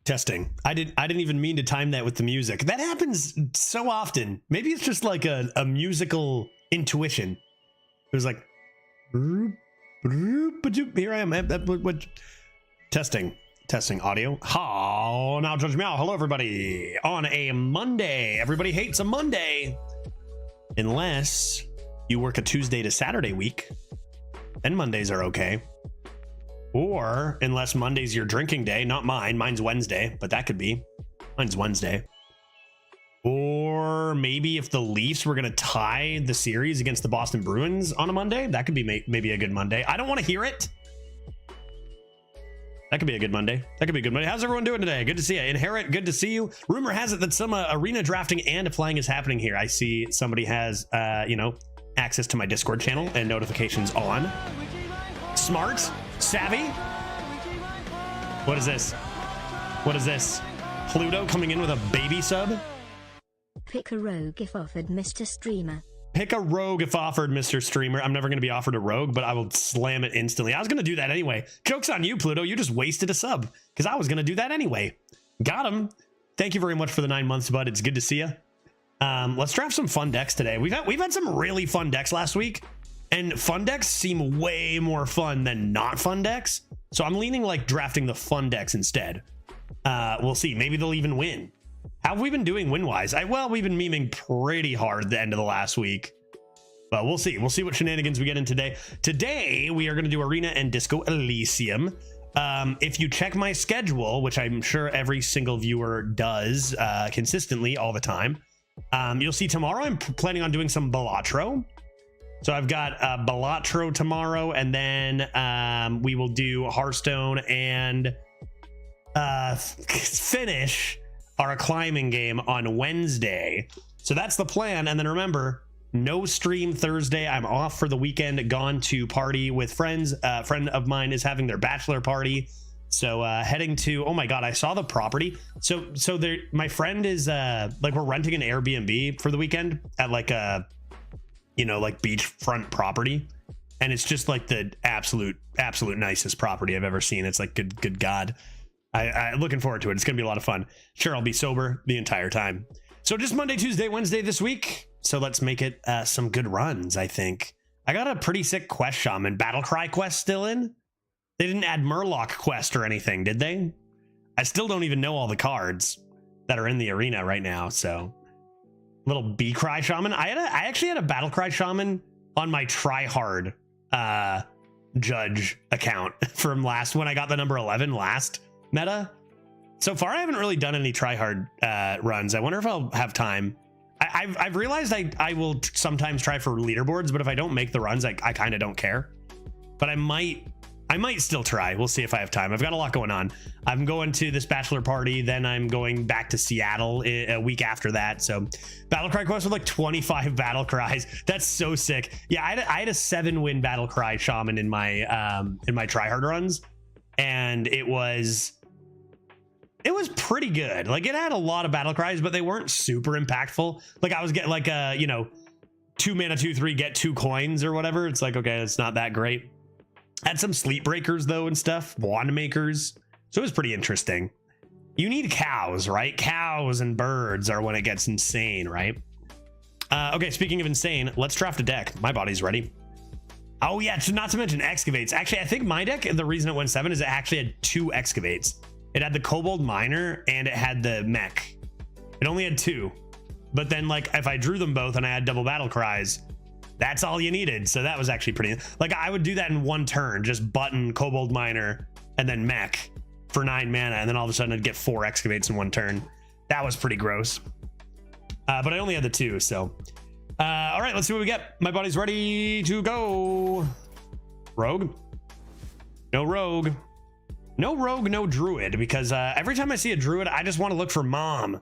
Testing. I didn't even mean to time that with the music. That happens so often. Maybe it's just like a musical intuition. It was like, here I am. What? Testing audio. Oh, now Judge Meow. Hello, everybody. On a Monday. Everybody hates a Monday. Unless you work a Tuesday to Saturday week. Then Mondays are okay. Or unless Monday's your drinking day, not mine. Mine's Wednesday, but that could be. Mine's Wednesday. Or maybe if the Leafs were going to tie the series against the Boston Bruins on a Monday, that could be maybe a good Monday. I don't want to hear it. That could be a good Monday. That could be a good Monday. How's everyone doing today? Good to see you. Inherit, good to see you. Rumor has it that some arena drafting and flying is happening here. I see somebody has, access to my Discord channel and notifications on. Smart. Savvy? What is this? What is this? Pluto coming in with a baby sub? Pick a rogue if offered, Mr. Streamer. Pick a rogue if offered, Mr. Streamer. I'm never going to be offered a rogue, but I will slam it instantly. I was going to do that anyway. Joke's on you, Pluto. You just wasted a sub because I was going to do that anyway. Got him. Thank you very much for the 9 months, bud. It's good to see you. Let's draft some fun decks today. We've had some really fun decks last week. And fun decks seem way more fun than not fun decks. So I'm leaning like drafting the fun decks instead. We'll see. Maybe they'll even win. How have we been doing win-wise? Well, we've been memeing pretty hard the end of the last week. But we'll see. We'll see what shenanigans we get in today. Today, we are going to do Arena and Disco Elysium. If you check my schedule, which I'm sure every single viewer does consistently all the time, you'll see tomorrow I'm planning on doing some Balatro. So I've got Balatro tomorrow, and then we will do Hearthstone and finish our climbing game on Wednesday. So that's the plan. And then remember, no stream Thursday. I'm off for the weekend, gone to party with friends. A friend of mine is having their bachelor party. So heading to, oh my God, I saw the property. So there, my friend is like, we're renting an Airbnb for the weekend at like a, like beachfront property, and it's just like the absolute nicest property I've ever seen. It's like good God. I looking forward to it. It's gonna be a lot of fun. Sure, I'll be sober the entire time. So just Monday, Tuesday, Wednesday this week. So let's make it some good runs. I think I got a pretty sick quest shaman Battlecry quest still in. They didn't add Murloc quest or anything, did they? I still don't even know all the cards that are in the arena right now. So little B Cry Shaman. I actually had a Battle Cry Shaman on my tryhard judge account from last, when I got the number 11 last meta. So far I haven't really done any tryhard runs. I wonder if I'll have time. I've realized I will sometimes try for leaderboards, but if I don't make the runs, I kind of don't care. But I might still try. We'll see if I have time. I've got a lot going on. I'm going to this bachelor party, then I'm going back to Seattle a week after that. So Battlecry quest with like 25 battle cries. That's so sick. Yeah, I had a 7-win Battlecry shaman in my tryhard runs, and it was pretty good. Like, it had a lot of battle cries, but they weren't super impactful. Like, I was getting like 2 mana 2/3 get 2 coins or whatever. It's like, okay, it's not that great. Had some sleep breakers though and stuff, wand makers. So it was pretty interesting. You need cows, right? Cows and birds are when it gets insane, right? Okay, speaking of insane, let's draft a deck. My body's ready. Oh yeah, not to mention excavates. Actually, I think my deck, the reason it went 7 is it actually had 2 excavates. It had the Kobold Miner and it had the mech. It only had 2. But then like if I drew them both and I had double battle cries, that's all you needed. So that was actually pretty, like I would do that in one turn, just button Kobold Miner and then mech for 9 mana. And then all of a sudden I'd get 4 excavates in one turn. That was pretty gross. But I only had the 2. So, all right, let's see what we get. My body's ready to go. Rogue. No rogue. No rogue, no druid, because every time I see a druid, I just want to look for mom.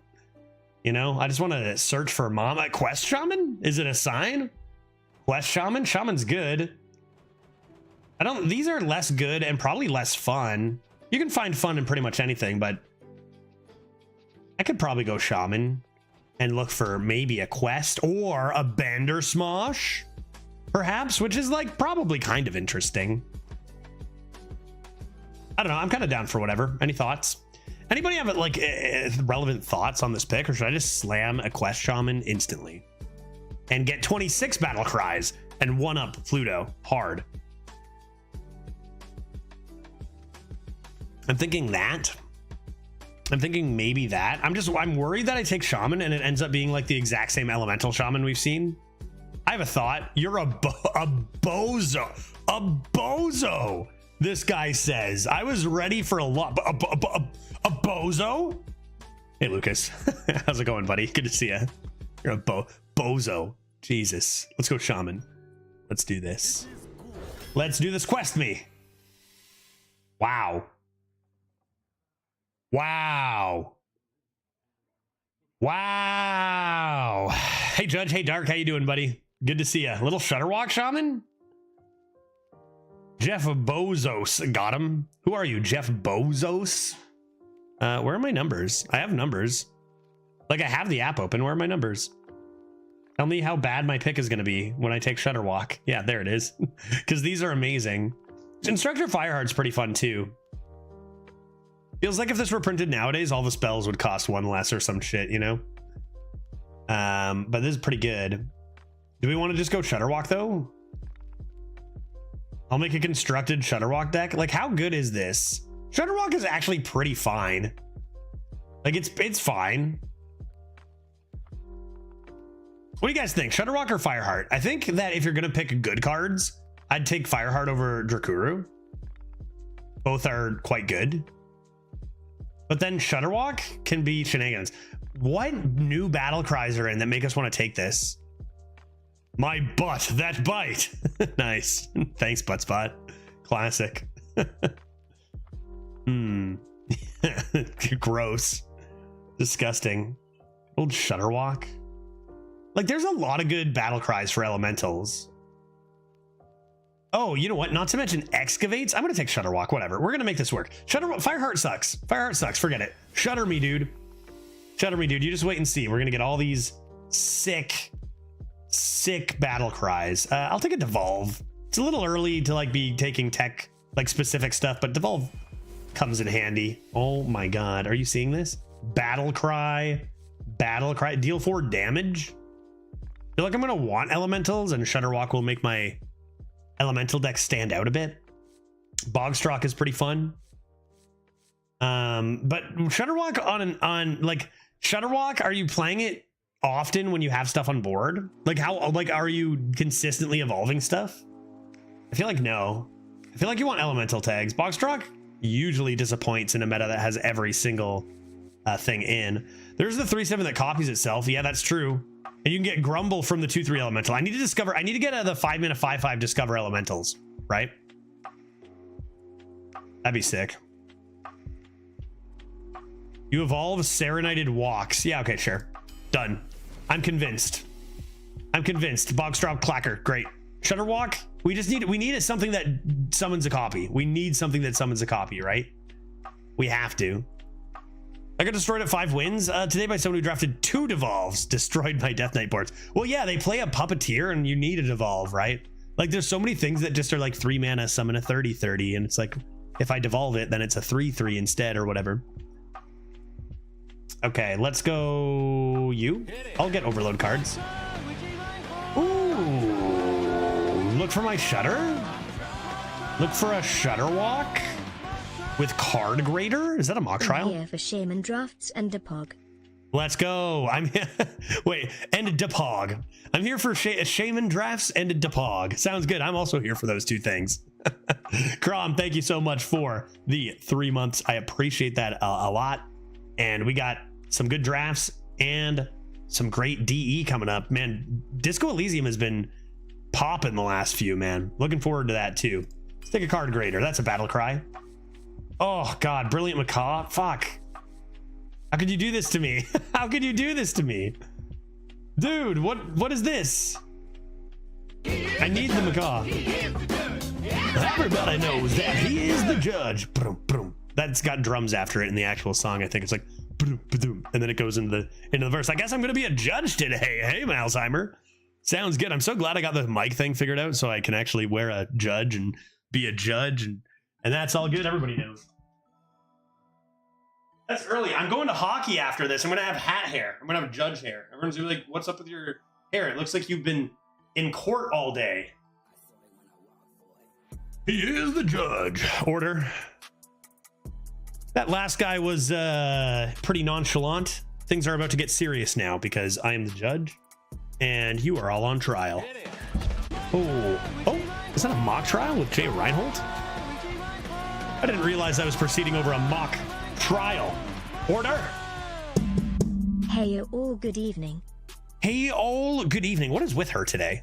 I just want to search for mom. Quest shaman? Is it a sign? Quest shaman? Shaman's good. These are less good and probably less fun. You can find fun in pretty much anything, but I could probably go shaman and look for maybe a quest or a Bender Smosh, perhaps, which is like probably kind of interesting. I don't know. I'm kind of down for whatever. Any thoughts? Anybody have like relevant thoughts on this pick, or should I just slam a Quest Shaman instantly and get 26 battle cries and one up Fluto hard? I'm thinking that. I'm thinking maybe that. I'm worried that I take Shaman and it ends up being like the exact same elemental Shaman we've seen. I have a thought. You're a bozo. A bozo. This guy says. I was ready for a lot. A bozo? Hey, Lucas. How's it going, buddy? Good to see you. You're a bozo. Jesus. Let's go Shaman. Let's do this. Let's do this. Quest me. Wow. Wow. Wow. Hey, Judge. Hey, Dark. How you doing, buddy? Good to see you. A little Shutterwalk Shaman? Jeff Bozos. Got him. Who are you, Jeff Bozos? Where are my numbers? I have numbers. Like, I have the app open. Where are my numbers? Tell me how bad my pick is going to be when I take Shutterwalk. Yeah, there it is. Because these are amazing. Instructor Fireheart's pretty fun, too. Feels like if this were printed nowadays, all the spells would cost one less or some shit, you know? But this is pretty good. Do we want to just go Shutterwalk, though? I'll make a constructed Shutterwalk deck. Like, how good is this? Shutterwalk is actually pretty fine. Like, it's fine. What do you guys think? Shutterwalk or Fireheart? I think that if you're going to pick good cards, I'd take Fireheart over Drakuru. Both are quite good. But then Shutterwalk can be shenanigans. What new battle cries are in that make us want to take this? My butt, that bite. Nice. Thanks, Buttspot. Classic. Gross. Disgusting. Old Shutterwalk. Like, there's a lot of good battle cries for elementals. Oh, you know what? Not to mention excavates. I'm going to take Shutterwalk. Whatever. We're going to make this work. Fireheart sucks. Fireheart sucks. Forget it. Shutter me, dude. Shutter me, dude. You just wait and see. We're going to get all these sick battle cries. I'll take a Devolve. It's a little early to like be taking tech, like specific stuff, but Devolve comes in handy. Oh my God. Are you seeing this? Battle cry. Deal 4 damage. I feel like I'm going to want elementals, and Shutterwalk will make my elemental deck stand out a bit. Bogstrock is pretty fun. But Shutterwalk Shutterwalk, are you playing it often when you have stuff on board? Like, how, like, are you consistently evolving stuff? I feel like no. I feel like you want elemental tags. Bogstrock usually disappoints in a meta that has every single thing in. There's the 3/7 that copies itself. Yeah, that's true. And you can get Grumble from the 2/3 elemental. I need to get the 5-mana 5/5 discover elementals, right? That'd be sick. You evolve Serenaded Walks. Yeah, okay, sure. Done. I'm convinced. Bogstrock Clacker. Great. Shutterwalk. We need something that summons a copy. We need something that summons a copy, right? We have to. I got destroyed at 5 wins today by someone who drafted 2 devolves, destroyed my Death Knight boards. Well, yeah, they play a puppeteer and you need a devolve, right? Like, there's so many things that just are like 3 mana, summon a 30/30, and it's like, if I devolve it, then it's a 3/3 instead or whatever. Okay, let's go you. I'll get overload cards. Ooh, look for my Shutter. Look for a Shutterwalk. With Card Grader? Is that a mock trial? I'm here for Shaman Drafts and Depog. Let's go. I'm here. Wait, and a Depog. I'm here for Shaman Drafts and a Depog. Sounds good. I'm also here for those 2 things. Crom, thank you so much for the 3 months. I appreciate that a lot. And we got some good drafts and some great DE coming up. Man, Disco Elysium has been popping the last few, man. Looking forward to that too. Let's take a Card Grader. That's a battle cry. Oh God, Brilliant Macaw. Fuck. How could you do this to me? How could you do this to me? Dude, what is this? I need the Macaw. Everybody knows that he is the judge. That's got drums after it in the actual song. I think it's like, and then it goes into the verse. I guess I'm gonna be a judge today. Hey, Alzheimer. Sounds good. I'm so glad I got the mic thing figured out so I can actually wear a judge and be a judge, and that's all good. Everybody knows. That's early. I'm going to hockey after this. I'm gonna have hat hair. I'm gonna have judge hair. Everyone's gonna be like, "What's up with your hair? It looks like you've been in court all day." He is the judge. Order. That last guy was pretty nonchalant. Things are about to get serious now because I am the judge and you are all on trial. Oh, is that a mock trial with Jay Reinhold? I didn't realize I was proceeding over a mock trial. Order. Hey all, good evening. Hey all, good evening. What is with her today?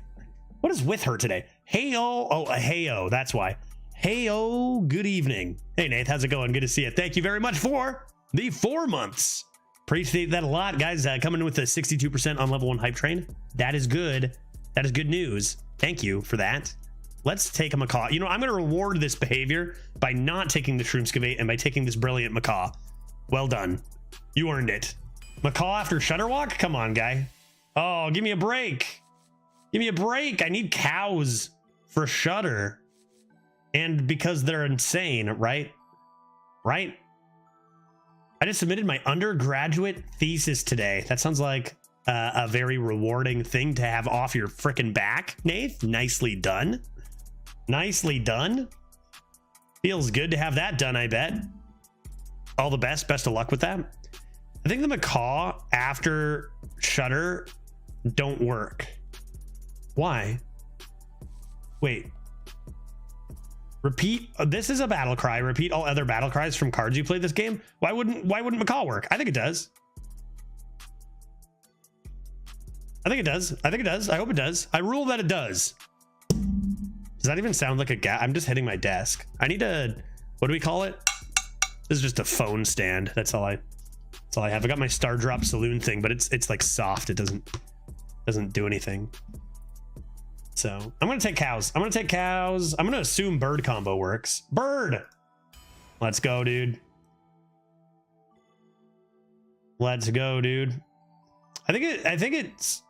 What is with her today? Hey-o. Oh, a hey-o. That's why. Hey-o, good evening. Hey, Nate, how's it going? Good to see you. Thank you very much for the 4 months. Appreciate that a lot, guys. Coming in with a 62% on level 1 hype train. That is good. That is good news. Thank you for that. Let's take a macaw. You know, I'm going to reward this behavior by not taking the Shroomscavate and by taking this brilliant macaw. Well done. You earned it. Macaw after Shutterwalk? Come on, guy. Oh, give me a break. Give me a break. I need cows for Shutter. And because they're insane, right? Right? I just submitted my undergraduate thesis today. That sounds like a very rewarding thing to have off your frickin' back, Nath. Nicely done. Nicely done. Feels good to have that done, I bet. All the best. Best of luck with that. I think the macaw after Shutter don't work. Why? Wait. Repeat. This is a battle cry. Repeat all other battle cries from cards you play this game. Why wouldn't macaw work? I think it does. I think it does. I think it does. I hope it does. I rule that it does. Does that even sound like a gap? I'm just hitting my desk. I need a, what do we call it? This is just a phone stand. That's all I have. I got my Star Drop Saloon thing, but it's like soft. It doesn't do anything. So I'm gonna take cows. I'm gonna assume bird combo works. Bird. Let's go, dude. Let's go, dude. I think it's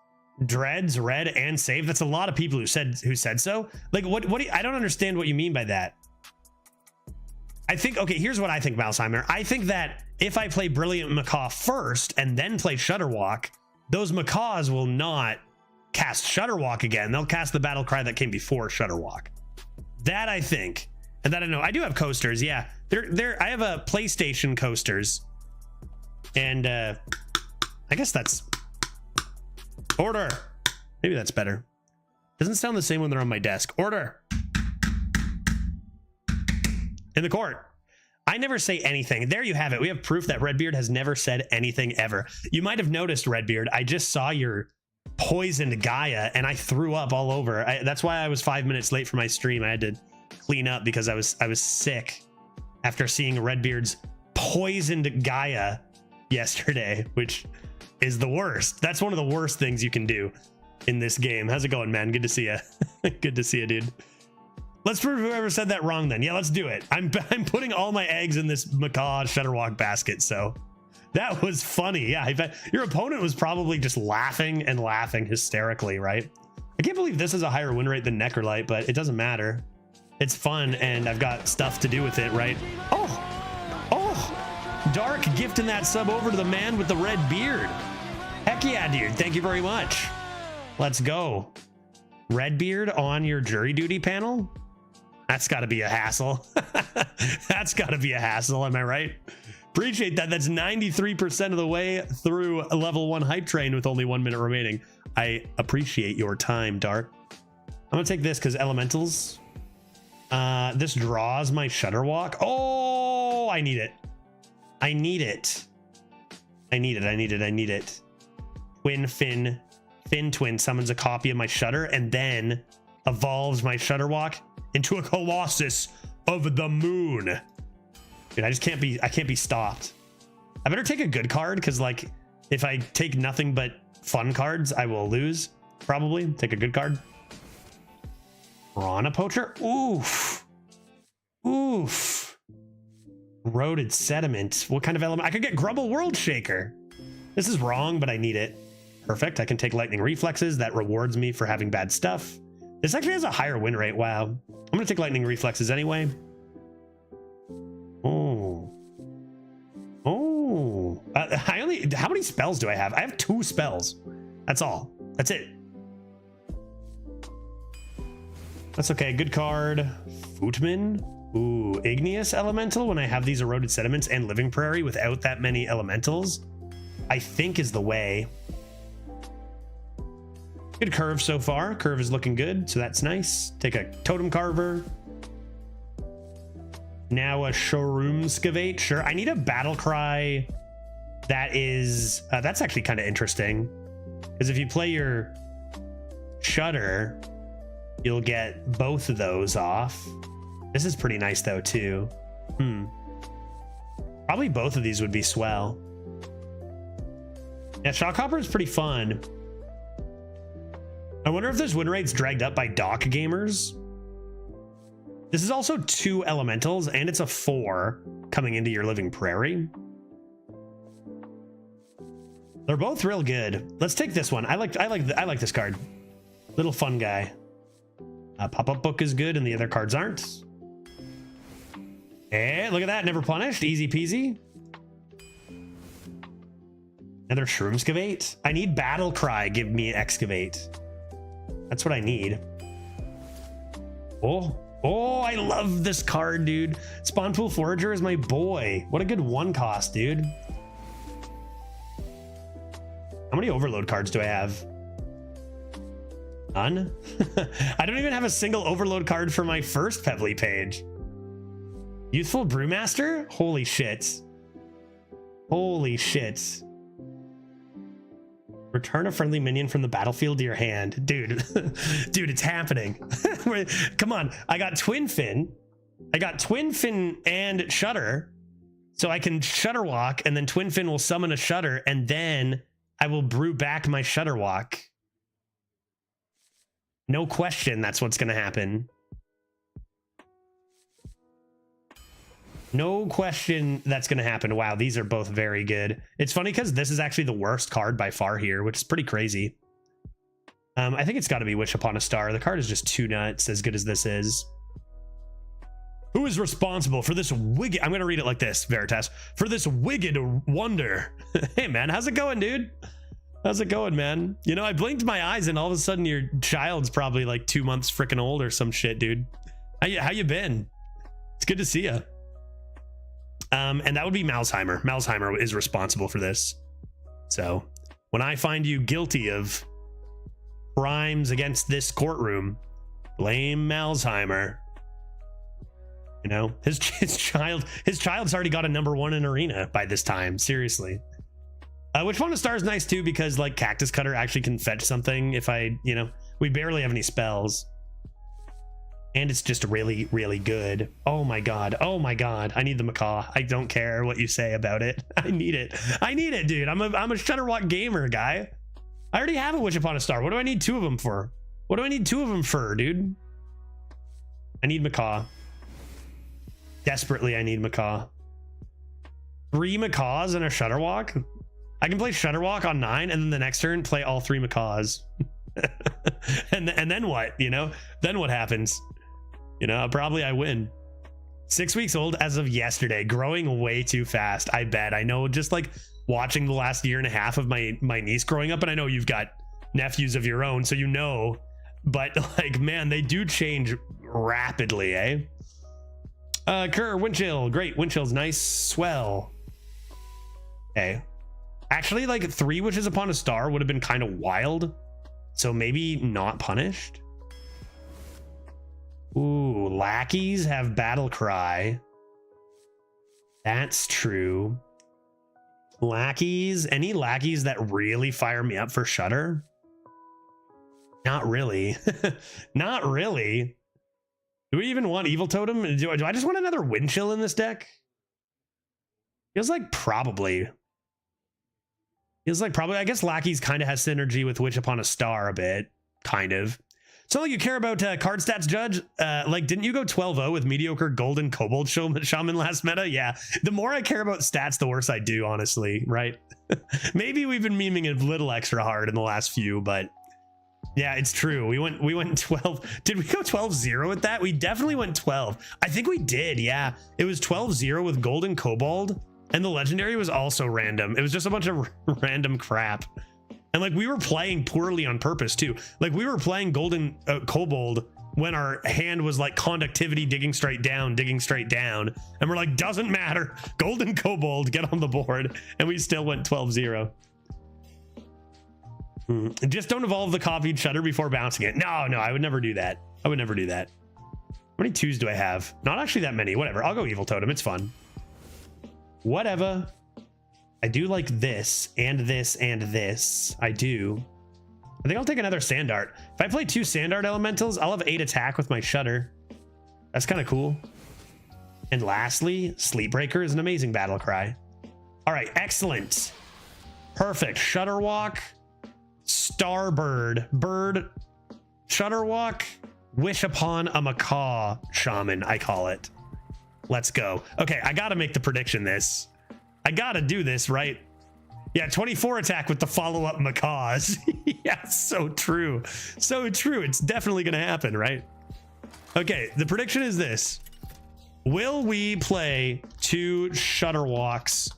dreads, red, and save. That's a lot of people who said so. Like, what do you, I don't understand what you mean by that. I think, okay, here's what I think, Malsheimer. I think that if I play Brilliant Macaw first and then play Shutterwalk, those macaws will not cast Shutterwalk again. They'll cast the battle cry that came before Shutterwalk. That I think. And that I know. I do have coasters, yeah. I have a PlayStation coasters. And I guess that's order. Maybe that's better. Doesn't sound the same when they're on my desk. Order. In the court. I never say anything. There you have it. We have proof that Redbeard has never said anything ever. You might have noticed, Redbeard, I just saw your poisoned Gaia and I threw up all over. That's why I was 5 minutes late for my stream. I had to clean up because I was sick after seeing Redbeard's poisoned Gaia yesterday, which is the worst. That's one of the worst things you can do in this game. How's it going, man? Good to see you. Good to see you, dude. Let's prove whoever said that wrong then. Yeah, let's do it. I'm putting all my eggs in this macaw Shutterwalk basket, so that was funny. Yeah, I bet your opponent was probably just laughing and laughing hysterically, right? I can't believe this is a higher win rate than Necrolite, but it doesn't matter. It's fun, and I've got stuff to do with it, right? Oh! Dark gifting that sub over to the man with the red beard. Heck yeah, dude. Thank you very much. Let's go. Redbeard on your jury duty panel? That's got to be a hassle. That's got to be a hassle. Am I right? Appreciate that. That's 93% of the way through a level 1 hype train with only 1 minute remaining. I appreciate your time, Dark. I'm going to take this because elementals. This draws my Shutterwalk. Oh, I need it. I need it. Twin summons a copy of my Shutter and then evolves my Shutterwalk into a Colossus of the Moon. Dude, I can't be stopped. I better take a good card because, like, if I take nothing but fun cards, I will lose. Probably take a good card. Piranha Poacher. Oof. Eroded sediment. What kind of element? I could get Grubble World Shaker. This is wrong, but I need it. Perfect. I can take Lightning Reflexes. That rewards me for having bad stuff. This actually has a higher win rate. Wow. I'm going to take Lightning Reflexes anyway. Oh. How many spells do I have? I have 2 spells. That's all. That's it. That's okay. Good card. Footman. Ooh, Igneous Elemental when I have these Eroded Sediments and Living Prairie without that many elementals, I think is the way. Good curve so far. Curve is looking good, so that's nice. Take a Totem Carver. Now a Shroomskavate. Sure. I need a Battle Cry that is... that's actually kind of interesting. Because if you play your Shudder, you'll get both of those off. This is pretty nice, though, too. Probably both of these would be swell. Yeah, Shockhopper is pretty fun. I wonder if this win rate's dragged up by dock gamers. This is also 2 elementals, and it's a 4 coming into your Living Prairie. They're both real good. Let's take this one. I like this card. Little fun guy. Pop-up book is good, and the other cards aren't. Hey, look at that. Never punished. Easy peasy. Another Shroomskavate. I need Battle Cry. Give me an Excavate. That's what I need. Oh, I love this card, dude. Spawnpool Forager is my boy. What a good 1 cost, dude. How many Overload cards do I have? None? I don't even have a single Overload card for my first Pebbly page. Youthful Brewmaster? Holy shit. Holy shit. Return a friendly minion from the battlefield to your hand. Dude, dude, it's happening. Come on. I got Twin Fin. And Shudder. So I can Shudder Walk, and then Twin Fin will summon a Shudder, and then I will brew back my Shudder Walk. No question that's what's going to happen. No question that's going to happen. Wow, these are both very good. It's funny because this is actually the worst card by far here, which is pretty crazy. I think it's got to be Wish Upon a Star. The card is just too nuts, as good as this is. Who is responsible for this wicked... I'm going to read it like this, Veritas. For this wicked wonder. Hey, man, how's it going, dude? How's it going, man? You know, I blinked my eyes and all of a sudden your child's probably like 2 months freaking old or some shit, dude. How you been? It's good to see you. And that would be Malzheimer. Malzheimer is responsible for this. So when I find you guilty of crimes against this courtroom, blame Malzheimer. You know, his child's already got a #1 in Arena by this time. Seriously. Which one of Star is nice too, because like Cactus Cutter actually can fetch something if we barely have any spells. And it's just really, really good. Oh my god. Oh my god. I need the macaw. I don't care what you say about it. I need it. I need it, dude. I'm a Shutterwalk gamer, guy. I already have a Wish Upon a Star. What do I need 2 of them for? What do I need 2 of them for, dude? I need macaw. Desperately, I need macaw. 3 macaws and a Shutterwalk? I can play Shutterwalk on 9 and then the next turn play all 3 macaws. and then what? You know? Then what happens? You know, probably I win. 6 weeks old as of yesterday, growing way too fast. I bet. I know, just like watching the last year and a half of my niece growing up, and I know you've got nephews of your own, so you know, but like, man, they do change rapidly, eh? Kerr, Windchill, great. Windchill's nice, swell. Okay. Actually, like 3 Wishes Upon a Star would have been kind of wild, so maybe not punished. Ooh, lackeys have Battle Cry. That's true. Lackeys, any lackeys that really fire me up for Shudder? Not really. Not really. Do we even want Evil Totem? Do I just want another Windchill in this deck? Feels like probably. I guess Lackeys kind of has synergy with Wish Upon a Star a bit. Kind of. So like you care about card stats, Judge? Like, didn't you go 12-0 with mediocre Golden Kobold Shaman last meta? Yeah. The more I care about stats, the worse I do, honestly, right? Maybe we've been memeing a little extra hard in the last few, but yeah, it's true. We went 12. Did we go 12-0 with that? We definitely went 12. I think we did, yeah. It was 12-0 with Golden Kobold And the legendary was also random. It was just a bunch of random crap. And like we were playing poorly on purpose too. Like we were playing golden kobold when our hand was like conductivity digging straight down. And we're like, doesn't matter. Golden kobold, get on the board. And we still went 12-0. Just don't evolve the copied shutter before bouncing it. No, I would never do that. How many 2s do I have? Not actually that many. Whatever. I'll go evil totem. It's fun. Whatever. I do like this and this and this. I do. I think I'll take another sand art. If I play 2 sand art elementals, I'll have 8 attack with my shutter. That's kind of cool. And lastly, Sleepbreaker is an amazing battle cry. All right, excellent. Perfect. Shutterwalk, Starbird, Bird, Shutterwalk, Wish Upon a Macaw Shaman, I call it. Let's go. Okay, I gotta make the prediction this. I gotta do this, right? Yeah, 24 attack with the follow-up macaws. Yeah, so true. So true. It's definitely gonna happen, right? Okay, the prediction is this. Will we play 2 Shutterwalks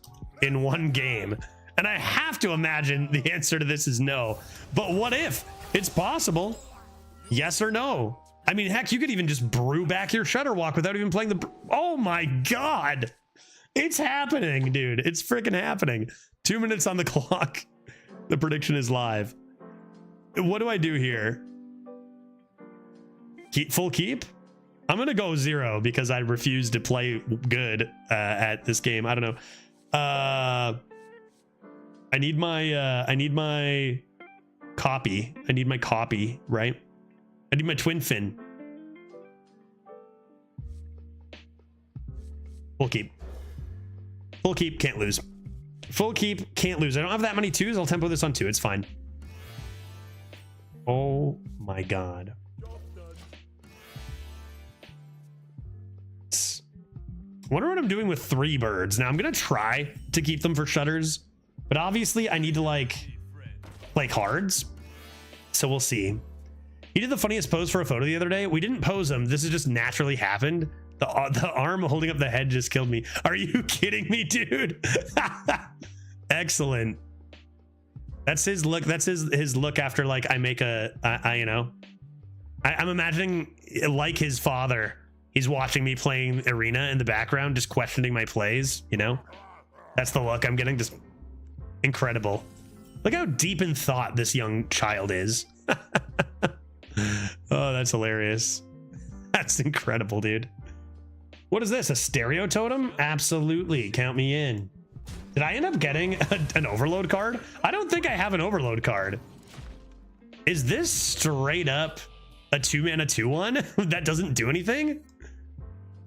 in one game? And I have to imagine the answer to this is no. But what if? It's possible. Yes or no? I mean, heck, you could even just brew back your Shutterwalk without even playing the... Oh my God. It's happening, dude. It's freaking happening. 2 minutes on the clock. The prediction is live. What do I do here? Full keep? I'm going to go 0 because I refuse to play good at this game. I don't know. I need my copy. I need my copy, right? I need my twin fin. Full keep. Full keep, can't lose. Full keep, can't lose. I don't have that many 2s. I'll tempo this on 2. It's fine. Oh my God. I wonder what I'm doing with 3 birds. Now I'm going to try to keep them for shutters, but obviously I need to like play cards. So we'll see. He did the funniest pose for a photo the other day. We didn't pose him. This has just naturally happened. The arm holding up the head just killed me. Are you kidding me, dude? Excellent. That's his look. That's his look after like I make a, you know, I'm imagining like his father. He's watching me playing Arena in the background, just questioning my plays, you know? That's the look I'm getting. Just incredible. Look how deep in thought this young child is. Oh, that's hilarious. That's incredible, dude. What is this? A stereo totem? Absolutely. Count me in. Did I end up getting an overload card? I don't think I have an overload card. Is this straight up a 2-mana 2/1 that doesn't do anything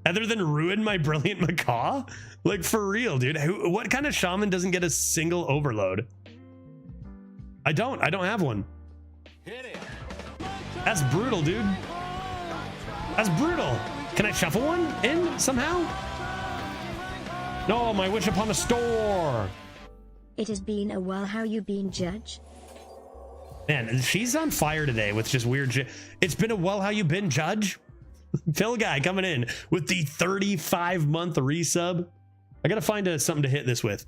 other than ruin my brilliant macaw? Like, for real, dude. What kind of shaman doesn't get a single overload? I don't have one. That's brutal, dude. That's brutal. Can I shuffle one in somehow? No, my wish upon a store. It has been a while. How you been, Judge? Man, she's on fire today with just weird shit. It's been a while. How you been, Judge? Phil guy coming in with the 35-month resub. I gotta find something to hit this with.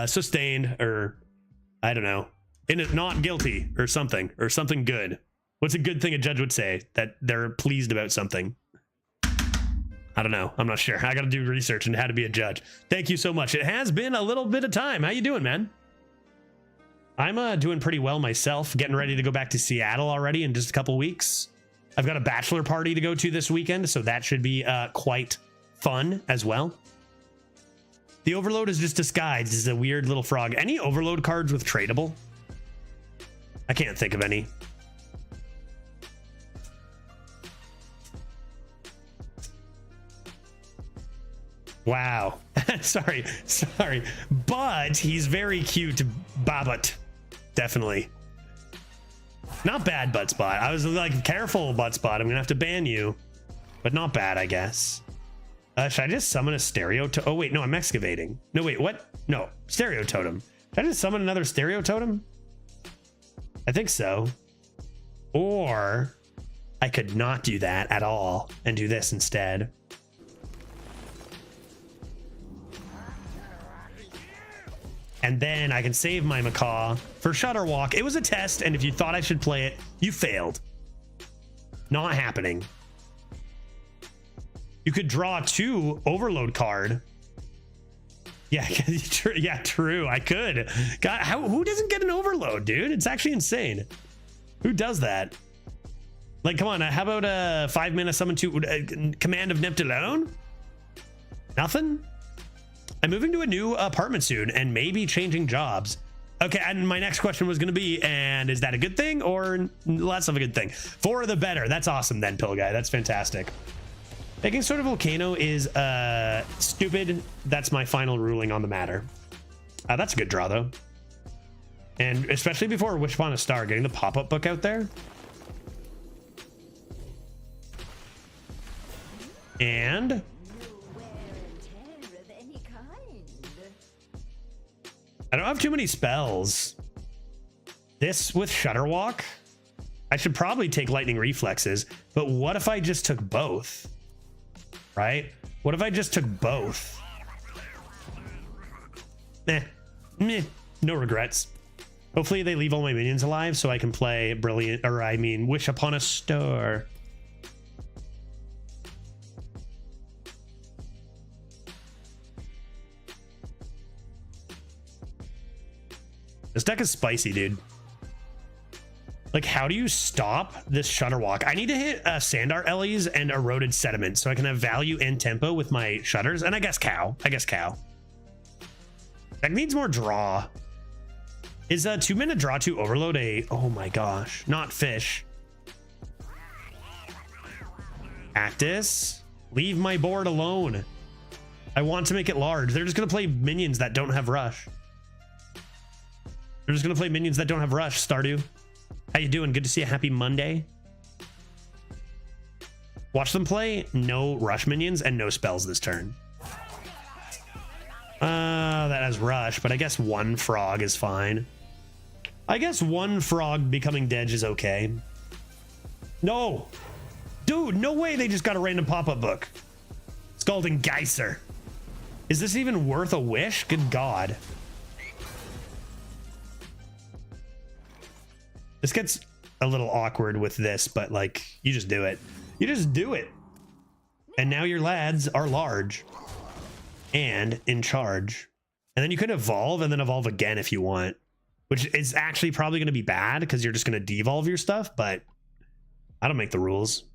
Sustained, or I don't know. In it, not guilty, or something good. What's a good thing a judge would say that they're pleased about something? I don't know. I'm not sure. I got to do research on how to be a judge. Thank you so much. It has been a little bit of time. How you doing, man? I'm doing pretty well myself. Getting ready to go back to Seattle already in just a couple weeks. I've got a bachelor party to go to this weekend, so that should be quite fun as well. The overload is just disguised as a weird little frog. Any overload cards with tradable? I can't think of any. Wow. sorry. But he's very cute, Babbitt. Definitely. Not bad, Buttspot. I was like, careful, Buttspot. I'm gonna have to ban you. But not bad, I guess. Should I just summon a stereo totem? Oh, wait, no, I'm excavating. No, wait, what? No, stereo totem. Should I just summon another stereo totem? I think so. Or I could not do that at all and do this instead. And then I can save my macaw for Shutterwalk. It was a test, and if you thought I should play it, you failed. Not happening. You could draw 2 overload card. Yeah, yeah, true. I could. God, who doesn't get an overload, dude? It's actually insane. Who does that? Like, come on. How about 5 mana summon 2 command of Nipt alone? Nothing. I'm moving to a new apartment soon and maybe changing jobs. Okay, and my next question was going to be, and is that a good thing or less of a good thing? For the better. That's awesome then, Pill Guy. That's fantastic. Making Sword of Volcano is stupid. That's my final ruling on the matter. That's a good draw, though. And especially before Wish Upon a Star, getting the pop-up book out there. And... I don't have too many spells. This with Shutterwalk, I should probably take Lightning Reflexes, but what if I just took both? Right? What if I just took both? Meh. No regrets. Hopefully they leave all my minions alive so I can play Brilliant, or I mean Wish Upon a Star. This deck is spicy, dude. Like, how do you stop this Shutterwalk? I need to hit Sandar Ellies and Eroded Sediment so I can have value and tempo with my shutters. And I guess Cow. That needs more draw. Is a 2-minute draw to overload a... Oh my gosh. Not fish. Cactus. Leave my board alone. I want to make it large. They're just going to play minions that don't have rush. They're just gonna play minions that don't have rush. Stardew, how you doing? Good to see you. Happy Monday. Watch them play no rush minions and no spells this turn. That has rush, but I guess 1 frog is fine. I guess 1 frog becoming dead is okay. No, dude, no way. They just got a random pop-up book. Scalding Geyser. Is this even worth a wish? Good God. This gets a little awkward with this, but like, you just do it. You just do it. And now your lads are large and in charge. And then you can evolve and then evolve again if you want, which is actually probably going to be bad because you're just going to devolve your stuff, but I don't make the rules.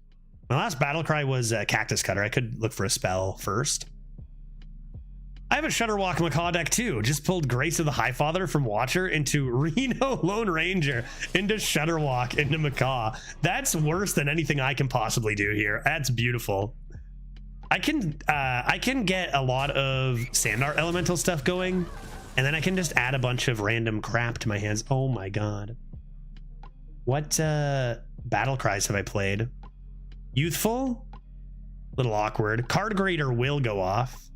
My last battle cry was Cactus Cutter. I could look for a spell first. I have a Shutterwalk Macaw deck too. Just pulled Grace of the Highfather from Watcher into Reno Lone Ranger into Shutterwalk into Macaw. That's worse than anything I can possibly do here. That's beautiful. I can get a lot of Sandar Elemental stuff going, and then I can just add a bunch of random crap to my hands. Oh my God. What battle cries have I played? Youthful? Little awkward. Card Grader will go off.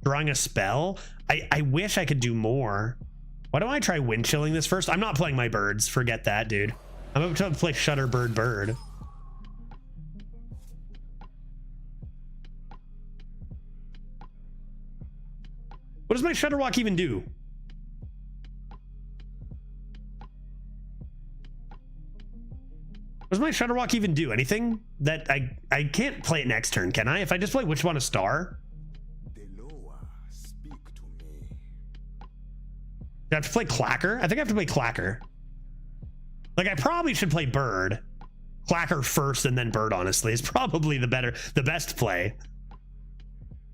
Drawing a spell. I wish I could do more. Why don't I try wind chilling this first? I'm not playing my birds. Forget that, dude. I'm about to play Shutter Bird. What does my Shutterwalk even do? What does my Shutterwalk even do? Anything? That I can't play it next turn, can I? If I just play Wish Upon a Star? Do I have to play Clacker? I think I have to play Clacker. Like, I probably should play Bird. Clacker first and then Bird, honestly, is probably the best play.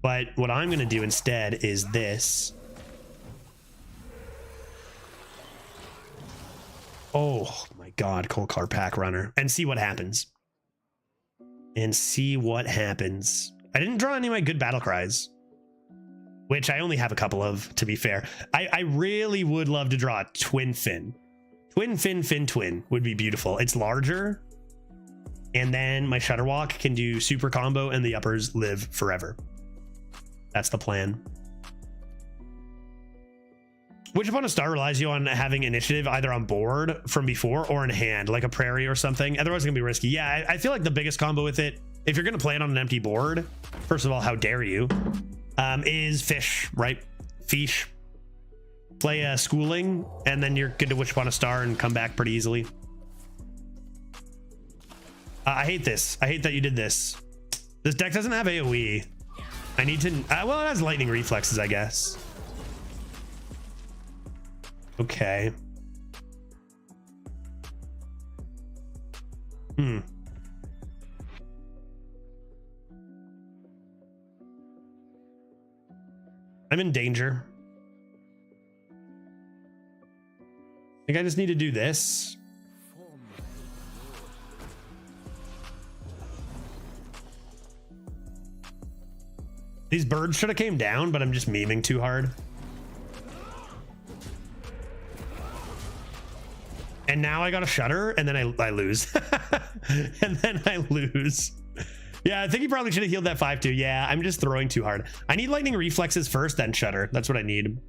But what I'm going to do instead is this. Oh my God, Cold Card Pack Runner. And see what happens. I didn't draw any of my good battle cries, which I only have a couple of, to be fair. I really would love to draw a Twin Fin. Twin would be beautiful. It's larger. And then my Shutterwalk can do super combo and the uppers live forever. That's the plan. Wish Upon a Star relies you on having initiative either on board from before or in hand, like a prairie or something. Otherwise, it's going to be risky. Yeah, I feel like the biggest combo with it, if you're going to play it on an empty board, first of all, how dare you, is fish, right? Fish. Play schooling, and then you're good to wish upon a star and come back pretty easily. I hate this. I hate that you did this. This deck doesn't have AoE. I need to... well, it has lightning reflexes, I guess. Okay. I'm in danger. I think I just need to do this. These birds should have came down, but I'm just memeing too hard. And now I got a shutter, and then I lose. And then I lose. Yeah, I think he probably should have healed that 5-2. Yeah, I'm just throwing too hard. I need lightning reflexes first, then shutter. That's what I need.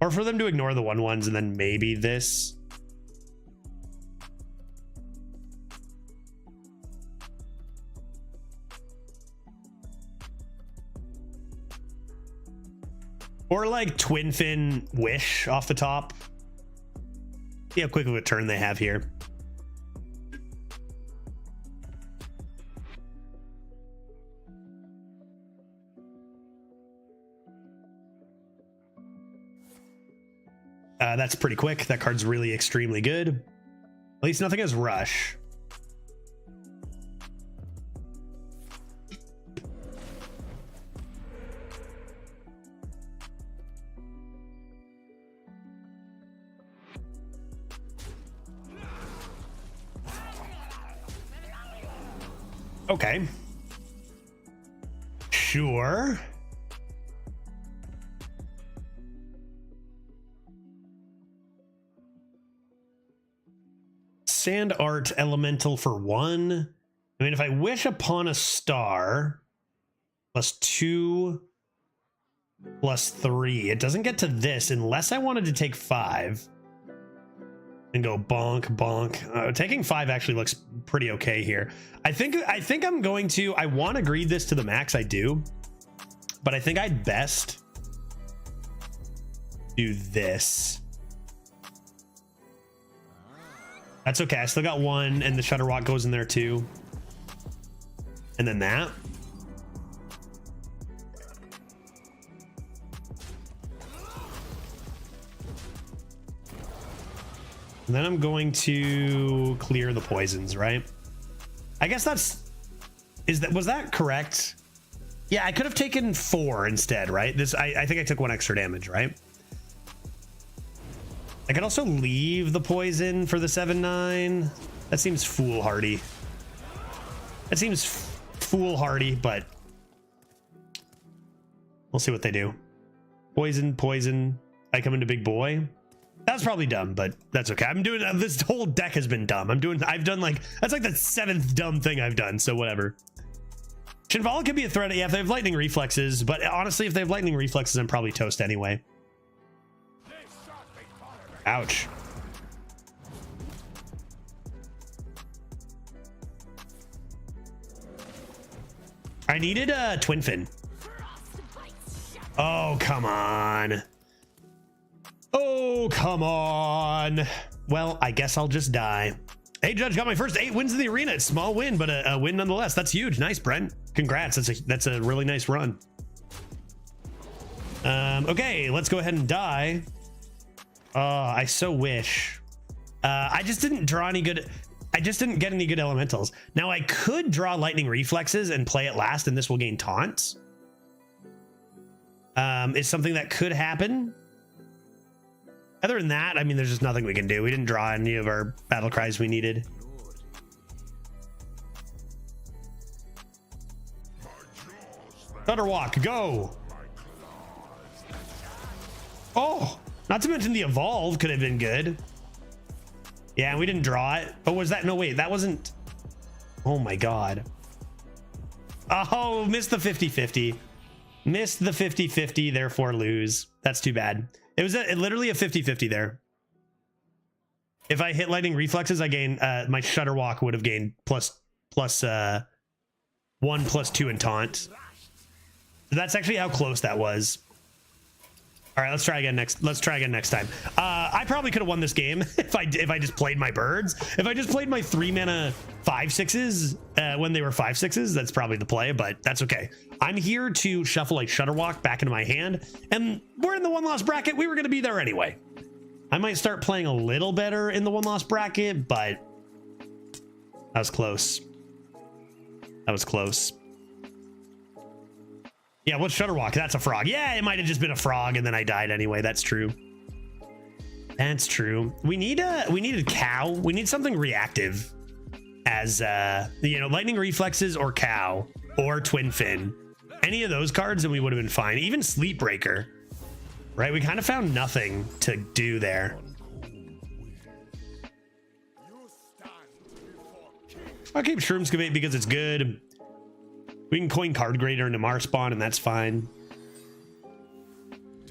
Or for them to ignore the 1/1s and then maybe this. Or like Twin Fin Wish off the top. See how quick of a turn they have here. That's pretty quick. That card's really extremely good. At least nothing has rush. Okay. Sure. Sand Art Elemental for 1. I mean, if I wish upon a star, +2, +3, it doesn't get to this unless I wanted to take 5 and go bonk, bonk. Taking 5 actually looks pretty okay here. I think I'm going to, I want to greed this to the max, I do, but I think I'd best do this. That's okay. I still got 1, and the Shutter Rock goes in there too. And then that. And then I'm going to clear the poisons, right? I guess was that correct? Yeah, I could have taken 4 instead, right? I think I took 1 extra damage, right? I could also leave the poison for the 7/9. That seems foolhardy. That seems foolhardy, but we'll see what they do. Poison, poison. I come into big boy. That's probably dumb, but that's okay. I'm doing this whole deck has been dumb. I've done like that's like the 7th dumb thing I've done. So whatever. Shinvala could be a threat. Yeah, if they have lightning reflexes, but honestly, if they have lightning reflexes, I'm probably toast anyway. Ouch. I needed a Twin Fin. Oh, come on. Oh, come on. Well, I guess I'll just die. Hey, Judge, got my first 8 wins in the arena. It's a small win, but a win nonetheless. That's huge. Nice, Brent. Congrats. That's a really nice run. Okay, let's go ahead and die. I so wish. I just didn't draw any good. I just didn't get any good elementals. Now I could draw lightning reflexes and play it last, and this will gain taunts. It's something that could happen. Other than that, I mean, there's just nothing we can do. We didn't draw any of our battle cries we needed. Thunder Walk, go. Oh, not to mention the evolve could have been good. Yeah, we didn't draw it. Oh, was that? No, wait, that wasn't. Oh my God. Oh, missed the 50-50. Missed the 50-50, therefore lose. That's too bad. It was literally a 50-50 there. If I hit lightning reflexes, I gain my Shutter Walk would have gained plus 1 + 2 in taunt. That's actually how close that was. All right, let's try again next time. I probably could have won this game if I just played my birds. If I just played my 3-mana 5/6s when they were 5/6s, that's probably the play, but that's okay. I'm here to shuffle like Shutterwalk back into my hand, and we're in the 1-loss bracket. We were going to be there anyway. I might start playing a little better in the 1-loss bracket, but that was close. That was close. Yeah, what's Shutterwalk? That's a frog. Yeah, it might have just been a frog and then I died anyway. That's true. That's true. We need a cow. We need something reactive as lightning reflexes or cow or twin fin. Any of those cards and we would have been fine. Even sleep breaker. Right? We kind of found nothing to do there. I'll keep Shroomscavate because it's good. We can coin Card Grader into Marspawn, and that's fine.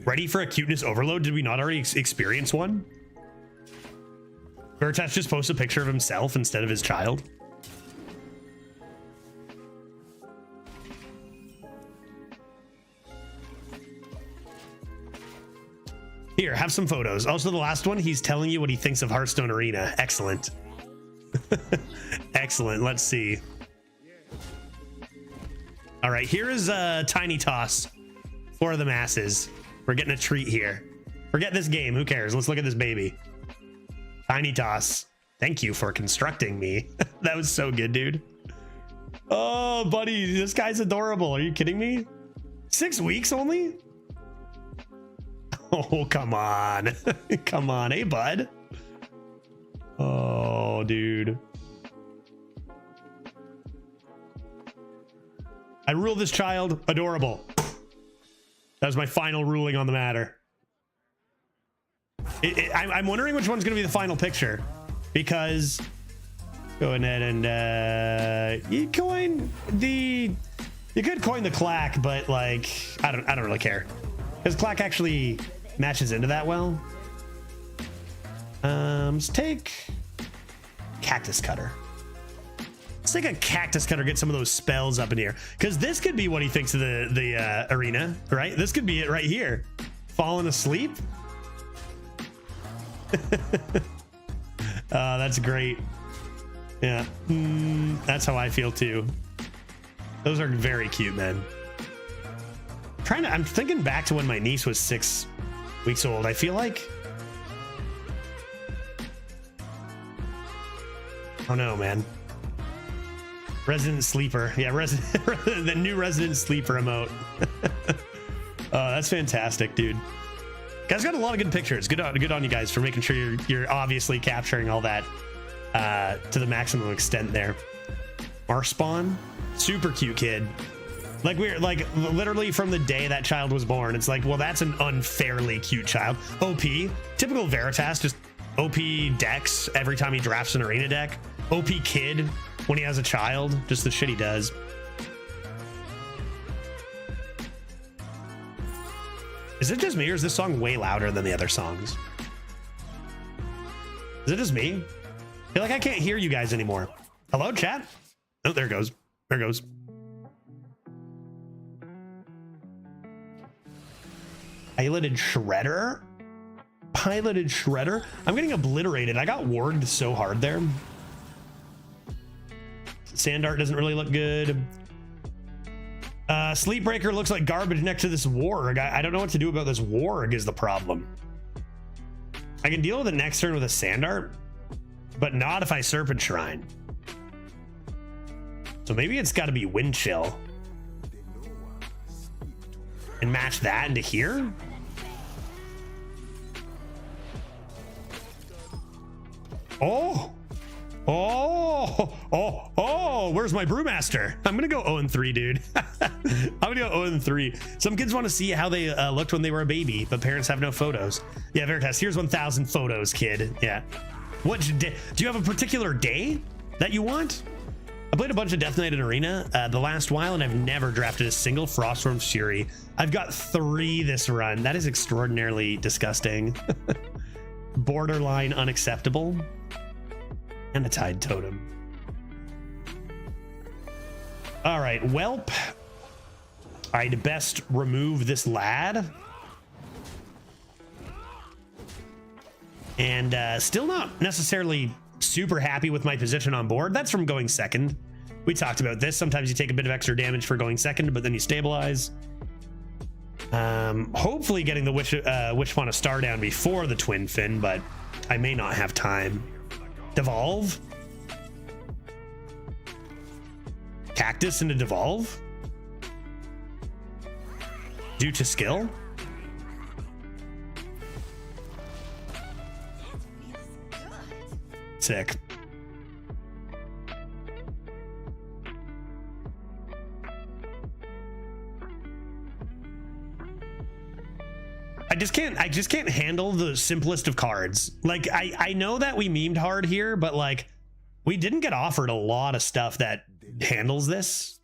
Ready for a cuteness overload? Did we not already experience one? Veritas just posts a picture of himself instead of his child. Here, have some photos. Also, the last one, he's telling you what he thinks of Hearthstone Arena. Excellent. Excellent. Let's see. All right, here is a tiny toss for the masses. We're getting a treat here. Forget this game. Who cares? Let's look at this baby. Tiny toss. Thank you for constructing me. That was so good, dude. Oh, buddy, this guy's adorable. Are you kidding me? 6 weeks only? Oh, come on. Come on. Hey, bud. Oh, dude. I rule this child adorable. That was my final ruling on the matter. I'm wondering which one's going to be the final picture, because go ahead and you could coin the clack, but like I don't really care because clack actually matches into that well. Let's take cactus cutter. Let's take a cactus cutter, get some of those spells up in here, because this could be what he thinks of the arena, right? This could be it right here. Falling asleep. That's great. Yeah, that's how I feel too. Those are very cute, man. I'm thinking back to when my niece was 6 weeks old. I feel like, oh no, man. Resident Sleeper. Yeah, the new Resident Sleeper emote. That's fantastic, dude. Guys got a lot of good pictures. Good on you guys for making sure you're obviously capturing all that to the maximum extent there. Marspawn, super cute kid. Like we're like literally from the day that child was born, it's like, well, that's an unfairly cute child. OP, typical Veritas, just OP decks every time he drafts an arena deck. OP kid when he has a child, just the shit he does. Is it just me, or is this song way louder than the other songs? Is it just me? I feel like I can't hear you guys anymore. Hello, chat? Oh, there it goes. There it goes. Piloted Shredder? Piloted Shredder? I'm getting obliterated. I got warged so hard there. Sand art doesn't really look good. Sleepbreaker looks like garbage next to this warg. I don't know what to do about this warg is the problem. I can deal with it next turn with a sand art, but not if I Serpent Shrine. So maybe it's got to be Wind Chill. And match that into here? Oh! Oh, where's my brewmaster? I'm gonna go 0-3, dude. I'm gonna go 0-3. Some kids want to see how they looked when they were a baby, but parents have no photos. Yeah, Veritas, here's 1,000 photos, kid. Yeah. What do you have a particular day that you want? I played a bunch of Death Knight and Arena the last while, and I've never drafted a single Frostworm Fury. I've got 3 this run. That is extraordinarily disgusting. Borderline unacceptable. And a Tide Totem. All right, welp. I'd best remove this lad. And still not necessarily super happy with my position on board. That's from going second. We talked about this. Sometimes you take a bit of extra damage for going second, but then you stabilize. Hopefully getting the Wishpond Star down before the Twin Fin, but I may not have time. Devolve? Cactus into Devolve? Due to skill? Sick. I just can't handle the simplest of cards. Like I know that we memed hard here, but like we didn't get offered a lot of stuff that handles this.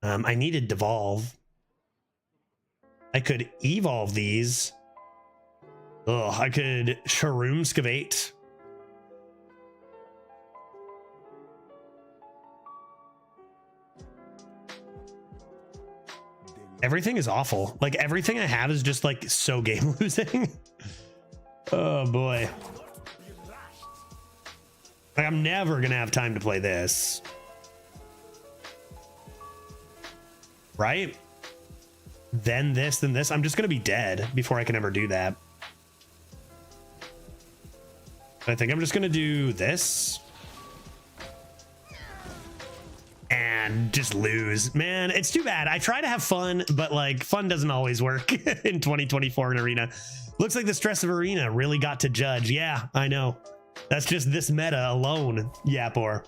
I needed Devolve. I could evolve these. Oh, I could Shroomskavate. Everything is awful. Like everything I have is just like so game losing. Oh boy. Like I'm never gonna have time to play this. Right? Then this, then this. I'm just gonna be dead before I can ever do that. I think I'm just gonna do this. And just lose. Man, it's too bad. I try to have fun, but like fun doesn't always work in 2024 in Arena. Looks like the stress of Arena really got to Judge. Yeah, I know. That's just this meta alone, Yapor.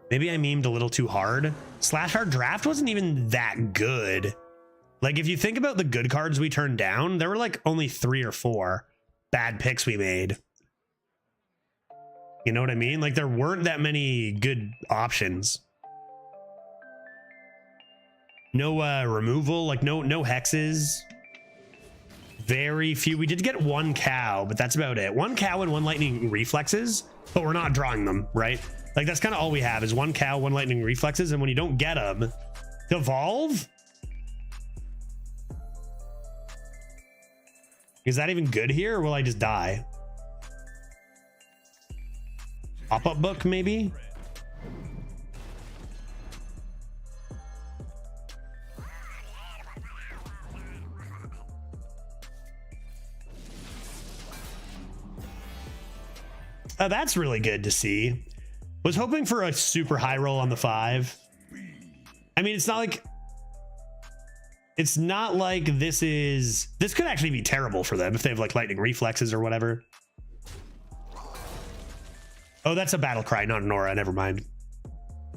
Maybe I memed a little too hard. Slash our draft wasn't even that good. Like if you think about the good cards we turned down, there were like only 3 or 4 bad picks we made. You know what I mean? Like there weren't that many good options. No removal, like no hexes. Very few. We did get 1 cow, but that's about it. 1 cow and 1 lightning reflexes, but we're not drawing them, right? Like that's kind of all we have is 1 cow, 1 lightning reflexes, and when you don't get them, Devolve? Is that even good here, or will I just die? Pop-up book, maybe? Oh, that's really good to see. Was hoping for a super high roll on the 5. I mean, it's not like this could actually be terrible for them if they have like lightning reflexes or whatever. Oh, that's a battle cry, not an aura. Never mind.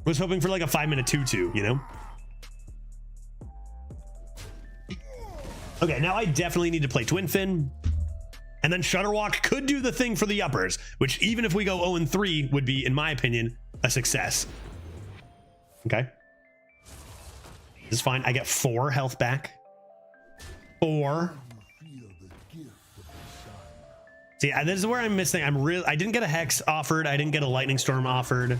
Was hoping for like a 5-minute 2/2, you know? Okay, now I definitely need to play Twin Fin. And then Shutterwalk could do the thing for the uppers, which even if we go 0-3 would be, in my opinion, a success. Okay. This is fine. I get 4 health back. 4. See, this is where I'm missing. I didn't get a Hex offered. I didn't get a Lightning Storm offered.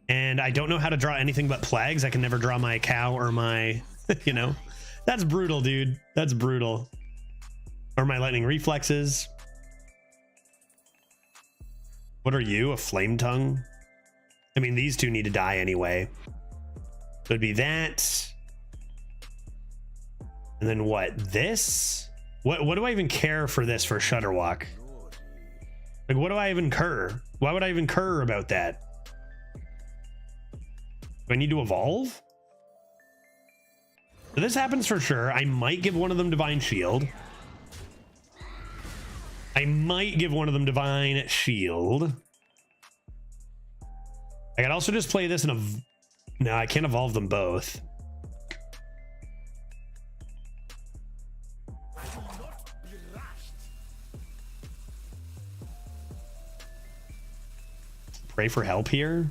And I don't know how to draw anything but Plagues. I can never draw my cow or my, you know. That's brutal, dude. That's brutal. Or my lightning reflexes. What are you? A flame tongue? I mean, these two need to die anyway. So it'd be that. And then what? This? What do I even care for this for Shutterwalk? Like, what do I even care? Why would I even care about that? Do I need to evolve? So this happens for sure. I might give one of them Divine Shield. I might give one of them Divine Shield. I could also just play this in a... No, I can't evolve them both. Pray for help here.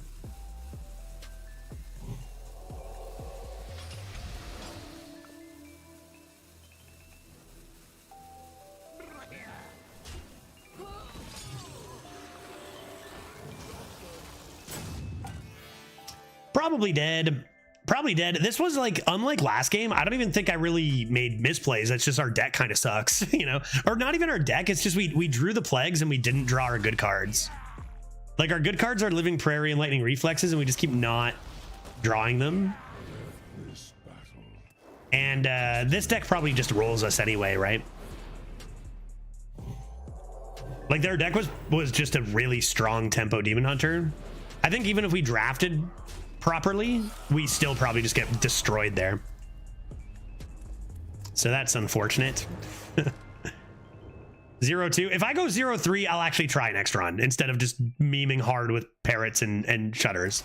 Probably dead. Probably dead. This was like, unlike last game, I don't even think I really made misplays. It's just our deck kind of sucks, you know? Or not even our deck, it's just we drew the plagues and we didn't draw our good cards. Like our good cards are Living Prairie and Lightning Reflexes, and we just keep not drawing them. And this deck probably just rolls us anyway, right? Like their deck was just a really strong tempo Demon Hunter. I think even if we drafted properly, we still probably just get destroyed there. So that's unfortunate. 0-2. If I go 0-3, I'll actually try next run instead of just memeing hard with parrots and shutters.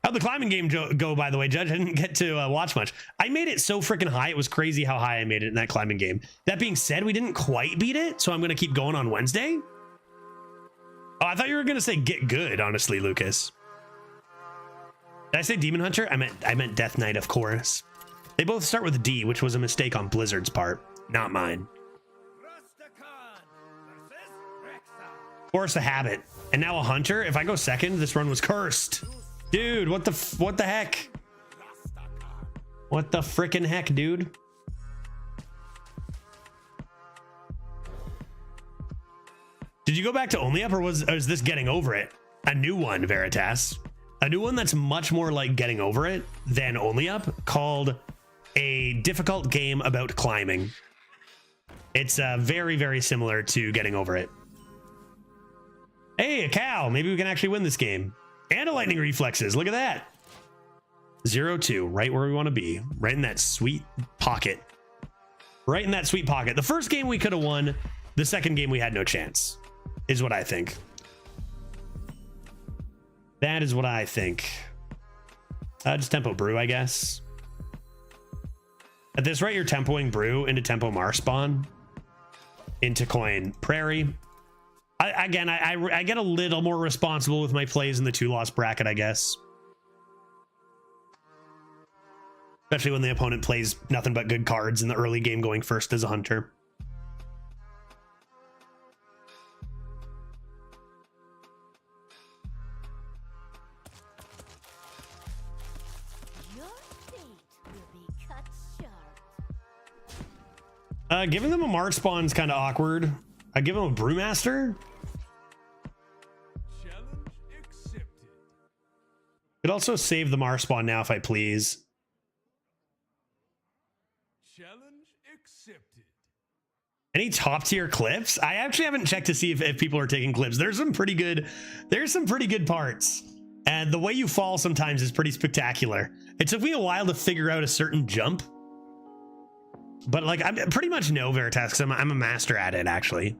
How'd the climbing game go, by the way, Judge? I didn't get to watch much. I made it so freaking high. It was crazy how high I made it in that climbing game. That being said, we didn't quite beat it, so I'm going to keep going on Wednesday. Oh, I thought you were going to say get good, honestly, Lucas. Did I say Demon Hunter? I meant Death Knight, of course. They both start with D, which was a mistake on Blizzard's part, not mine. Force a habit. And now a hunter. If I go second, this run was cursed. Dude, what the heck? What the frickin' heck, dude? Did you go back to Only Up, or was this Getting Over It? A new one, Veritas. A new one that's much more like Getting Over It than Only Up, called A Difficult Game About Climbing. It's very, very similar to Getting Over It. Hey, a cow. Maybe we can actually win this game. And a Lightning Reflexes. Look at that. 0-2, right where we want to be. Right in that sweet pocket. Right in that sweet pocket. The first game we could have won. The second game we had no chance, is what I think. That is what I think. Just tempo Brew, I guess. At this rate, you're tempoing Brew into tempo Marspawn. Into coin Prairie. I get a little more responsible with my plays in the 2-loss bracket, I guess. Especially when the opponent plays nothing but good cards in the early game going first as a hunter. Your fate will be cut short. Giving them a Marspawn's kind of awkward. I give them a Brewmaster. Challenge accepted. Could also save the Marspawn now if I please. Challenge accepted. Any top tier clips? I actually haven't checked to see if people are taking clips. There's some pretty good parts. And the way you fall sometimes is pretty spectacular. It took me a while to figure out a certain jump. But like, I pretty much know Veritas because I'm a master at it, actually.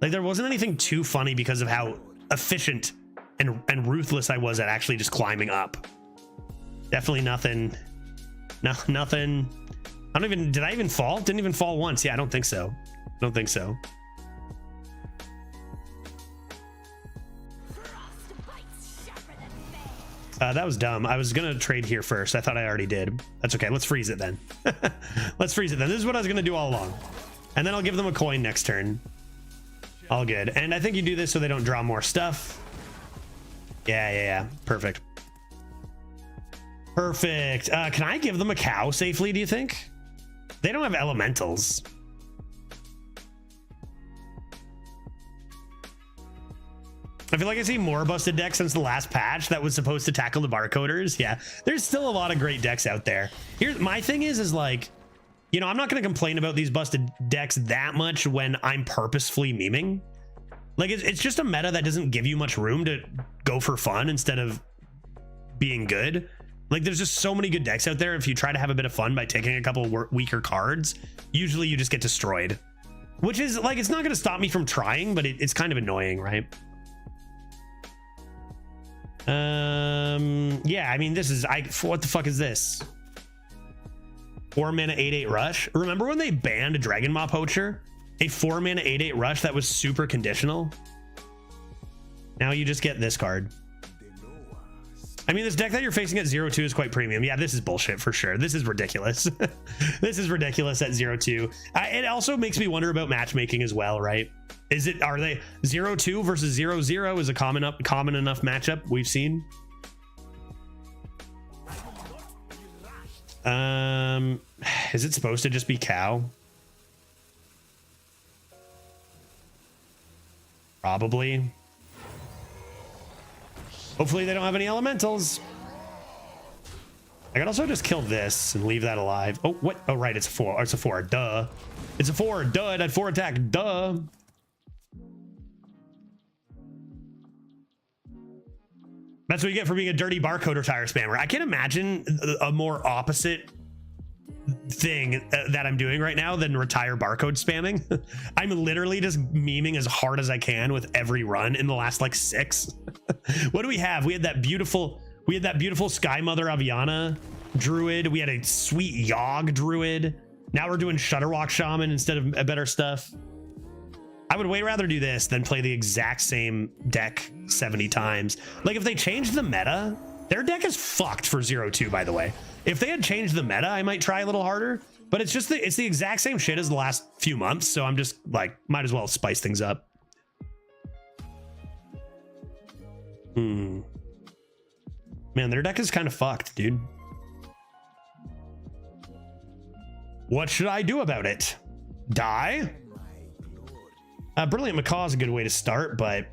Like, there wasn't anything too funny because of how efficient and ruthless I was at actually just climbing up. Definitely nothing. Nothing. Did I even fall? Didn't even fall once. Yeah, I don't think so. Don't think so. That was dumb. I was gonna trade here first. I thought I already did. That's okay. Let's freeze it then. Let's freeze it then. This is what I was gonna do all along. And then I'll give them a coin next turn. All good. And I think you do this so they don't draw more stuff. Yeah. Perfect. Perfect. Can I give them a cow safely, do you think? They don't have elementals. I feel like I see more busted decks since the last patch that was supposed to tackle the barcoders. Yeah, there's still a lot of great decks out there. Here's my thing is like, you know, I'm not going to complain about these busted decks that much when I'm purposefully memeing. Like, it's just a meta that doesn't give you much room to go for fun instead of being good. Like, there's just so many good decks out there. If you try to have a bit of fun by taking a couple weaker cards, usually you just get destroyed. Which is, like, it's not going to stop me from trying, but it's kind of annoying, right? Yeah, I mean, this is, what the fuck is this? 4 mana 8/8 rush. Remember when they banned Dragon Maw Poacher? A 4 mana 8/8 rush that was super conditional. Now you just get this card. I mean, this deck that you're facing at 0-2 is quite premium. Yeah, this is bullshit for sure. This is ridiculous. This is ridiculous at 0-2. It also makes me wonder about matchmaking as well, right? Are they 0-2 versus 0-0 is a common enough matchup we've seen? Is it supposed to just be cow? Probably. Hopefully they don't have any elementals. I could also just kill this and leave that alive. Oh, what? Oh, right. It's a 4. It's a 4. Duh. It's a 4. Duh. It had 4 attack. Duh. That's what you get for being a dirty barcode or tire spammer. I can't imagine a more opposite thing that I'm doing right now than retire barcode spamming. I'm literally just memeing as hard as I can with every run in the last like 6. What do we have? We had that beautiful Sky Mother Aviana druid. We had a sweet Yogg druid. Now we're doing Shutterwalk Shaman instead of better stuff. I would way rather do this than play the exact same deck 70 times. Like if they changed the meta, their deck is fucked for 0-2, by the way. If they had changed the meta, I might try a little harder, but it's the exact same shit as the last few months. So I'm just like, might as well spice things up. Man, their deck is kind of fucked, dude. What should I do about it? Die? Brilliant Macaw is a good way to start, but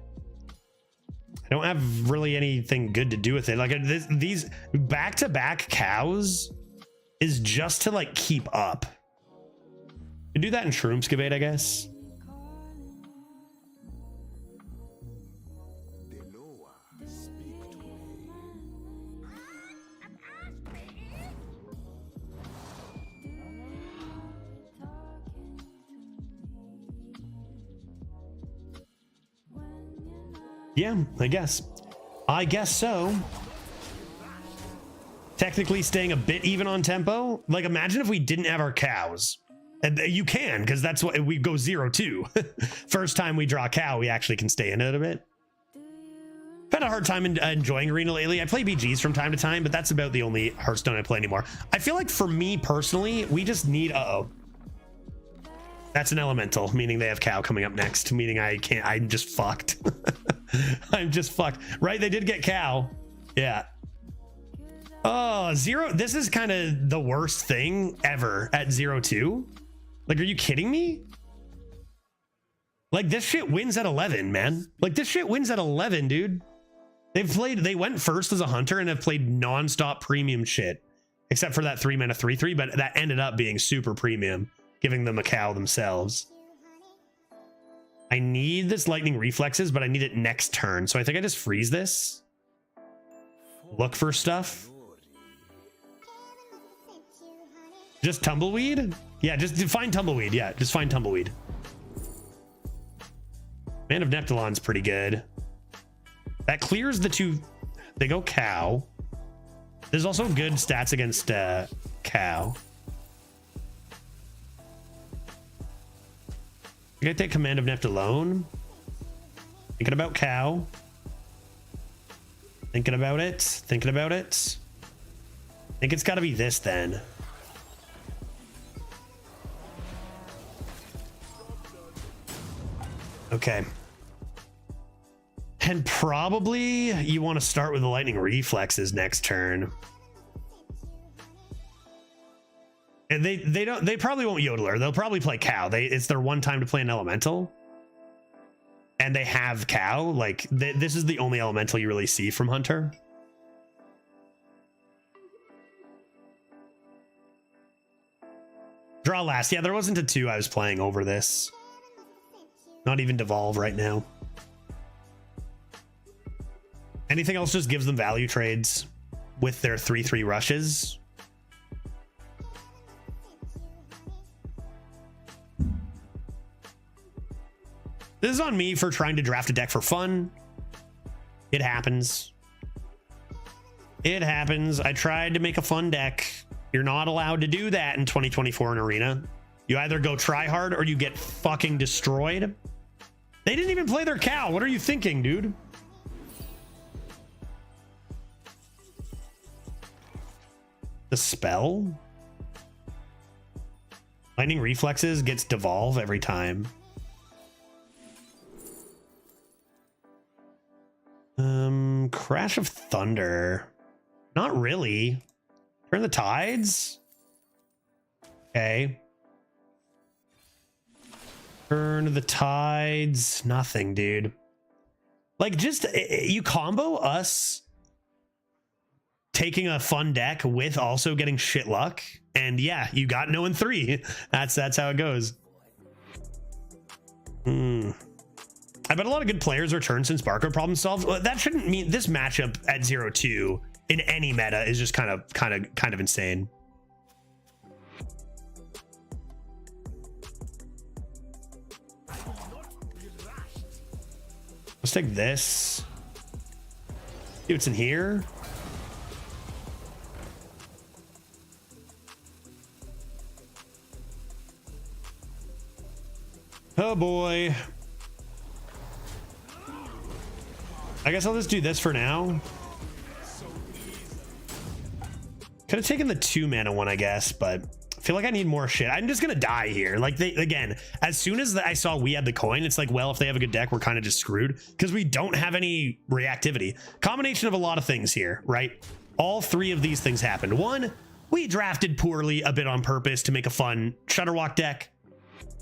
I don't have really anything good to do with it. Like these back-to-back cows is just to like keep up. You do that in Shroomskavate, I guess. Yeah, I guess so. Technically staying a bit even on tempo. Like imagine if we didn't have our cows. And you can, because that's what we go 0-2. First time we draw a cow, we actually can stay in it a bit. I've had a hard time enjoying Arena lately. I play BGs from time to time, but that's about the only Hearthstone I play anymore. I feel like for me personally, we just need that's an elemental, meaning they have cow coming up next, meaning I'm just fucked. I'm just fucked. Right, they did get cow. Yeah. Oh, 0. This is kind of the worst thing ever at 0-2. Like, are you kidding me? Like, this shit wins at 11, man. Like, this shit wins at 11, dude. They went first as a hunter and have played non-stop premium shit. Except for that 3-mana 3/3, but that ended up being super premium, giving them a cow themselves. I need this lightning reflexes, but I need it next turn. So I think I just freeze this. Look for stuff. Just tumbleweed? Yeah, just find tumbleweed. Yeah, just find tumbleweed. Man of Neptulon's pretty good. That clears the 2. They go cow. There's also good stats against cow. You gotta take command of Neptulon. Thinking about cow. Thinking about it. Thinking about it. I think it's gotta be this then. Okay. And probably you want to start with the lightning reflexes next turn. And they probably won't yodeler. They'll probably play cow. It's their one time to play an elemental. And they have cow. Like this is the only elemental you really see from Hunter. Draw last. Yeah, there wasn't a 2 I was playing over this. Not even devolve right now. Anything else just gives them value trades with their 3/3 rushes. This is on me for trying to draft a deck for fun. It happens. It happens. I tried to make a fun deck. You're not allowed to do that in 2024 in Arena. You either go try hard or you get fucking destroyed. They didn't even play their cow. What are you thinking, dude? The spell? Lightning reflexes gets devolve every time. Crash of Thunder. Not really. Turn the Tides? Okay. Turn the tides. Nothing, dude. Like, just you combo us taking a fun deck with also getting shit luck, and yeah, you got no in 3. That's how it goes. I bet a lot of good players return since barcode problem solved. Well, that shouldn't mean this matchup at 0-2 in any meta is just kind of insane. Let's take this. See what's in here. Oh boy. I guess I'll just do this for now. Could have taken the 2 mana one, I guess, but I feel like I need more shit. I'm just gonna die here. Like, again, as soon as I saw we had the coin, it's like, well, if they have a good deck, we're kind of just screwed because we don't have any reactivity. Combination of a lot of things here, right? All 3 of these things happened. 1, we drafted poorly a bit on purpose to make a fun Shutterwalk deck.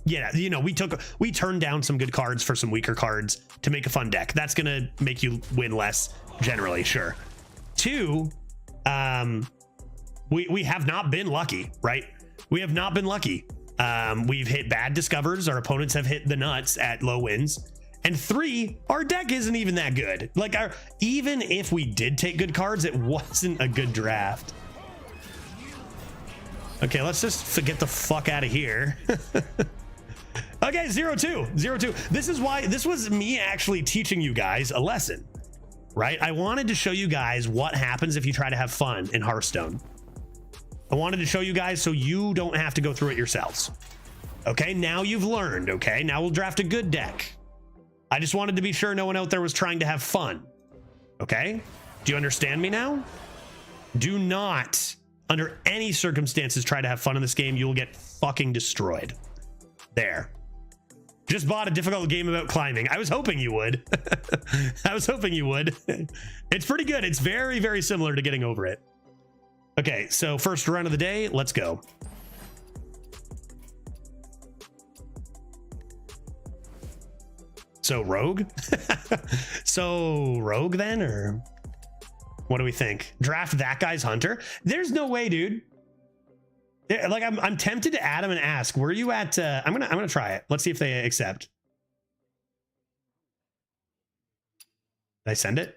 Yeah, you know, we turned down some good cards for some weaker cards to make a fun deck. That's gonna make you win less generally, sure. 2, we have not been lucky, right? We have not been lucky. We've hit bad discovers. Our opponents have hit the nuts at low wins. And 3, our deck isn't even that good. Like, even if we did take good cards, it wasn't a good draft. Okay, let's just get the fuck out of here. Okay, 0-2, 0-2. This was me actually teaching you guys a lesson, right? I wanted to show you guys what happens if you try to have fun in Hearthstone. I wanted to show you guys so you don't have to go through it yourselves. Okay, now you've learned, okay? Now we'll draft a good deck. I just wanted to be sure no one out there was trying to have fun. Okay? Do you understand me now? Do not, under any circumstances, try to have fun in this game. You will get fucking destroyed. There. Just bought a difficult game about climbing. I was hoping you would. I was hoping you would. It's pretty good. It's very, very similar to getting over it. Okay, so first round of the day, let's go. So rogue? So rogue then, or what do we think? Draft that guy's hunter? There's no way, dude. Like, I'm tempted to add him and ask, where are you at? I'm gonna try it. Let's see if they accept. Did I send it?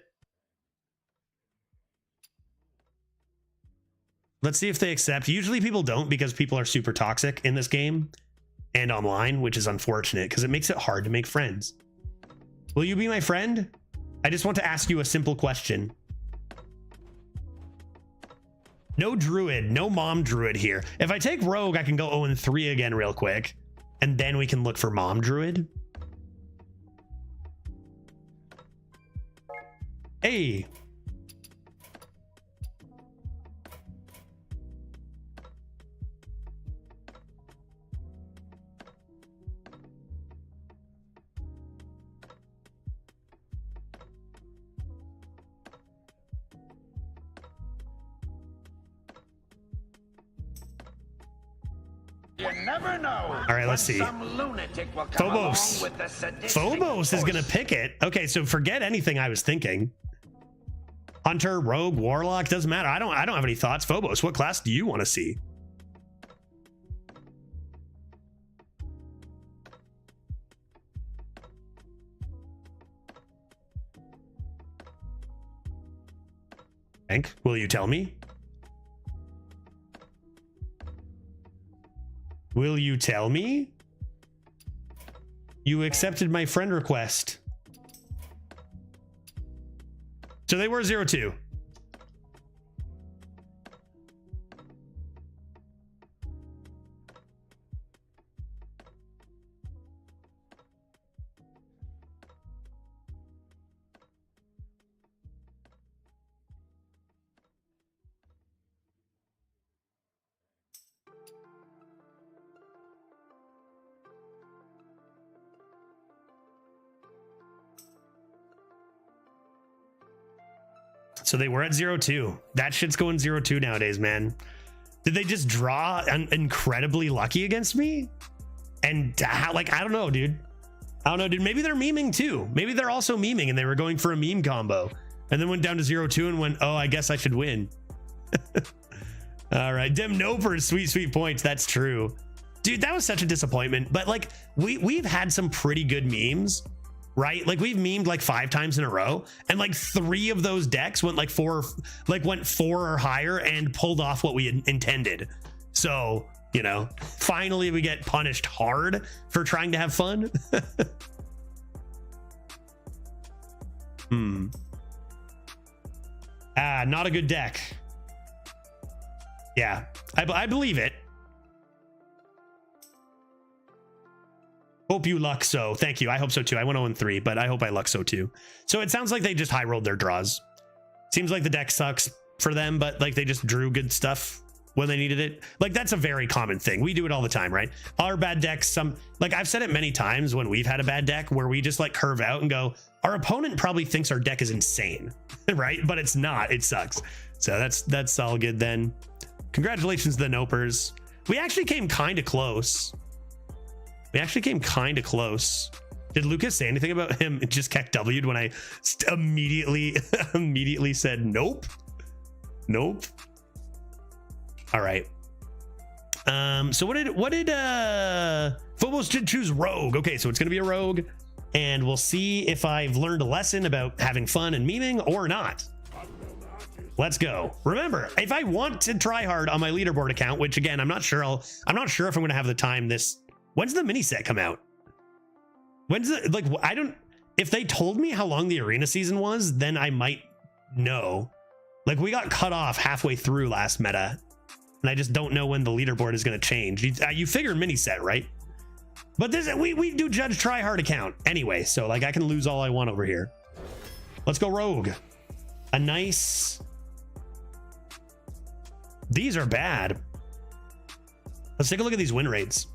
Let's see if they accept. Usually people don't because people are super toxic in this game and online, which is unfortunate because it makes it hard to make friends. Will you be my friend? I just want to ask you a simple question. No druid, no mom druid here. If I take rogue, I can go 0-3 again real quick, and then we can look for mom druid. Hey. You never know. All right, let's see. Some lunatic will come Phobos. along with the sadistic Phobos is going to force. pick it. Okay, so forget anything I was thinking. Hunter, rogue, warlock, doesn't matter. I don't have any thoughts. Phobos, what class do you want to see? Hank, will you tell me? Will you tell me? You accepted my friend request. So they were 0-2. So they were at 0-2. That shit's going 0-2 nowadays, man. Did they just draw incredibly lucky against me? And like, I don't know, dude. I don't know, dude. Maybe they're memeing too. Maybe they're also memeing and they were going for a meme combo and then went down to 0-2 and went, oh, I guess I should win. All right. Dem Nopers, sweet points. That's true. Dude, that was such a disappointment. But like, we've had some pretty good memes, right? Like we've memed like 5 times in a row, and like 3 of those decks went like 4 or higher and pulled off what we had intended. So, you know, finally we get punished hard for trying to have fun. Not a good deck. Yeah, I believe it. Hope you luck so. Thank you. I hope so too. I went 0-3, but I hope I luck so too. So it sounds like they just high rolled their draws. Seems like the deck sucks for them, but like they just drew good stuff when they needed it. Like that's a very common thing. We do it all the time, right? Our bad decks, like I've said it many times when we've had a bad deck where we just like curve out and go, our opponent probably thinks our deck is insane, right? But it's not. It sucks. So that's all good then. Congratulations to the Nopers. We actually came kind of close. Did Lucas say anything about him just keck W'd when I immediately said nope? Nope. All right. So what did Phobos did choose Rogue. Okay, so it's gonna be a Rogue, and we'll see if I've learned a lesson about having fun and memeing or not. Let's go. Remember, if I want to try hard on my leaderboard account, which again, I'm not sure if I'm gonna have the time this. When's the mini set come out? When's the, like, if they told me how long the arena season was, then I might know. Like we got cut off halfway through last meta, and I just don't know when the leaderboard is going to change. You figure mini set, right? But we do judge try hard account anyway, so like I can lose all I want over here. Let's go Rogue. A nice. These are bad. Let's take a look at these win rates.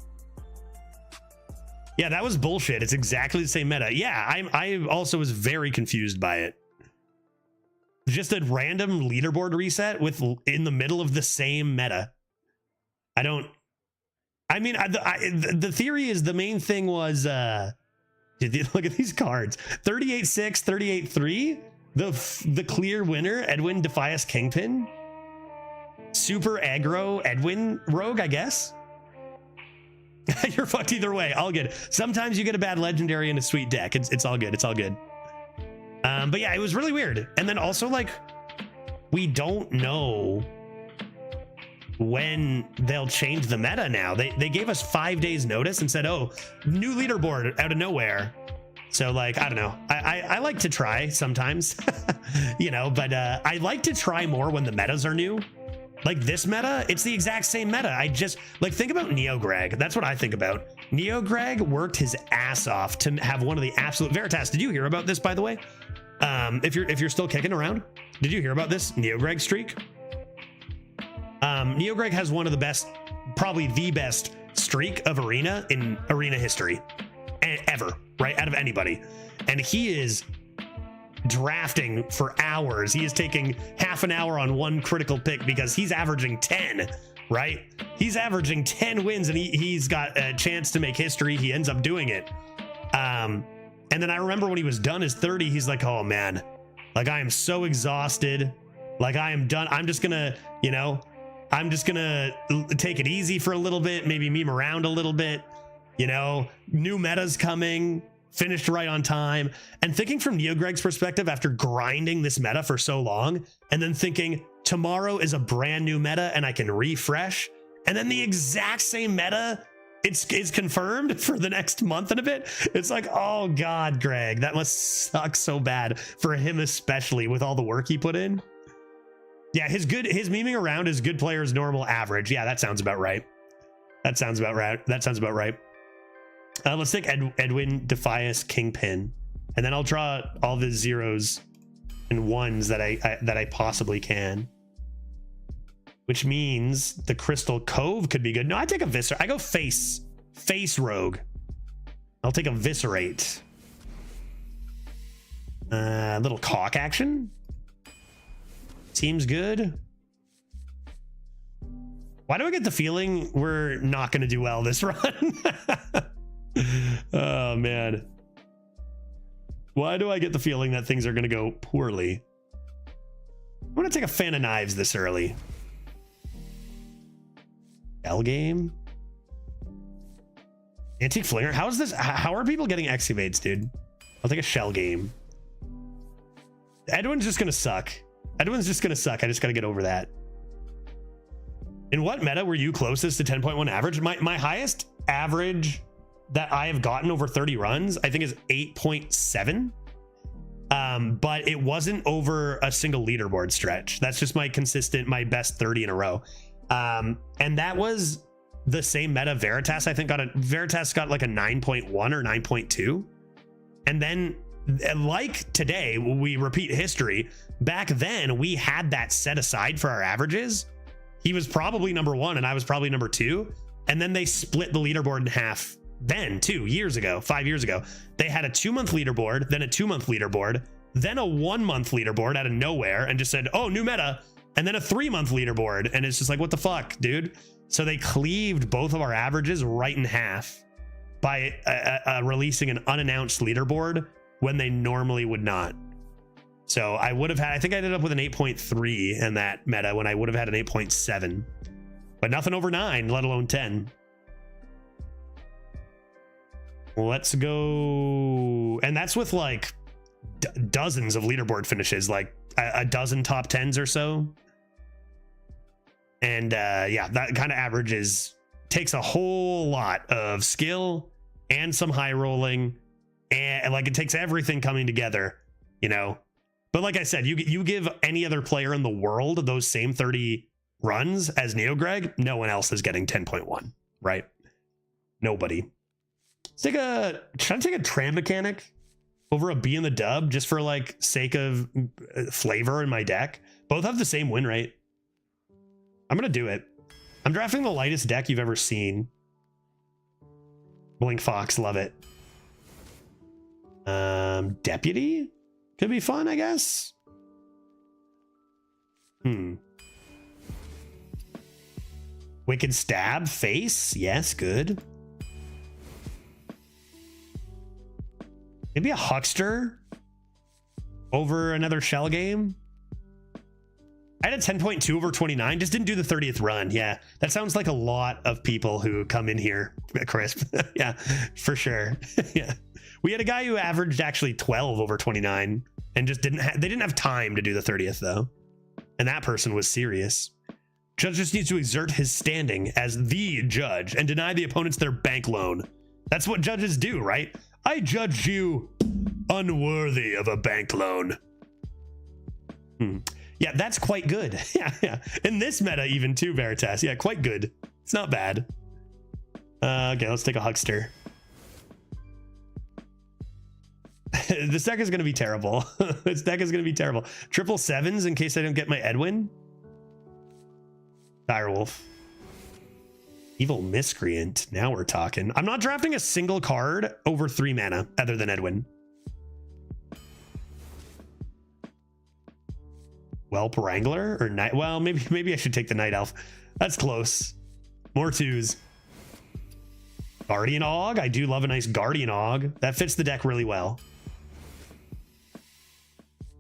Yeah, that was bullshit. It's exactly the same meta. Yeah, I also was very confused by it. Just a random leaderboard reset in the middle of the same meta. The theory is the main thing was look at these cards. 38-6, 38-3. The clear winner, Edwin Defias Kingpin. Super aggro Edwin Rogue, I guess. You're fucked either way. All good. Sometimes you get a bad legendary in a sweet deck. It's all good. It's all good. But yeah, it was really weird. And then also like, we don't know when they'll change the meta now. They gave us 5 days notice and said, oh, new leaderboard out of nowhere. So like, I don't know. I like to try sometimes, you know, but I like to try more when the metas are new. Like this meta, it's the exact same meta. I just like think about Neo Greg. That's what I think about. Neo Greg worked his ass off to have one of the absolute Veritas. Did you hear about this, by the way? If you're still kicking around, did you hear about this Neo Greg streak? Neo Greg has one of the best, probably the best streak of arena in arena history ever, right? Out of anybody. And he is drafting for hours. He is taking half an hour on one critical pick because he's averaging 10, right? He's averaging 10 wins and he's got a chance to make history. He ends up doing it. And then I remember when he was done his 30, he's like, oh man, like I am so exhausted. Like I am done. I'm just gonna, you know, I'm just gonna take it easy for a little bit, maybe meme around a little bit, you know, new metas coming. Finished right on time. And thinking from Neo Greg's perspective, after grinding this meta for so long, and then thinking tomorrow is a brand new meta and I can refresh, and then the exact same meta it's confirmed for the next month and a bit. It's like, oh god, Greg, that must suck so bad for him, especially with all the work he put in. Yeah, his memeing around is good players normal average. Yeah, that sounds about right. That sounds about right. Let's take Edwin Defias Kingpin, and then I'll draw all the zeros and ones that I possibly can. Which means the Crystal Cove could be good. No, I take a Viscerate. I go face Rogue. I'll take a Viscerate. Little cock action. Seems good. Why do I get the feeling we're not going to do well this run? Oh, man. Why do I get the feeling that things are going to go poorly? I'm going to take a fan of knives this early. Shell game? Antique flinger? How is this? How are people getting excavates, dude? I'll take a shell game. Edwin's just going to suck. Edwin's just going to suck. I just got to get over that. In what meta were you closest to 10.1 average? My highest average that I have gotten over 30 runs, I think is 8.7. But it wasn't over a single leaderboard stretch. That's just my best 30 in a row. And that was the same meta Veritas, I think Veritas got like a 9.1 or 9.2. And then like today, we repeat history. Back then we had that set aside for our averages. He was probably number 1 and I was probably number 2. And then they split the leaderboard in half. Then 5 years ago, they had a 2-month leaderboard, then a 2-month leaderboard, then a 1-month leaderboard out of nowhere and just said, oh, new meta, and then a 3-month leaderboard. And it's just like, what the fuck, dude? So they cleaved both of our averages right in half by releasing an unannounced leaderboard when they normally would not. So I would have had, I think I ended up with an 8.3 in that meta when I would have had an 8.7, but nothing over 9, let alone 10. Let's go. And that's with like dozens of leaderboard finishes, like a dozen top 10s or so. And yeah, that kind of averages takes a whole lot of skill and some high rolling, and like it takes everything coming together, you know. But like I said, you give any other player in the world those same 30 runs as Neo Greg, no one else is getting 10.1, right? Nobody. Try to take a tram mechanic over a B in the dub just for like sake of flavor in my deck. Both have the same win rate. I'm gonna do it. I'm drafting the lightest deck you've ever seen. Blink Fox, love it. Deputy could be fun, I guess. Wicked Stab, face, yes, good. Maybe a Huckster over another shell game. I had a 10.2 over 29, just didn't do the 30th run. Yeah, that sounds like a lot of people who come in here, Crisp. Yeah, for sure. Yeah, we had a guy who averaged actually 12 over 29 and just they didn't have time to do the 30th though. And that person was serious. Judge just needs to exert his standing as the judge and deny the opponents their bank loan. That's what judges do, right? I judge you unworthy of a bank loan. Yeah, that's quite good. Yeah. In this meta even too, Veritas. Yeah, quite good. It's not bad. Okay, let's take a Huckster. This deck is going to be terrible. This deck is going to be terrible. 777s in case I don't get my Edwin. Direwolf. Evil Miscreant. Now we're talking. I'm not drafting a single card over 3 mana other than Edwin. Whelp Wrangler or Night. Well, maybe I should take the Night Elf. That's close. More 2s. Guardian Og. I do love a nice Guardian Og. That fits the deck really well.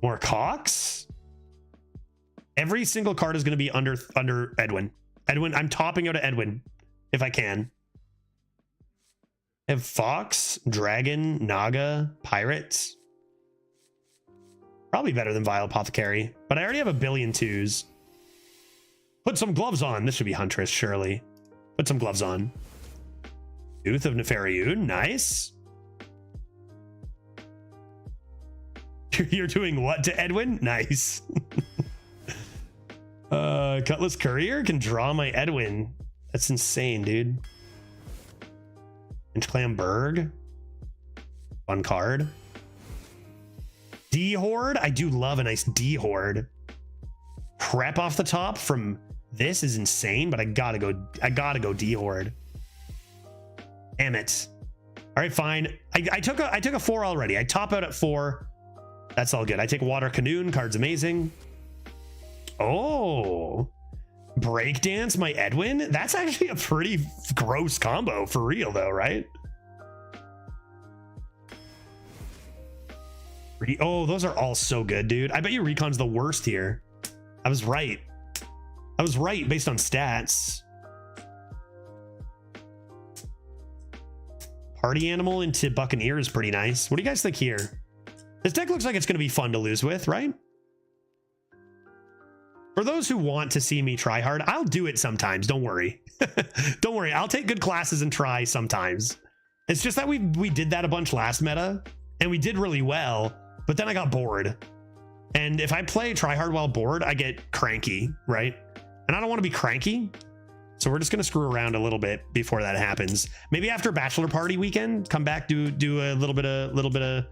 More Cox. Every single card is going to be under Edwin. Edwin, I'm topping out at Edwin if I can. I have Fox, Dragon, Naga, Pirates. Probably better than Vile Apothecary, but I already have a billion 2s. Put some gloves on. This should be Huntress, surely. Put some gloves on. Tooth of Nefariun, nice. You're doing what to Edwin? Nice. Cutlass Courier can draw my Edwin. That's insane, dude. Inchclam Berg. Fun card. D-Horde. I do love a nice D-Horde. Prep off the top from this is insane, but I gotta go D-Horde. Damn it. All right, fine. I took a 4 already. I top out at 4. That's all good. I take Water Canoe. Card's amazing. Oh, Breakdance my Edwin? That's actually a pretty gross combo for real though, right? Oh, those are all so good, dude. I bet you Recon's the worst here. I was right. I was right based on stats. Party Animal into Buccaneer is pretty nice. What do you guys think here? This deck looks like it's going to be fun to lose with, right? For those who want to see me try hard, I'll do it sometimes. Don't worry. Don't worry. I'll take good classes and try sometimes. It's just that we did that a bunch last meta and we did really well, but then I got bored. And if I play try hard while bored, I get cranky, right? And I don't want to be cranky. So we're just going to screw around a little bit before that happens. Maybe after bachelor party weekend, come back, do a little bit of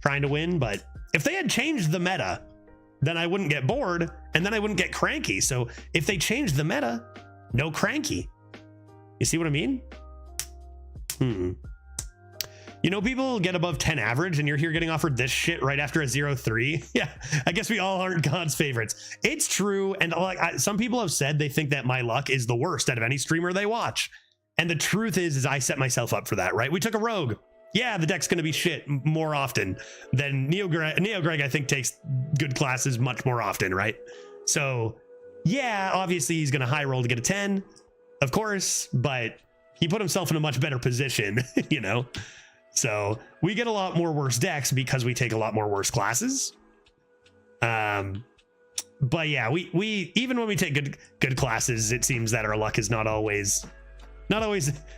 trying to win. But if they had changed the meta, then I wouldn't get bored and then I wouldn't get cranky. So if they changed the meta, no cranky. You see what I mean? You know, people get above 10 average and you're here getting offered this shit right after a 0-3. Yeah, I guess we all aren't God's favorites. It's true. And like some people have said they think that my luck is the worst out of any streamer they watch. And the truth is I set myself up for that, right? We took a rogue. Yeah, the deck's going to be shit more often than Neo Greg, I think, takes good classes much more often, right? So yeah, obviously he's going to high roll to get a 10, of course, but he put himself in a much better position, you know? So we get a lot more worse decks because we take a lot more worse classes. But yeah, we even when we take good classes, it seems that our luck is not always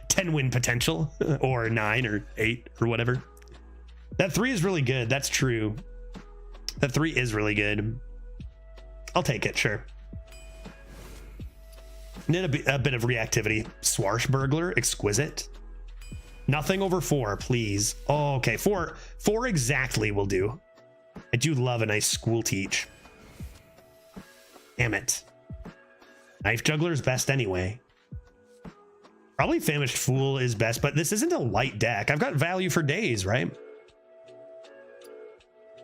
10 win potential or 9 or 8 or whatever. That 3 is really good. That's true. That 3 is really good. I'll take it, sure. Need a bit of reactivity. Swarsh Burglar, exquisite. Nothing over 4, please. Oh, okay, 4 exactly will do. I do love a nice school teach. Damn it. Knife Juggler's best anyway. Probably Famished Fool is best, but this isn't a light deck. I've got value for days, right?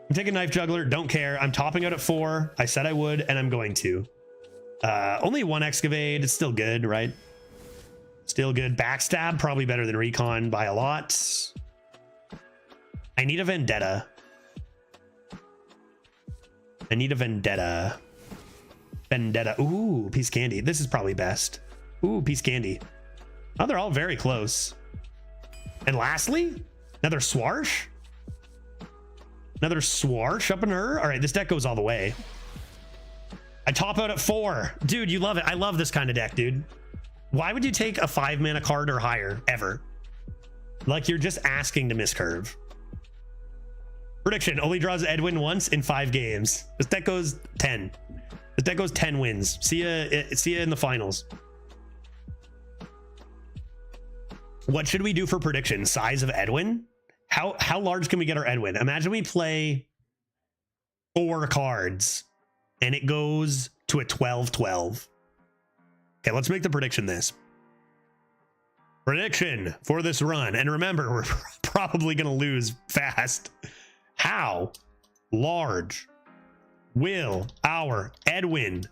I'm taking Knife Juggler, don't care. I'm topping out at 4. I said I would, and I'm going to. Only 1 Excavate, it's still good, right? Still good. Backstab, probably better than Recon by a lot. I need a Vendetta. I need a Vendetta. Vendetta. Ooh, Peace Candy. This is probably best. Ooh, Peace Candy. Oh, they're all very close. And lastly, another Swarsh. Another Swarsh up in her. All right, this deck goes all the way. I top out at 4. Dude, you love it. I love this kind of deck, dude. Why would you take a 5 mana card or higher ever? Like you're just asking to miscurve. Prediction, only draws Edwin once in 5 games. This deck goes 10. This deck goes 10 wins. See ya in the finals. What should we do for prediction? Size of Edwin? How large can we get our Edwin? Imagine we play 4 cards and it goes to a 12-12. Okay, let's make the prediction this. Prediction for this run. And remember, we're probably going to lose fast. How large will our Edwin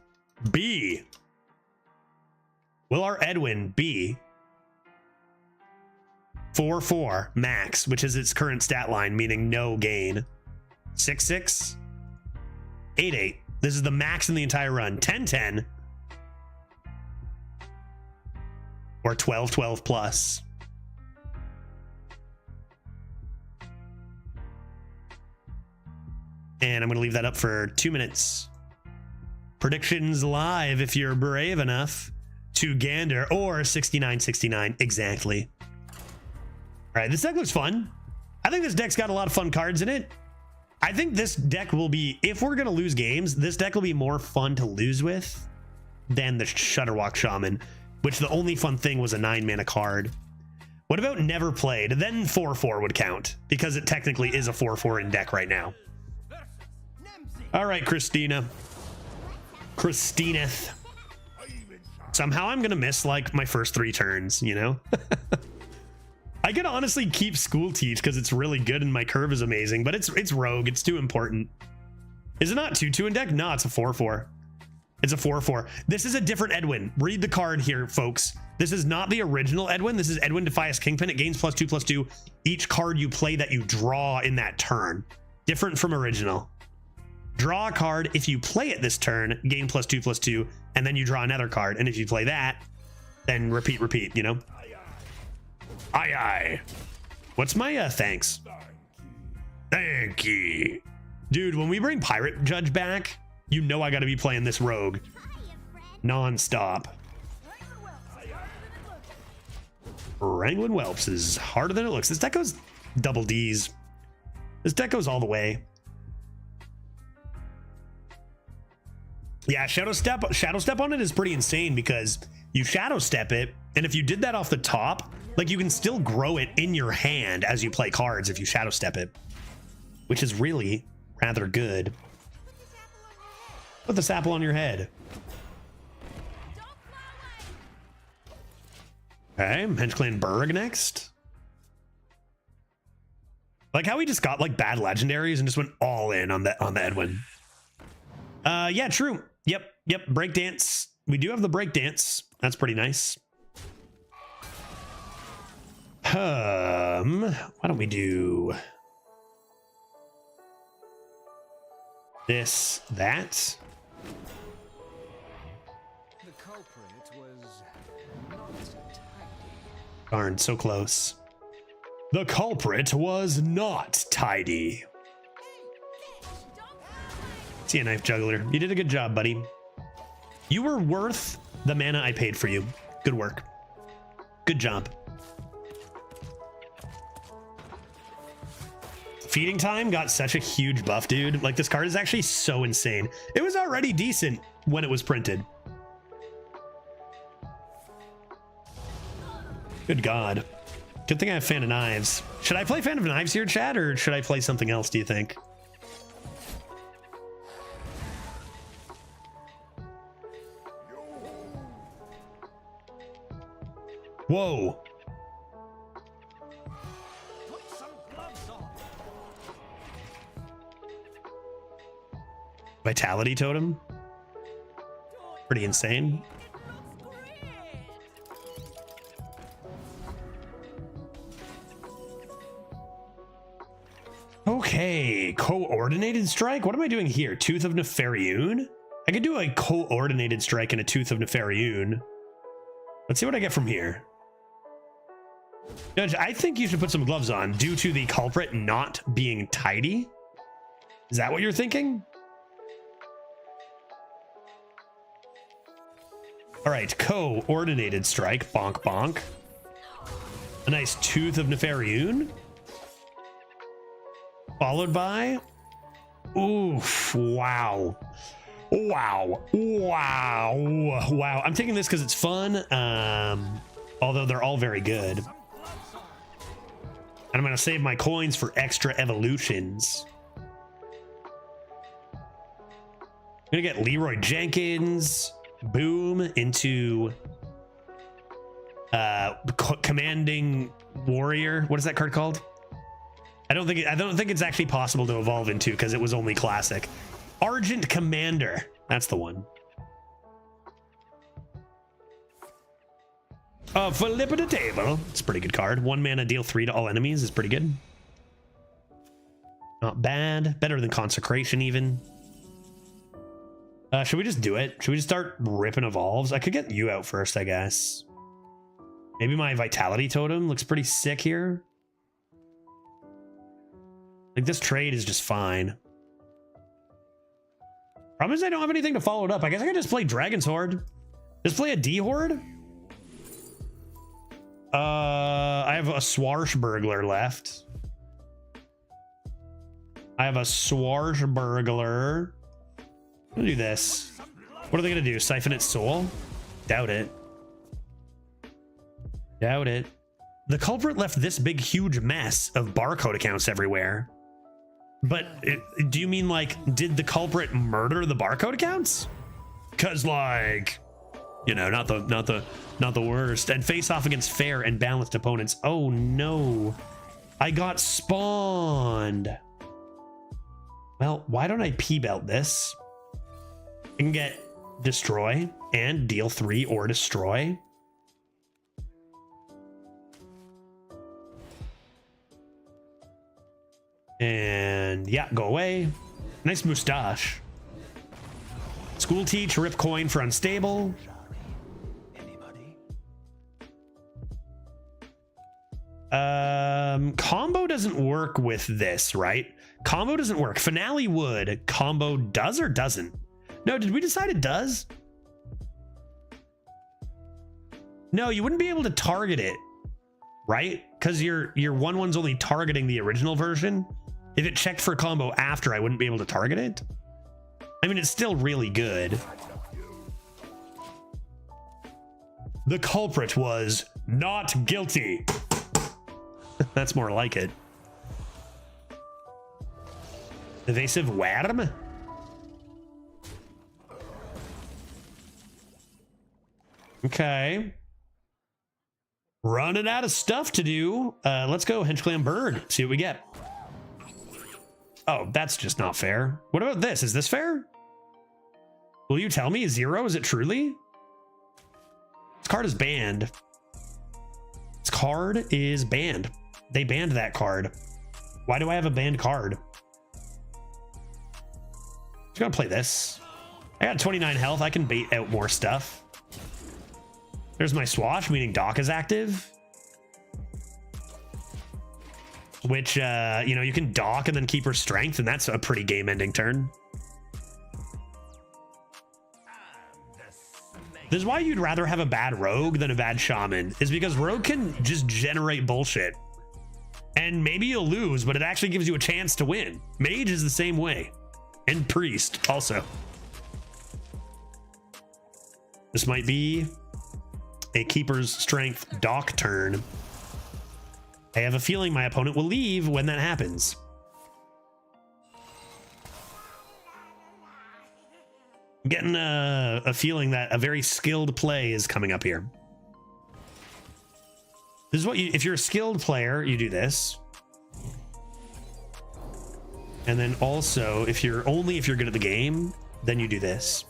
be? Will our Edwin be 4-4 max, which is its current stat line, meaning no gain? 6-6, 8-8. This is the max in the entire run. 10-10. Or 12-12 plus. And I'm going to leave that up for 2 minutes. Predictions live if you're brave enough to gander, or 69-69 exactly. All right, this deck looks fun. I think this deck's got a lot of fun cards in it. I think this deck will be, if we're going to lose games, this deck will be more fun to lose with than the Shutterwalk Shaman, which the only fun thing was a 9 mana card. What about Never Played? Then 4-4 would count, because it technically is a 4-4 in deck right now. All right, Christineth. Somehow I'm going to miss like my first 3 turns, you know? I could honestly keep School Teach because it's really good and my curve is amazing, but it's Rogue. It's too important. Is it not 2-2 in deck? No, it's a 4-4. It's a 4/4. This is a different Edwin. Read the card here, folks. This is not the original Edwin. This is Edwin Defias Kingpin. It gains +2/+2 each card you play that you draw in that turn. Different from original. Draw a card. If you play it this turn, gain +2/+2, and then you draw another card. And if you play that, then repeat, you know? Aye, aye. What's my thanks? Thank you. Dude, when we bring Pirate Judge back, you know I got to be playing this rogue non-stop. Wrangling Whelps is harder than it looks. This deck goes double D's. This deck goes all the way. Yeah, Shadow Step on it is pretty insane because you Shadow Step it, and if you did that off the top, like you can still grow it in your hand as you play cards if you Shadow Step it, which is really rather good. Put the sapple on your head. Okay, Henge Clan Berg next. Like how we just got like bad legendaries and just went all in on the Edwin. Yeah, true. Yep. Breakdance. We do have the breakdance. That's pretty nice. Why don't we do this, that? The culprit was not tidy. Darn, so close. The culprit was not tidy. See ya, Knife Juggler. You did a good job, buddy. You were worth the mana I paid for you. Good work. Good job. Feeding Time got such a huge buff, dude. Like, this card is actually so insane. It was already decent when it was printed. Good God. Good thing I have Fan of Knives. Should I play Fan of Knives here, chat, or should I play something else, do you think? Whoa. Put some gloves on. Vitality Totem. Pretty insane. Okay, coordinated strike. What am I doing here? Tooth of Nefariun? I could do a coordinated strike and a Tooth of Nefariun. Let's see what I get from here. Judge, I think you should put some gloves on due to the culprit not being tidy. Is that what you're thinking? All right, coordinated strike. Bonk, bonk. A nice Tooth of Nefariun. Followed by, oof, wow. I'm taking this because it's fun, although they're all very good. And I'm going to save my coins for extra evolutions. I'm going to get Leroy Jenkins, boom, into Commanding Warrior. What is that card called? I don't think it's actually possible to evolve into because it was only classic. Argent Commander. That's the one. Flip of the table. It's a pretty good card. 1 mana, deal 3 to all enemies is pretty good. Not bad. Better than Consecration even. Should we just do it? Should we just start ripping evolves? I could get you out first, I guess. Maybe my Vitality Totem looks pretty sick here. Like, this trade is just fine. Problem is I don't have anything to follow it up. I guess I could just play Dragon's Horde. Just play a D-Horde? I have a Swarshburglar left. I have a Swarshburglar. I'm gonna do this. What are they gonna do? Siphon its soul? Doubt it. Doubt it. The culprit left this big, huge mess of barcode accounts everywhere. But do you mean, like, did the culprit murder the barcode accounts? Cause, like, you know, not the worst. And face off against fair and balanced opponents. Oh no, I got spawned. Well, why don't I P-belt this? I can get destroy and deal 3 or destroy. And yeah, go away. Nice moustache. School teach, rip coin for unstable. Combo doesn't work with this, right? Combo doesn't work. Finale would. Combo does or doesn't? No, did we decide it does? No, you wouldn't be able to target it, right? Because your 1/1's only targeting the original version. If it checked for combo after, I wouldn't be able to target it. I mean, it's still really good. The culprit was not guilty. That's more like it. Evasive worm? Okay. Running out of stuff to do. Let's go Henchclan Bird. See what we get. Oh, that's just not fair. What about this? Is this fair? Will you tell me? 0? Is it truly? This card is banned. This card is banned. They banned that card. Why do I have a banned card? I'm just gonna play this. I got 29 health. I can bait out more stuff. There's my swash, meaning Dock is active. Which, you know, you can Dock and then keep her strength, and that's a pretty game-ending turn. This is why you'd rather have a bad rogue than a bad shaman, is because rogue can just generate bullshit. And maybe you'll lose, but it actually gives you a chance to win. Mage is the same way. And priest also. This might be a keeper's strength Dock turn. I have a feeling my opponent will leave when that happens. I'm getting a feeling that a very skilled play is coming up here. This is what you, if you're a skilled player, you do this. And then also, if you're good at the game, then you do this.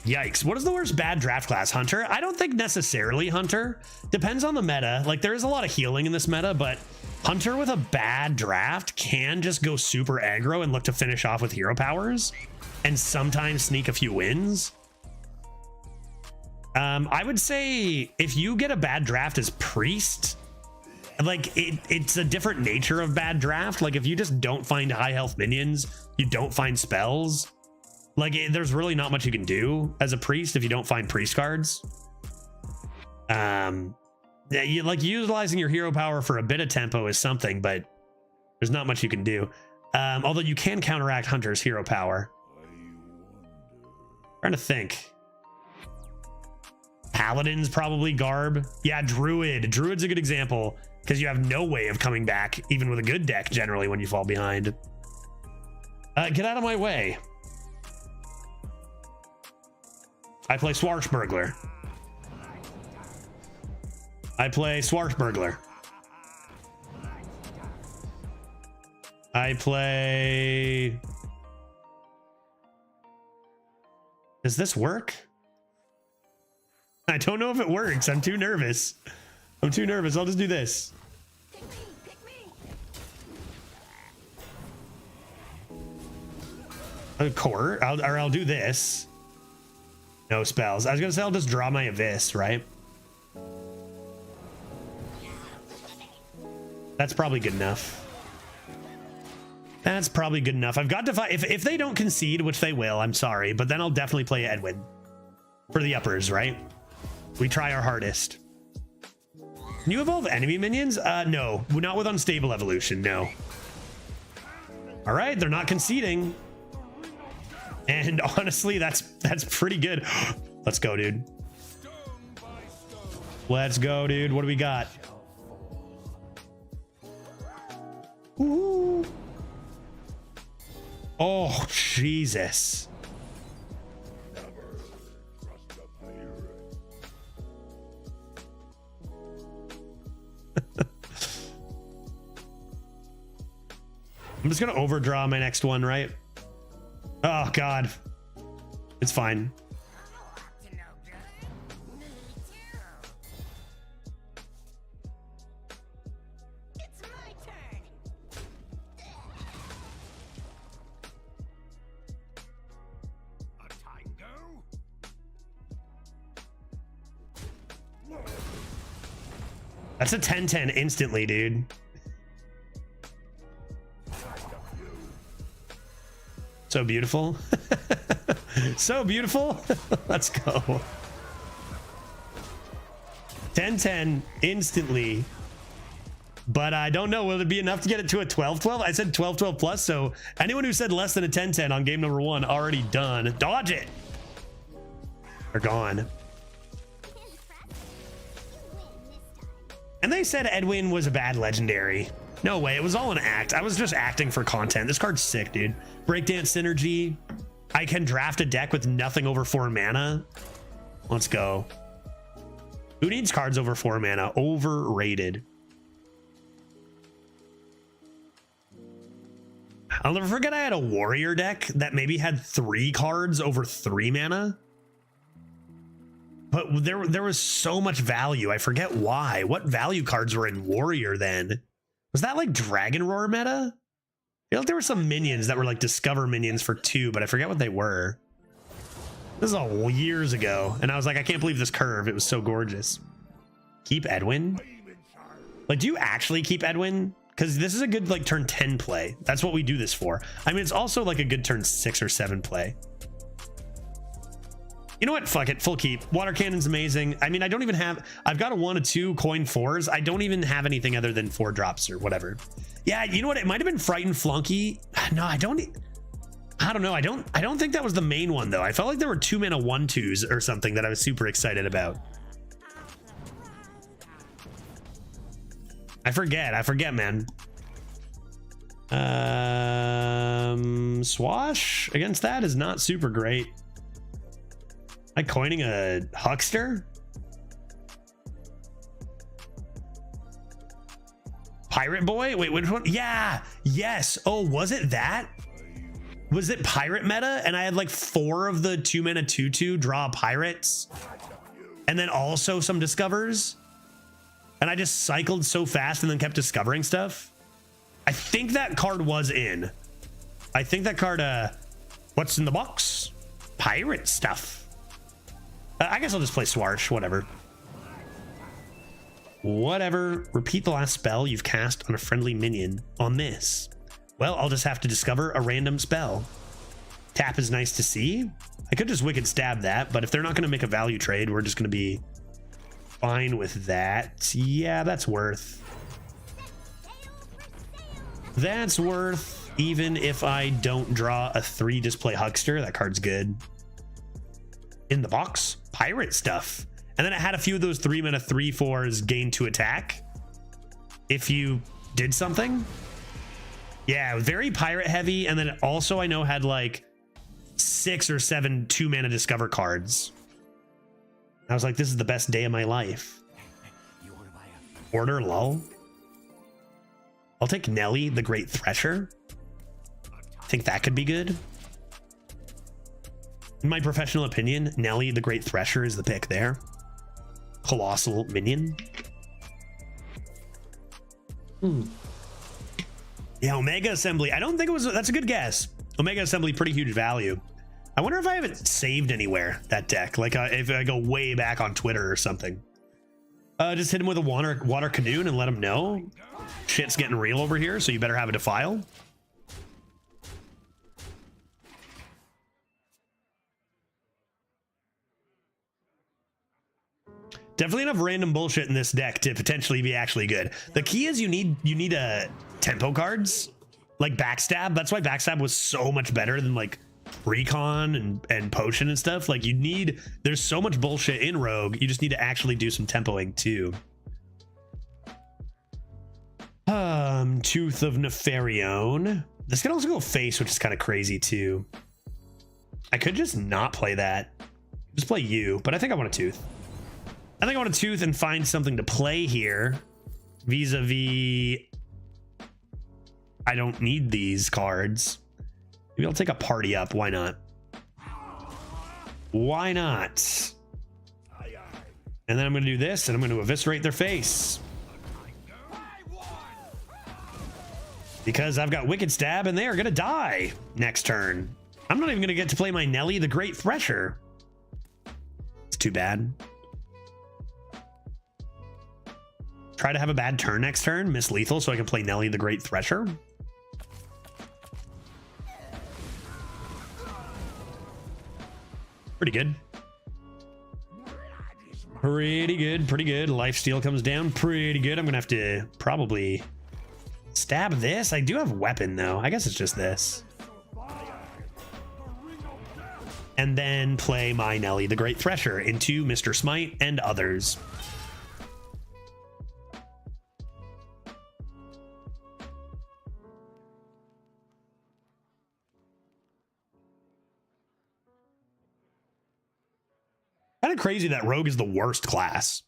Yikes. What is the worst bad draft class? Hunter? I don't think necessarily Hunter. Depends on the meta. Like, there is a lot of healing in this meta, but Hunter with a bad draft can just go super aggro and look to finish off with hero powers and sometimes sneak a few wins. I would say if you get a bad draft as priest, like it's a different nature of bad draft. Like if you just don't find high health minions, you don't find spells, like there's really not much you can do as a priest if you don't find priest cards. Yeah, you like utilizing your hero power for a bit of tempo is something, but there's not much you can do. Although you can counteract Hunter's hero power. Trying to think. Paladin's probably Garb. Yeah, Druid. Druid's a good example because you have no way of coming back, even with a good deck, generally, when you fall behind. Get out of my way. I play Swashbuckler. I play Swashbuckler. I play... Does this work? I don't know if it works. I'm too nervous. I'm too nervous. I'll just do this. A court. I'll do this. No spells. I was gonna say I'll just draw my Abyss, right? That's probably good enough. That's probably good enough. I've got to fight. If they don't concede, which they will, I'm sorry, but then I'll definitely play Edwin for the uppers, right? We try our hardest. Can you evolve enemy minions? No, not with unstable evolution. No. All right, they're not conceding, and honestly, that's pretty good. Let's go, dude. Let's go, dude. What do we got? Ooh. Oh, Jesus. I'm just gonna overdraw my next one, right? Oh god. It's fine. It's my turn. A tango? That's a 10-10 instantly, dude. So beautiful. So beautiful. Let's go. 10-10 instantly. But I don't know, will it be enough to get it to a 12-12? I said 12-12 plus, so anyone who said less than a 10-10 on game number 1 already done. Dodge it. They're gone. And they said Edwin was a bad legendary. No way, it was all an act. I was just acting for content. This card's sick, dude. Breakdance synergy. I can draft a deck with nothing over 4 mana. Let's go. Who needs cards over 4 mana? Overrated. I'll never forget I had a warrior deck that maybe had 3 cards over 3 mana. But there was so much value. I forget why. What value cards were in warrior then? Was that like Dragon Roar meta? I feel like there were some minions that were like Discover minions for 2, but I forget what they were. This is all years ago, and I was like, I can't believe this curve. It was so gorgeous. Keep Edwin? Like, do you actually keep Edwin? Because this is a good like turn 10 play. That's what we do this for. I mean, it's also like a good turn 6 or 7 play. You know what? Fuck it. Full keep. Water Cannon's amazing. I mean, I don't even have... I've got a 1, a 2, coin 4s. I don't even have anything other than 4 drops or whatever. Yeah, you know what? It might have been Frightened Flunky. No, I don't know. I don't think that was the main one, though. I felt like there were 2 mana 1/2s or something that I was super excited about. I forget, man. Swash against that is not super great. Am I coining a huckster? Pirate Boy? Wait, which one? Yeah, yes. Oh, was it that? Was it pirate meta? And I had like 4 of the 2 mana 2/2 draw pirates. And then also some discovers. And I just cycled so fast and then kept discovering stuff. I think that card was in. I think that card, what's in the box? Pirate stuff. I guess I'll just play Swarsh, whatever. Whatever. Repeat the last spell you've cast on a friendly minion on this. Well, I'll just have to discover a random spell. Tap is nice to see. I could just Wicked Stab that, but if they're not going to make a value trade, we're just going to be fine with that. Yeah, that's worth. That's worth, even if I don't draw a 3 display Huckster. That card's good. In the box, pirate stuff. And then I had a few of those 3 mana 3/4s gain 2 attack. If you did something. Yeah, very pirate heavy. And then also I know had like 6 or 7 2 mana discover cards. I was like, this is the best day of my life. Order lull. I'll take Nelly, the Great Thresher. I think that could be good. In my professional opinion, Nelly, the Great Thresher is the pick there. Colossal minion. Yeah, Omega Assembly. I don't think it was... That's a good guess. Omega Assembly, pretty huge value. I wonder if I have it saved anywhere, that deck. Like if I go way back on Twitter or something. Just hit him with a water canoe and let him know. Shit's getting real over here, so you better have a defile. Definitely enough random bullshit in this deck to potentially be actually good. The key is you need tempo cards like Backstab. That's why Backstab was so much better than like Recon and Potion and stuff. Like there's so much bullshit in Rogue. You just need to actually do some tempoing too. Tooth of Nefarion. This can also go face, which is kind of crazy too. I could just not play that. Just play you, but I think I want a Tooth. I think I want a Tooth and find something to play here vis-a-vis. I don't need these cards. Maybe I'll take a party up. Why not? Why not? And then I'm going to do this, and I'm going to eviscerate their face. Because I've got Wicked Stab, and they are going to die next turn. I'm not even going to get to play my Nelly the Great Thresher. It's too bad. Try to have a bad turn next turn, miss lethal, so I can play Nelly the Great Thresher. Pretty good. Pretty good, pretty good. Lifesteal comes down pretty good. I'm gonna have to probably stab this. I do have weapon though. I guess it's just this. And then play my Nelly the Great Thresher into Mr. Smite and others. Kind of crazy that Rogue is the worst class.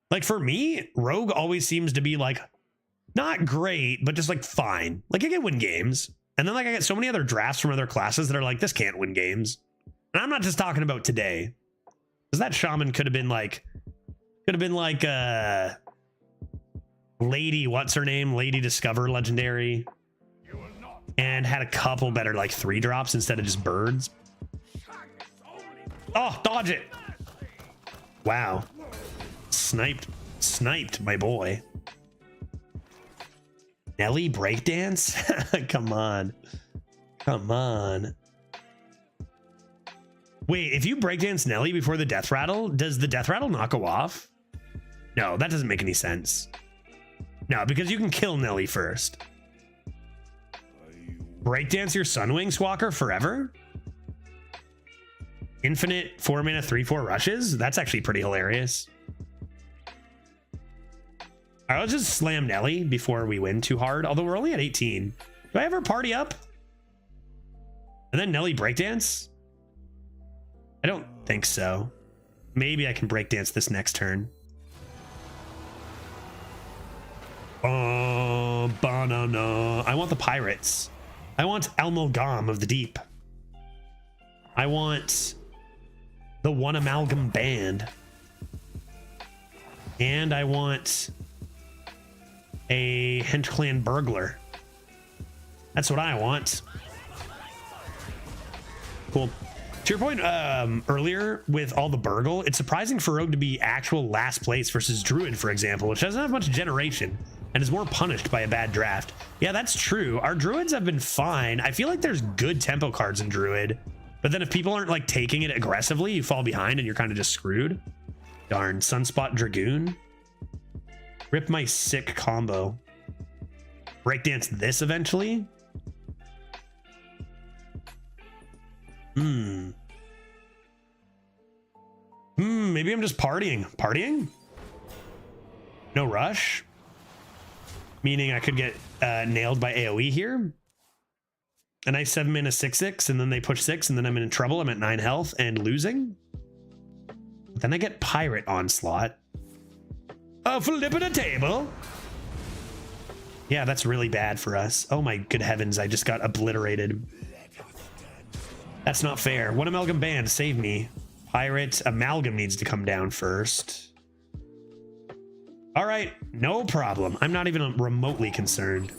Like for me, Rogue always seems to be like not great, but just like fine. Like I can win games. And then like I get so many other drafts from other classes that are like, this can't win games. And I'm not just talking about today. Because that shaman could have been like Lady, what's her name? Lady Discover Legendary. And had a couple better like 3-drops instead of just birds. Oh, dodge it. Wow. Sniped, my boy. Nelly breakdance? Come on. Come on. Wait, if you breakdance Nelly before the death rattle, does the death rattle not go off? No, that doesn't make any sense. No, because you can kill Nelly first. Breakdance your Sunwing Swalker forever? Infinite 4-mana 3/4 rushes? That's actually pretty hilarious. All right, let's just slam Nelly before we win too hard. Although we're only at 18. Do I ever party up? And then Nelly breakdance? I don't think so. Maybe I can breakdance this next turn. Oh, banana. I want the pirates. I want Amalgam of the Deep. I want the One Amalgam Band. And I want a Hench Clan Burglar. That's what I want. Cool. To your point earlier with all the Burgle, it's surprising for Rogue to be actual last place versus Druid, for example, which doesn't have much generation and is more punished by a bad draft. Yeah, that's true. Our Druids have been fine. I feel like there's good tempo cards in Druid. But then if people aren't like taking it aggressively, you fall behind and you're kind of just screwed. Darn, Sunspot Dragoon. Rip my sick combo. Breakdance this eventually. Maybe I'm just partying. Partying? No rush? Meaning I could get nailed by AoE here. A nice 7-mana 6/6, and then they push 6, and then I'm in trouble. I'm at 9 health and losing. Then I get Pirate Onslaught. Flipping a table. Yeah, that's really bad for us. Oh my good heavens, I just got obliterated. That's not fair. One Amalgam Band, save me. Pirate Amalgam needs to come down first. All right, no problem. I'm not even remotely concerned.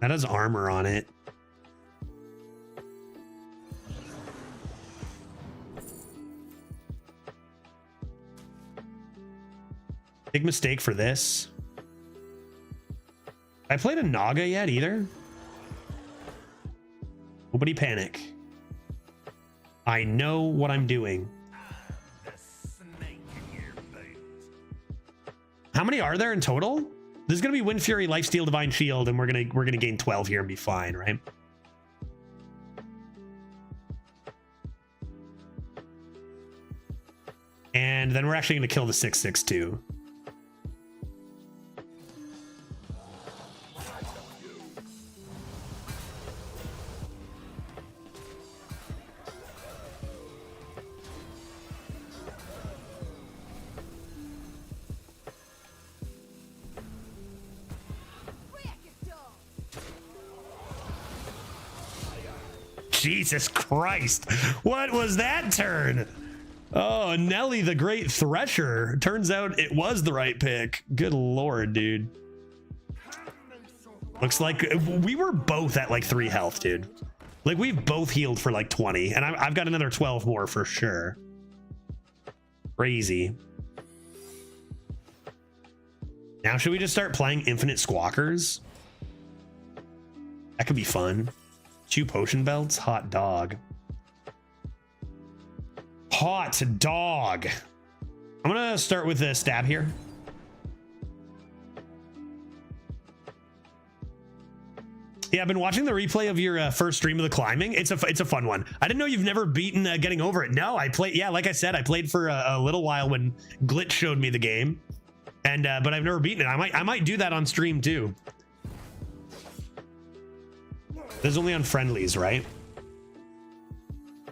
That has armor on it. Big mistake for this. I played a Naga yet either? Nobody panic. I know what I'm doing. How many are there in total? There's gonna be Wind Fury, Lifesteal, Divine Shield, and we're gonna gain 12 here and be fine, right? And then we're actually gonna kill the 6/6 too. Jesus Christ. What was that turn? Oh, Nelly the Great Thresher. Turns out it was the right pick. Good Lord, dude. Looks like we were both at like 3 health, dude. Like we've both healed for like 20 and I've got another 12 more for sure. Crazy. Now should we just start playing infinite squawkers? That could be fun. 2 potion belts, hot dog. Hot dog. I'm gonna start with a stab here. Yeah, I've been watching the replay of your first stream of the climbing. It's a fun one. I didn't know you've never beaten Getting Over It. No, I played. Yeah, like I said, I played for a little while when Glitch showed me the game, and but I've never beaten it. I might do that on stream too. This is only on friendlies, right?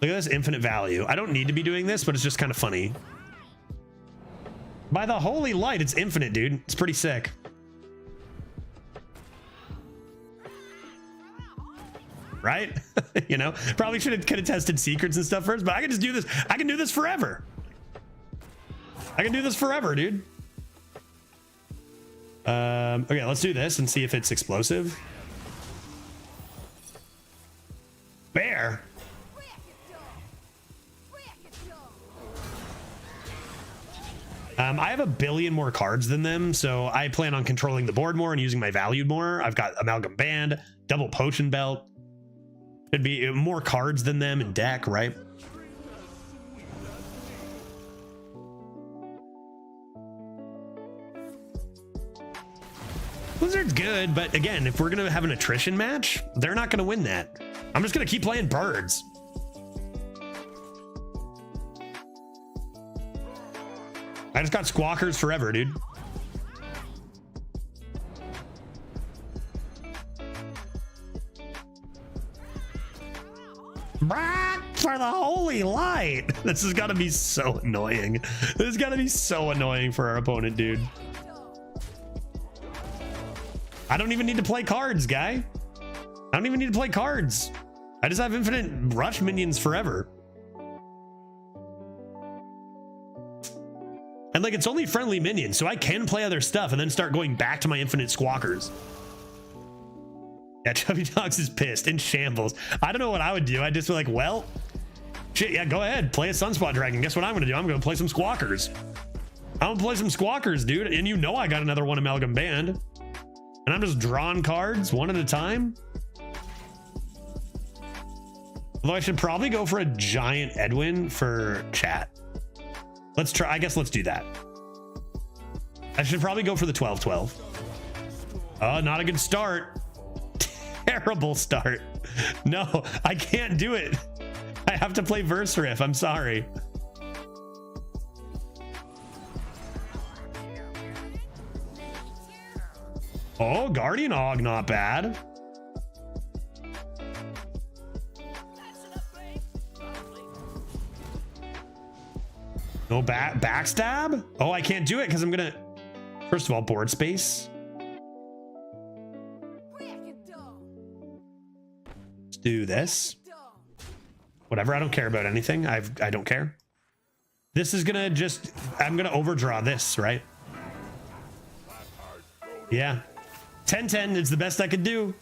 Look at this infinite value. I don't need to be doing this, but it's just kind of funny. By the holy light, it's infinite, dude. It's pretty sick. Right? You know, probably could have tested secrets and stuff first, but I can just do this. I can do this forever. I can do this forever, dude. Okay, let's do this and see if it's explosive. Bear. I have 1 billion more cards than them, so I plan on controlling the board more and using my value more. I've got Amalgam Band, double potion belt. It'd be more cards than them in deck, right? Blizzard's good, but again, if we're gonna have an attrition match, they're not gonna win that. I'm just gonna keep playing birds. I just got squawkers forever, dude. For the holy light. This has got to be so annoying. This has got to be so annoying for our opponent, dude. I don't even need to play cards, guy. I don't even need to play cards. I just have infinite rush minions forever. And like, it's only friendly minions, so I can play other stuff and then start going back to my infinite squawkers. Yeah, Chubby Dogs is pissed, in shambles. I don't know what I would do. I'd just be like, well, shit, yeah, go ahead. Play a Sunspot Dragon. Guess what I'm going to do? I'm going to play some Squawkers. I'm going to play some Squawkers, dude. And you know I got another 1 Amalgam Band. And I'm just drawing cards one at a time. Although I should probably go for a giant Edwin for chat. Let's try. I guess let's do that. I should probably go for the 12-12. Oh, not a good start. Terrible start. No, I can't do it. I have to play Verse Riff. I'm sorry. Oh, Guardian Og, not bad. No backstab? Oh, I can't do it because I'm gonna. First of all, board space. Let's do this. Whatever. I don't care about anything. I don't care. This is gonna just. I'm gonna overdraw this, right? Yeah. 10-10 is the best I could do.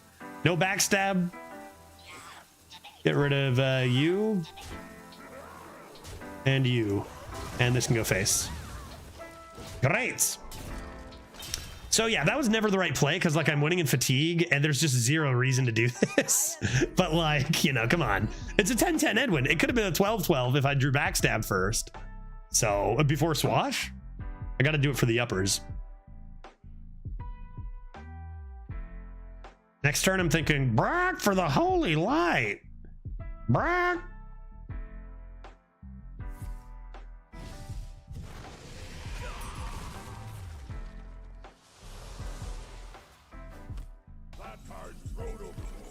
No backstab. Get rid of you and you. And this can go face. Great. So yeah, that was never the right play because like I'm winning in fatigue and there's just zero reason to do this. But like, you know, come on. It's a 10-10 Edwin. It could have been a 12-12 if I drew backstab first. So before swash, I got to do it for the uppers. Next turn, I'm thinking, Brock for the holy light. Brock.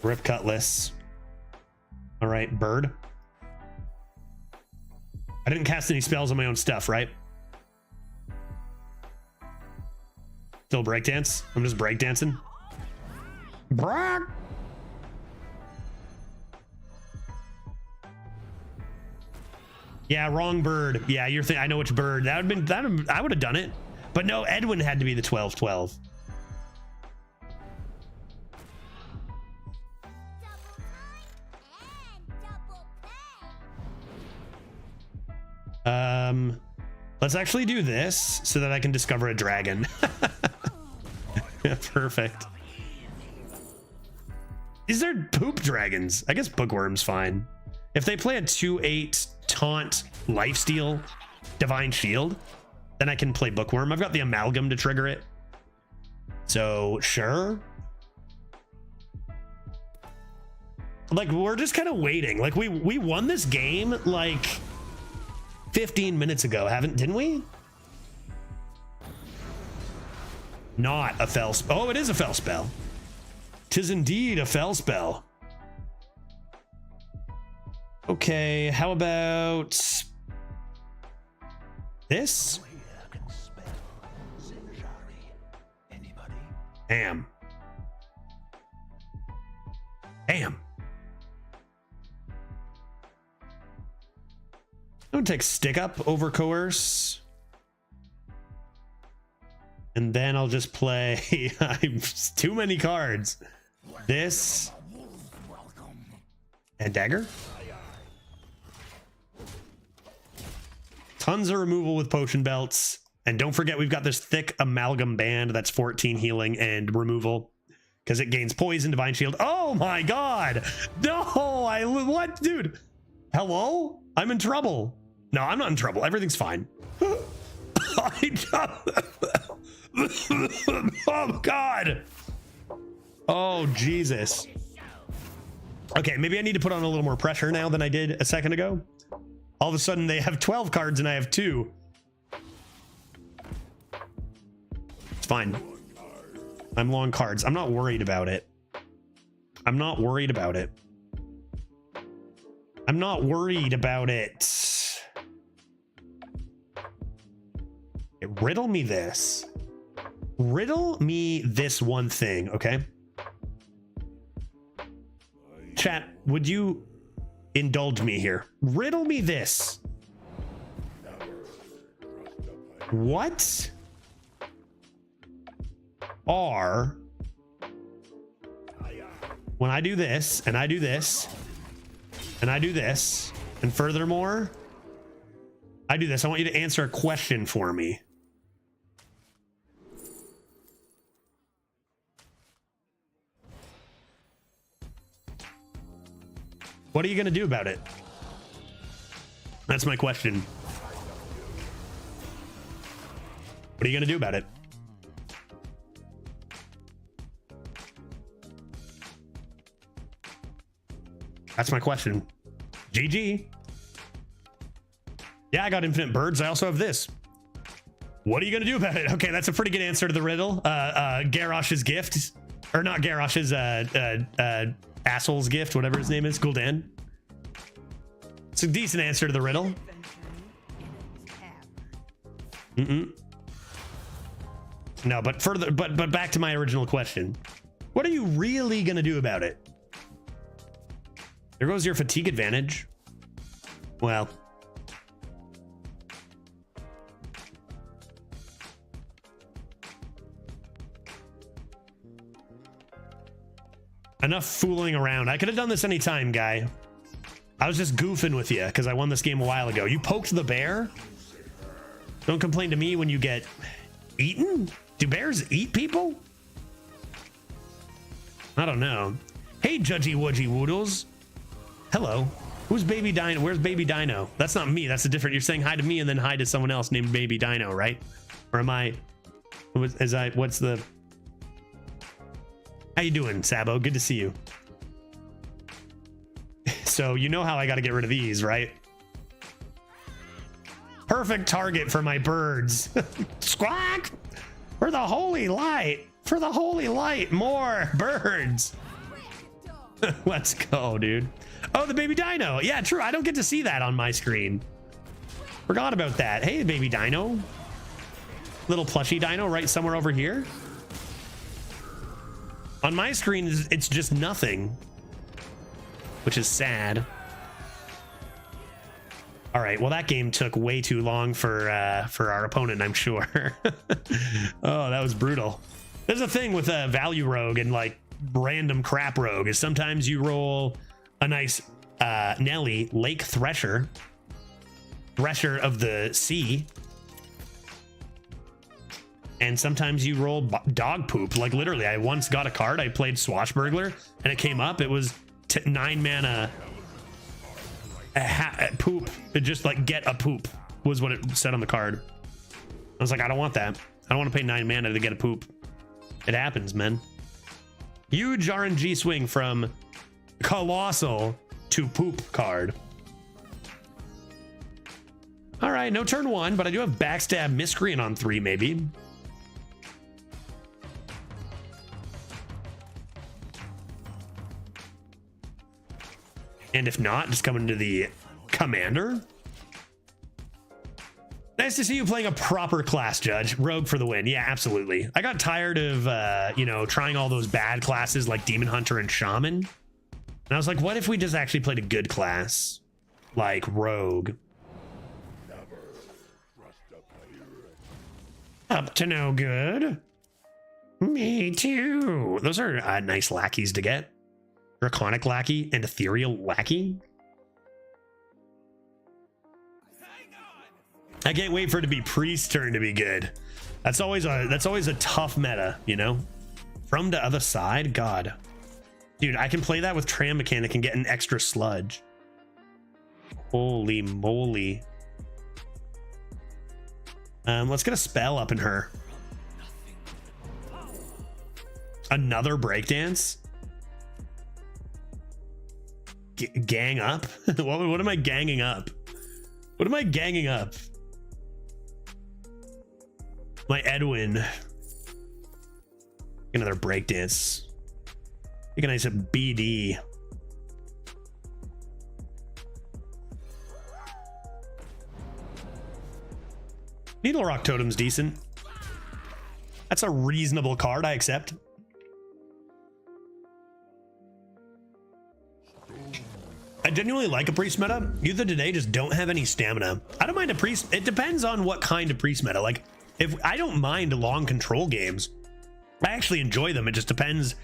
Rip Cutlass. All right, Bird. I didn't cast any spells on my own stuff, right? Still breakdance? I'm just breakdancing. Brock. Yeah, wrong bird. Yeah, you're thinking. I know which bird. That would have been. I would have done it. But no, Edwin had to be the 12-12. Let's actually do this so that I can discover a dragon. Yeah, perfect. Is there poop dragons? I guess bookworm's fine. If they play a 2/8 taunt lifesteal divine shield, then I can play bookworm. I've got the amalgam to trigger it. So sure. Like we're just kind of waiting. Like we won this game like 15 minutes ago, didn't we? Not a fell spell. Oh, it is a fell spell. 'Tis indeed a fell spell. Okay, how about this? Bam. Bam. I'm gonna take stick up over coerce. And then I'll just play too many cards. This and dagger. Tons of removal with potion belts. And don't forget, we've got this thick amalgam band that's 14 healing and removal because it gains poison, divine shield. Oh my god. No, what, dude? Hello? I'm in trouble. No, I'm not in trouble. Everything's fine. Oh god. Oh Jesus. Okay, maybe I need to put on a little more pressure now than I did a second ago. All of a sudden they have 12 cards and I have 2. It's fine. I'm long cards. I'm not worried about it. I'm not worried about it. I'm not worried about it. Riddle me this. Riddle me this one thing, okay? Chat, would you indulge me here? Riddle me this. What are, when I do this, and I do this, and I do this, and furthermore, I do this, I want you to answer a question for me. What are you going to do about it? That's my question. What are you going to do about it? That's my question. GG. Yeah, I got infinite birds. I also have this. What are you going to do about it? Okay, that's a pretty good answer to the riddle. Garrosh's gift. Or not Garrosh's, asshole's gift, whatever his name is, Gul'dan. It's a decent answer to the riddle. No, but further, but back to my original question. What are you really gonna do about it? There goes your fatigue advantage. Well. Enough fooling around. I could have done this anytime, guy. I was just goofing with you because I won this game a while ago. You poked the bear? Don't complain to me when you get eaten? Do bears eat people? I don't know. Hey, Judgy Wudgy Woodles. Hello. Who's Baby Dino? Where's Baby Dino? That's not me. That's a different. You're saying hi to me and then hi to someone else named Baby Dino, right? Or am I? What's the? How you doing, Sabo? Good to see you. So you know how I got to get rid of these, right? Perfect target for my birds. Squawk! For the holy light. For the holy light. More birds. Let's go, dude. Oh, the baby dino. Yeah, true. I don't get to see that on my screen. Forgot about that. Hey, baby dino. Little plushy dino right somewhere over here. On my screen, it's just nothing, which is sad. All right, well, that game took way too long for our opponent, I'm sure. Oh, that was brutal. There's a thing with a value rogue and like random crap rogue is sometimes you roll a nice Nelly Lake Thresher of the sea, and sometimes you roll dog poop. Like literally, I once got a card, I played Swashbuckler, and it came up, it was 9 mana poop. It just like get a poop was what it said on the card. I was like, I don't want that. I don't want to pay 9 mana to get a poop. It happens, man. Huge RNG swing from colossal to poop card. All right, no turn 1, but I do have backstab miscreant on 3 maybe. And if not, just coming to the commander. Nice to see you playing a proper class, Judge. Rogue for the win. Yeah, absolutely. I got tired of, you know, trying all those bad classes like Demon Hunter and Shaman. And I was like, what if we just actually played a good class like Rogue? Up to no good. Me too. Those are nice lackeys to get. Draconic lackey and ethereal lackey. I can't wait for it to be priest turn to be good. That's always a tough meta, you know. From the other side, God, dude, I can play that with Tram Mechanic and get an extra sludge. Holy moly. Let's get a spell up in her. Another breakdance. Gang up. What am I ganging up? What am I ganging up? My Edwin. Another breakdance. Take a nice BD. Needle Rock Totem's decent. That's a reasonable card, I accept. I genuinely like a priest meta. Youth of today just don't have any stamina. I don't mind a priest. It depends on what kind of priest meta. Like, if I don't mind long control games, I actually enjoy them. It just depends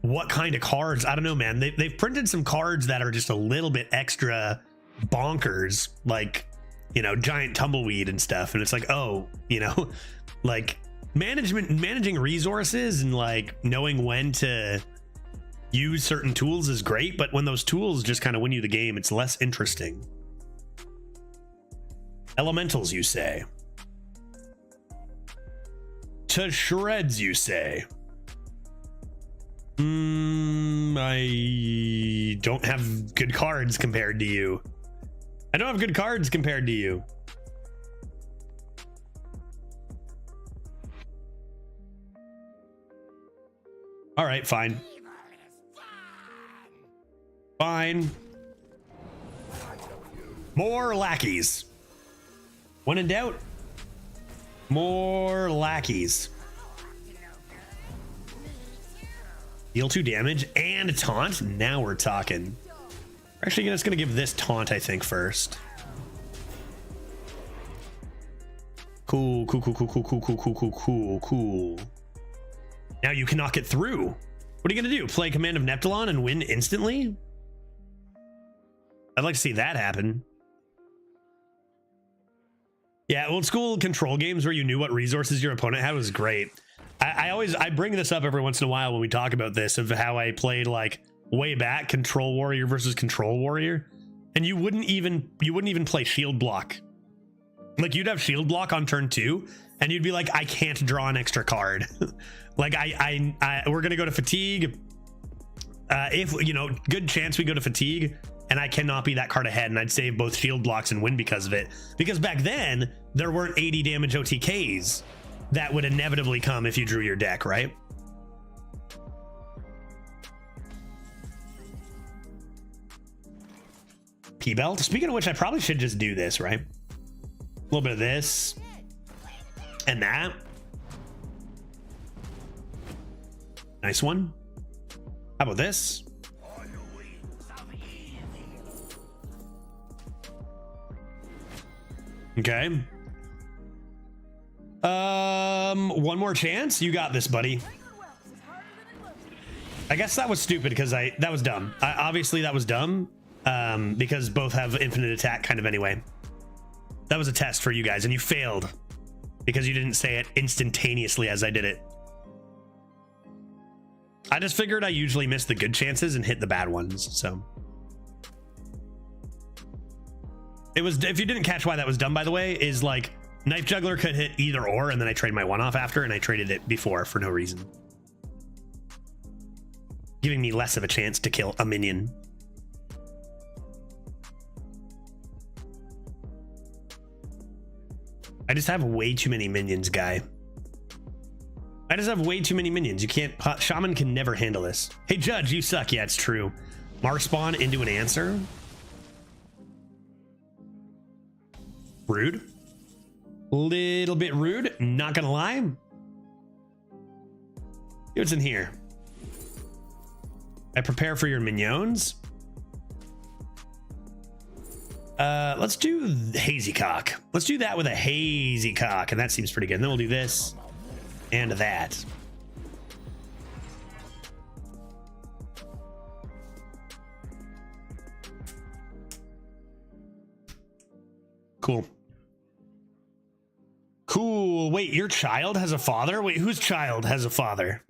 what kind of cards. I don't know, man. They've printed some cards that are just a little bit extra bonkers, like, you know, giant tumbleweed and stuff. And it's like, oh, you know, like managing resources and like knowing when to use certain tools is great, but when those tools just kind of win you the game, it's less interesting. Elementals, you say? To shreds, you say? I don't have good cards compared to you. I don't have good cards compared to you. All right, fine. Fine. More lackeys. When in doubt, more lackeys. Deal 2 damage and taunt. Now we're talking. We're actually just gonna give this taunt, I think, first. Cool. Now you can knock it through. What are you gonna do? Play Command of Neptulon and win instantly? I'd like to see that happen. Yeah, old school control games where you knew what resources your opponent had was great. I bring this up every once in a while when we talk about this, of how I played like way back Control Warrior versus Control Warrior, and you wouldn't even play Shield Block. Like, you'd have Shield Block on turn 2 and you'd be like, I can't draw an extra card. Like, we're gonna go to Fatigue. If, you know, good chance we go to Fatigue and I cannot be that card ahead, and I'd save both shield blocks and win because of it. Because back then, there weren't 80 damage OTKs that would inevitably come if you drew your deck, right? P-Belt. Speaking of which, I probably should just do this, right? A little bit of this. And that. Nice one. How about this? Okay. One more chance. You got this, buddy. I guess that was stupid because that was dumb. Obviously that was dumb. Because both have infinite attack kind of anyway. That was a test for you guys and you failed because you didn't say it instantaneously as I did it. I just figured I usually miss the good chances and hit the bad ones, so. It was, if you didn't catch why that was dumb, by the way, is like Knife Juggler could hit either or, and then I trade my one off after, and I traded it before for no reason. Giving me less of a chance to kill a minion. I just have way too many minions, guy. I just have way too many minions. You can't, Shaman can never handle this. Hey, Judge, you suck. Yeah, it's true. Marspawn into an answer. Rude. Little bit rude. Not gonna lie. What's in here? I prepare for your minions. Let's do Hazy Cock. Let's do that with a Hazy Cock, and that seems pretty good. And then we'll do this and that. Cool. Cool. Wait, your child has a father? Wait, whose child has a father?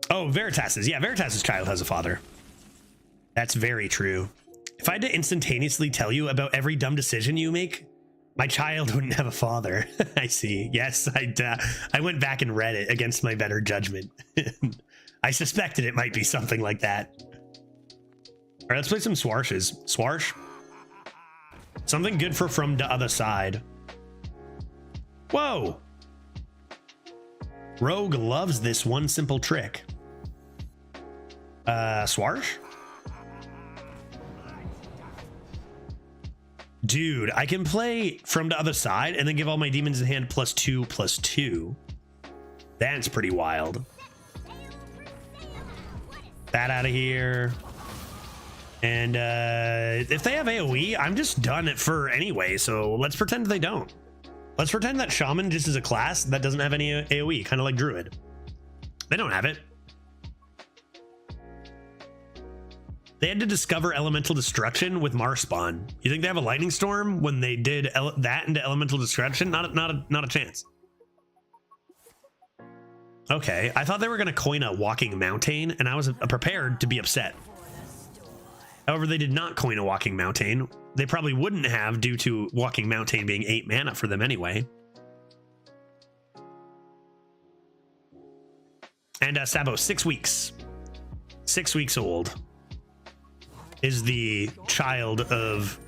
Oh, Veritas's. Yeah, Veritas's child has a father. That's very true. If I had to instantaneously tell you about every dumb decision you make, my child wouldn't have a father. I see. Yes, I went back and read it against my better judgment. I suspected it might be something like that. All right, let's play some Swarshes. Swarsh. Something good for from the other side. Whoa. Rogue loves this one simple trick. Swarsh? Dude, I can play from the other side and then give all my demons in hand +2/+2. That's pretty wild. That out of here. And if they have AoE, I'm just done it for anyway, so let's pretend they don't. Let's pretend that Shaman just is a class that doesn't have any AoE, kind of like Druid. They don't have it. They had to discover Elemental Destruction with Marspawn. You think they have a Lightning Storm when they did that into Elemental Destruction? Not a chance. Okay, I thought they were going to coin a Walking Mountain, and I was prepared to be upset. However, they did not coin a Walking Mountain. They probably wouldn't have due to Walking Mountain being 8 mana for them anyway. And Sabo, 6 weeks. 6 weeks old. Is the child of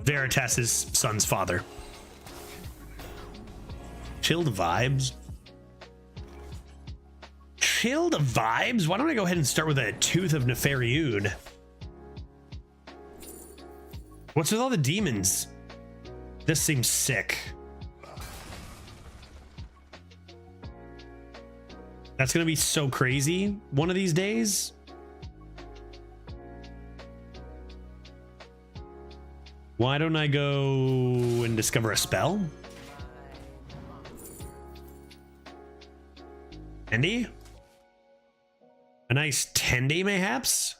Veritas's son's father. Chilled vibes. Chilled vibes? Why don't I go ahead and start with a Tooth of Nefariud? What's with all the demons? This seems sick. That's gonna be so crazy one of these days. Why don't I go and discover a spell? Tendy? A nice Tendy, mayhaps?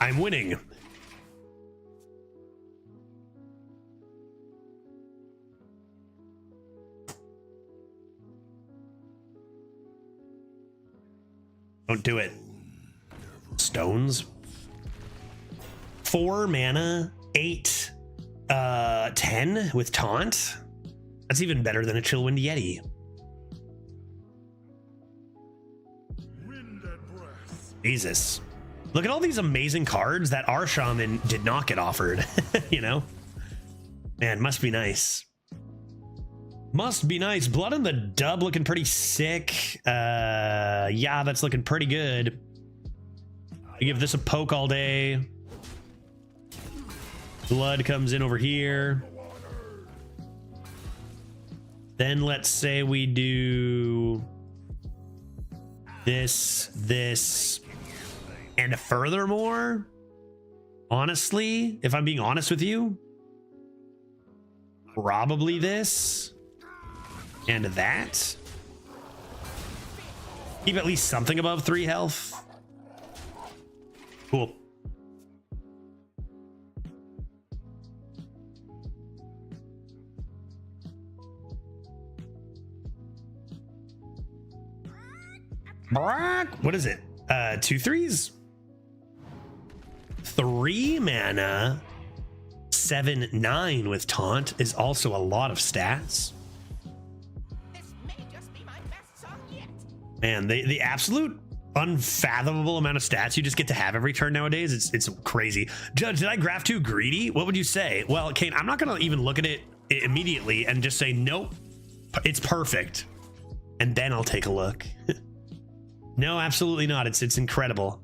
I'm winning. Don't do it. Stones. 4 mana, 8, 10 with taunt. That's even better than a Chillwind Yeti. Jesus. Look at all these amazing cards that our Shaman did not get offered, you know? Man, must be nice. Must be nice. Blood in the Dub looking pretty sick. Yeah, that's looking pretty good. We give this a poke all day. Blood comes in over here. Then let's say we do this, and furthermore, honestly, if I'm being honest with you, probably this and that. Keep at least something above 3 health. Cool. What is it? 2 3s? 3 mana, 7/9 with taunt is also a lot of stats. This may just be my best song yet. Man, the absolute unfathomable amount of stats you just get to have every turn nowadays, it's crazy. Judge, did I graph too greedy? What would you say? Well, Kane, I'm not gonna even look at it immediately and just say nope, it's perfect, and then I'll take a look. No, absolutely not. It's incredible.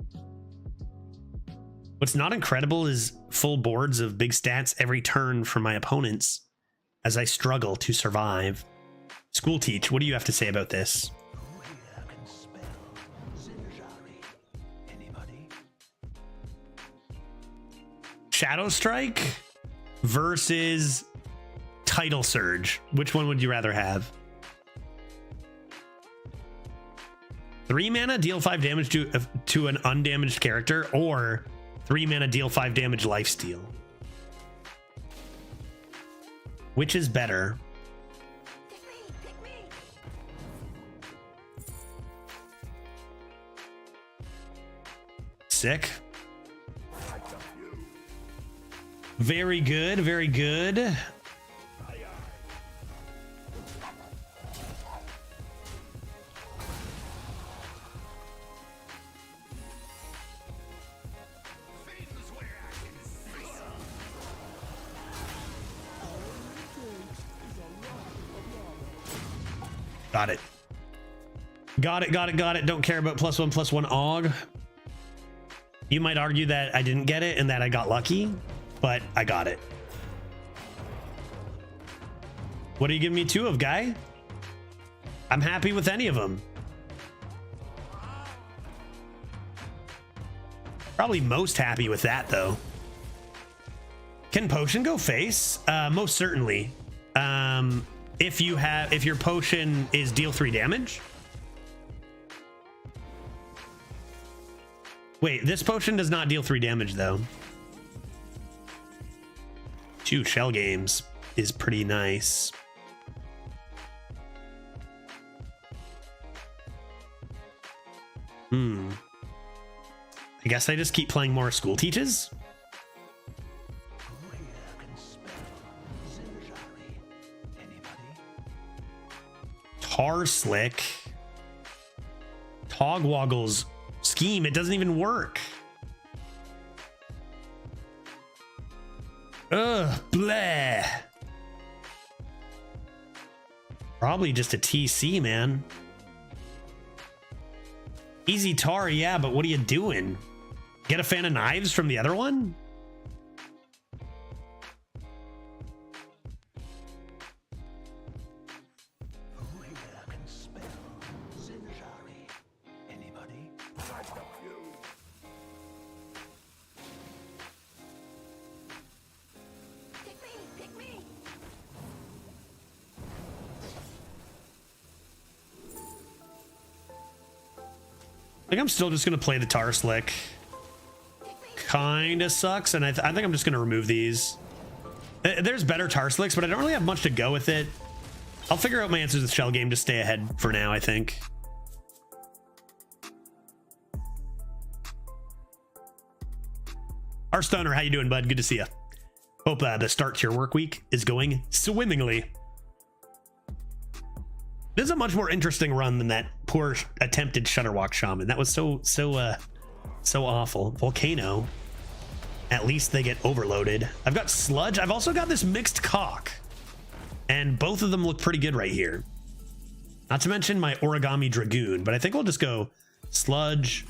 What's not incredible is full boards of big stats every turn from my opponents as I struggle to survive. School Teach, what do you have to say about this? Shadow Strike versus Tidal Surge. Which one would you rather have? 3 mana, deal 5 damage to an undamaged character, or 3 mana, deal 5 damage lifesteal. Which is better? Pick me. Sick. Very good, very good. Got it. Got it. Don't care about +1/+1 AUG. You might argue that I didn't get it and that I got lucky, but I got it. What are you giving me 2 of, guy? I'm happy with any of them. Probably most happy with that, though. Can potion go face? Most certainly. If your potion is deal 3 damage. Wait, this potion does not deal 3 damage though. 2 shell games is pretty nice. I guess I just keep playing more School Teaches. Tar Slick. Togwaggle's scheme, it doesn't even work. Ugh, bleh. Probably just a TC, man. Easy tar, yeah, but what are you doing? Get a fan of knives from the other one? Pick me. I think I'm still just gonna play the Tar Slick. Kinda sucks, and I think I'm just gonna remove these. There's better Tar Slicks, but I don't really have much to go with it. I'll figure out my answers with Shell Game to stay ahead for now, I think. Hearthstoner, how you doing, bud? Good to see you. Hope the start to your work week is going swimmingly. This is a much more interesting run than that poor attempted Shutterwalk Shaman. That was so awful. Volcano. At least they get overloaded. I've got Sludge. I've also got this Mixed Cock. And both of them look pretty good right here. Not to mention my Origami Dragoon, but I think we'll just go Sludge,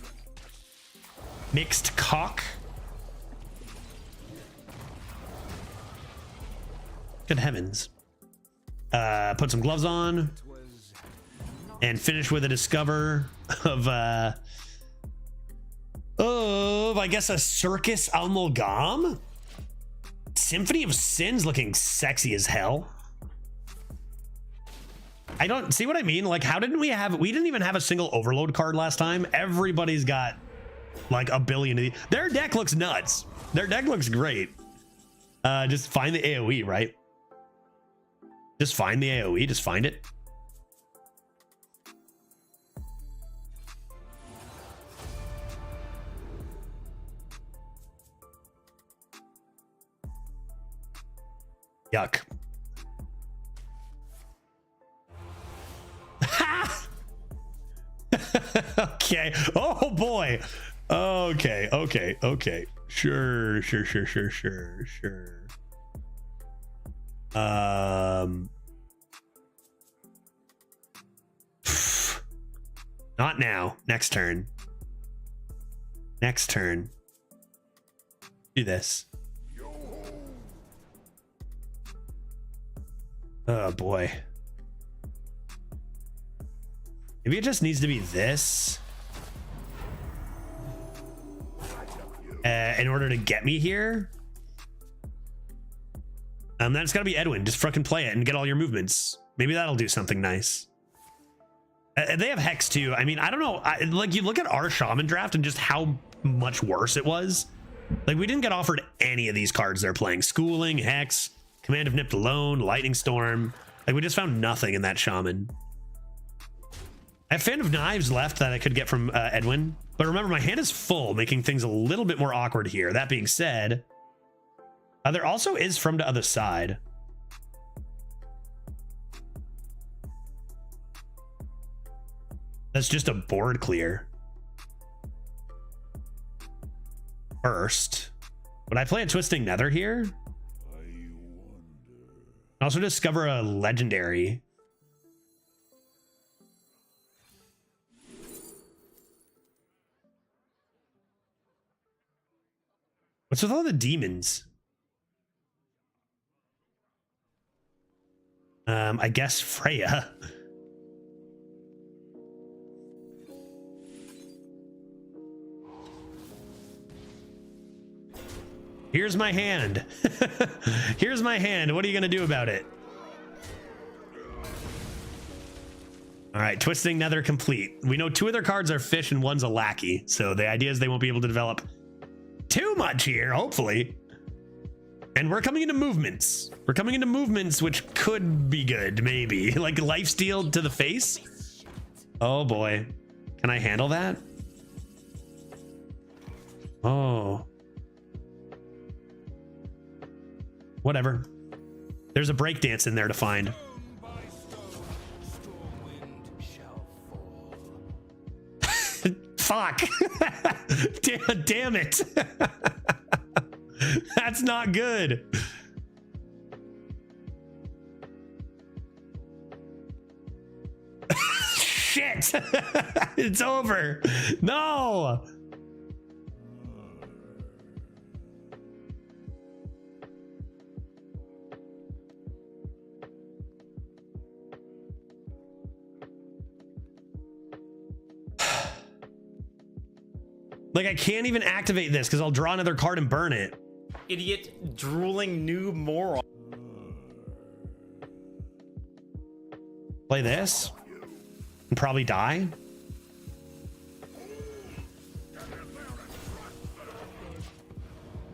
Mixed cock. Good heavens. Put some gloves on and finish with a discover of I guess a circus amalgam. Symphony of Sins looking sexy as hell. I don't see what I mean. Like, how didn't we didn't even have a single overload card last time. Everybody's got like a billion of these. Their deck looks nuts. Their deck looks great. Just find the AoE, right? Just find the AoE, just find it. Yuck. Okay. Oh boy. Okay. Okay. Okay. Sure. Not now. Next turn. Next turn. Do this. Oh boy. Maybe it just needs to be this. In order to get me here. Then it's gotta be Edwin. Just fucking play it and get all your movements. Maybe that'll do something nice. They have Hex too. I mean, I don't know. Like, you look at our Shaman draft and just how much worse it was. Like, we didn't get offered any of these cards they're playing. Schooling, Hex, Command of Nipped Alone, Lightning Storm. Like, we just found nothing in that Shaman. I have Fan of Knives left that I could get from Edwin. But remember, my hand is full, making things a little bit more awkward here. That being said, there also is From the Other Side. That's just a board clear. First. Would I play a Twisting Nether here? Also discover a legendary. What's with all the demons? I guess Freya. Here's my hand. Here's my hand. What are you gonna do about it? All right, Twisting Nether complete. We know 2 of their cards are fish and 1's a lackey. So the idea is they won't be able to develop too much here, hopefully. And we're coming into movements. We're coming into movements, which could be good, maybe. Like lifesteal to the face. Oh boy. Can I handle that? Oh. Whatever. There's a breakdance in there to find. Fuck. Damn it. That's not good. Shit. It's over. No. Like, I can't even activate this because I'll draw another card and burn it. Idiot, drooling noob moron. Play this and probably die.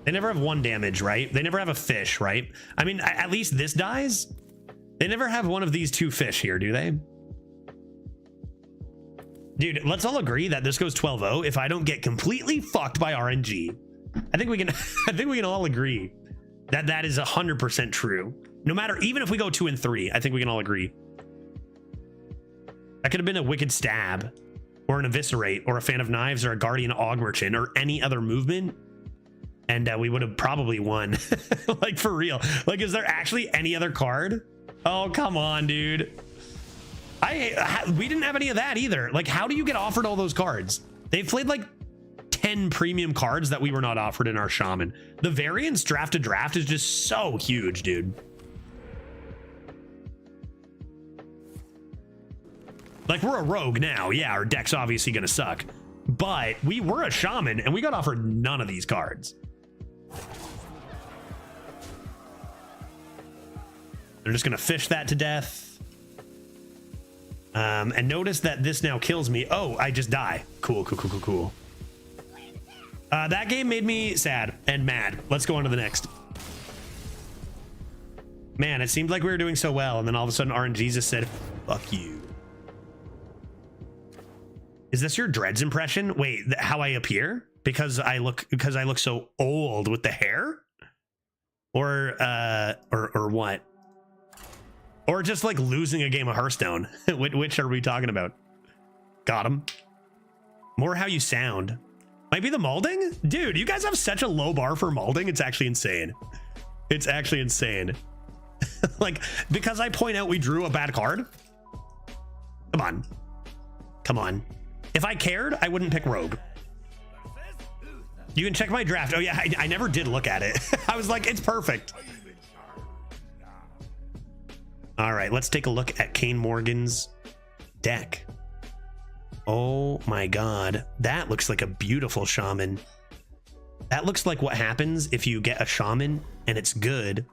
They never have 1 damage, right? They never have a fish, right? I mean, at least this dies. They never have one of these 2 fish here, do they? Dude, let's all agree that this goes 12-0 if I don't get completely fucked by RNG. I think we can I think we can all agree that that is 100% true. No matter, even if we go 2 and 3, I think we can all agree. That could have been a Wicked Stab or an Eviscerate or a Fan of Knives or a Guardian Og Merchant or any other movement. And we would have probably won. Like, for real. Like, is there actually any other card? Oh, come on, dude. We didn't have any of that either. Like, how do you get offered all those cards? They've played like 10 10 premium cards that we were not offered in our shaman. The variance draft to draft is just so huge, dude. Like, we're a rogue now. Yeah, our deck's obviously gonna suck, but we were a shaman and we got offered none of these cards. They're just gonna fish that to death. And notice that this now kills me. Oh, I just die. Cool, cool, cool, cool, cool. That game made me sad and mad. Let's go on to the next. Man, it seemed like we were doing so well, and then all of a sudden RNG just said, fuck you. Is this your Dreads impression? Wait, how I appear? Because I look so old with the hair? Or what? Or just like losing a game of Hearthstone. Which are we talking about? Got him. More how you sound. Might be the molding? Dude, you guys have such a low bar for molding. It's actually insane. It's actually insane. Like, because I point out we drew a bad card? Come on. Come on. If I cared, I wouldn't pick Rogue. You can check my draft. Oh yeah, I never did look at it. I was like, it's perfect. All right, let's take a look at Kane Morgan's deck. Oh my God, that looks like a beautiful shaman. That looks like what happens if you get a shaman and it's good.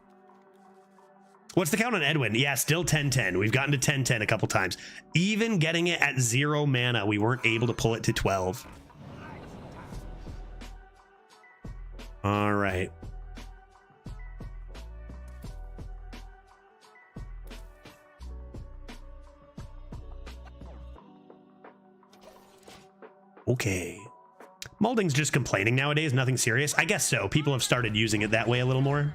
What's the count on Edwin? Yeah, still 10-10. We've gotten to 10-10 a couple times. Even getting it at 0 mana, we weren't able to pull it to 12. All right. Okay. Molding's just complaining nowadays, nothing serious. I guess so. People have started using it that way a little more.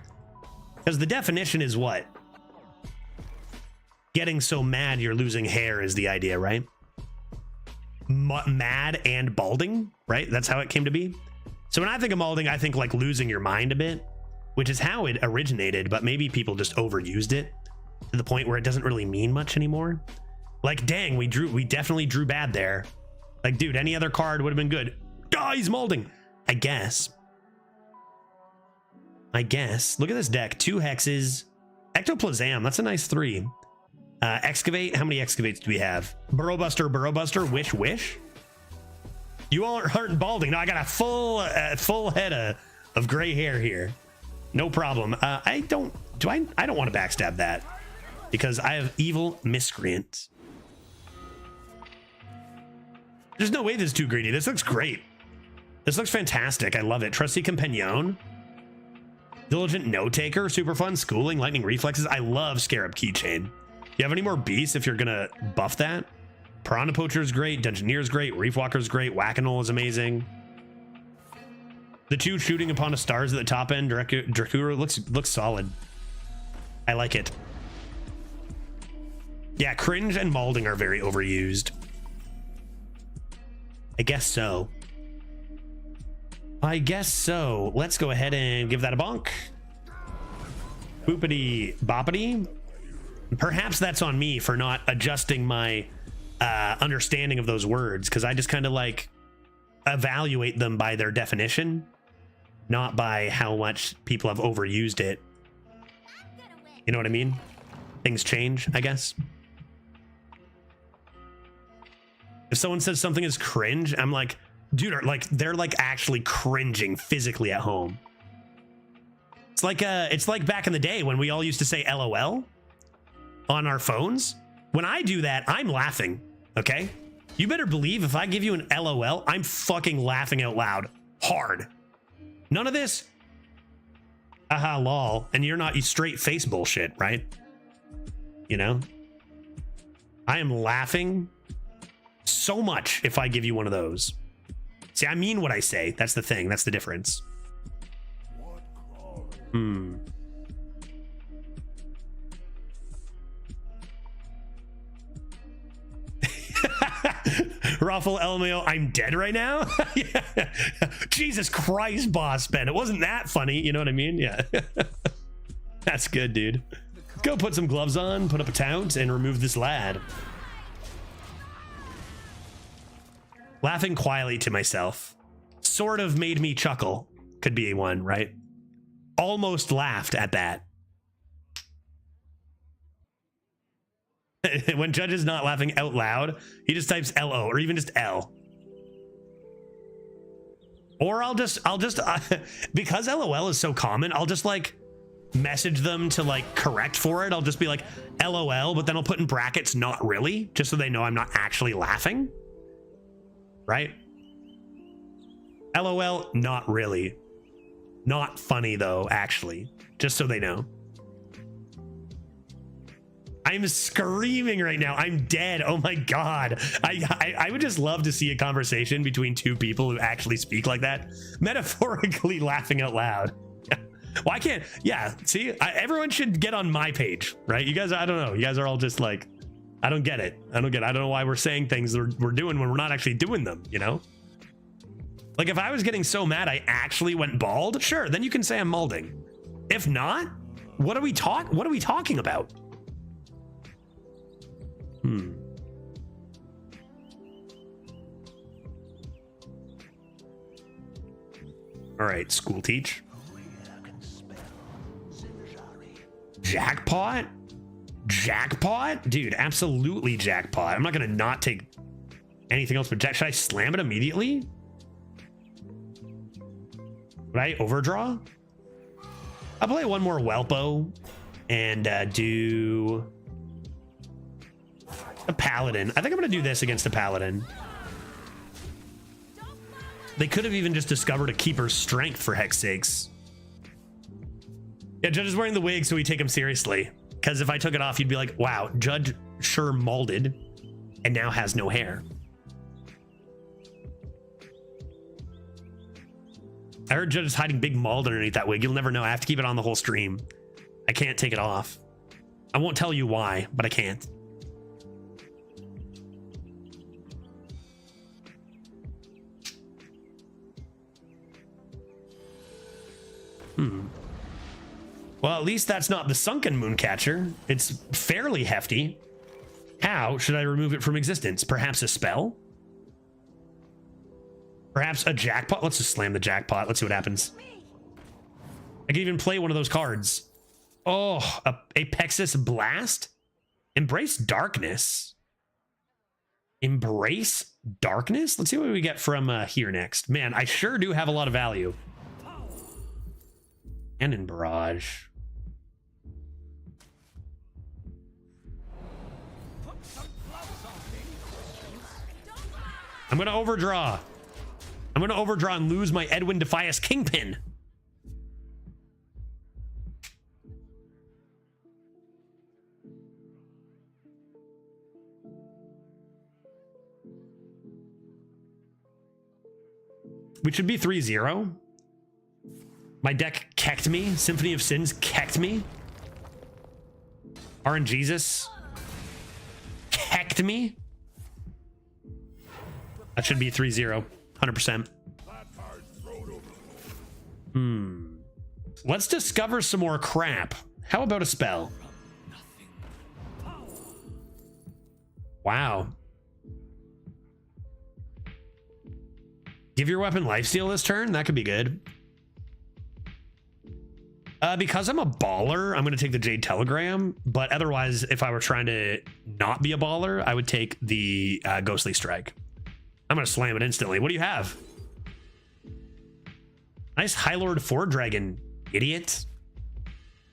Because the definition is what? Getting so mad you're losing hair is the idea, right? Mad and balding, right? That's how it came to be. So when I think of molding, I think like losing your mind a bit, which is how it originated, but maybe people just overused it to the point where it doesn't really mean much anymore. Like, dang, we definitely drew bad there. Like, dude, any other card would have been good. Oh, he's molding. I guess. Look at this deck. 2 hexes. Ectoplasm. That's a nice 3. Excavate. How many excavates do we have? Burrow Buster. Wish. You all aren't balding. No, I got a full head of gray hair here. No problem. I don't want to backstab that because I have evil miscreant. There's no way this is too greedy. This looks great. This looks fantastic. I love it. Trusty Companion. Diligent Note Taker. Super fun. Schooling. Lightning Reflexes. I love Scarab Keychain. Do you have any more beasts if you're going to buff that? Piranha Poacher is great. Dungeoneer is great. Reef Walker is great. Whack-a-Nole is amazing. The 2 shooting upon a stars at the top end. Dracura looks solid. I like it. Yeah, Cringe and Molding are very overused. I guess so. Let's go ahead and give that a bonk. Boopity boppity. Perhaps that's on me for not adjusting my understanding of those words, because I just kind of like evaluate them by their definition, not by how much people have overused it. You know what I mean? Things change, I guess. If someone says something is cringe, I'm like, dude, they're like actually cringing physically at home. It's like back in the day when we all used to say LOL on our phones. When I do that, I'm laughing. Okay? You better believe if I give you an LOL, I'm fucking laughing out loud. Hard. None of this aha lol, and you're not straight face bullshit, right? You know? I am laughing so much if I give you one of those. See, I mean what I say. That's the thing. That's the difference. Raffle LMAO, I'm dead right now? Yeah. Jesus Christ, boss Ben. It wasn't that funny. You know what I mean? Yeah. That's good, dude. Go put some gloves on, put up a taunt, and remove this lad. Laughing quietly to myself. sort of made me chuckle could be one, right? Almost laughed at that. When Judge is not laughing out loud, he just types LO or even just L. Or I'll just because LOL is so common, I'll just like message them to like correct for it. I'll just be like LOL, but then I'll put in brackets not really, just so they know I'm not actually laughing. Right? LOL, not really. Not funny though, actually. Just so they know. I'm screaming right now. I'm dead. Oh my God. I would just love to see a conversation between two people who actually speak like that. Metaphorically laughing out loud. Why can't, yeah, see, everyone should get on my page, right? You guys, I don't know. You guys are all just like, I don't get it. I don't know why we're saying things we're doing when we're not actually doing them, you know? Like if I was getting so mad I actually went bald, sure, then you can say I'm malding. If not, what are we talking about? All right, school teach. Jackpot? Jackpot? Dude, absolutely jackpot. I'm not gonna not take anything else but jack. Should I slam it immediately? Would I overdraw? I'll play one more Welpo and do a Paladin. I think I'm gonna do this against a Paladin. They could have even just discovered a Keeper's Strength for heck's sakes. Yeah, Judge is wearing the wig, so we take him seriously. Because if I took it off, you'd be like, wow, Judge sure molded and now has no hair. I heard Judge is hiding big mold underneath that wig. You'll never know. I have to keep it on the whole stream. I can't take it off. I won't tell you why, but I can't. Well, at least that's not the sunken mooncatcher. It's fairly hefty. How should I remove it from existence? Perhaps a spell? Perhaps a jackpot? Let's just slam the jackpot. Let's see what happens. I can even play one of those cards. Oh, a Apexis Blast? Embrace Darkness. Embrace Darkness? Let's see what we get from here next. Man, I sure do have a lot of value. Cannon Barrage. I'm gonna overdraw. I'm gonna overdraw and lose my Edwin Defias Kingpin. We should be 3-0. My deck kecked me. Symphony of Sins kecked me. RNGesus kecked me. That should be 3-0. 100%. Let's discover some more crap. How about a spell? Wow. Give your weapon lifesteal this turn? That could be good. Because I'm a baller, I'm going to take the Jade Telegram. But otherwise, if I were trying to not be a baller, I would take the Ghostly Strike. I'm going to slam it instantly. What do you have? Nice High Lord 4 Dragon, idiot.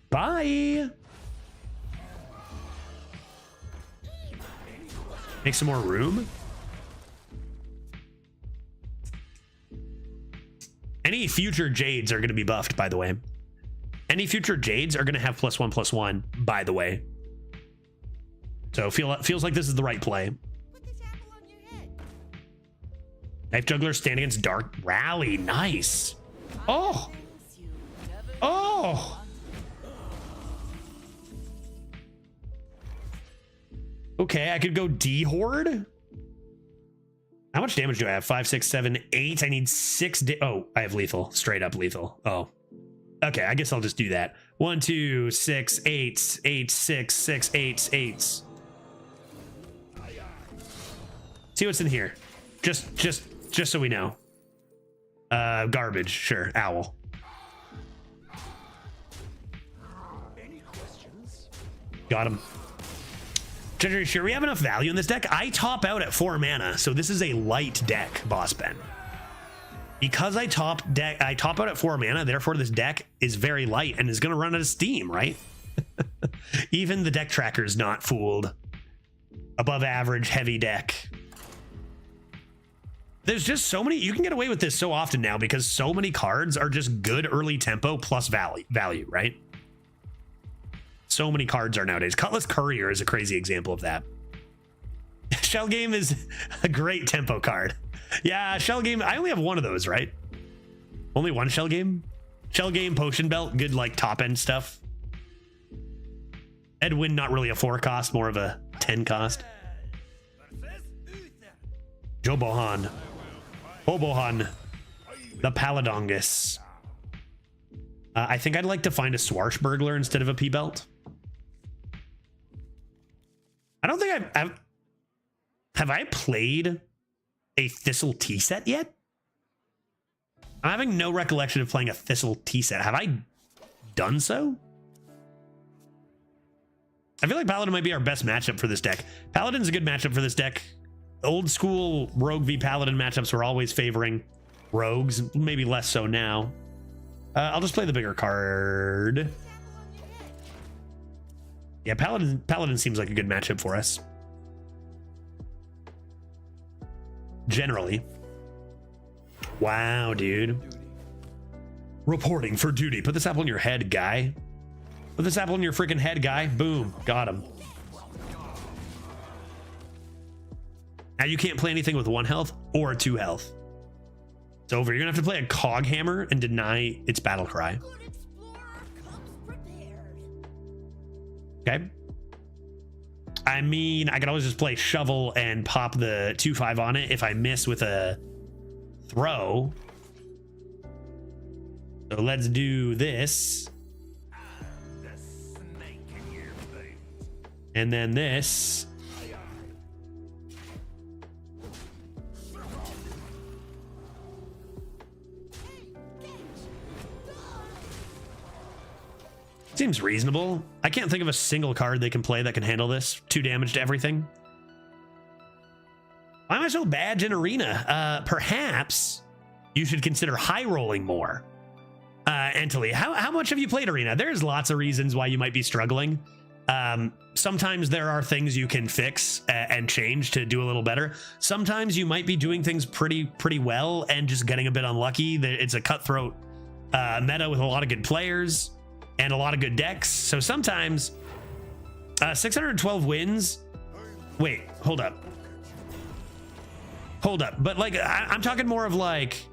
Bye. Make some more room. Any future Jades are going to be buffed, by the way. Any future Jades are going to have +1/+1, by the way. So feels like this is the right play. Put this apple on your head. Knife Juggler stand against Dark Rally. Nice. Oh. Oh. Okay, I could go D-Horde. How much damage do I have? 5, 6, 7, 8. I need 6. Oh, I have lethal. Straight up lethal. Oh. Okay, I guess I'll just do that. 1, 2, 6, 8, 8, 6, 6, 8, 8. See what's in here. Just so we know. Garbage, sure. Owl. Any questions? Got him. Sure, we have enough value in this deck. I top out at 4 mana, so this is a light deck, Boss Ben. Because I top out at 4 mana, therefore this deck is very light and is going to run out of steam, right? Even the deck tracker's not fooled. Above average, heavy deck. There's just so many, you can get away with this so often now because so many cards are just good early tempo plus value, right? So many cards are nowadays. Cutlass Courier is a crazy example of that. Shell Game is a great tempo card. Yeah, Shell Game, I only have one of those, right? Only one Shell Game? Shell Game, Potion Belt, good like top end stuff. Edwin, not really a 4 cost, more of a 10 cost. Jobohan. Bobohan. The Paladongus. I think I'd like to find a Swarshburglar instead of a P-Belt. I don't think have I played a Thistle tea set yet? I'm having no recollection of playing a Thistle tea set. Have I done so? I feel like Paladin might be our best matchup for this deck. Paladin's a good matchup for this deck. Old school Rogue v Paladin matchups were always favoring Rogues, maybe less so now. I'll just play the bigger card. Yeah, Paladin seems like a good matchup for us. Generally. Wow, dude. Reporting for duty. Put this apple in your head, guy. Put this apple in your freaking head, guy. Boom. Got him. Now you can't play anything with 1 health or 2 health. It's over. You're gonna have to play a Cog Hammer and deny its battle cry. Okay. I mean, I could always just play Shovel and pop the 2/5 on it if I miss with a throw. So let's do this. And then this. Seems reasonable. I can't think of a single card they can play that can handle this. 2 damage to everything. Why am I so bad in Arena? Perhaps you should consider high rolling more. Entally, how much have you played Arena? There's lots of reasons why you might be struggling. Sometimes there are things you can fix and change to do a little better. Sometimes you might be doing things pretty well and just getting a bit unlucky. It's a cutthroat meta with a lot of good players and a lot of good decks. So sometimes 612 wins. Wait, hold up. But like, I'm talking more of like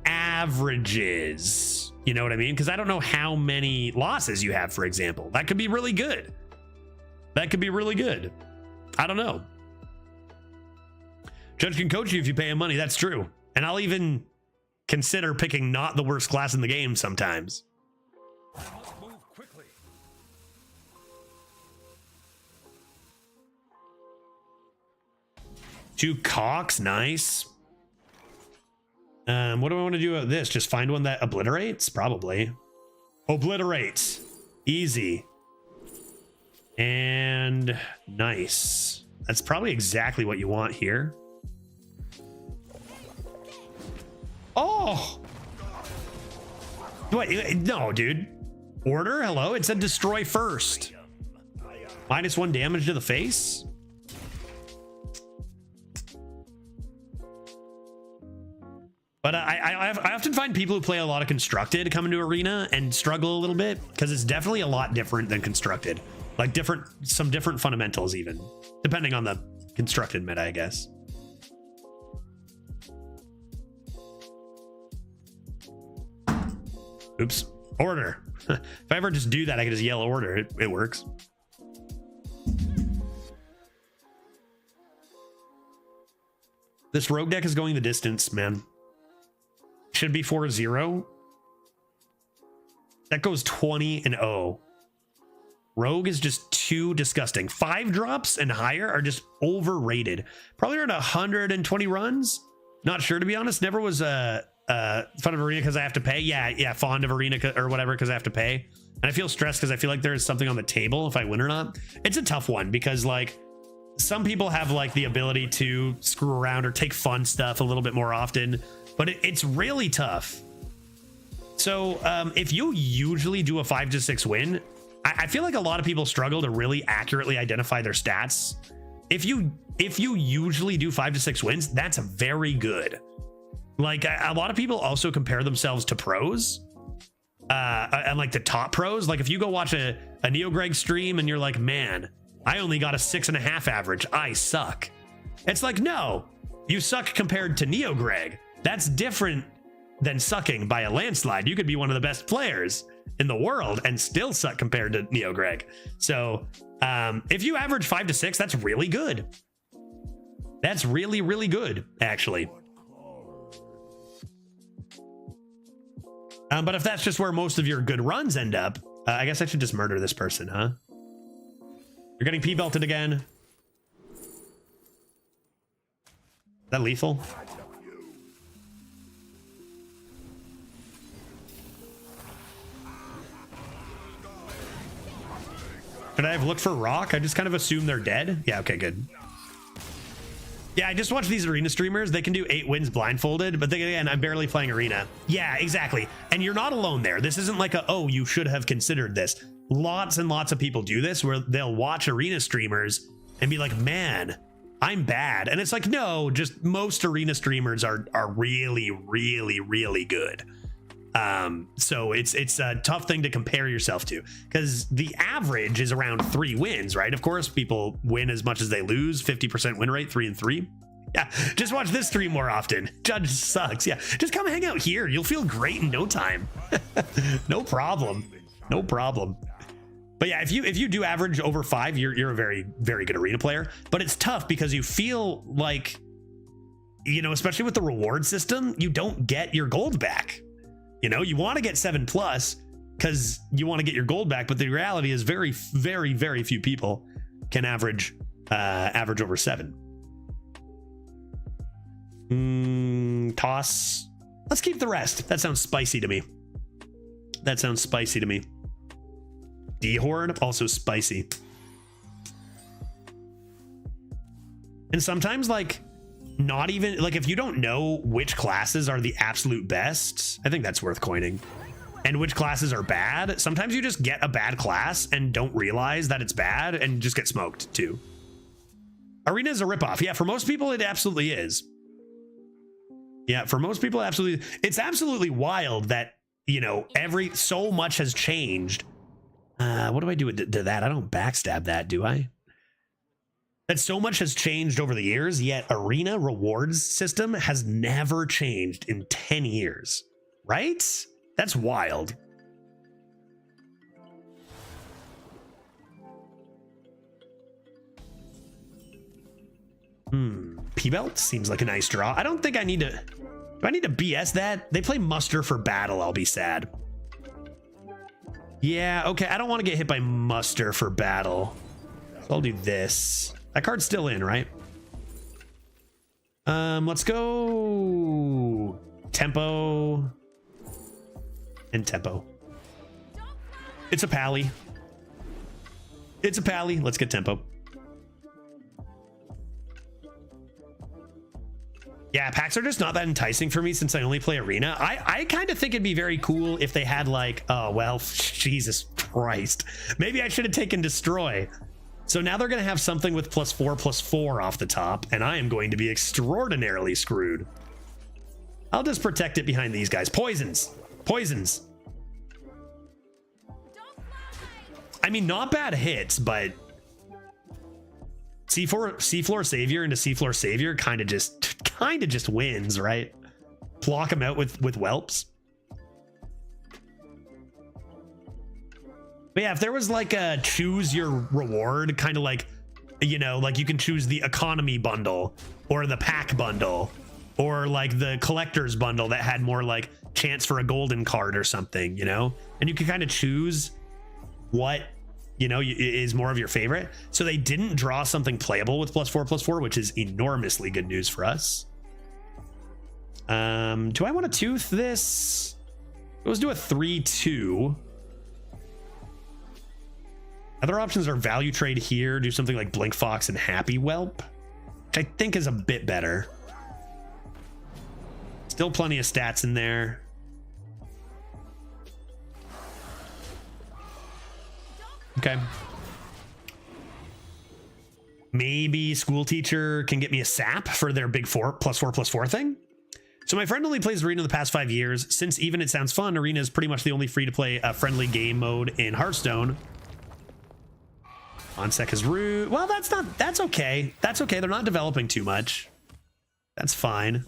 averages. You know what I mean? Because I don't know how many losses you have, for example. That could be really good. I don't know. Judge can coach you if you pay him money. That's true. And I'll even consider picking not the worst class in the game sometimes. Move quickly. 2 cocks, nice. What do I want to do about this? Just find one that obliterates? Probably. Obliterates. Easy. And nice. That's probably exactly what you want here. Oh! Wait, no, dude. Order? Hello? It said destroy first. -1 damage to the face? But I often find people who play a lot of Constructed come into Arena and struggle a little bit because it's definitely a lot different than Constructed. Like some different fundamentals even, depending on the Constructed meta, I guess. Oops. Order. If I ever just do that, I can just yell order. It works. This rogue deck is going the distance, man. Should be 4-0. That goes 20-0. Rogue is just too disgusting. 5 drops and higher are just overrated. Probably around 120 runs. Not sure, to be honest. Never was fond of arena because I have to pay. Yeah, fond of arena or whatever because I have to pay. And I feel stressed because I feel like there is something on the table if I win or not. It's a tough one because like some people have like the ability to screw around or take fun stuff a little bit more often, but it's really tough. So if you usually do a 5 to 6 win, I feel like a lot of people struggle to really accurately identify their stats. If you usually do 5 to 6 wins, that's very good. Like a lot of people also compare themselves to pros, and like the top pros. Like if you go watch a Neo Greg stream and you're like, man, I only got a 6.5 average, I suck. It's like, no, you suck compared to Neo Greg. That's different than sucking by a landslide. You could be one of the best players in the world and still suck compared to Neo Greg. So if you average 5 to 6, that's really good. That's really, really good, actually. But if that's just where most of your good runs end up, I guess I should just murder this person, huh? You're getting P-belted again. Is that lethal? Should I have looked for rock? I just kind of assume they're dead. Yeah, okay, good. Yeah, I just watch these arena streamers. They can do 8 wins blindfolded, but then again, I'm barely playing arena. Yeah, exactly. And you're not alone there. This isn't like a, oh, you should have considered this. Lots and lots of people do this where they'll watch arena streamers and be like, man, I'm bad. And it's like, no, just most arena streamers are really, really, really good. So it's a tough thing to compare yourself to because the average is around 3 wins, right? Of course, people win as much as they lose. 50% win rate, 3 and 3. Yeah, just watch this stream more often. Judge sucks. Yeah, just come hang out here. You'll feel great in no time. No problem. No problem. But yeah, if you do average over 5, you're a very, very good arena player. But it's tough because you feel like, you know, especially with the reward system, you don't get your gold back. You know, you want to get 7+ because you want to get your gold back, but the reality is very, very, very few people can average over 7. Toss. Let's keep the rest. That sounds spicy to me. That sounds spicy to me. D-Horde, also spicy. And sometimes, like, not even like if you don't know which classes are the absolute best, I think that's worth coining. And which classes are bad, sometimes you just get a bad class and don't realize that it's bad and just get smoked too. Arena is a ripoff. Yeah, for most people it absolutely is. Yeah, for most people absolutely. It's absolutely wild that, you know, so much has changed. What do I do to that? I don't backstab that, do I? That so much has changed over the years, yet arena rewards system has never changed in 10 years, right? That's wild. P-belt seems like a nice draw. I don't think I need to. Do I need to BS that? They play muster for battle. I'll be sad. Yeah, okay. I don't want to get hit by muster for battle. So I'll do this. That card's still in, right? Let's go tempo and tempo. It's a pally. It's a pally. Let's get tempo. Yeah, packs are just not that enticing for me since I only play arena. I kind of think it'd be very cool if they had like, oh, well, Jesus Christ. Maybe I should have taken destroy. So now they're going to have something with +4/+4 off the top, and I am going to be extraordinarily screwed. I'll just protect it behind these guys. Poisons. Poisons. I mean, not bad hits, but Seafloor Savior into Seafloor Savior kind of just wins, right? Block them out with whelps. But yeah, if there was like a choose your reward, kind of like, you know, like you can choose the economy bundle or the pack bundle or like the collector's bundle that had more like chance for a golden card or something, you know, and you can kind of choose what, you know, is more of your favorite. So they didn't draw something playable with +4/+4, which is enormously good news for us. Do I want to tooth this? Let's do a 3-2. Other options are value trade here, do something like Blink Fox and Happy Whelp, which I think is a bit better. Still plenty of stats in there. Okay. Maybe School Teacher can get me a sap for their big 4+4+4 thing. So my friend only plays Arena the past 5 years. Since even it sounds fun, Arena is pretty much the only free-to-play friendly game mode in Hearthstone. Onsec is rude. Well, that's okay. That's okay. They're not developing too much. That's fine.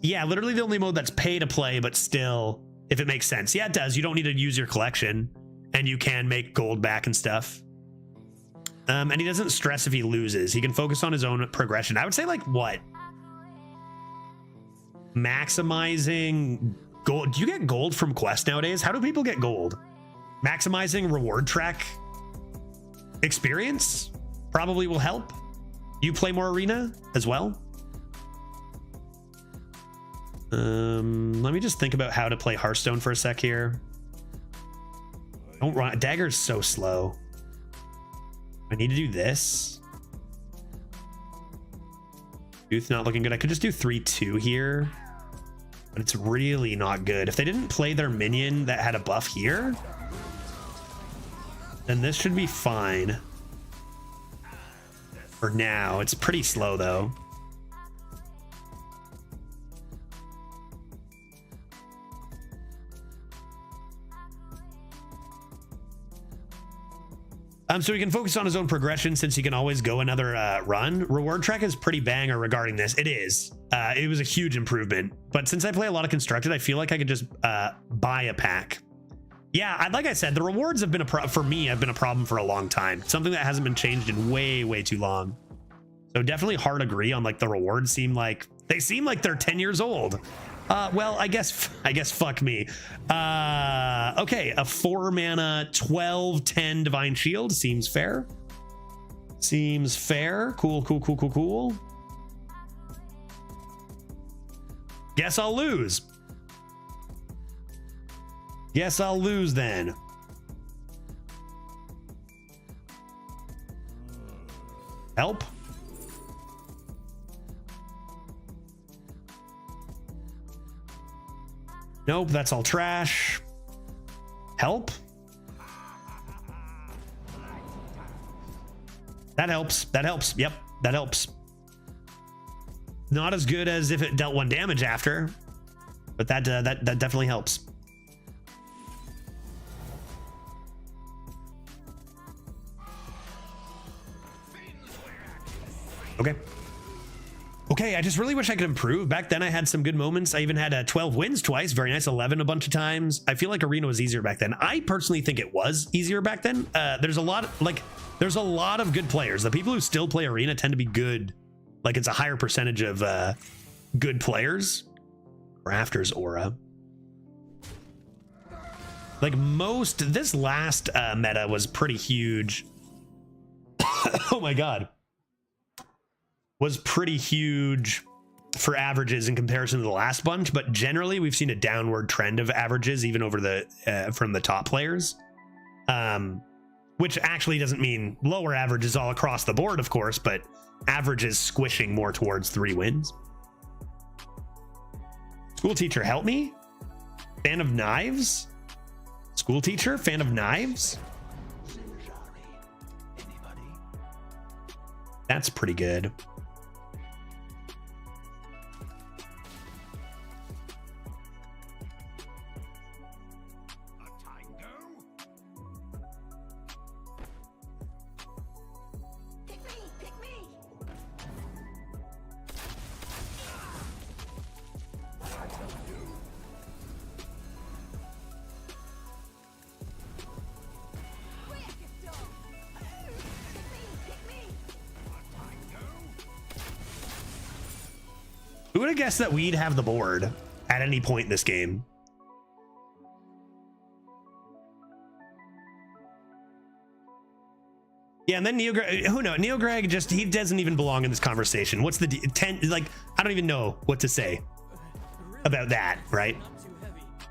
Yeah, literally the only mode that's pay to play, but still, if it makes sense. Yeah, it does. You don't need to use your collection, and you can make gold back and stuff. And he doesn't stress if he loses. He can focus on his own progression. I would say, like, what? Maximizing gold. Do you get gold from quests nowadays? How do people get gold? Maximizing reward track experience probably will help you play more Arena as well. Let me just think about how to play Hearthstone for a sec here. Don't run. Dagger's so slow. I need to do this. Youth not looking good. I could just do 3-2 here, but it's really not good. If they didn't play their minion that had a buff here, then this should be fine. For now, it's pretty slow though. So he can focus on his own progression since he can always go another run. Reward track is pretty banger regarding this. It is. It was a huge improvement. But since I play a lot of constructed, I feel like I could just buy a pack. Yeah, like I said, the rewards have been for me have been a problem for a long time. Something that hasn't been changed in way too long. So definitely hard agree on, like, the rewards seem like they're 10 years old. Well, I guess fuck me. Okay, a 4-mana 12/10 Divine Shield seems fair. Seems fair. Cool. Guess I'll lose. Guess I'll lose then. Help. Nope, that's all trash. Help? That helps. That helps. Yep, that helps. Not as good as if it dealt 1 damage after, but that definitely helps. Okay, I just really wish I could improve. Back then I had some good moments. I even had 12 wins twice. Very nice. 11 a bunch of times. I feel like Arena was easier back then. I personally think it was easier back then. There's a lot of good players. The people who still play Arena tend to be good. Like, it's a higher percentage of good players. Rafters aura. Like, this last meta was pretty huge. Oh my God. Was pretty huge for averages in comparison to the last bunch, but generally we've seen a downward trend of averages even over the from the top players, which actually doesn't mean lower averages all across the board, of course, but averages squishing more towards 3 wins. School Teacher, help me. Fan of Knives. School Teacher, fan of Knives. That's pretty good. Who would have guessed that we'd have the board at any point in this game? Yeah, and then Neo Greg, who knows? Neo Greg just, he doesn't even belong in this conversation. What's the 10? Like, I don't even know what to say about that, right?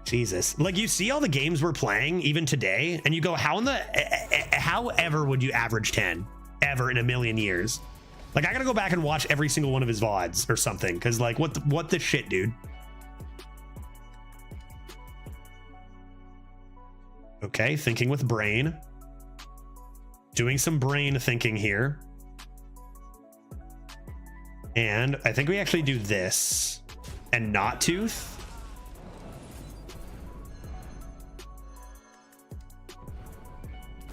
Jesus. Like, you see all the games we're playing even today, and you go, how ever would you average 10 ever in a million years? Like, I gotta go back and watch every single one of his VODs or something, because like, what the shit, dude? Okay, thinking with brain. Doing some brain thinking here. And I think we actually do this and not tooth.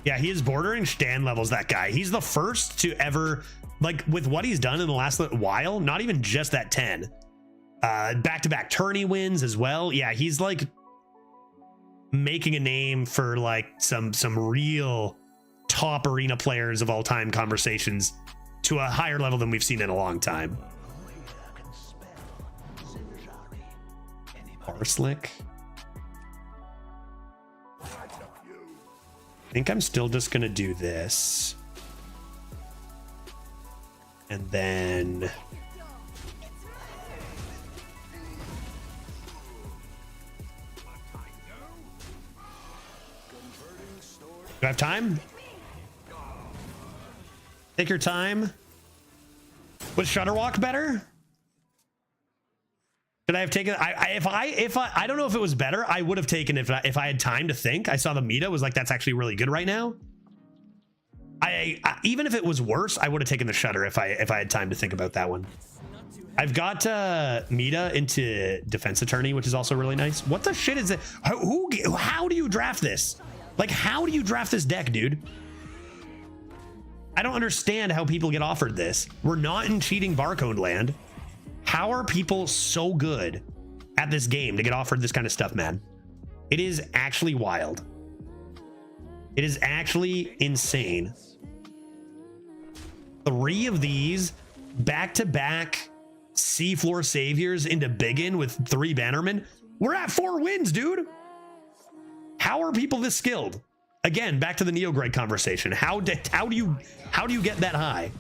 Yeah, he is bordering Stan levels, that guy. He's the first to ever, like, with what he's done in the last while, not even just that 10. Back-to-back tourney wins as well. Yeah, he's like making a name for like some real top arena players of all time conversations to a higher level than we've seen in a long time. Parslick. I think I'm still just gonna do this. And then do I have time? Take your time. Was Shutterwalk better? Could I have taken? I don't know if it was better. I would have taken it if I had time to think. I saw the meta was like, that's actually really good right now. I even if it was worse, I would have taken the Shutter if I had time to think about that one. I've got meta into Defense Attorney, which is also really nice. What the shit is it? How do you draft this? Like, how do you draft this deck, dude? I don't understand how people get offered this. We're not in cheating barcode land. How are people so good at this game to get offered this kind of stuff, man? It is actually wild. It is actually insane. 3 of these back-to-back seafloor saviors into Biggin with 3 bannermen. We're at 4 wins, dude. How are people this skilled? Again, back to the Neo Greg conversation. How do you get that high?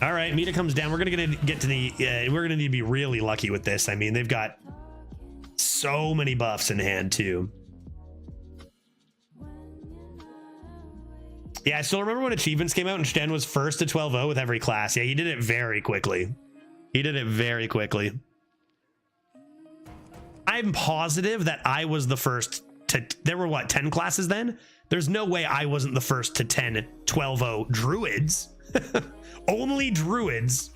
All right, Meta comes down. We're gonna get to the. We're gonna need to be really lucky with this. I mean, they've got so many buffs in hand too. Yeah, I still remember when achievements came out and Sten was first to 12-0 with every class. Yeah, he did it very quickly. He did it very quickly. I'm positive that I was the first to. There were what, 10 classes then? There's no way I wasn't the first to 10 12-0 druids. Only druids.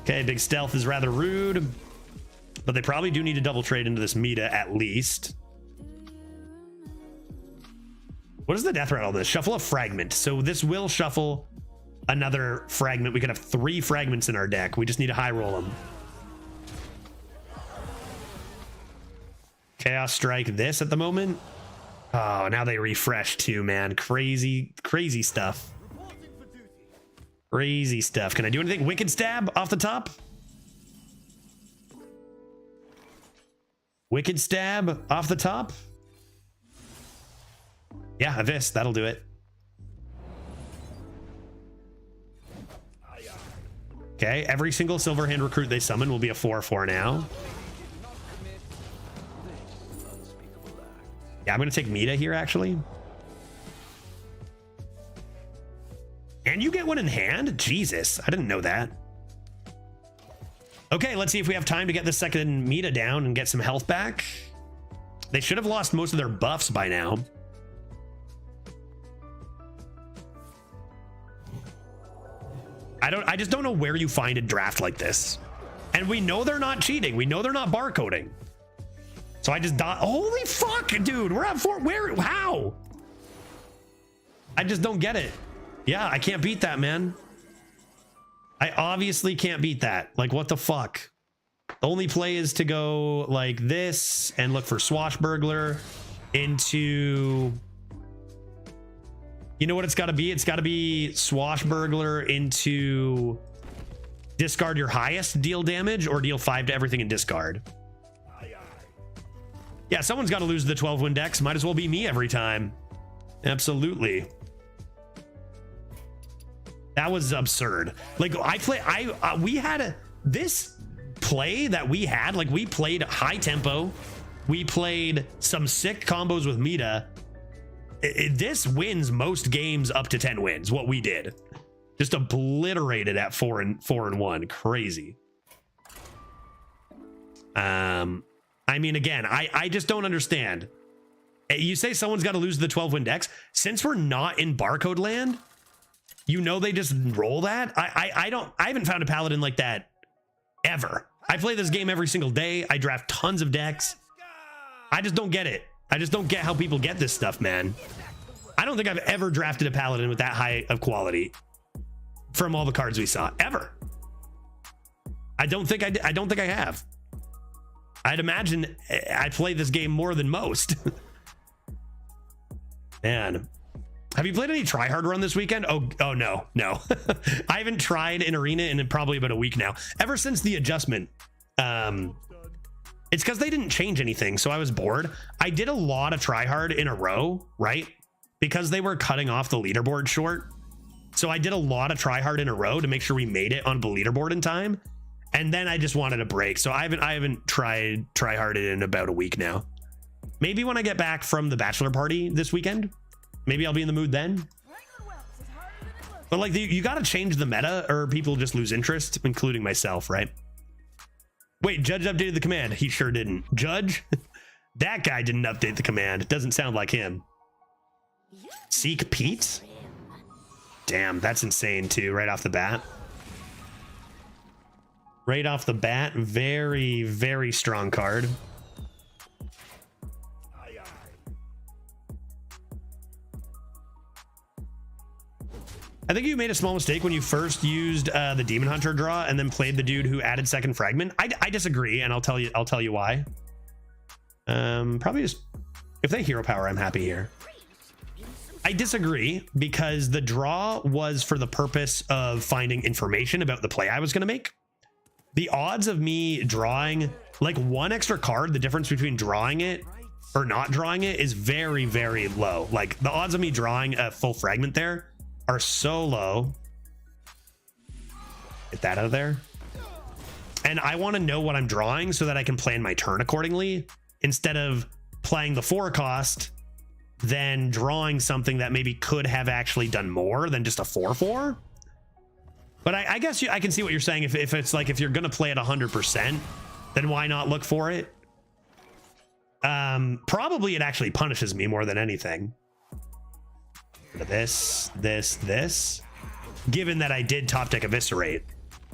Okay, big stealth is rather rude, but they probably do need to double trade into this meta at least. What is the death rattle on this? Shuffle a fragment. So this will shuffle another fragment. We could have 3 fragments in our deck. We just need to high roll them. Chaos Strike this at the moment. Oh, now they refresh too, man. Crazy stuff. Crazy stuff. Can I do anything? Wicked Stab off the top? Wicked Stab off the top? Yeah, Abyss. That'll do it. Okay, every single Silverhand recruit they summon will be a 4/4 now. Yeah, I'm going to take Meta here, actually. And you get one in hand? Jesus, I didn't know that. Okay, let's see if we have time to get the second Meta down and get some health back. They should have lost most of their buffs by now. I just don't know where you find a draft like this. And we know they're not cheating. We know they're not barcoding. So I just holy fuck, dude. We're at 4. Where? How? I just don't get it. Yeah, I can't beat that, man. I obviously can't beat that. Like, what the fuck? The only play is to go like this and look for Swashbuckler into... You know what it's got to be? It's got to be Swashbuckler into discard your highest, deal damage, or deal 5 to everything and discard. Yeah, someone's got to lose the 12-win decks. Might as well be me every time. Absolutely. That was absurd. Like, we had this play that we had, like, we played high tempo. We played some sick combos with Mita. This wins most games up to 10 wins, what we did. Just obliterated at 4 and 1. Crazy. I mean, again, I just don't understand. You say someone's got to lose the 12-win decks. Since we're not in barcode land, you know they just roll that. I haven't found a paladin like that ever. I play this game every single day. I draft tons of decks. I just don't get it. I just don't get how people get this stuff, man. I don't think I've ever drafted a paladin with that high of quality from all the cards we saw ever. I don't think I have. I'd imagine I play this game more than most. Man, have you played any tryhard run this weekend? Oh no. I haven't tried an arena in probably about a week now. Ever since the adjustment. It's because they didn't change anything, so I was bored. I did a lot of tryhard in a row, right? Because they were cutting off the leaderboard short. So I did a lot of tryhard in a row to make sure we made it on the leaderboard in time. And then I just wanted a break. So I haven't tried tryharded in about a week now. Maybe when I get back from the bachelor party this weekend, maybe I'll be in the mood then. But like, you got to change the meta or people just lose interest, including myself, right? Wait, Judge updated the command. He sure didn't. Judge? That guy didn't update the command. It doesn't sound like him. Seek Pete? Damn, that's insane too, right off the bat. Right off the bat, very, very strong card. I think you made a small mistake when you first used the Demon Hunter draw and then played the dude who added second fragment. I disagree, and I'll tell you why. Probably just if they hero power, I'm happy here. I disagree because the draw was for the purpose of finding information about the play I was going to make. The odds of me drawing like one extra card, the difference between drawing it or not drawing it is very, very low. Like the odds of me drawing a full fragment there are so low. Get that out of there. And I want to know what I'm drawing so that I can plan my turn accordingly instead of playing the 4 cost, then drawing something that maybe could have actually done more than just a 4/4. But I guess I can see what you're saying. If it's like, if you're going to play at 100%, then why not look for it? Probably it actually punishes me more than anything. This, given that I did top deck Eviscerate.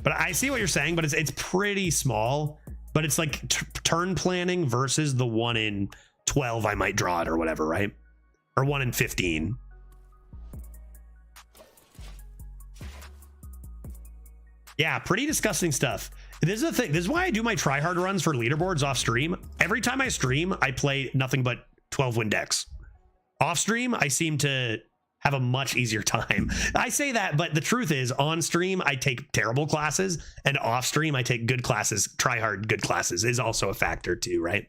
But I see what you're saying, but it's pretty small. But it's like turn planning versus the 1 in 12 I might draw it or whatever, right? Or 1 in 15. Yeah, pretty disgusting stuff. This is the thing. This is why I do my tryhard runs for leaderboards off stream. Every time I stream, I play nothing but 12-win decks. Off stream, I seem to have a much easier time. I say that, but the truth is, on stream, I take terrible classes, and off stream, I take good classes. Tryhard good classes is also a factor too, right?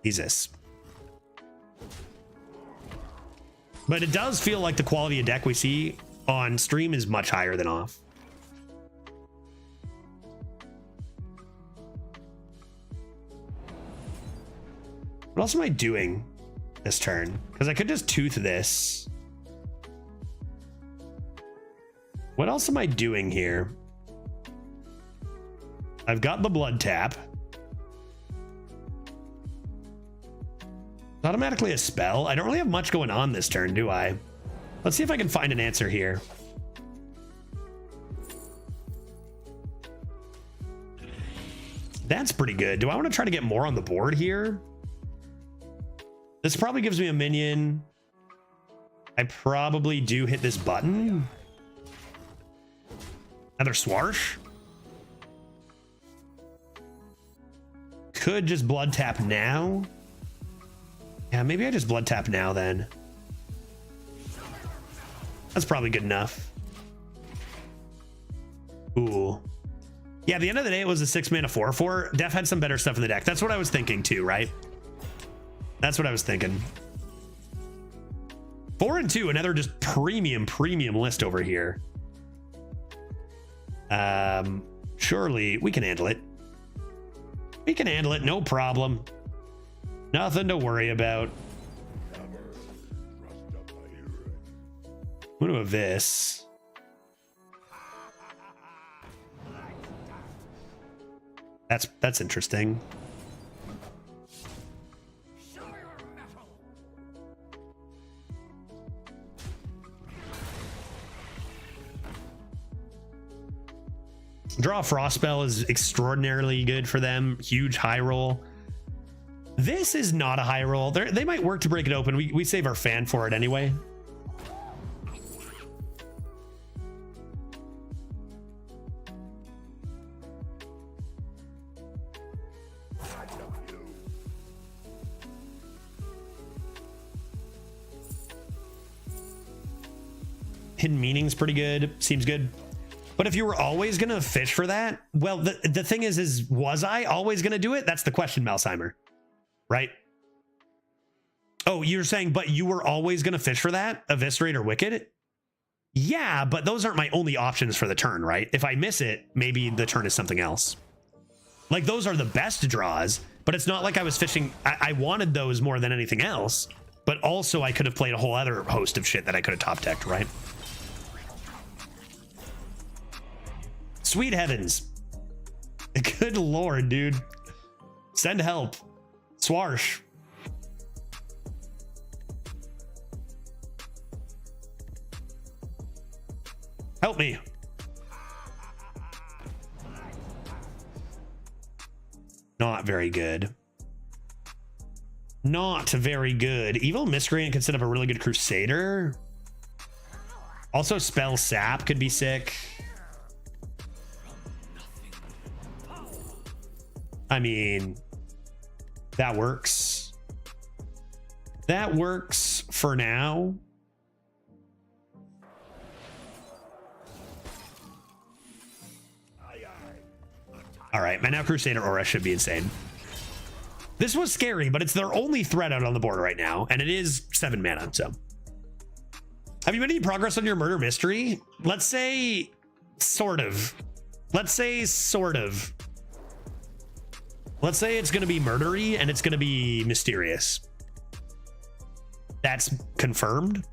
Jesus. But it does feel like the quality of deck we see on stream is much higher than off. What else am I doing this turn? Because I could just tooth this. What else am I doing here? I've got the blood tap. It's automatically a spell. I don't really have much going on this turn, do I? Let's see if I can find an answer here. That's pretty good. Do I want to try to get more on the board here? This probably gives me a minion. I probably do hit this button. Another Swarsh. Could just blood tap now. Yeah, maybe I just blood tap now then. That's probably good enough. Ooh. Yeah, at the end of the day, it was a 6 mana 4/4. Def had some better stuff in the deck. That's what I was thinking too, right? That's what I was thinking. 4 and 2, another just premium list over here. Surely we can handle it. We can handle it, no problem. Nothing to worry about. What about this? That's interesting. Draw a Frost Spell is extraordinarily good for them. Huge high roll. This is not a high roll. They might work to break it open. We save our fan for it anyway. Hidden Meaning's pretty good. Seems good. But if you were always going to fish for that, well, the thing is was I always going to do it? That's the question, Malsheimer. Right? Oh, you're saying, but you were always going to fish for that? Eviscerate or Wicked? Yeah, but those aren't my only options for the turn, right? If I miss it, maybe the turn is something else. Like, those are the best draws, but it's not like I was fishing. I wanted those more than anything else, but also I could have played a whole other host of shit that I could have top decked, right? Sweet heavens. Good lord, dude. Send help. Swarsh. Help me. Not very good. Not very good. Evil Miscreant could set up a really good Crusader. Also, Spell Sap could be sick. I mean, that works. That works for now. All right, my now Crusader Aura should be insane. This was scary, but it's their only threat out on the board right now, and it is 7 mana, so. Have you made any progress on your Murder Mystery? Let's say sort of. Let's say sort of. Let's say it's going to be murdery and it's going to be mysterious. That's confirmed.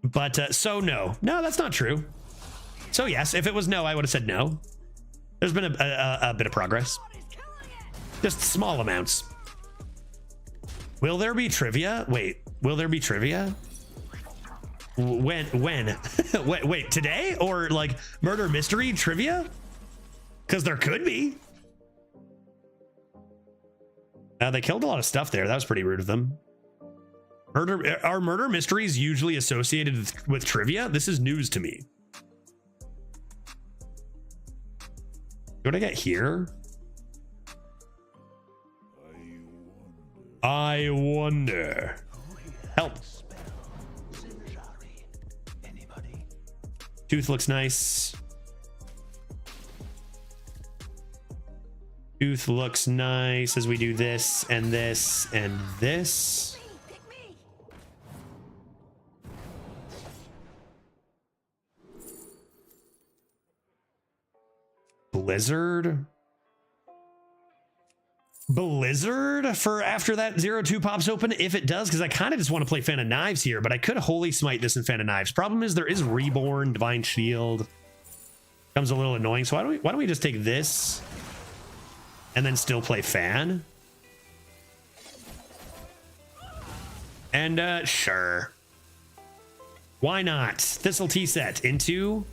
But so no. No, that's not true. So yes, if it was no, I would have said no. There's been a bit of progress. Just small amounts. Will there be trivia? Wait, will there be trivia? When? wait, today? Or like Murder Mystery trivia? Because there could be. They killed a lot of stuff there. That was pretty rude of them. Are murder mysteries usually associated with trivia? This is news to me. What do I get here? I wonder. Help. Tooth looks nice. Tooth looks nice as we do this and this and this. Blizzard for after that 0-2 pops open, if it does, because I kind of just want to play Fan of Knives here, but I could Holy Smite this in Fan of Knives. Problem is there is Reborn, Divine Shield. Becomes a little annoying, so why don't we just take this and then still play Fan? And sure. Why not? Thistle tea set into...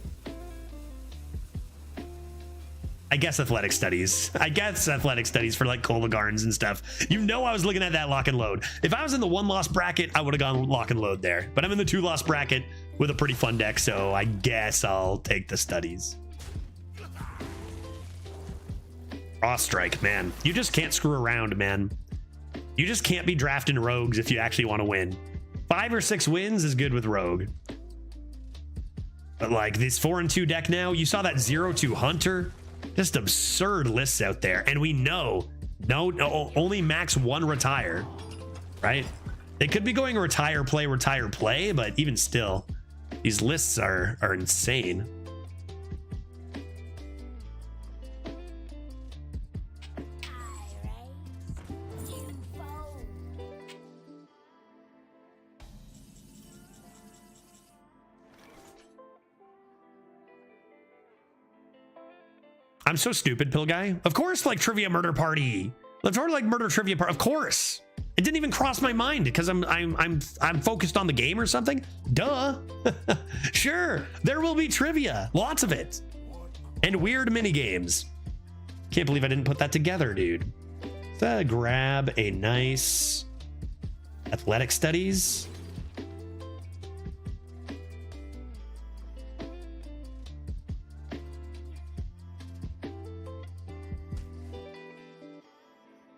I guess athletic studies. I guess athletic studies for like Cola Gardens and stuff. You know, I was looking at that lock and load. If I was in the 1-loss bracket, I would have gone lock and load there. But I'm in the 2-loss bracket with a pretty fun deck, so I guess I'll take the studies. Raw strike, man. You just can't screw around, man. You just can't be drafting rogues if you actually want to win. 5 or 6 wins is good with rogue. But like this 4 and 2 deck now, you saw that 0-2 Hunter. Just absurd lists out there. And we know no, only max 1 retire, right? They could be going retire, play, but even still, these lists are insane. I'm so stupid, Pill Guy. Of course, like Trivia Murder Party. Let's order like Murder Trivia Party. Of course. It didn't even cross my mind because I'm focused on the game or something. Duh. Sure, there will be trivia, lots of it, and weird mini games. Can't believe I didn't put that together, dude. Let's grab a nice athletic studies.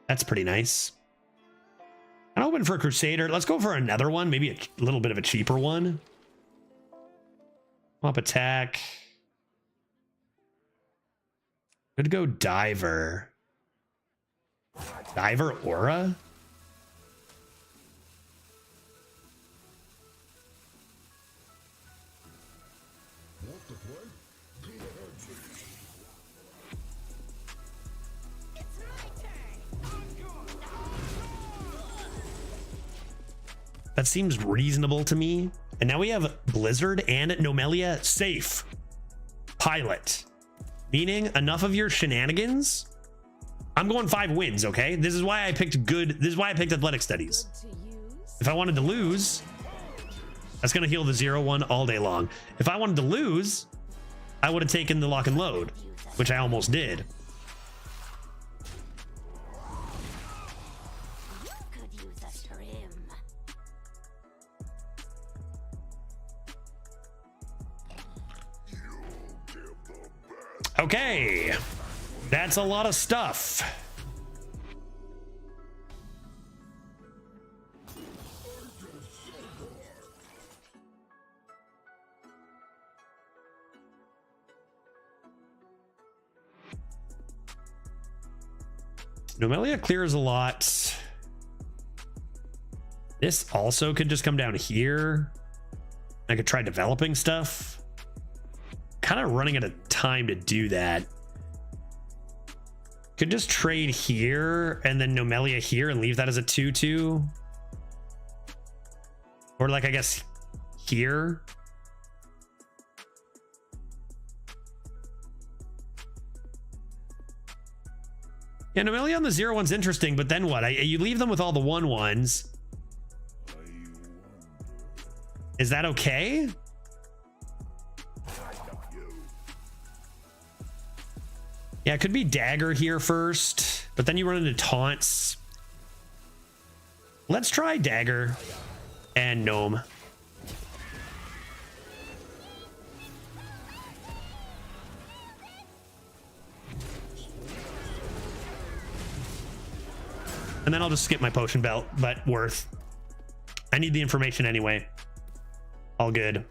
That's pretty nice. I'm hoping for a Crusader. Let's go for another one. Maybe a little bit of a cheaper one. Up attack. Could go Diver. Diver Aura? That seems reasonable to me. And now we have Blizzard and Nomelia safe. Pilot. Meaning enough of your shenanigans. I'm going 5 wins, okay? This is why I picked good. This is why I picked athletic studies. If I wanted to lose, that's going to heal the 0-1 all day long. If I wanted to lose, I would have taken the lock and load, which I almost did. Okay, that's a lot of stuff. Nomelia clears a lot. This also could just come down here. I could try developing stuff. Kind of running out of time to do that. Could just trade here and then Nomelia here and leave that as a 2-2. Or like, I guess here. Yeah, Nomelia on the 0-1's interesting, but then what? You leave them with all the 1-1s. Is that okay? Yeah, it could be Dagger here first, but then you run into taunts. Let's try Dagger and Gnome. And then I'll just skip my potion belt, but worth. I need the information anyway. All good.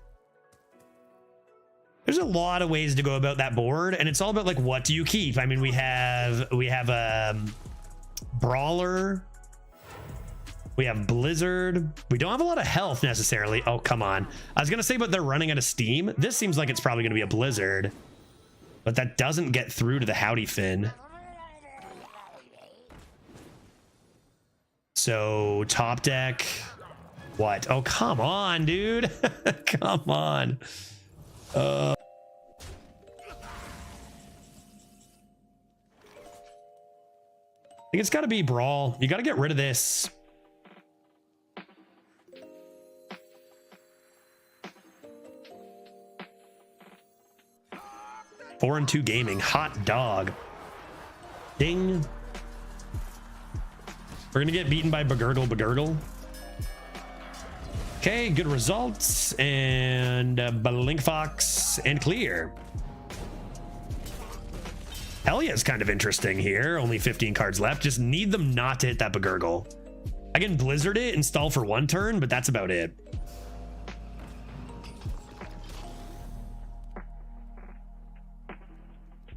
There's a lot of ways to go about that board, and it's all about like, what do you keep? I mean, we have Brawler, we have Blizzard. We don't have a lot of health necessarily. Oh, come on. I was gonna say, but they're running out of steam. This seems like it's probably gonna be a Blizzard, but that doesn't get through to the Howdy Fin. So top deck, what? Oh, come on, dude. Come on. I think it's got to be Brawl. You got to get rid of this. 4-2 gaming. Hot dog. Ding. We're gonna get beaten by Bagurgle. Okay, good results. And Blink Fox and clear. Hellia's kind of interesting here. Only 15 cards left. Just need them not to hit that Bagurgle. I can Blizzard it, install for 1 turn, but that's about it.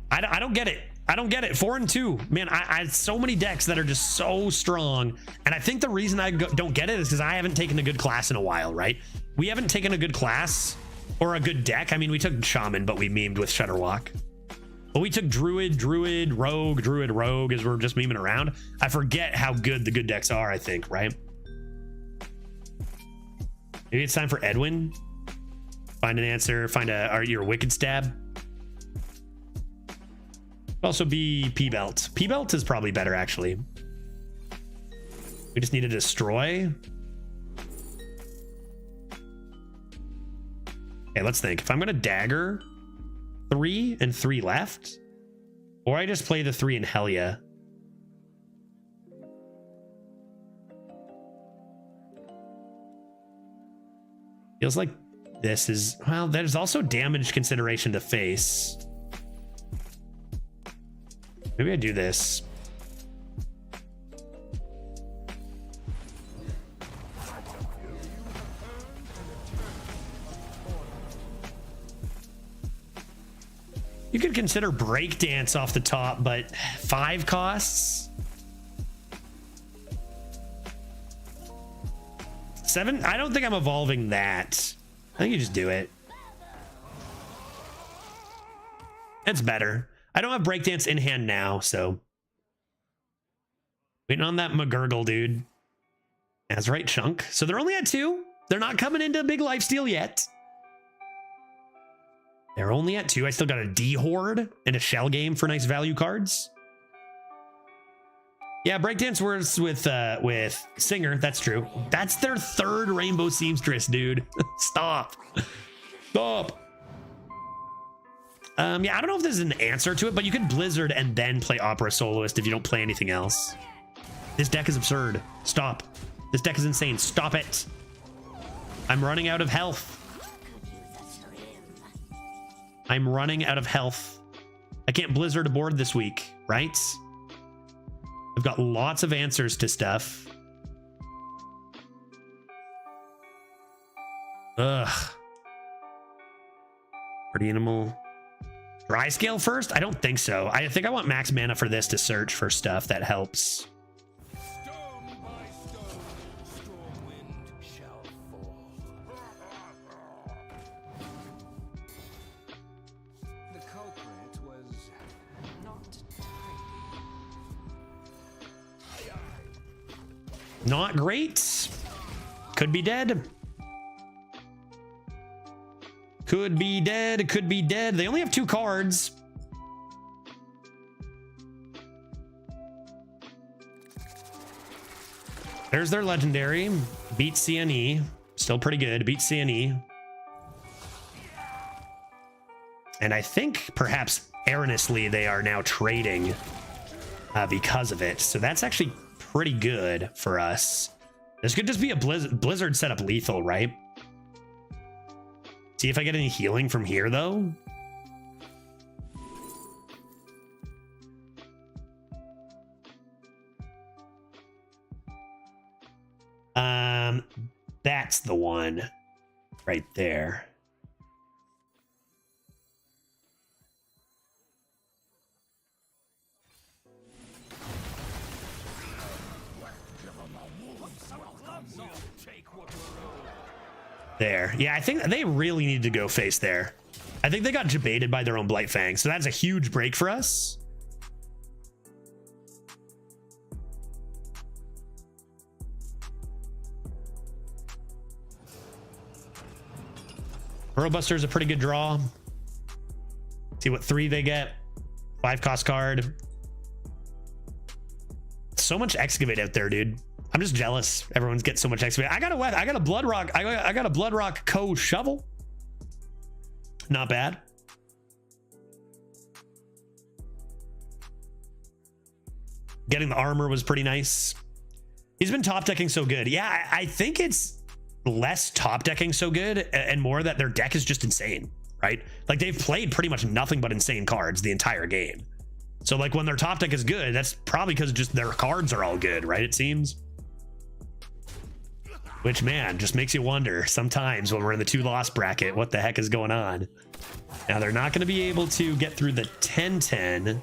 I don't get it. I don't get it. 4-2, man. I so many decks that are just so strong, and I think the reason I don't get it is because I haven't taken a good class in a while, right? We haven't taken a good class or a good deck. I mean, we took Shaman, but we memed with Shutterwalk. But we took Druid, Rogue as we're just memeing around. I forget how good the good decks are, I think, right? Maybe it's time for Edwin. Find an answer. Find your Wicked Stab. Also be P-Belt. P-Belt is probably better, actually. We just need to destroy. Okay, let's think. If I'm going to dagger 3 and 3 left, or I just play the 3 in Hellia. Feels like this is, well, there's also damage consideration to face. Maybe I do this. You could consider Breakdance off the top, but 5 costs? 7? I don't think I'm evolving that. I think you just do it. It's better. I don't have Breakdance in hand now, so. Waiting on that McGurgle, dude. That's right, Chunk. So they're only at 2. They're not coming into a big lifesteal yet. They're only at 2. I still got a D-Horde and a Shell Game for nice value cards. Yeah, Breakdance works with Singer. That's true. That's their 3rd Rainbow Seamstress, dude. Stop. Stop. Yeah, I don't know if there's an answer to it, but you could Blizzard and then play Opera Soloist if you don't play anything else. This deck is absurd. Stop. This deck is insane. Stop it. I'm running out of health. I'm running out of health. I can't Blizzard a board this week, right? I've got lots of answers to stuff. Ugh. Party Animal. Dry scale first? I don't think so. I think I want max mana for this to search for stuff that helps. Stone by stone, storm wind shall fall. The culprit was not tidy. Not great. Could be dead. Could be dead. Could be dead. They only have 2 cards. There's their legendary. Beat CNE. Still pretty good. Beat CNE. And I think perhaps erroneously they are now trading because of it. So that's actually pretty good for us. This could just be a Blizzard setup lethal, right? See if I get any healing from here, though. That's the one right there. There. Yeah, I think they really need to go face there. I think they got jebaited by their own Blight Fang, so that's a huge break for us. Burrowbuster is a pretty good draw. See what 3 they get. 5 cost card. So much Excavate out there, dude. I'm just jealous. Everyone's getting so much Excavate. I got a Blood Rock. I got a Blood Rock Co shovel. Not bad. Getting the armor was pretty nice. He's been top decking so good. Yeah, I think it's less top decking so good and more that their deck is just insane, right? Like they've played pretty much nothing but insane cards the entire game. So like when their top deck is good, that's probably because just their cards are all good, right? It seems. Which, man, just makes you wonder sometimes when we're in the 2-loss bracket, what the heck is going on? Now they're not going to be able to get through the 10-10.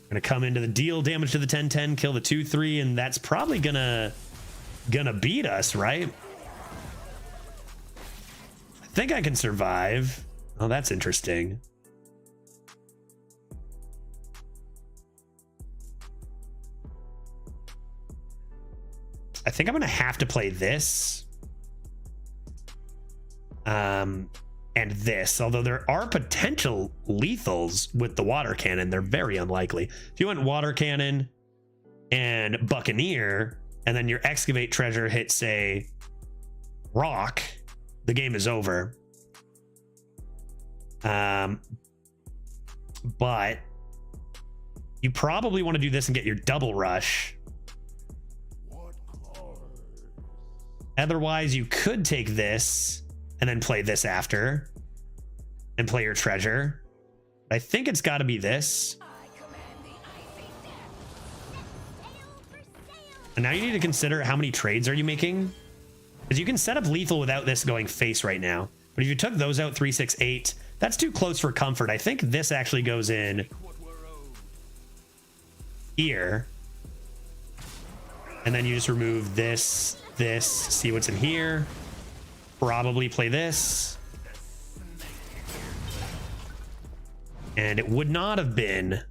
Gonna come into the deal damage to the 10-10, kill the 2-3, and that's probably gonna beat us, right? I think I can survive. Oh, that's interesting. I think I'm gonna have to play this. And this, although there are potential lethals with the water cannon, they're very unlikely. If you went water cannon and Buccaneer, and then your excavate treasure hit, say, rock, the game is over. But you probably want to do this and get your double rush. Otherwise, you could take this and then play this after and play your treasure. I think it's got to be this. And now you need to consider how many trades are you making, because you can set up lethal without this going face right now. But if you took those out 3, 6, 8, that's too close for comfort. I think this actually goes in here. And then you just remove this, see what's in here. Probably play this. And it would not have been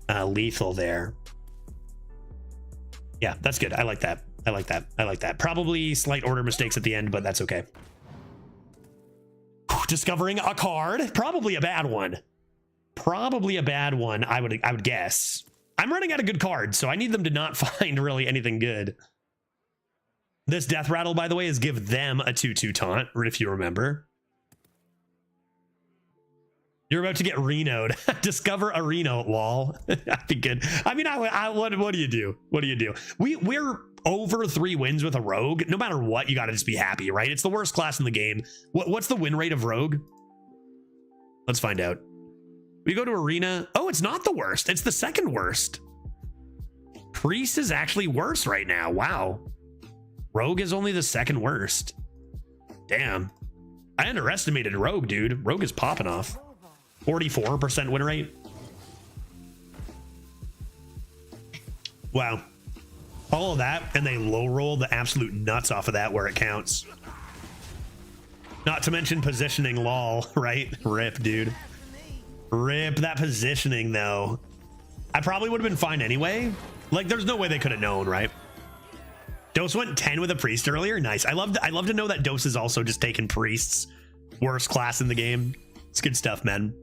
lethal there. Yeah, that's good. I like that. I like that. I like that. Probably slight order mistakes at the end, but that's okay. Discovering a card. Probably a bad one. Probably a bad one, I would guess. I'm running out of good cards, so I need them to not find really anything good. This death rattle, by the way, is give them a 2/2 taunt, if you remember. You're about to get Reno'd. Discover a Reno, lol. That'd be good. I mean, what do you do? What do you do? We're over 3 wins with a rogue. No matter what, you got to just be happy, right? It's the worst class in the game. What's the win rate of rogue? Let's find out. We go to arena. Oh, it's not the worst. It's the second worst. Priest is actually worse right now. Wow. Rogue is only the second worst. Damn. I underestimated Rogue, dude. Rogue is popping off. 44% win rate. Wow. All of that, and they low roll the absolute nuts off of that where it counts. Not to mention positioning, lol, right? Rip, dude. Rip that positioning, though. I probably would have been fine anyway. Like, there's no way they could have known, right? Dose went 10 with a priest earlier. Nice. I love to know that Dose is also just taking priests. Worst class in the game. It's good stuff, man.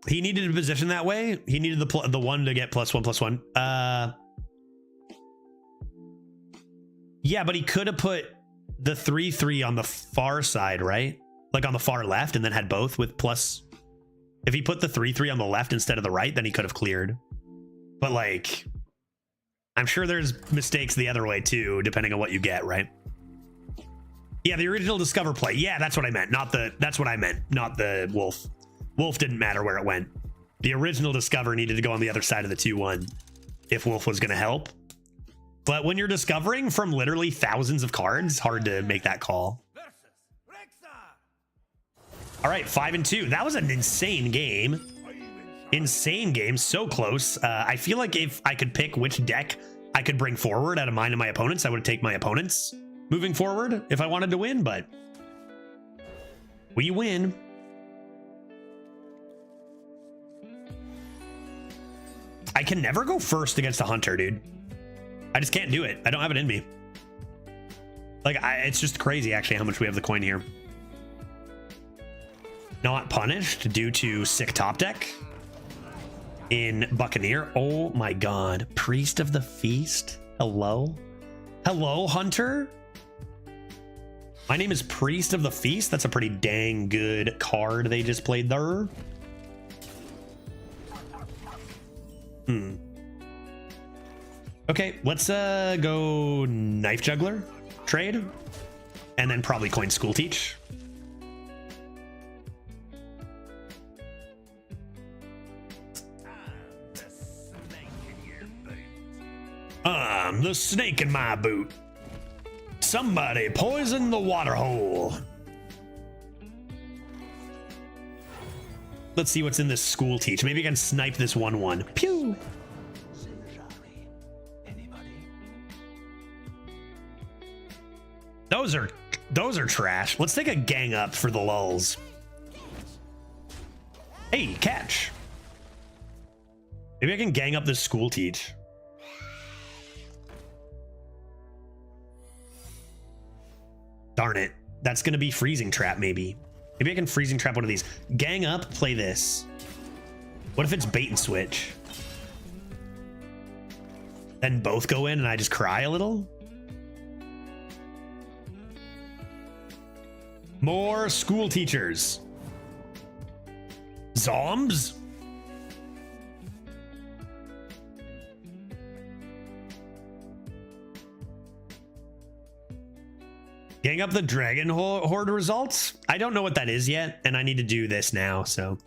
He needed to position that way. He needed the one to get +1/+1. Yeah, but he could have put the 3/3 on the far side, right? Like on the far left, and then had both with plus. If he put the 3/3 on the left instead of the right, then he could have cleared. But like, I'm sure there's mistakes the other way too, depending on what you get, right? Yeah, the original Discover play. Yeah, that's what I meant. That's what I meant, not the Wolf. Wolf didn't matter where it went. The original Discover needed to go on the other side of the 2/1 if Wolf was going to help. But when you're discovering from literally thousands of cards, hard to make that call. All right, 5-2. That was an insane game. Insane game. So close. I feel like if I could pick which deck I could bring forward out of mine and my opponents, I would take my opponents moving forward if I wanted to win, but we win. I can never go first against a hunter, dude. I just can't do it. I don't have it in me. Like, it's just crazy, actually, how much we have the coin here. Not punished due to sick top deck in Buccaneer. Oh my god. Priest of the Feast. Hello? Hello, Hunter? My name is Priest of the Feast. That's a pretty dang good card they just played there. Okay, let's go Knife Juggler trade, and then probably coin School Teach. I'm the snake in my boot. Somebody poison the water hole. Let's see what's in this School Teach. Maybe I can snipe this 1/1. Pew! Those are trash. Let's take a gang up for the lulz. Hey, catch. Maybe I can gang up this School Teach. Darn it. That's going to be Freezing Trap, maybe. Maybe I can Freezing Trap one of these. Gang up, play this. What if it's Bait and Switch? Then both go in and I just cry a little? More School Teachers. Zombs? Gang up the Dragon Horde results? I don't know what that is yet, and I need to do this now, so.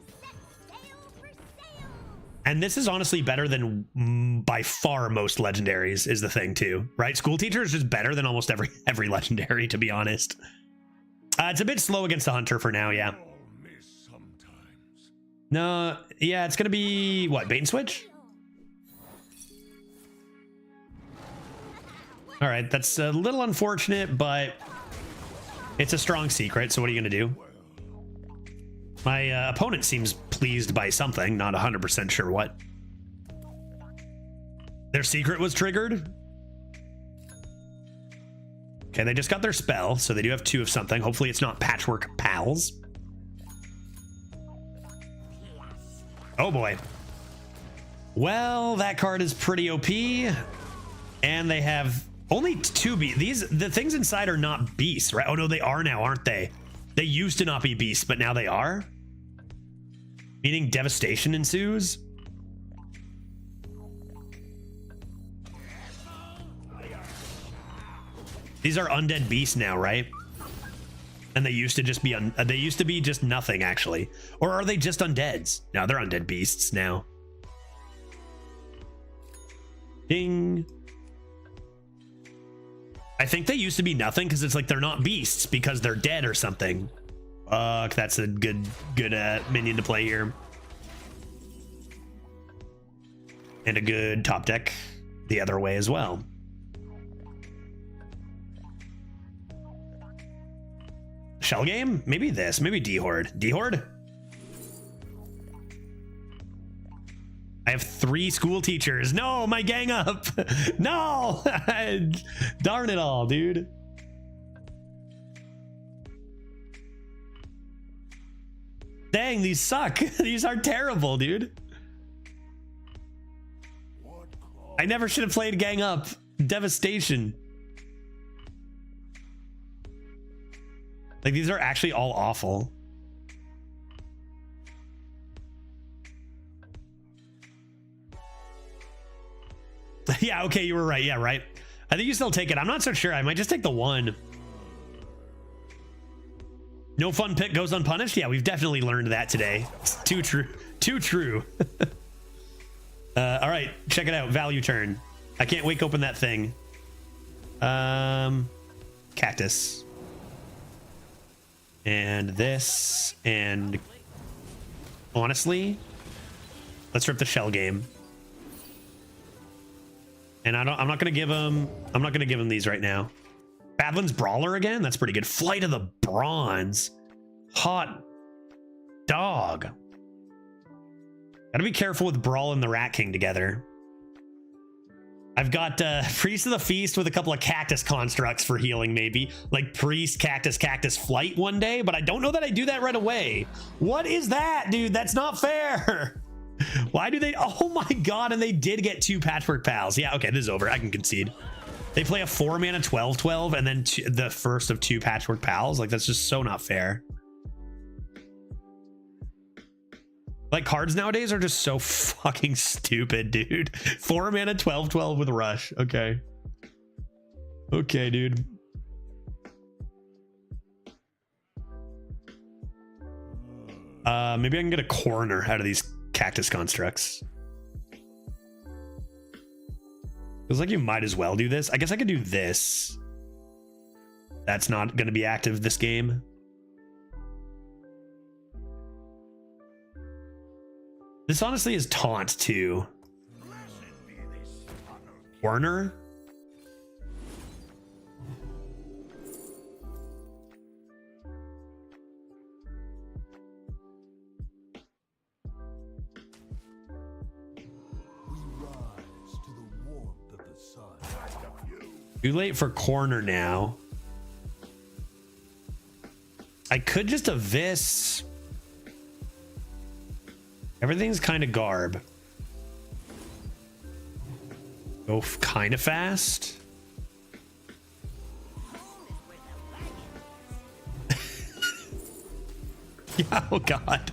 And this is honestly better than by far most legendaries is the thing too, right? School Teacher is just better than almost every legendary, to be honest. It's a bit slow against the Hunter for now, yeah. No, yeah, it's gonna be, what, Bait and Switch? All right, that's a little unfortunate, but it's a strong secret, so what are you gonna do? My opponent seems pleased by something, not 100% sure what. Their secret was triggered? Okay, they just got their spell, so they do have 2 of something. Hopefully it's not Patchwork Pals. Oh boy. Well, that card is pretty OP. And they have only 2 beasts. The things inside are not beasts, right? Oh no, they are now, aren't they? They used to not be beasts, but now they are? Meaning devastation ensues? These are undead beasts now, right? And they used to just be they used to be just nothing, actually. Or are they just undeads? No, they're undead beasts now. Ding. I think they used to be nothing because it's like they're not beasts because they're dead or something. Fuck, that's a good minion to play here. And a good top deck the other way as well. Shell game? Maybe this. Maybe D-Horde. D-Horde? I have 3 School Teachers. No, my gang up. No. Darn it all, dude. Dang, these suck. These are terrible, dude. I never should have played gang up. Devastation. Like, these are actually all awful. Yeah, okay, you were right. Yeah, right. I think you still take it. I'm not so sure. I might just take the 1. No fun pick goes unpunished. Yeah, we've definitely learned that today. It's too true. Too true. All right, check it out. Value turn. I can't wake open that thing. Cactus. And this, and honestly, let's rip the shell game. And I'm not gonna give him these right now. Badlands Brawler again? That's pretty good. Flight of the Bronze. Hot dog. Gotta be careful with Brawl and the Rat King together. I've got Priest of the Feast with a couple of Cactus constructs for healing, maybe. Like Priest, Cactus, Cactus, Flight one day, but I don't know that I do that right away. What is that, dude? That's not fair. Why do they? Oh my god, and they did get 2 Patchwork Pals. Yeah, okay, this is over. I can concede. They play a 4-mana 12/12 and then the first of 2 Patchwork Pals. Like, that's just so not fair. Like, cards nowadays are just so fucking stupid, dude. 4-mana 12/12 with Rush. Okay. Okay, dude. Maybe I can get a corner out of these cactus constructs. Feels like you might as well do this. I guess I could do this. That's not going to be active this game. This honestly is taunt too. Warner? Too late for corner now. I could just Abyss. Everything's kind of garb. Go kind of fast. Yeah, oh god.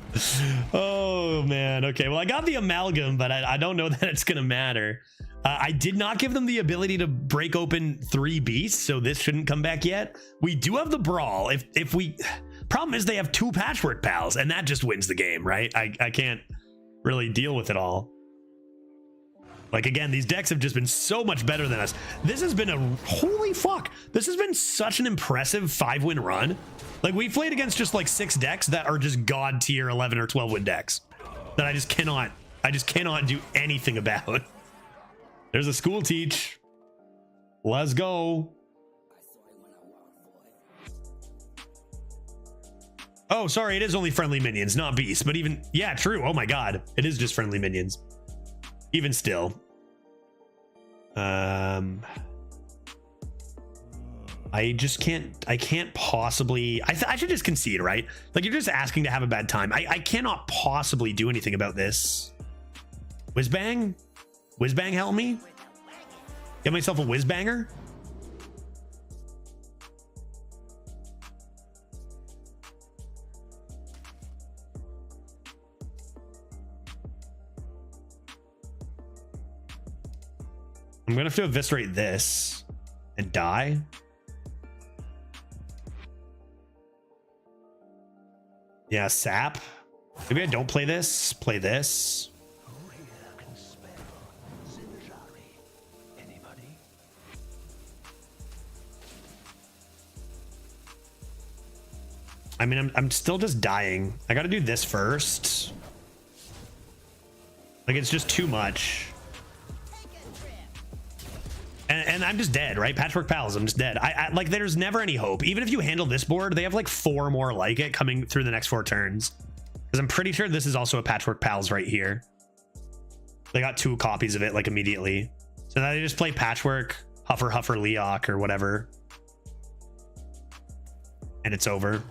Oh man. Okay, well I got the amalgam, but I don't know that it's gonna matter. I did not give them the ability to break open 3 beasts, so this shouldn't come back yet. We do have the brawl. If we, problem is they have 2 Patchwork Pals, and that just wins the game, right? I can't really deal with it all. Like, again, these decks have just been so much better than us. This has been a, holy fuck, this has been such an impressive 5-win run. Like, we played against just like 6 decks that are just god tier 11 or 12 win decks that I just cannot do anything about. There's a school teach. Let's go. Oh, sorry, it is only friendly minions, not beasts, but even, yeah, true. Oh my god, it is just friendly minions. Even still. I can't possibly, I should just concede, right? Like, you're just asking to have a bad time. I cannot possibly do anything about this. Whizbang? Whizbang help me? Get myself a whizbanger? I'm gonna have to eviscerate this and die. Yeah, sap. Maybe I don't play this. Play this. I mean, I'm still just dying. I gotta do this first. Like, it's just too much. And I'm just dead, right? Patchwork Pals, I'm just dead. I like, there's never any hope. Even if you handle this board, they have like 4 more like it coming through the next 4 turns. Because I'm pretty sure this is also a Patchwork Pals right here. They got 2 copies of it like immediately. So now they just play Patchwork, Huffer, Leok, or whatever. And it's over.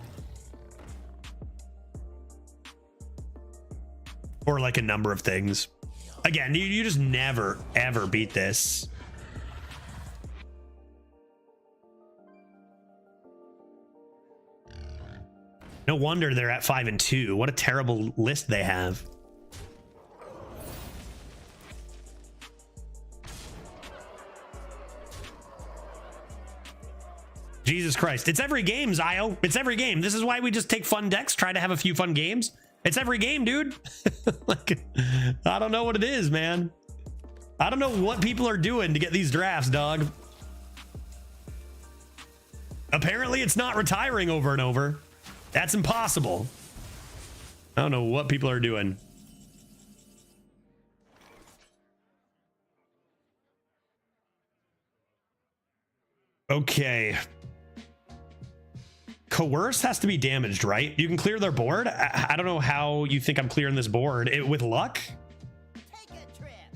Or like a number of things. Again, you just never, ever beat this. No wonder they're at 5 and 2. What a terrible list they have. Jesus Christ. It's every game, Zio. It's every game. This is why we just take fun decks, try to have a few fun games. It's every game, dude. Like, I don't know what it is, man. I don't know what people are doing to get these drafts, dog. Apparently, it's not retiring over and over. That's impossible. I don't know what people are doing. Okay. Coerce has to be damaged, right? You can clear their board. I don't know how you think I'm clearing this board with luck.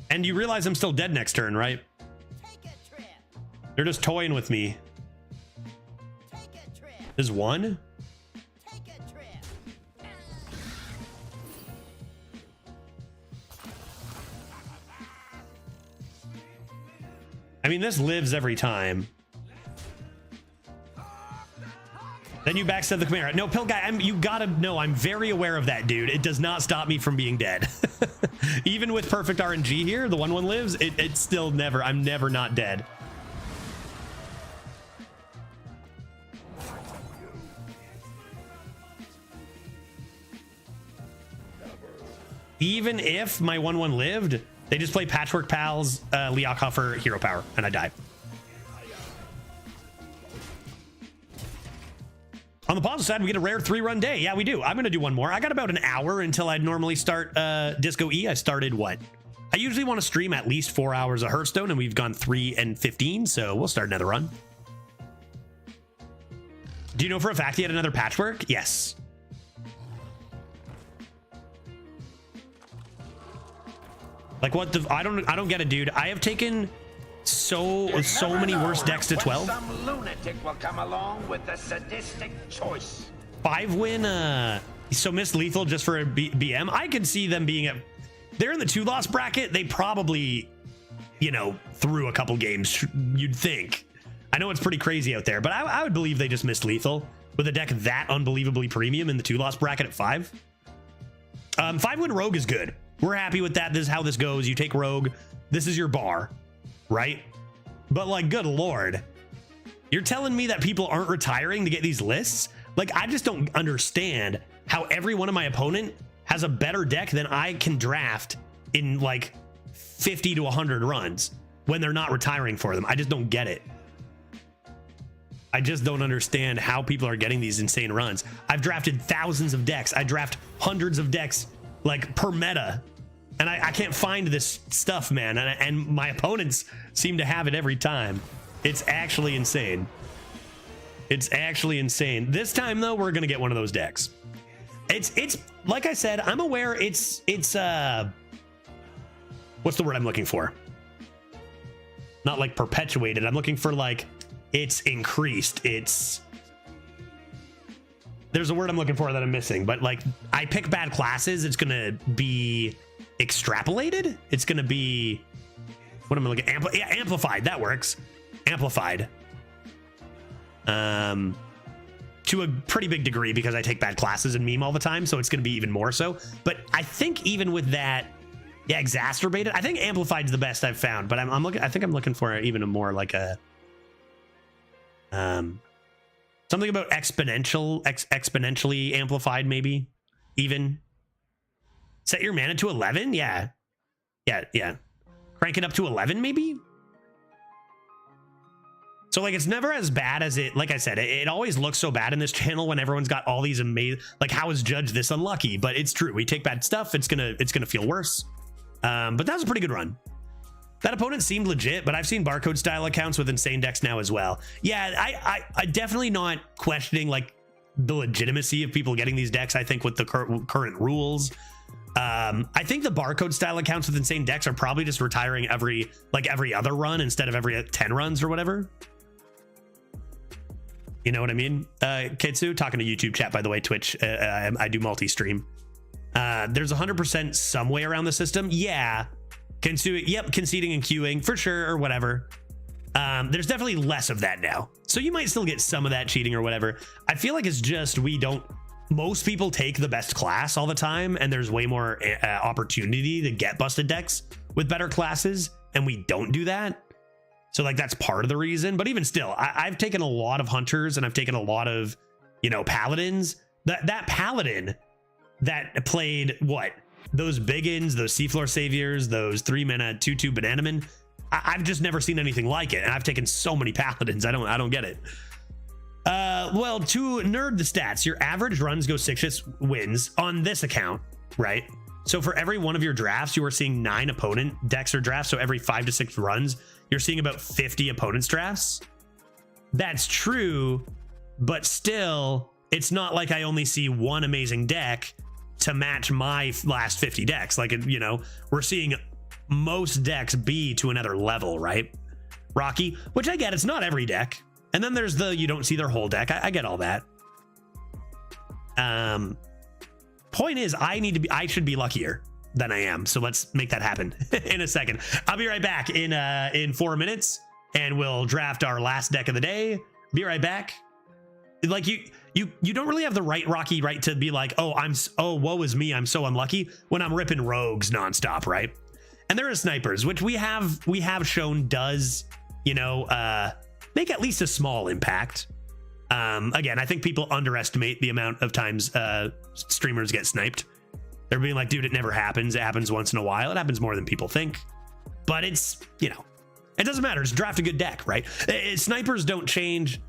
And you realize I'm still dead next turn, right? They're just toying with me. Is 1? I mean, this lives every time. Then you backstab the Chimera. No, Pill Guy, you gotta know, I'm very aware of that, dude. It does not stop me from being dead. Even with perfect RNG here, the 1/1 lives, it's still never, I'm never not dead. Even if my 1/1 lived, they just play Patchwork Pals, Leok Huffer, Hero Power, and I die. On the positive side, we get a rare 3-run day. Yeah, we do. I'm going to do one more. I got about an hour until I'd normally start Disco E. I started what? I usually want to stream at least 4 hours of Hearthstone, and we've gone 3 and 15, so we'll start another run. Do you know for a fact he had another Patchwork? Yes. Like what the I don't get it, dude. I have taken so many worse decks to 12. Some lunatic will come along with a sadistic choice. 5-win so missed lethal just for a BM. I could see them being at, they're in the 2-loss bracket. They probably, you know, threw a couple games, you'd think. I know it's pretty crazy out there, but I would believe they just missed lethal with a deck that unbelievably premium in the 2-loss bracket at 5. 5-win Rogue is good. We're happy with that. This is how this goes. You take Rogue. This is your bar, right? But like, good Lord, you're telling me that people aren't retiring to get these lists? Like, I just don't understand how every one of my opponent has a better deck than I can draft in like 50 to 100 runs when they're not retiring for them. I just don't get it. I just don't understand how people are getting these insane runs. I've drafted thousands of decks. I draft hundreds of decks like per meta. And I can't find this stuff, man. And my opponents seem to have it every time. It's actually insane. It's actually insane. This time, though, we're going to get one of those decks. It's like I said, I'm aware it's what's the word I'm looking for? Not like perpetuated. I'm looking for like it's increased. There's a word I'm looking for that I'm missing, but like I pick bad classes, it's going to be extrapolated. It's going to be, what am I looking at? Amplified. That works. Amplified. To a pretty big degree because I take bad classes and meme all the time. So it's going to be even more so. But I think even with that, yeah, exacerbated. I think amplified is the best I've found, but I'm looking, I think I'm looking for even a more like a, something about exponentially amplified, maybe even. Set your mana to 11. Yeah. Crank it up to 11, maybe. So like, it's never as bad as it, like I said, it always looks so bad in this channel when everyone's got all these amazing, like how is Judge this unlucky? But it's true. We take bad stuff. It's gonna feel worse. But that was a pretty good run. That opponent seemed legit, but I've seen barcode style accounts with insane decks now as well. Yeah, I definitely not questioning like the legitimacy of people getting these decks. I think with the current rules, I think the barcode style accounts with insane decks are probably just retiring every other run instead of every 10 runs or whatever. You know what I mean? Kitsu, talking to YouTube chat, by the way, Twitch. I do multi-stream. There's 100% some way around the system. Yeah. Conceding and queuing for sure, or whatever. There's definitely less of that now. So you might still get some of that cheating or whatever. I feel like it's just most people take the best class all the time, and there's way more opportunity to get busted decks with better classes, and we don't do that. So like that's part of the reason. But even still, I've taken a lot of hunters and I've taken a lot of, paladins. That paladin that played what? Those biggins, those seafloor saviors, those 3-mana 2/2 bananaman. I've just never seen anything like it, and I've taken so many paladins. I don't get it. Well, to nerd the stats, your average runs go 6 wins on this account, right? So for every one of your drafts, you are seeing 9 opponent decks or drafts. So every 5 to 6 runs, you're seeing about 50 opponents drafts. That's true, but still, it's not like I only see one amazing deck to match my last 50 decks. Like, we're seeing most decks be to another level, right? Rocky, which I get, it's not every deck. And then there's you don't see their whole deck. I get all that. Point is, I should be luckier than I am. So let's make that happen in a second. I'll be right back in 4 minutes. and we'll draft our last deck of the day. Be right back. Like you don't really have the Rocky right to be like, oh woe is me, I'm so unlucky when I'm ripping rogues nonstop, right? And there are snipers, which we have shown does, you know, make at least a small impact. Again, I think people underestimate the amount of times streamers get sniped. They're being like, dude, it never happens. It happens once in a while. It happens more than people think. But it's, you know, it doesn't matter. Just draft a good deck, right? Snipers don't change.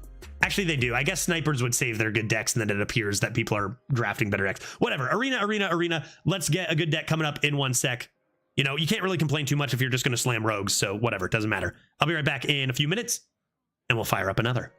Actually, they do. I guess snipers would save their good decks, and then it appears that people are drafting better decks. Whatever. Arena. Let's get a good deck coming up in 1 sec. You know, you can't really complain too much if you're just going to slam rogues. So whatever. It doesn't matter. I'll be right back in a few minutes, and we'll fire up another.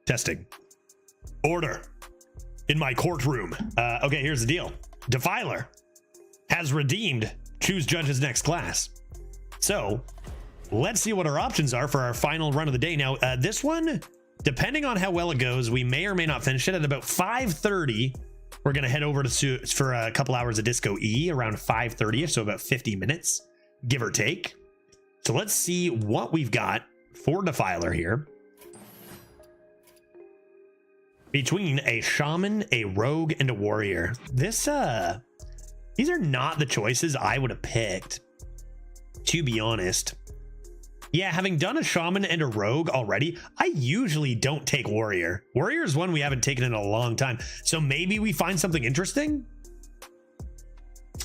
Testing. Order. In my courtroom. Okay, here's the deal. Defiler has redeemed choose judge's next class. So let's see what our options are for our final run of the day. Now, this one, depending on how well it goes, we may or may not finish it at about 5:30. We're going to head over to for a couple hours of Disco E around 5:30, so about 50 minutes, give or take. So let's see what we've got for Defiler here. Between a shaman, a rogue, and a warrior. These are not the choices I would have picked, to be honest. Yeah, having done a shaman and a rogue already, I usually don't take warrior. Warrior is one we haven't taken in a long time, so maybe we find something interesting.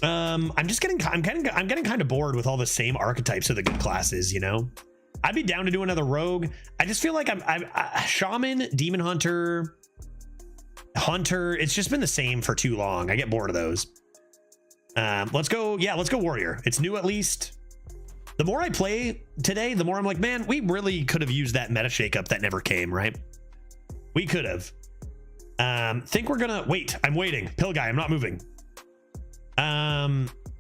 I'm getting kind of bored with all the same archetypes of the good classes, you know. I'd be down to do another rogue. I just feel like I'm shaman, demon hunter. It's just been the same for too long. I get bored of those. Let's go warrior. It's new at least. The more I play today, the more I'm like, man, we really could have used that meta shakeup that never came, right? We could have. Think we're gonna wait. I'm waiting. Pill guy, I'm not moving.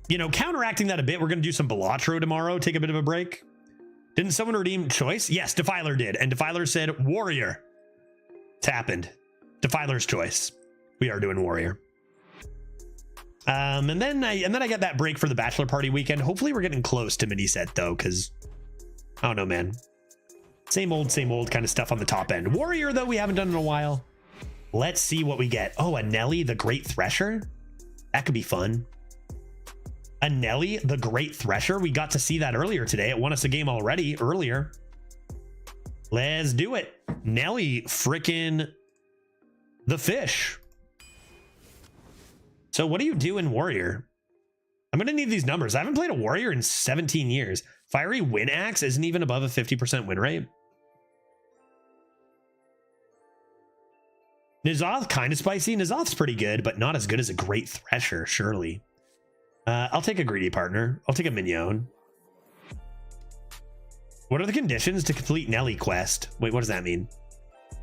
You know, counteracting that a bit, we're gonna do some Balatro tomorrow. Take a bit of a break. Didn't someone redeem choice? Yes, Defiler did, and Defiler said warrior. It's happened. Defiler's choice. We are doing warrior. And then I get that break for the bachelor party weekend. Hopefully we're getting close to mini set though, because I don't know, man. Same old kind of stuff on the top end. Warrior though, we haven't done in a while. Let's see what we get. Oh, a Nelly the Great Thresher. That could be fun. A Nelly the Great Thresher. We got to see that earlier today. It won us a game already earlier. Let's do it. Nelly frickin' the fish. So what do you do in warrior? I'm going to need these numbers. I haven't played a warrior in 17 years. Fiery Win Axe isn't even above a 50% win rate. N'Zoth, kind of spicy. N'Zoth's pretty good, but not as good as a Great Thresher, surely. I'll take a greedy partner. I'll take a mignon. What are the conditions to complete Nelly quest? Wait, what does that mean?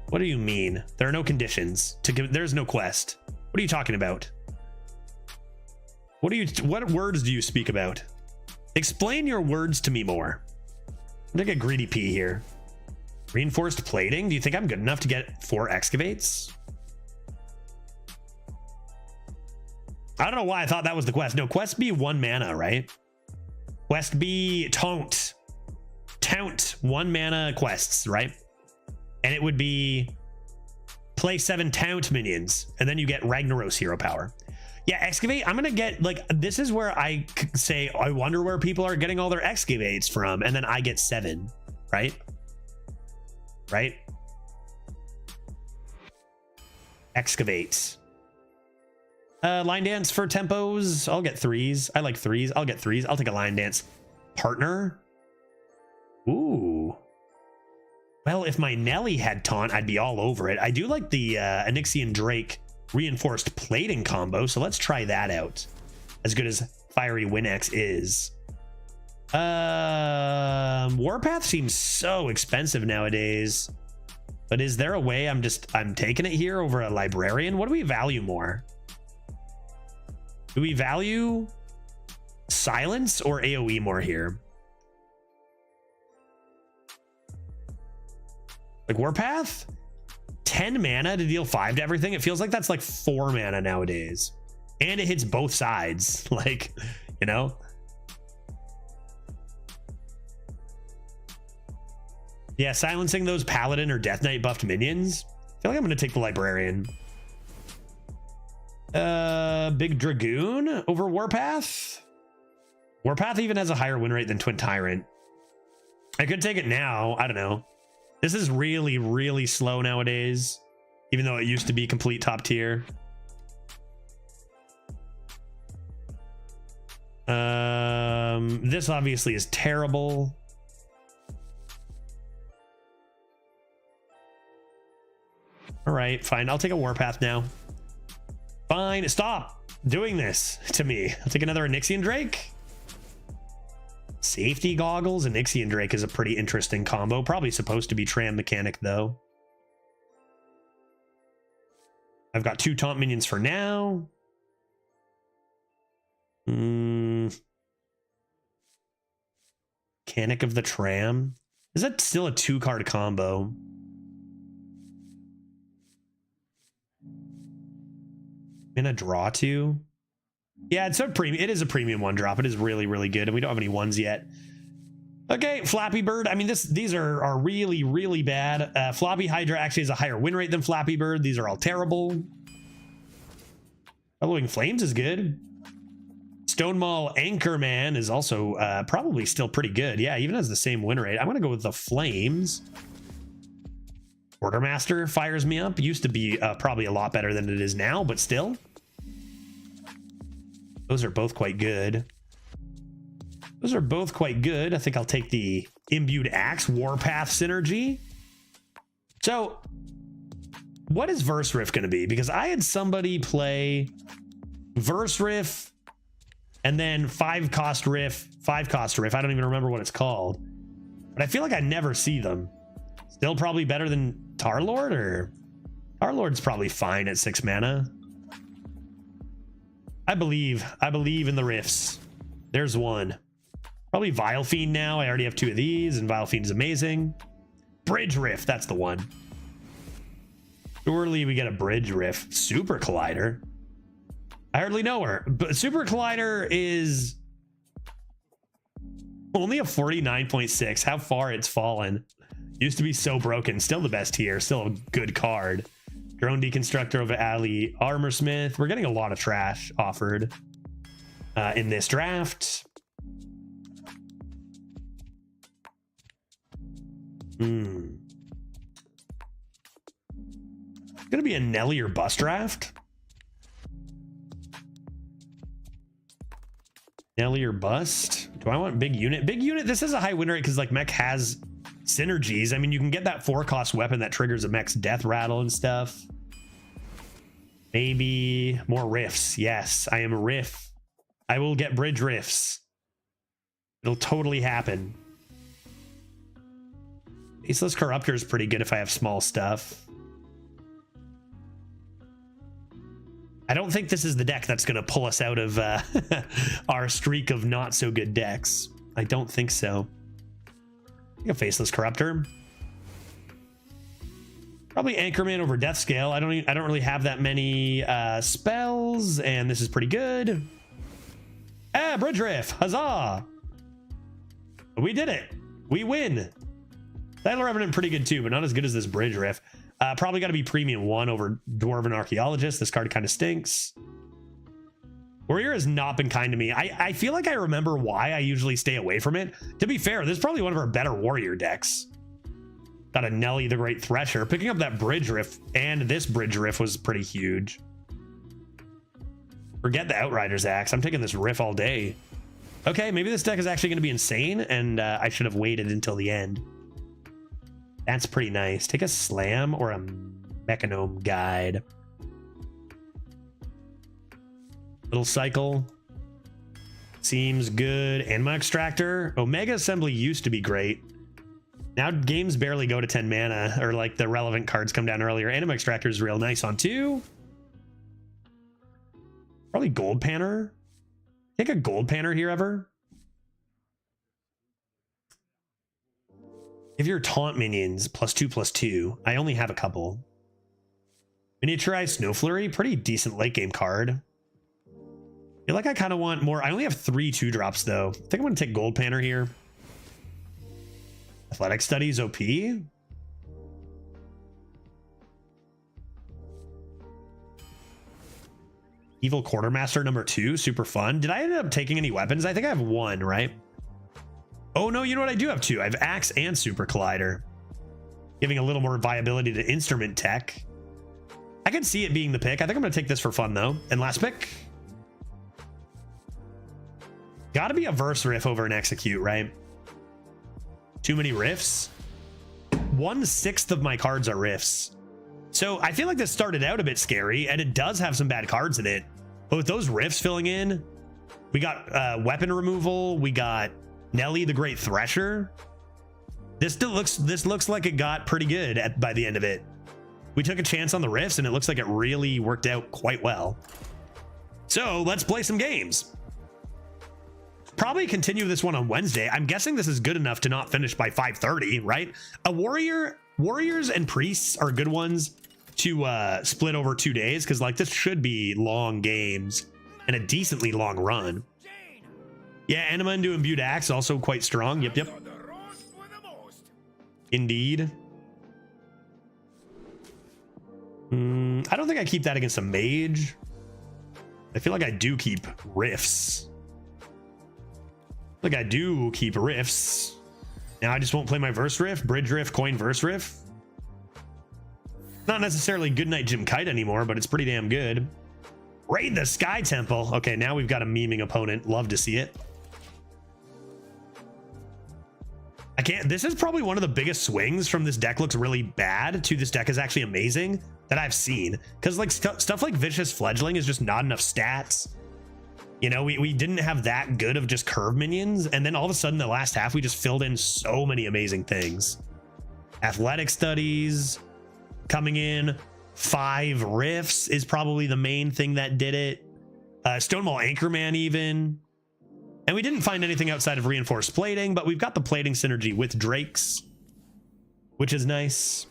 What do you mean? There are no conditions to give. There's no quest. What are you talking about? What words do you speak about? Explain your words to me more. I'm gonna get greedy P here. Reinforced plating. Do you think I'm good enough to get 4 excavates? I don't know why I thought that was the quest. No, quest B 1 mana, right? Quest B taunt 1 mana quests, right? And it would be play 7 taunt minions, and then you get Ragnaros hero power. Yeah, excavate. I'm gonna get like, this is where I say I wonder where people are getting all their excavates from, and then I get 7, right? Excavates. Line dance for tempos. I'll get 3s. I like 3s. I'll get 3s. I'll take a line dance partner. Ooh. Well, if my Nelly had taunt, I'd be all over it. I do like the Onyxian Drake reinforced plating combo, so let's try that out. As good as Fiery Winex is. Warpath seems so expensive nowadays. But is there a way I'm taking it here over a librarian? What do we value more? Do we value silence or AoE more here? Like Warpath? 10 mana to deal 5 to everything. It feels like that's like 4 mana nowadays. And it hits both sides. Like, you know? Yeah, silencing those Paladin or Death Knight buffed minions. I feel like I'm going to take the Librarian. Big Dragoon over Warpath. Warpath even has a higher win rate than Twin Tyrant. I could take it now. I don't know. This is really, really slow nowadays, even though it used to be complete top tier. This obviously is terrible. All right, fine. I'll take a Warpath now. Fine. Stop doing this to me. I'll take another Onyxian Drake. Safety goggles and Onyxian Drake is a pretty interesting combo. Probably supposed to be Tram Mechanic though. I've got 2 taunt minions for now. Mechanic of the Tram. Is that still a 2-card combo? In a draw 2? Yeah, it's a premium. It is a premium 1-drop. It is really, really good, and we don't have any ones yet. Okay, Flappy Bird. I mean, these are really, really bad. Floppy Hydra actually has a higher win rate than Flappy Bird. These are all terrible. Bellowing Flames is good. Stonemaul Anchorman is also probably still pretty good. Yeah, even has the same win rate. I'm going to go with the Flames. Quartermaster fires me up. Used to be probably a lot better than it is now, but still. Those are both quite good. Those are both quite good. I think I'll take the Imbued Axe Warpath synergy. So, what is Verse Riff going to be? Because I had somebody play Verse Riff and then 5-cost Riff, 5-cost Riff. I don't even remember what it's called. But I feel like I never see them. Still probably better than Tarlord, or Tarlord's probably fine at 6 mana. I believe in the Riffs. There's one. Probably Vile Fiend now. I already have 2 of these, and Vile Fiend is amazing. Bridge Riff, that's the one. Surely we get a Bridge Riff. Super Collider. I hardly know her, but Super Collider is only a 49.6. How far it's fallen. Used to be so broken. Still the best tier. Still a good card. Drone Deconstructor of Alley Armorsmith. We're getting a lot of trash offered in this draft. Gonna be a Nelly or bust draft. Nelly or bust. Do I want big unit? Big unit. This is a high win rate because like mech has synergies. I mean, you can get that 4-cost weapon that triggers a mech's death rattle and stuff. Maybe more riffs. Yes, I am a riff. I will get bridge riffs. It'll totally happen. Faceless Corruptor is pretty good if I have small stuff. I don't think this is the deck that's going to pull us out of our streak of not so good decks. I don't think so. I think a Faceless Corruptor. Probably Anchorman over Death Scale. I don't really have that many spells, and this is pretty good. Ah, Bridge Riff! Huzzah! We did it. We win. Tidal Revenant pretty good too, but not as good as this Bridge Riff. Probably got to be premium 1 over Dwarven Archaeologist. This card kind of stinks. Warrior has not been kind to me. I feel like I remember why I usually stay away from it. To be fair, this is probably one of our better Warrior decks. Got a Nelly the Great Thresher. Picking up that Bridge Riff and this Bridge Riff was pretty huge. Forget the Outrider's Axe. I'm taking this Riff all day. Okay, maybe this deck is actually going to be insane, and I should have waited until the end. That's pretty nice. Take a Slam or a Mechanome Guide. Little Cycle. Seems good. Anima Extractor. Omega Assembly used to be great. Now games barely go to 10 mana, or like the relevant cards come down earlier. Anima Extractor is real nice on 2. Probably Gold Panner. Take a Gold Panner here ever. If you're taunt minions, +2/+2. I only have a couple. Miniaturized Snow Flurry, pretty decent late game card. I feel like I kind of want more. I only have 3 2-drops though. I think I'm going to take Gold Panner here. Athletic Studies OP. Evil Quartermaster number 2, super fun. Did I end up taking any weapons? I think I have 1, right? Oh no, you know what? I do have 2. I have Axe and Super Collider, giving a little more viability to instrument tech. I can see it being the pick. I think I'm going to take this for fun though. And last pick. Got to be a Verse Riff over an Execute, right? Too many riffs. 1/6 of my cards are riffs. So I feel like this started out a bit scary, and it does have some bad cards in it. But with those riffs filling in, we got weapon removal. We got Nelly the Great Thresher. This looks like it got pretty good by the end of it. We took a chance on the rifts and it looks like it really worked out quite well. So let's play some games. Probably continue this one on Wednesday. I'm guessing this is good enough to not finish by 5:30, right? Warriors and priests are good ones to split over 2 days, because like this should be long games and a decently long run. Yeah, Anima into Imbued Axe also quite strong. Yep. Indeed. I don't think I keep that against a mage. I feel like I do keep rifts. Like I do keep rifts. Now I just won't play my verse riff, bridge riff, coin verse riff. Not necessarily Goodnight Jim Kite anymore, but it's pretty damn good. Raid the Sky Temple. Okay, now we've got a memeing opponent. Love to see it. I can't. This is probably one of the biggest swings from this deck looks really bad to this deck is actually amazing that I've seen. Because like stuff like Vicious Fledgling is just not enough stats. You know, we didn't have that good of just curve minions. And then all of a sudden the last half, we just filled in so many amazing things. Athletic Studies coming in. 5 Rifts is probably the main thing that did it. Stonewall Anchorman even. And we didn't find anything outside of reinforced plating, but we've got the plating synergy with Drakes, which is nice.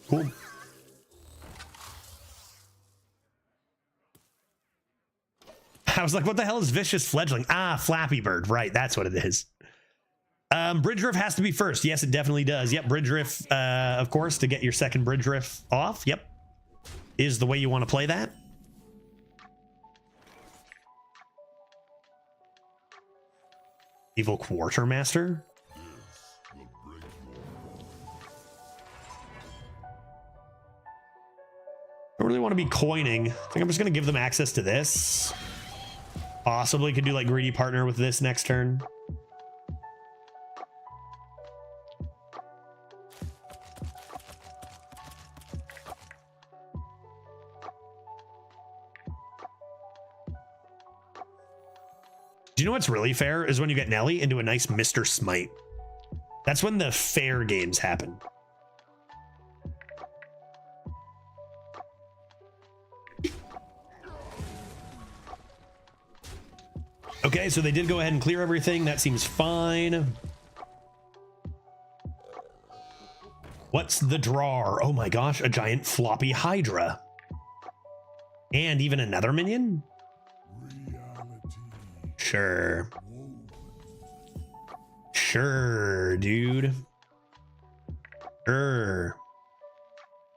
Cool. I was like, what the hell is Vicious Fledgling? Ah, Flappy Bird. Right, that's what it is. Bridge Riff has to be first. Yes, it definitely does. Yep, Bridge Riff, of course, to get your second Bridge Riff off. Yep, is the way you want to play that. Evil Quartermaster. I really want to be coining. I think I'm just going to give them access to this. Possibly could do like Greedy Partner with this next turn. Do you know what's really fair is when you get Nelly into a nice Mr. Smite. That's when the fair games happen. Okay, so they did go ahead and clear everything. That seems fine. What's the drawer? Oh my gosh, a giant floppy Hydra. And even another minion? Sure. Sure, dude. Sure.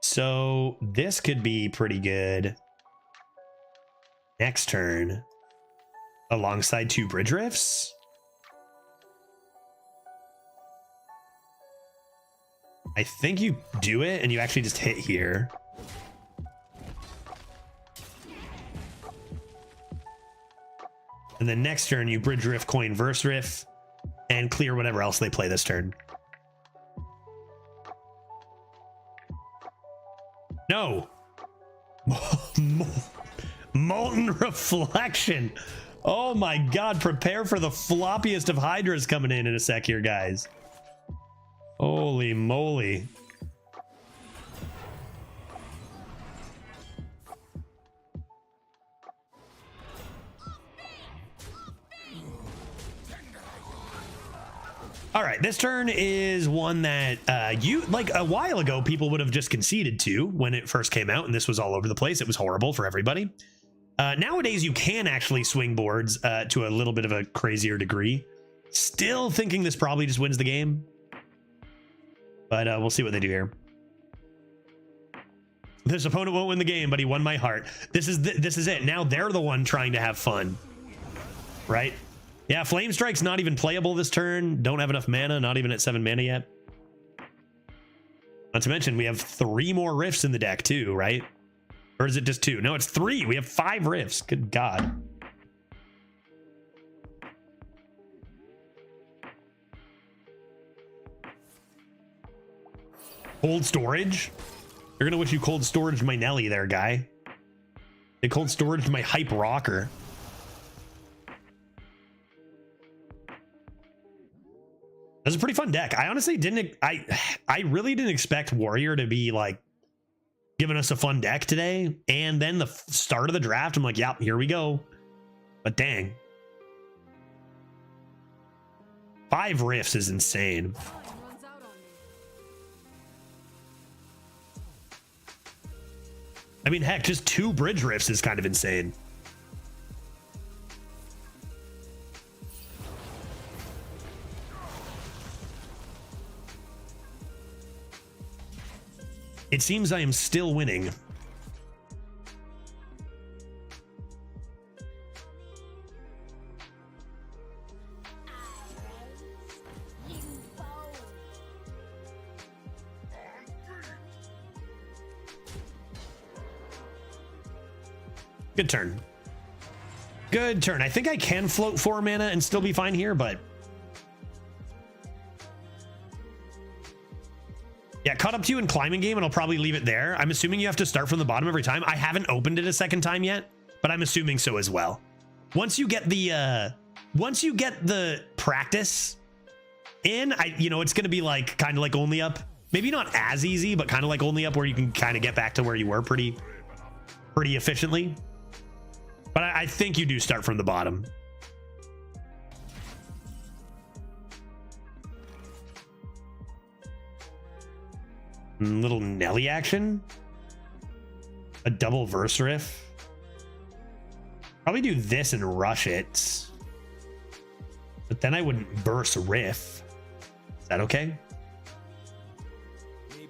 So this could be pretty good. Next turn. Alongside 2 Bridge Riffs. I think you do it and you actually just hit here. And then next turn you Bridge Riff, coin verse riff, and clear whatever else they play this turn. No. Molten Reflection. Oh my god, prepare for the floppiest of Hydras coming in a sec here, guys. Holy moly. All right, this turn is one that you like a while ago people would have just conceded to when it first came out and this was all over the place. It was horrible for everybody. Nowadays you can actually swing boards to a little bit of a crazier degree. Still thinking this probably just wins the game, but we'll see what they do here. This opponent won't win the game, but he won my heart. This is it. Now they're the one trying to have fun, right? Yeah, Flame Strike's not even playable this turn. Don't have enough mana, not even at 7 mana yet. Not to mention, we have 3 more Rifts in the deck too, right? Or is it just 2? No, it's 3. We have 5 Rifts. Good God. Cold storage? You're gonna wish you cold storage my Nelly there, guy. They cold storage my hype rocker. That's a pretty fun deck. I honestly didn't. I really didn't expect Warrior to be like giving us a fun deck today. And then the start of the draft, I'm like, yeah, here we go. But dang, 5 Rifts is insane. I mean, heck, just 2 Bridge Rifts is kind of insane. It seems I am still winning. Good turn. Good turn. I think I can float 4 mana and still be fine here, but yeah, caught up to you in climbing game, and I'll probably leave it there. I'm assuming you have to start from the bottom every time. I haven't opened it a second time yet, but I'm assuming so as well. Once you get the practice in, it's going to be like kind of like only up. Maybe not as easy, but kind of like only up, where you can kind of get back to where you were pretty efficiently. But I think you do start from the bottom. Little Nelly action. A double verse riff. Probably do this and rush it. But then I wouldn't burst riff. Is that okay?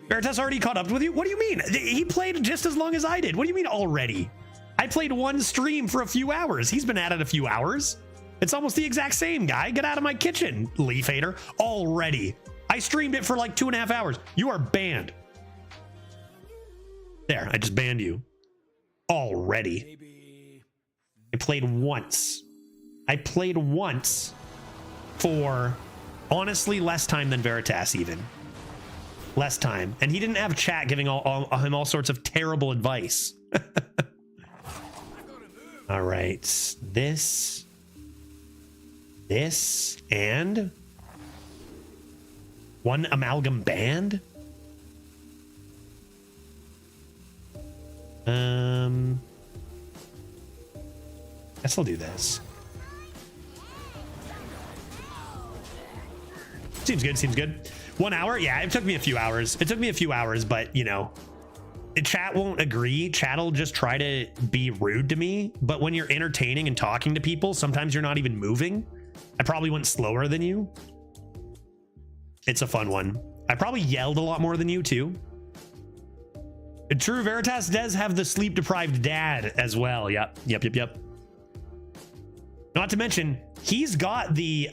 Veritas already caught up with you? What do you mean? He played just as long as I did. What do you mean already? I played 1 stream for a few hours. He's been at it a few hours. It's almost the exact same, guy. Get out of my kitchen, Leaf Hater. Already. I streamed it for like 2.5 hours. You are banned. There, I just banned you. Already. I played once. I played once for honestly less time than Veritas even. Less time. And he didn't have chat giving him all sorts of terrible advice. All right. This, and 1 amalgam band. Guess I'll do this. Seems good. Seems good. 1 hour? Yeah, it took me a few hours. It took me a few hours, but chat won't agree. Chat'll just try to be rude to me. But when you're entertaining and talking to people, sometimes you're not even moving. I probably went slower than you. It's a fun one. I probably yelled a lot more than you too. True, Veritas does have the sleep deprived dad as well. Yep. Not to mention, he's got the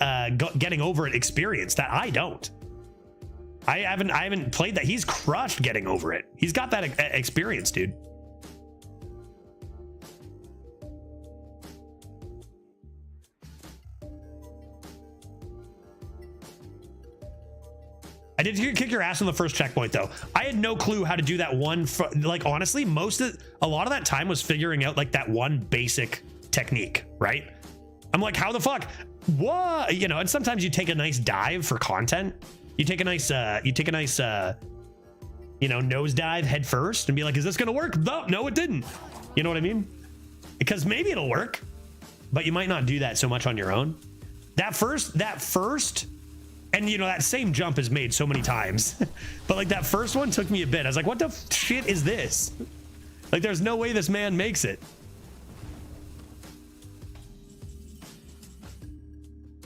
getting over it experience that I don't. I haven't played that. He's crushed getting over it. He's got that experience, dude. I did kick your ass on the first checkpoint though. I had no clue how to do that one. Like honestly, a lot of that time was figuring out like that one basic technique, right? I'm like, how the fuck? What? And sometimes you take a nice dive for content. You take a nice nosedive head first and be like, is this gonna work? No, it didn't. You know what I mean? Because maybe it'll work, but you might not do that so much on your own. That first, and that same jump is made so many times, but like that first one took me a bit. I was like, what the shit is this? Like, there's no way this man makes it.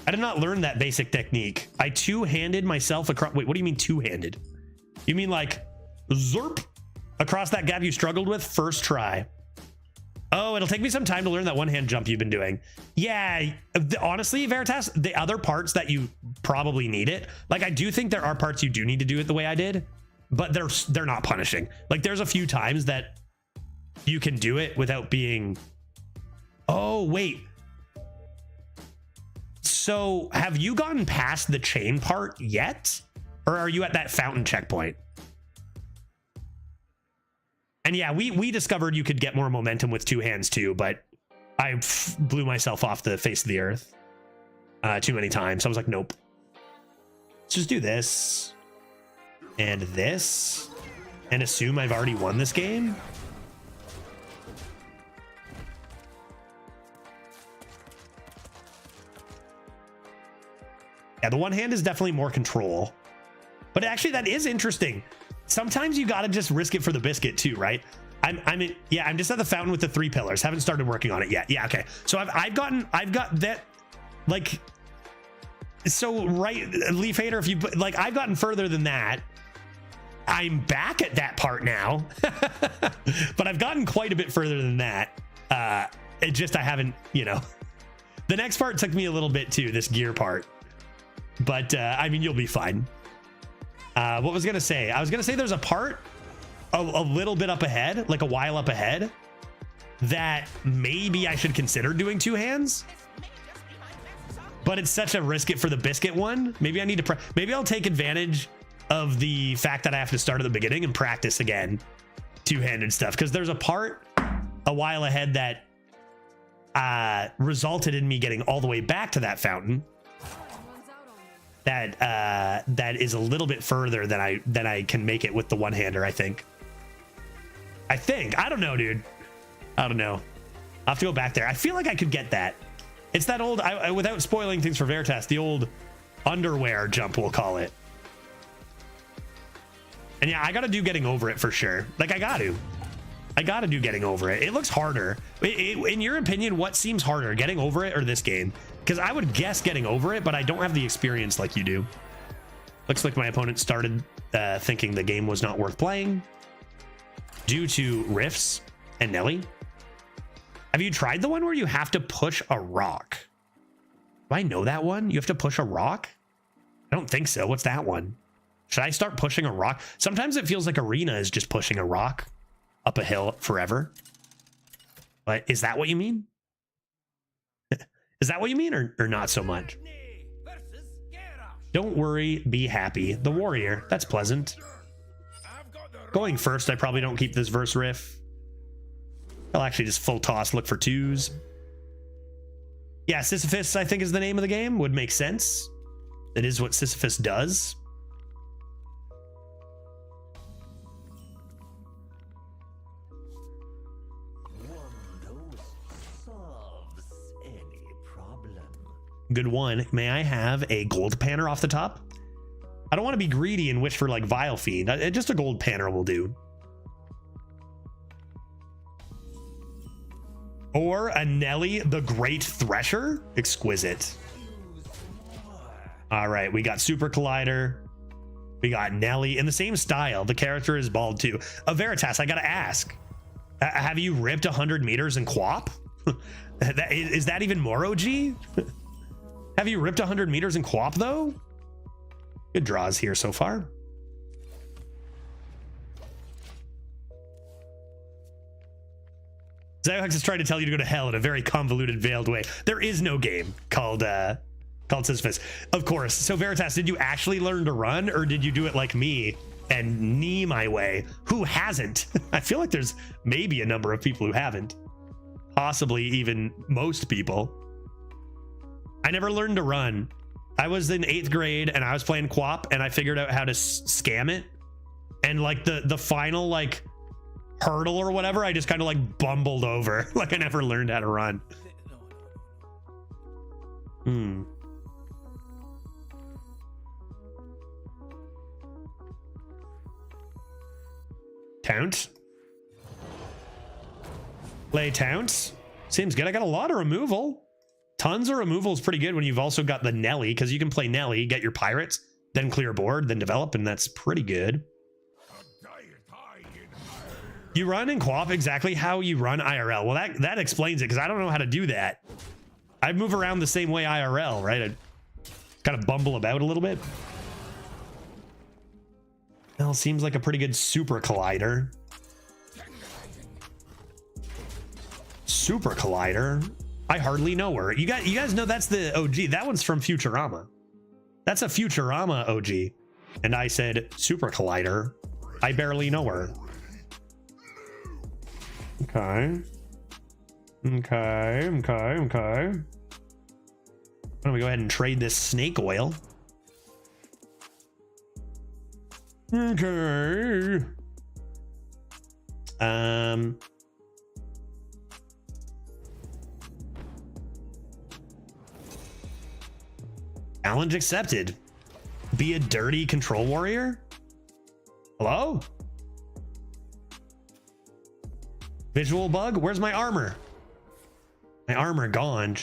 I did not learn that basic technique. I two-handed myself across. Wait, what do you mean two-handed? You mean like zerp across that gap you struggled with first try? Oh, it'll take me some time to learn that one-hand jump you've been doing. Yeah, honestly, Veritas, the other parts that you probably need it. Like, I do think there are parts you do need to do it the way I did, but they're not punishing. Like, there's a few times that you can do it without being. Oh, wait. So have you gotten past the chain part yet? Or are you at that fountain checkpoint? And yeah, we discovered you could get more momentum with 2 hands too, but I blew myself off the face of the earth too many times. I was like, nope. Let's just do this and this and assume I've already won this game. Yeah, the one hand is definitely more control. But actually, that is interesting. Sometimes you got to just risk it for the biscuit too, right? I'm just at the fountain with the 3 pillars. Haven't started working on it yet. Yeah, okay. So I've got that, like, so right, Leaf Hater, if you like, I've gotten further than that. I'm back at that part now, but I've gotten quite a bit further than that. It just, I haven't, you know, the next part took me a little bit too, this gear part, but I mean, you'll be fine. What was I gonna say? I was gonna say there's a part a little bit up ahead, like a while up ahead, that maybe I should consider doing 2 hands, but it's such a risk it for the biscuit one. Maybe I need to, maybe I'll take advantage of the fact that I have to start at the beginning and practice again 2-handed stuff, because there's a part a while ahead that resulted in me getting all the way back to that fountain that is a little bit further than I can make it with the one-hander. I think I don't know, dude. I don't know. I'll have to go back there. I feel like I could get that. It's that old, without spoiling things for Veritas, the old underwear jump, we'll call it. And yeah, I gotta do getting over it for sure. Like, I gotta do getting over it. It looks harder. In your opinion, what seems harder, getting over it or this game? Because I would guess getting over it, but I don't have the experience like you do. Looks like my opponent started thinking the game was not worth playing due to Rifts and Nelly. Have you tried the one where you have to push a rock? Do I know that one? You have to push a rock? I don't think so. What's that one? Should I start pushing a rock? Sometimes it feels like Arena is just pushing a rock up a hill forever. But is that what you mean? Is that what you mean, or not so much? Don't worry, be happy. The warrior. That's pleasant. Going first, I probably don't keep this verse riff. I'll actually just full toss, look for 2s. Yeah, Sisyphus, I think, is the name of the game. Would make sense. It is what Sisyphus does. Good one. May I have a gold panner off the top? I don't want to be greedy and wish for like Vile Fiend. Just a gold panner will do. Or a Nelly the Great Thresher. Exquisite. All right, we got Super Collider. We got Nelly in the same style. The character is bald too. Veritas, I gotta ask. Have you ripped 100 meters in Quap? Is that even more OG? Have you ripped 100 meters in Quap though? Good draws here so far. Zyhox is trying to tell you to go to hell in a very convoluted, veiled way. There is no game called Sisyphus. Of course. So Veritas, did you actually learn to run, or did you do it like me and knee my way? Who hasn't? I feel like there's maybe a number of people who haven't. Possibly even most people. I never learned to run. I was in 8th grade and I was playing Quap and I figured out how to scam it. And like the final like hurdle or whatever, I just kind of like bumbled over. Like I never learned how to run. Taunt. Play Taunt. Seems good. I got a lot of removal. Tons of removal is pretty good when you've also got the Nelly, because you can play Nelly, get your pirates, then clear board, then develop, and that's pretty good. You run in Quap exactly how you run IRL. Well, that explains it, because I don't know how to do that. I move around the same way IRL, right? I kind of bumble about a little bit. Well, seems like a pretty good Super Collider. Super Collider. I hardly know her. You guys know that's the OG. That one's from Futurama. That's a Futurama OG. And I said Super Collider. I barely know her. Okay. Why don't we go ahead and trade this snake oil? Okay. Challenge accepted. Be a dirty control warrior? Hello? Visual bug? Where's my armor? My armor gone.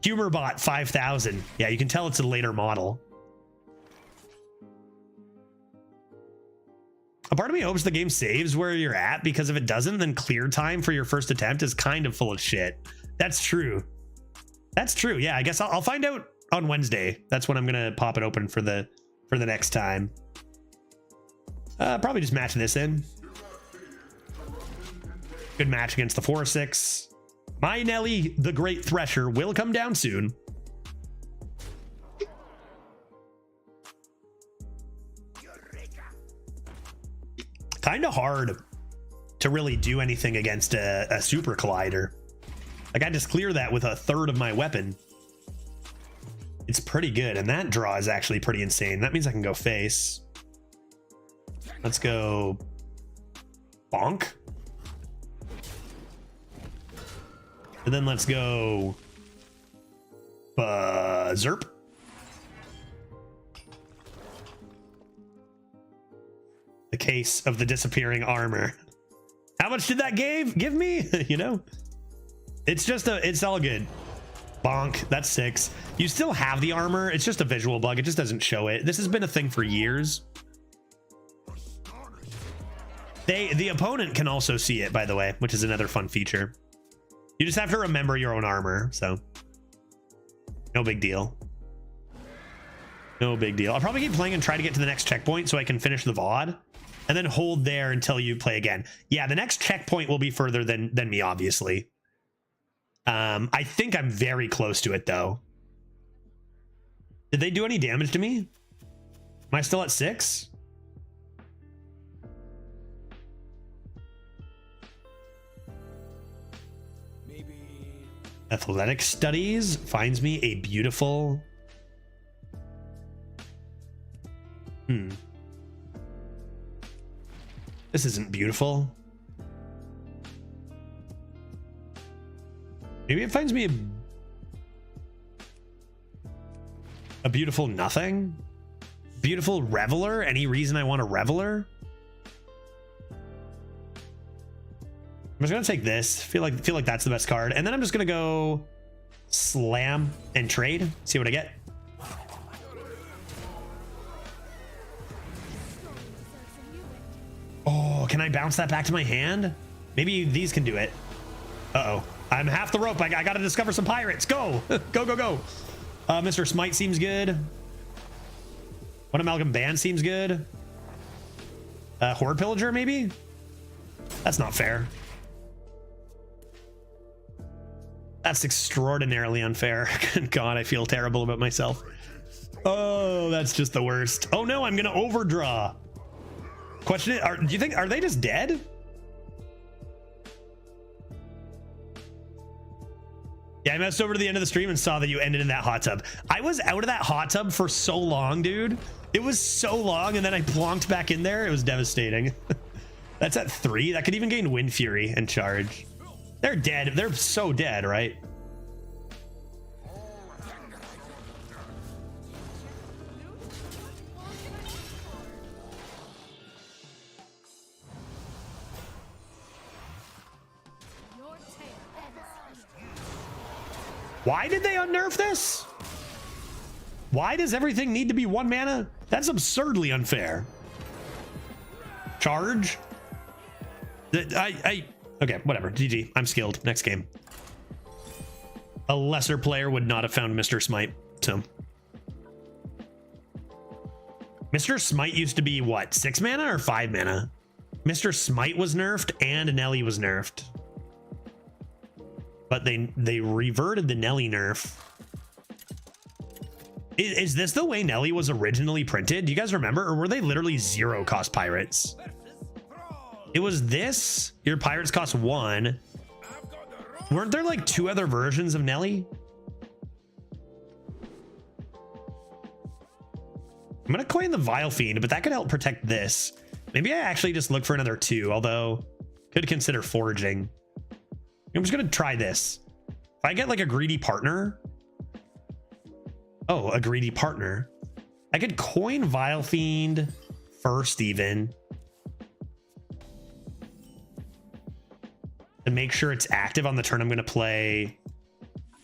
Humor bot 5000. Yeah, you can tell it's a later model. A part of me hopes the game saves where you're at, because if it doesn't, then clear time for your first attempt is kind of full of shit. That's true. That's true. Yeah, I guess I'll find out on Wednesday. That's when I'm gonna pop it open for the next time. Probably just match this in. Good match against the 4/6. My Nelly, the Great Thresher, will come down soon. Kind of hard to really do anything against a super collider. Like, I just clear that with a third of my weapon. It's pretty good, and that draw is actually pretty insane. That means I can go face. Let's go bonk. And then let's go zerp. The case of the disappearing armor. How much did that give me? You know, it's all good. Bonk. That's 6. You still have the armor. It's just a visual bug. It just doesn't show it. This has been a thing for years. The opponent can also see it, by the way, which is another fun feature. You just have to remember your own armor, so no big deal. No big deal. I'll probably keep playing and try to get to the next checkpoint so I can finish the VOD and then hold there until you play again. Yeah, the next checkpoint will be further than me, obviously. I think I'm very close to it, though. Did they do any damage to me? Am I still at 6? Maybe. Athletic Studies finds me a beautiful... This isn't beautiful. Maybe it finds me a beautiful nothing. Beautiful Reveler. Any reason I want a Reveler? I'm just gonna take this. Feel like that's the best card, and then I'm just gonna go slam and trade. See what I get. Oh, can I bounce that back to my hand? Maybe these can do it. Uh-oh. I'm half the rope. I gotta discover some pirates. Go! Go, go, go. Mr. Smite seems good. One Amalgam Band seems good. Horde Pillager, maybe? That's not fair. That's extraordinarily unfair. God, I feel terrible about myself. Oh, that's just the worst. Oh no, I'm gonna overdraw. Question it, do you think, are they just dead? Yeah, I messed over to the end of the stream and saw that you ended in that hot tub. I was out of that hot tub for so long, dude. It was so long, and then I plonked back in there. It was devastating. That's at 3. That could even gain Wind Fury and charge. They're dead. They're so dead, right? Why did they unnerf this? Why does everything need to be 1 mana? That's absurdly unfair. Charge? Okay, whatever. GG. I'm skilled. Next game. A lesser player would not have found Mr. Smite, so. Mr. Smite used to be what? 6 mana or 5 mana? Mr. Smite was nerfed and Nelly was nerfed. But they reverted the Nelly nerf. Is this the way Nelly was originally printed? Do you guys remember? Or were they literally 0 cost pirates? It was this. Your pirates cost 1. Weren't there like 2 other versions of Nelly? I'm gonna coin the Vile Fiend, but that could help protect this. Maybe I actually just look for another 2, although could consider foraging. I'm just gonna try this. If I get like a greedy partner. Oh, a greedy partner. I could coin Vile Fiend first even. To make sure it's active on the turn I'm gonna play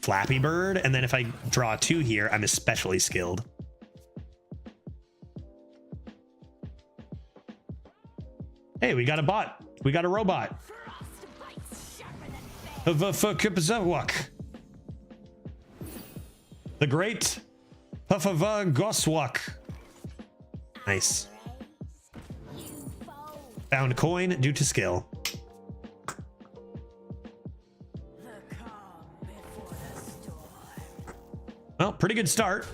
Flappy Bird, and then if I draw 2 here, I'm especially skilled. Hey, we got a bot. We got a robot. The great Puffava Goswak. Nice. Found coin due to skill. Well, pretty good start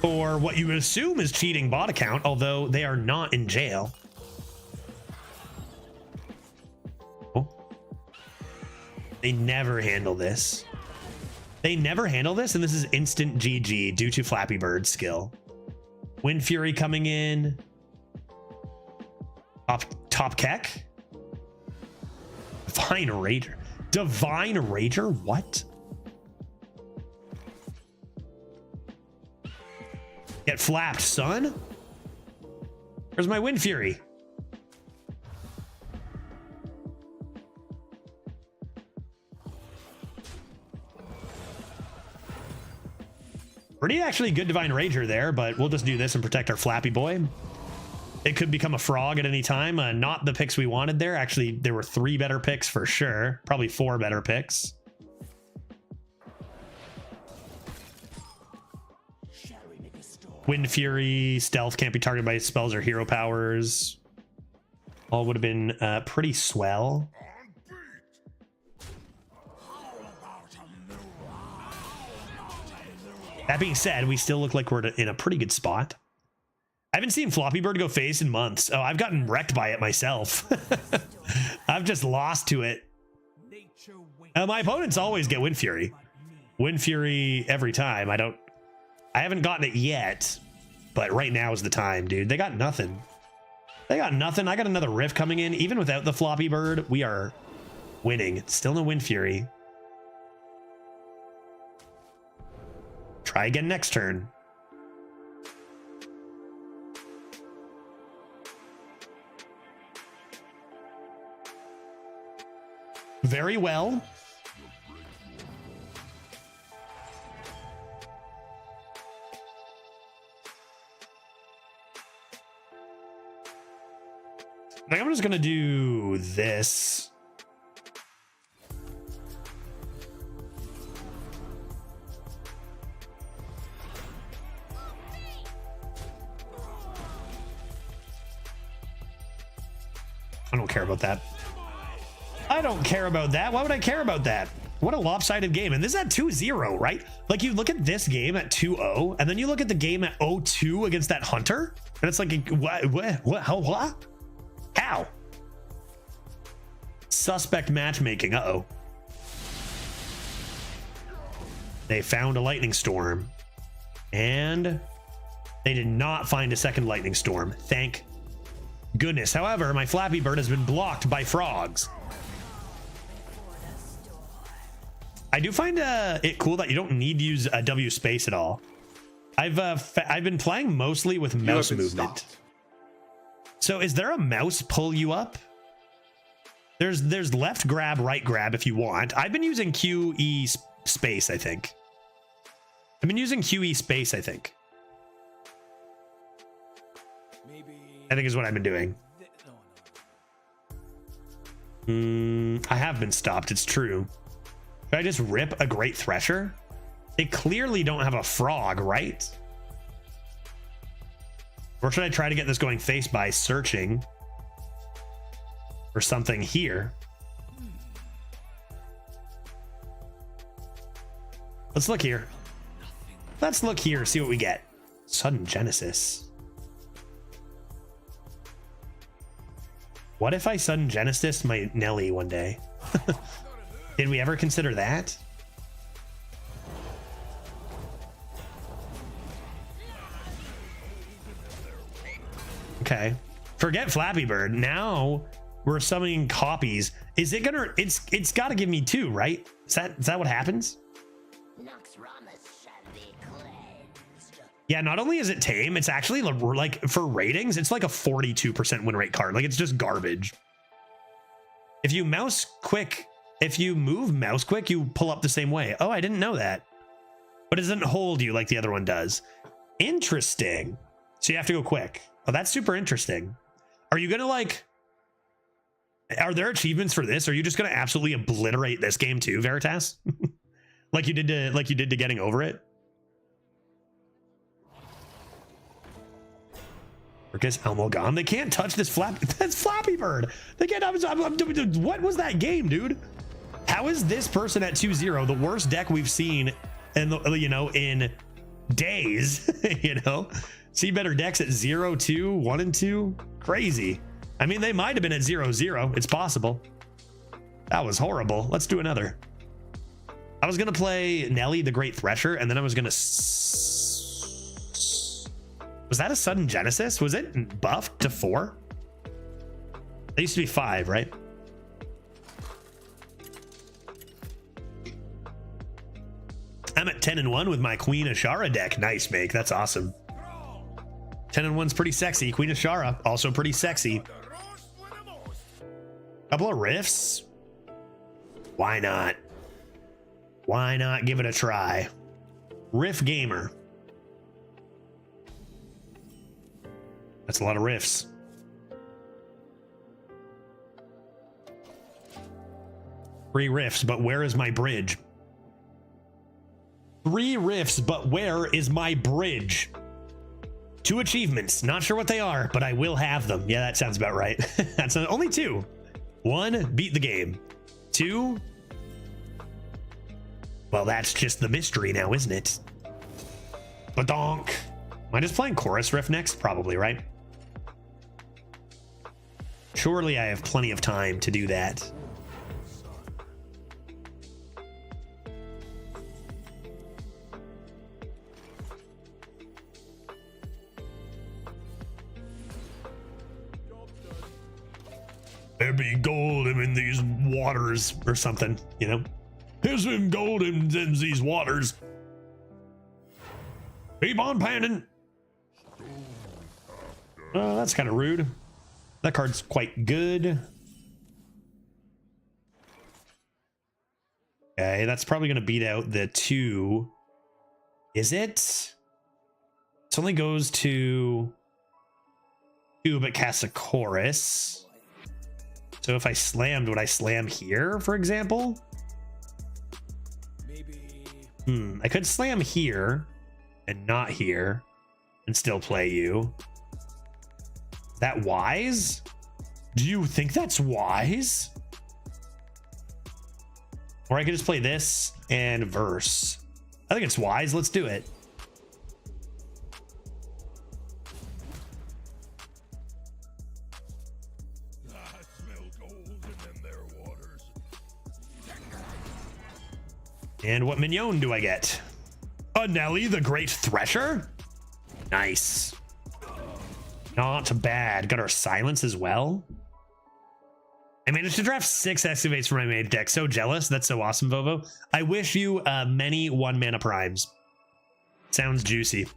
for what you would assume is cheating bot account, although they are not in jail. Oh. They never handle this. They never handle this, and this is instant GG due to Flappy Bird's skill. Wind Fury coming in. Top Keck. Divine Rager. Divine Rager? What? Get flapped, son. Where's my Wind Fury? Pretty actually good Divine Rager there, but we'll just do this and protect our Flappy Boy. It could become a frog at any time. Not the picks we wanted there. Actually, there were 3 better picks for sure. Probably 4 better picks. Wind Fury, Stealth can't be targeted by spells or hero powers. All would have been pretty swell. That being said, we still look like we're in a pretty good spot. I haven't seen Floppy Bird go face in months. Oh, I've gotten wrecked by it myself. I've just lost to it. My opponents always get Wind Fury. Wind Fury every time. I haven't gotten it yet, but right now is the time, dude. They got nothing. They got nothing. I got another Rift coming in. Even without the Floppy Bird, we are winning. Still no Wind Fury. Try again next turn. Very well. I think I'm just gonna do this. I don't care about that. I don't care about that. Why would I care about that? What a lopsided game. And this is at 2-0, right? Like, you look at this game at 2-0, and then you look at the game at 0-2 against that Hunter, and it's like, what? How? Suspect matchmaking. Uh-oh. They found a lightning storm, and they did not find a second lightning storm. Thank goodness. However, my Flappy Bird has been blocked by frogs. I do find it cool that you don't need to use a W space at all. I've been playing mostly with mouse movement. So is there a mouse pull you up? There's left grab, right grab if you want. I've been using QE space, I think. I've been using QE space, I think. I think is what I've been doing. I have been stopped, it's true. Should I just rip a Great Thresher? They clearly don't have a frog, right? Or should I try to get this going face by searching for something here? Let's look here. Let's look here, see what we get. Sudden Genesis. What if I sudden Genesis my Nelly one day? Did we ever consider that? Okay. Forget Flappy Bird. Now we're summoning copies. Is it gonna? It's got to give me 2, right? Is that what happens? Yeah. Not only is it tame, it's actually like for ratings, it's like a 42% win rate card. Like it's just garbage. If you move mouse quick, you pull up the same way. Oh, I didn't know that. But it doesn't hold you like the other one does. Interesting. So you have to go quick. Oh, that's super interesting. Are you gonna like? Are there achievements for this? Or are you just gonna absolutely obliterate this game too, Veritas? like you did to Getting Over It? Marcus Elmogam. They can't touch this that's Flappy Bird. They can't. What was that game, dude? How is this person at 2-0 the worst deck we've seen in in days? See better decks at 0-2, 1 and 2. Crazy. I mean, they might have been at 0-0. It's possible. That was horrible. Let's do another. I was gonna play Nelly the Great Thresher, and then I was gonna. Was that a sudden Genesis? Was it buffed to 4? It used to be 5, right? I'm at 10-1 with my Queen Ashara deck. Nice, Make. That's awesome. 10-1's pretty sexy. Queen Ashara, also pretty sexy. Couple of riffs. Why not? Why not give it a try? Riff Gamer. That's a lot of riffs. Three riffs, but where is my bridge? 3 riffs, but where is my bridge? 2 achievements. Not sure what they are, but I will have them. Yeah, that sounds about right. That's only 2. 1, beat the game. 2, well, that's just the mystery now, isn't it? Badonk. Am I just playing Chorus Riff next? Probably, right? Surely I have plenty of time to do that. There be gold in these waters or something, There's been gold in these waters. Keep on panning. Oh, that's kind of rude. That card's quite good. Okay, that's probably going to beat out the 2. Is it? It only goes to 2, but casts a chorus. So if I slammed, would I slam here, for example? Maybe. I could slam here and not here and still play you. That wise? Do you think that's wise? Or I could just play this and verse. I think it's wise. Let's do it. I smell gold in their waters. And what mignon do I get? A Nelly the Great Thresher? Nice. Not bad. Got our silence as well. I managed to draft 6 excavates for my main deck. So jealous. That's so awesome, Vovo. I wish you many 1-mana primes. Sounds juicy.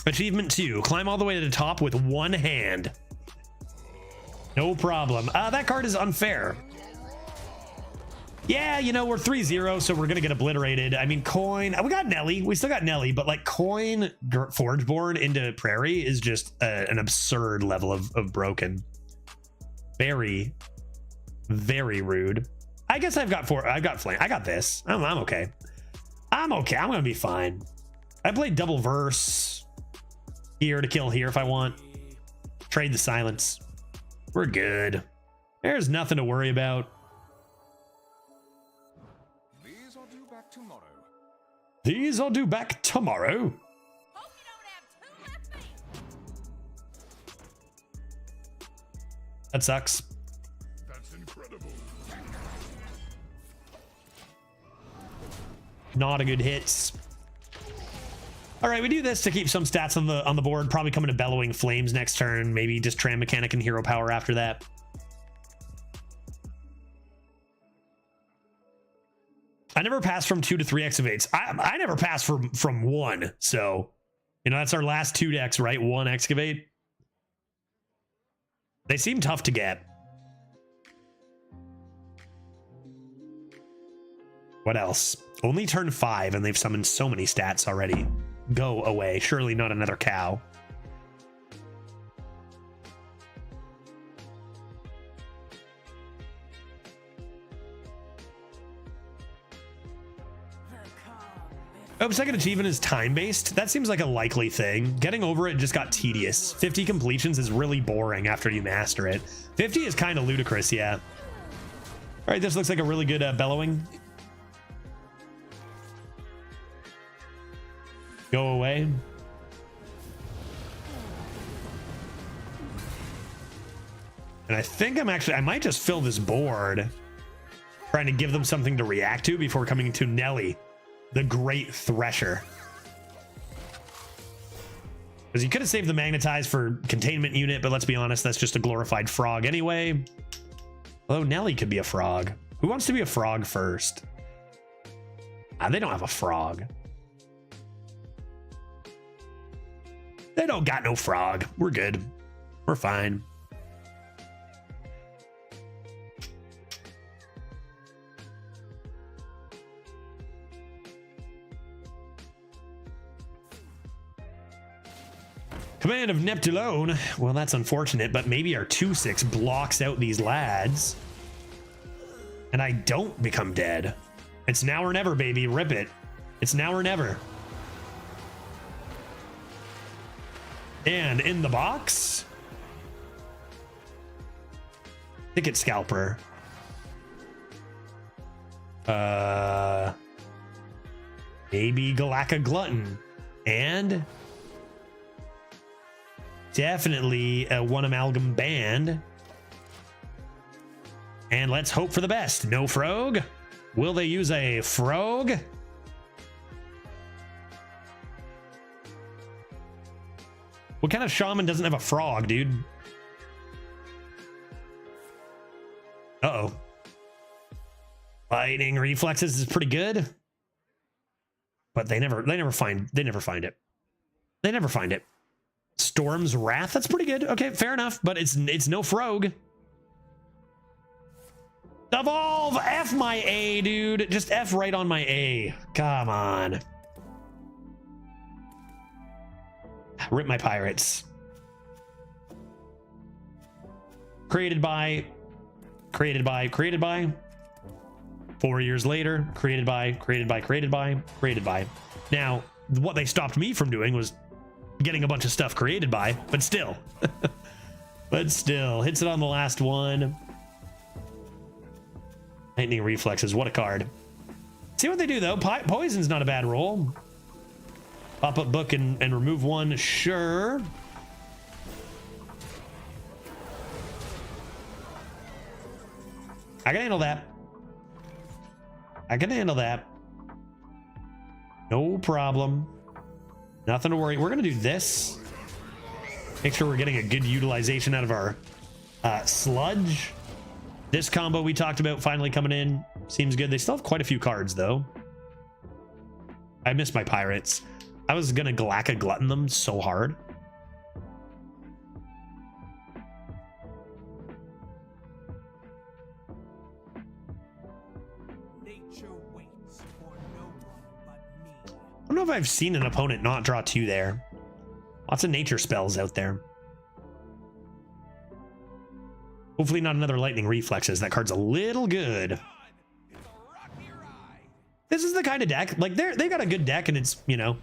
Achievement 2. Climb all the way to the top with 1 hand. No problem. That card is unfair. Yeah, we're 3-0, so we're going to get obliterated. I mean, coin. We got Nelly. We still got Nelly, but like coin Forgeborn into Prairie is just an absurd level of broken. Very, very rude. I guess I've got flame. I got this. I'm okay. I'm okay. I'm going to be fine. I played double verse here to kill here if I want. Trade the silence. We're good. There's nothing to worry about. These I'll do back tomorrow. These I'll do back tomorrow. Hope you don't have 2 left feet. That sucks. That's incredible. Not a good hit. All right, we do this to keep some stats on the board. Probably coming to Bellowing Flames next turn. Maybe just Tram Mechanic and Hero Power after that. I never passed from 2 to 3 excavates. I never passed from 1. So, you know, that's our last 2 decks, right? 1 excavate. They seem tough to get. What else? Only turn 5 and they've summoned so many stats already. Go away. Surely not another cow. Oh, second achievement is time-based. That seems like a likely thing. Getting over it just got tedious. 50 completions is really boring after you master it. 50 is kind of ludicrous, yeah. All right, this looks like a really good bellowing. Go away. And I think I might just fill this board, trying to give them something to react to before coming to Nelly, the Great Thresher. Because you could have saved the Magnetize for Containment Unit, but let's be honest, that's just a glorified frog anyway. Although Nelly could be a frog. Who wants to be a frog first? They don't have a frog. They don't got no frog. We're good. We're fine. Command of Neptulone. Well, that's unfortunate, but maybe our 2/6 blocks out these lads. And I don't become dead. It's now or never, baby. Rip it. It's now or never. And in the box, Ticket Scalper. Maybe Galacta Glutton. And definitely a 1 Amalgam Band. And let's hope for the best. No Frog. Will they use a Frog? What kind of shaman doesn't have a frog, dude? Uh-oh. Lightning Reflexes is pretty good. But they never find it. They never find it. Storm's Wrath, that's pretty good. Okay, fair enough, but it's no frog. Evolve! F my A, dude. Just F right on my A. Come on. Rip my pirates. Created by 4 years later, created by. Now, what they stopped me from doing was getting a bunch of stuff created by, but still. Hits it on the last one. Lightning Reflexes, what a card. See what they do though. Poison's not a bad roll. Pop up book and remove 1, sure. I can handle that. No problem. Nothing to worry. We're gonna do this. Make sure we're getting a good utilization out of our sludge. This combo we talked about finally coming in. Seems good. They still have quite a few cards though. I miss my pirates. I was gonna Galacta Glutton them so hard. Nature waits for no one but me. I don't know if I've seen an opponent not draw 2 there. Lots of nature spells out there. Hopefully not another Lightning Reflexes. That card's a little good. This is the kind of deck, like they got a good deck, and it's, you know,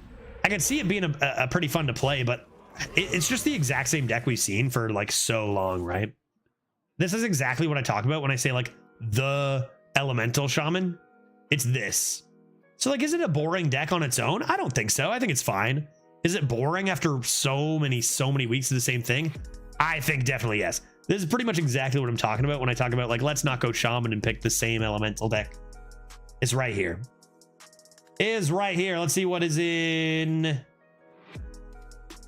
I can see it being a pretty fun to play, but it's just the exact same deck we've seen for like so long, right? This is exactly what I talk about when I say like the elemental shaman. It's this. So like, is it a boring deck on its own? I don't think so. I think it's fine. Is it boring after so many weeks of the same thing? I think definitely yes. This is pretty much exactly what I'm talking about when I talk about like, let's not go shaman and pick the same elemental deck. It's right here. is right here. Let's see what is in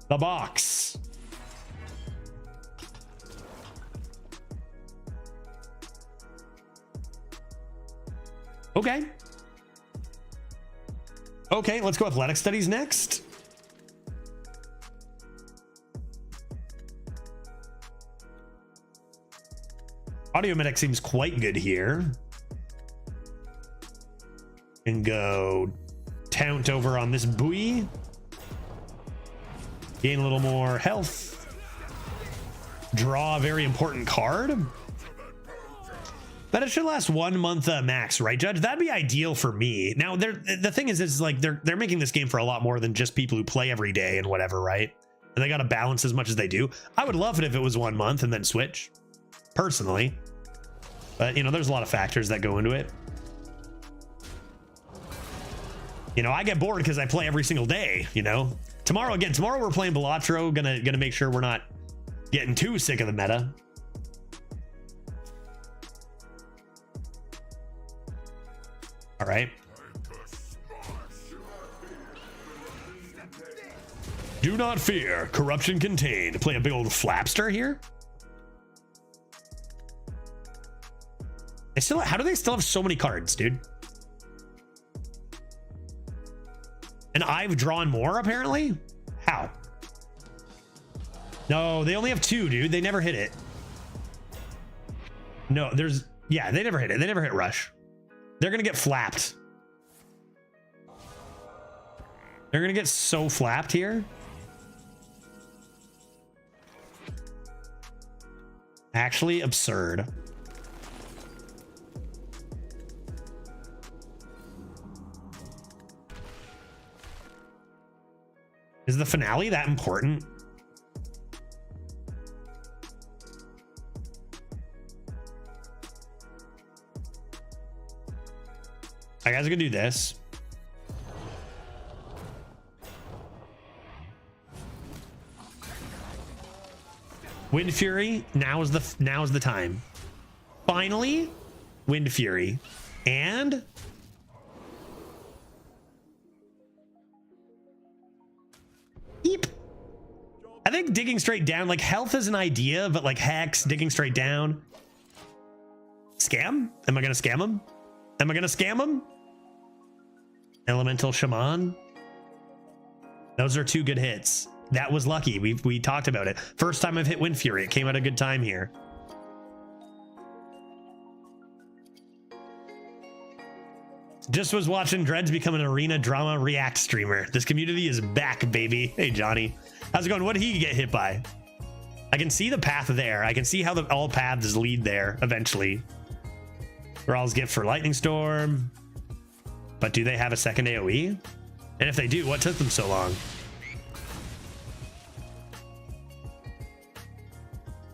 the box. Okay. Okay, let's go athletic studies next. Audio medic seems quite good here. And go taunt over on this buoy. Gain a little more health. Draw a very important card. But it should last 1 month max, right, Judge? That'd be ideal for me. Now, the thing is like they're making this game for a lot more than just people who play every day and whatever, right? And they got to balance as much as they do. I would love it if it was 1 month and then switch, personally. But, you know, there's a lot of factors that go into it. You know, I get bored because I play every single day, you know? Tomorrow we're playing Balatro. Gonna make sure we're not getting too sick of the meta. All right. Do not fear. Corruption contained. Play a big old Flapster here. How do they still have so many cards, dude? And I've drawn more, apparently? How? No, they only have 2, dude. They never hit it. No, yeah, they never hit it. They never hit Rush. They're gonna get flapped. They're gonna get so flapped here. Actually absurd. Is the finale that important? I guys are gonna do this. Wind Fury, now's the time. Finally, Wind Fury. And Eep. I think digging straight down, like health is an idea, but like Hex, digging straight down. Scam? Am I gonna scam him? Am I gonna scam him? Elemental Shaman. Those are 2 good hits. That was lucky. We talked about it. First time I've hit Wind Fury. It came at a good time here. Just was watching Dreads become an arena drama react streamer. This community is back, baby. Hey, Johnny. How's it going? What did he get hit by? I can see the path there. I can see how all paths lead there eventually. Thrall's gift for Lightning Storm. But do they have a second AoE? And if they do, what took them so long?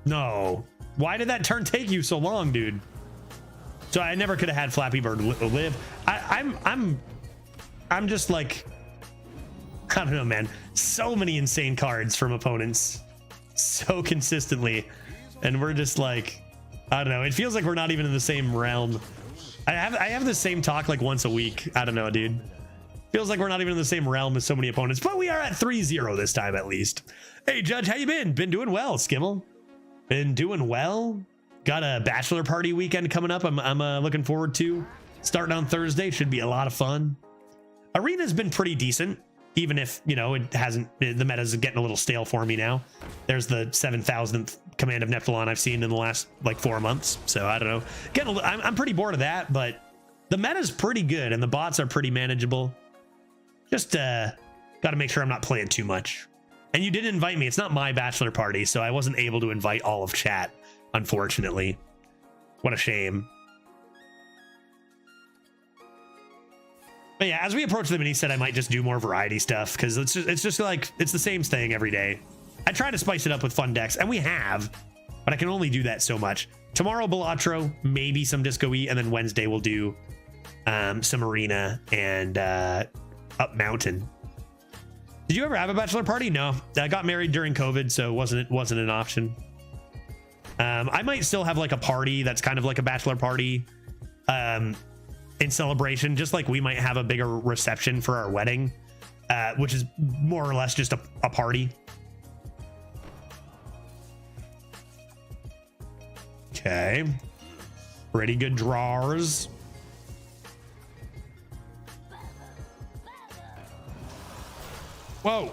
No. Why did that turn take you so long, dude? So I never could have had Flappy Bird live. I'm just like, I don't know, man. So many insane cards from opponents so consistently. And we're just like, I don't know. It feels like we're not even in the same realm. I have the same talk like once a week. I don't know, dude. Feels like we're not even in the same realm as so many opponents, but we are at 3-0 this time at least. Hey, Judge, how you been? Been doing well, Skimmel. Been doing well. Got a bachelor party weekend coming up. I'm looking forward to. Starting on Thursday, should be a lot of fun. Arena's been pretty decent, even if, you know, it hasn't. The meta's getting a little stale for me now. There's the 7,000th Command of Neptulon I've seen in the last like 4 months. So I don't know. I'm pretty bored of that, but the meta's pretty good and the bots are pretty manageable. Just got to make sure I'm not playing too much. And you didn't invite me. It's not my bachelor party, so I wasn't able to invite all of chat, unfortunately. What a shame. But yeah, as we approach the mini set, I might just do more variety stuff because it's just like it's the same thing every day. I try to spice it up with fun decks, and we have, but I can only do that so much. Tomorrow, Balatro, maybe some Disco E, and then Wednesday we'll do some Arena and Up Mountain. Did you ever have a bachelor party? No, I got married during COVID, so it wasn't an option. I might still have like a party that's kind of like a bachelor party. in celebration, just like we might have a bigger reception for our wedding, which is more or less just a party. Okay. Pretty good drawers. Whoa.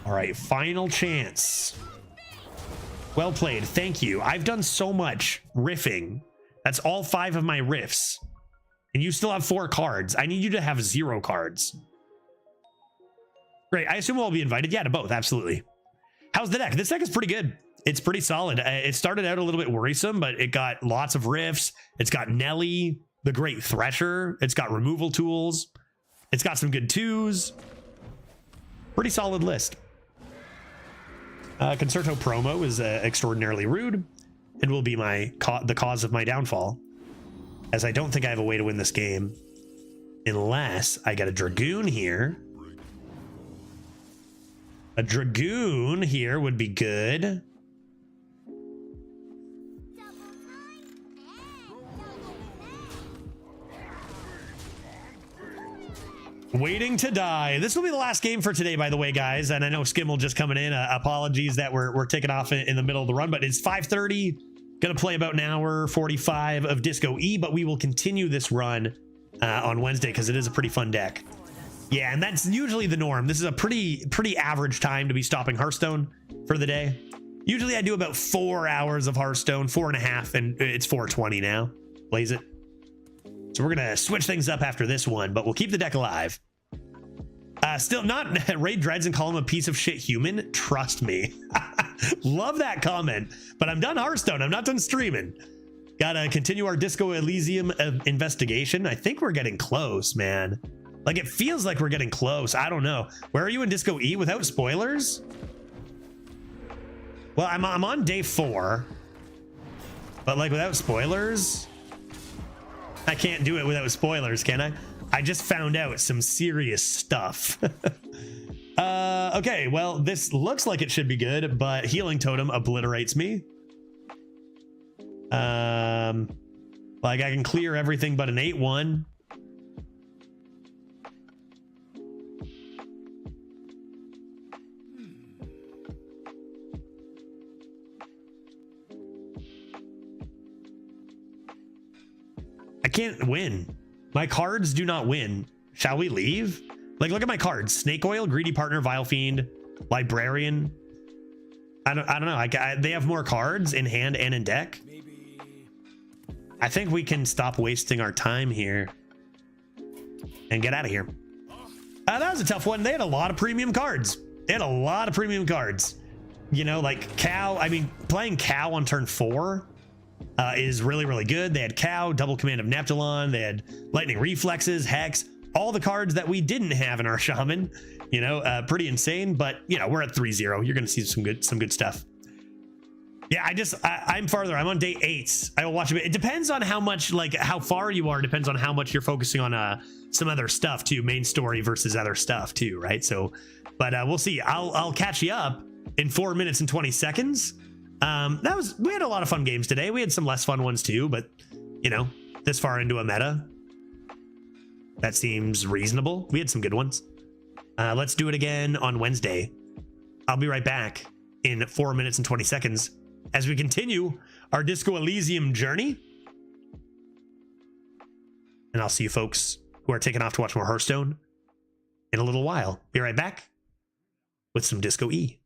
All right, final chance. Well played. Thank you. I've done so much riffing. That's all 5 of my riffs. And you still have 4 cards. I need you to have 0 cards. Great. I assume we'll all be invited. Yeah, to both. Absolutely. How's the deck? This deck is pretty good. It's pretty solid. It started out a little bit worrisome, but it got lots of riffs. It's got Nelly, the Great Thresher. It's got removal tools. It's got some good 2s. Pretty solid list. Concerto promo is extraordinarily rude and will be the cause of my downfall, as I don't think I have a way to win this game unless I get a Dragoon here. A Dragoon here would be good. Waiting to die. This will be the last game for today, by the way, guys. And I know Skimmel just coming in. Apologies that we're taking off in the middle of the run, but it's 5:30. Gonna play about an hour 45 of Disco E, but we will continue this run on Wednesday because it is a pretty fun deck. Yeah, and that's usually the norm. This is a pretty average time to be stopping Hearthstone for the day. Usually I do about 4 hours of Hearthstone, 4.5, and it's 4:20 now. Blaze it. So we're gonna switch things up after this one, but we'll keep the deck alive. Still not Raid Dreads and call him a piece of shit human. Trust me. Love that comment. But I'm done Hearthstone. I'm not done streaming. Gotta continue our Disco Elysium investigation. I think we're getting close, man. Like, it feels like we're getting close. I don't know. Where are you in Disco E without spoilers? Well, I'm on day 4. But like without spoilers, I can't do it without spoilers, can I? I just found out some serious stuff. Okay, well, this looks like it should be good, but Healing Totem obliterates me. Like, I can clear everything but an 8-1. I can't win. My cards do not win. Shall we leave? Like, look at my cards. Snake Oil, Greedy Partner, Vile Fiend, Librarian. I don't know. They have more cards in hand and in deck. I think we can stop wasting our time here and get out of here. That was a tough one. They had a lot of premium cards. You know, like Cow. I mean, playing Cow on turn 4 is really, really good. They had Cow, Double Command of Neptulon. They had Lightning Reflexes, Hex, all the cards that we didn't have in our Shaman. You know, pretty insane. But you know, we're at 3-0. You're going to see some good stuff. Yeah, I'm farther. I'm on day 8. I will watch a bit. It depends on how much, like how far you are. Depends on how much you're focusing on some other stuff too. Main story versus other stuff too, right? So, but we'll see. I'll catch you up in 4 minutes and 20 seconds. We had a lot of fun games today. We had some less fun ones too, but you know, this far into a meta, that seems reasonable. We had some good ones. Let's do it again on Wednesday. I'll be right back in 4 minutes and 20 seconds as we continue our Disco Elysium journey. And I'll see you folks who are taking off to watch more Hearthstone in a little while. Be right back with some Disco E.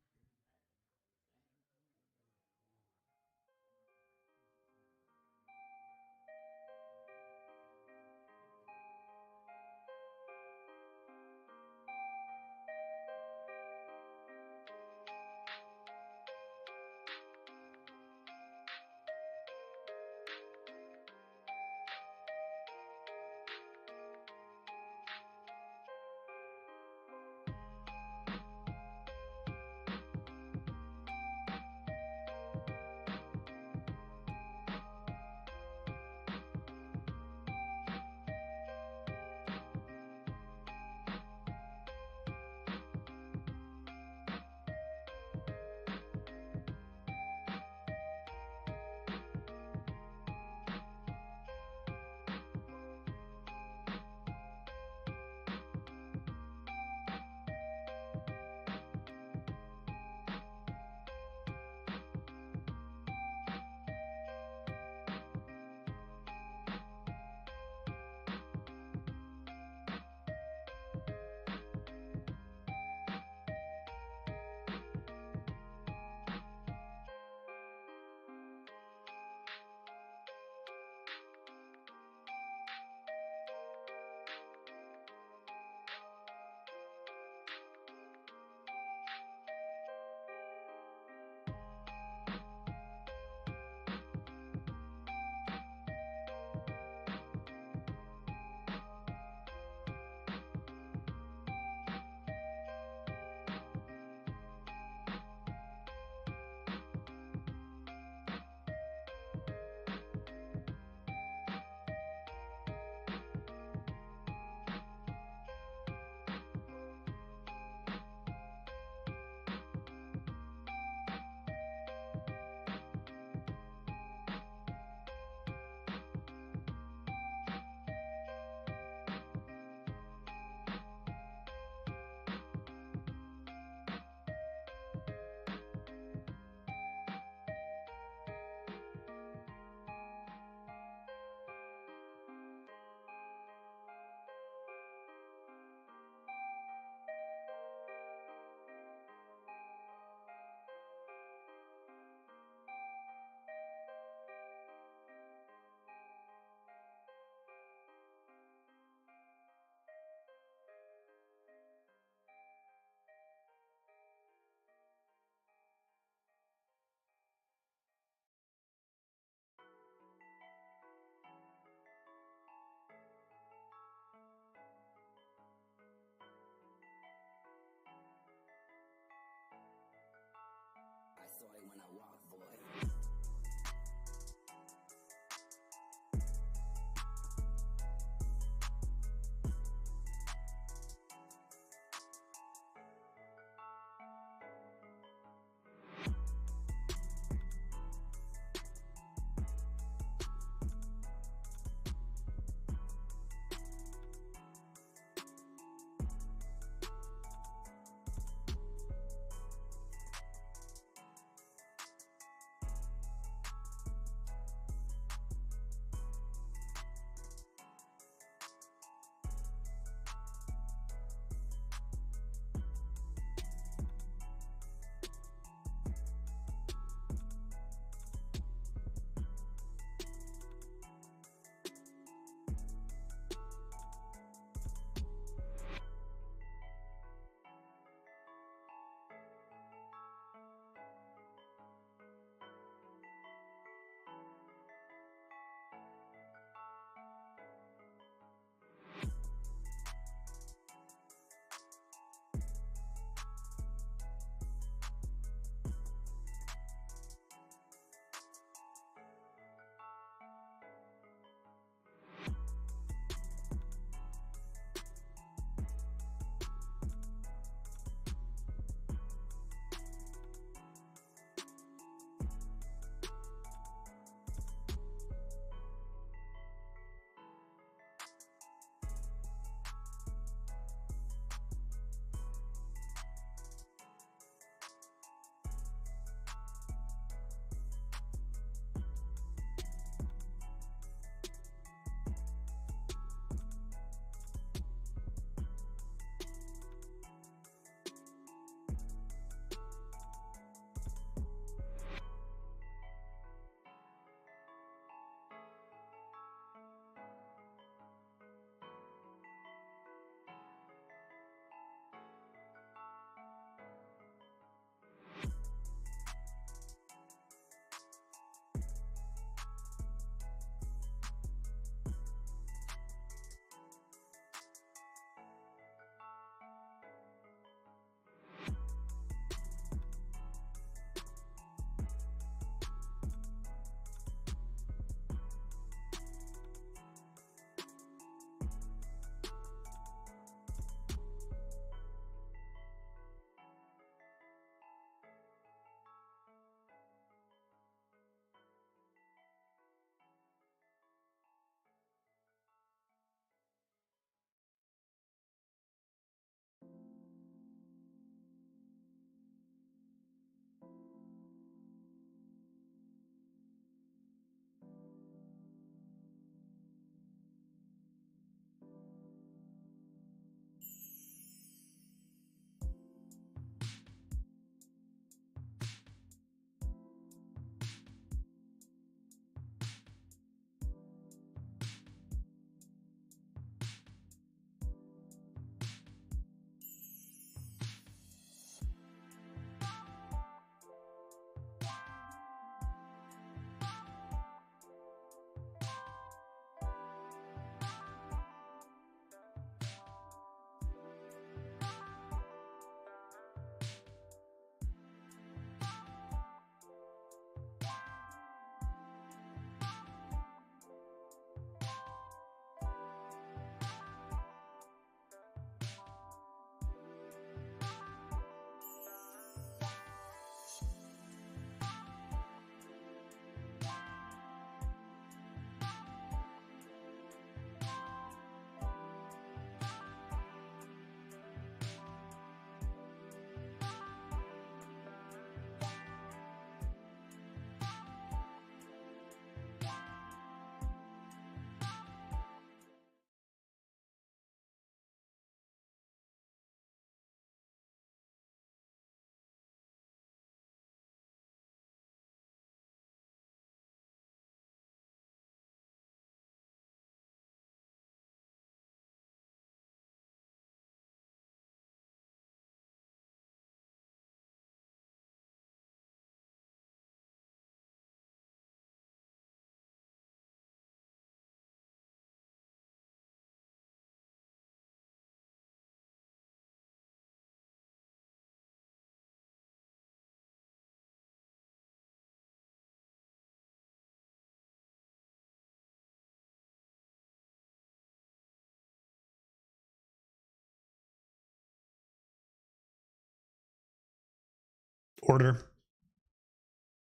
Order.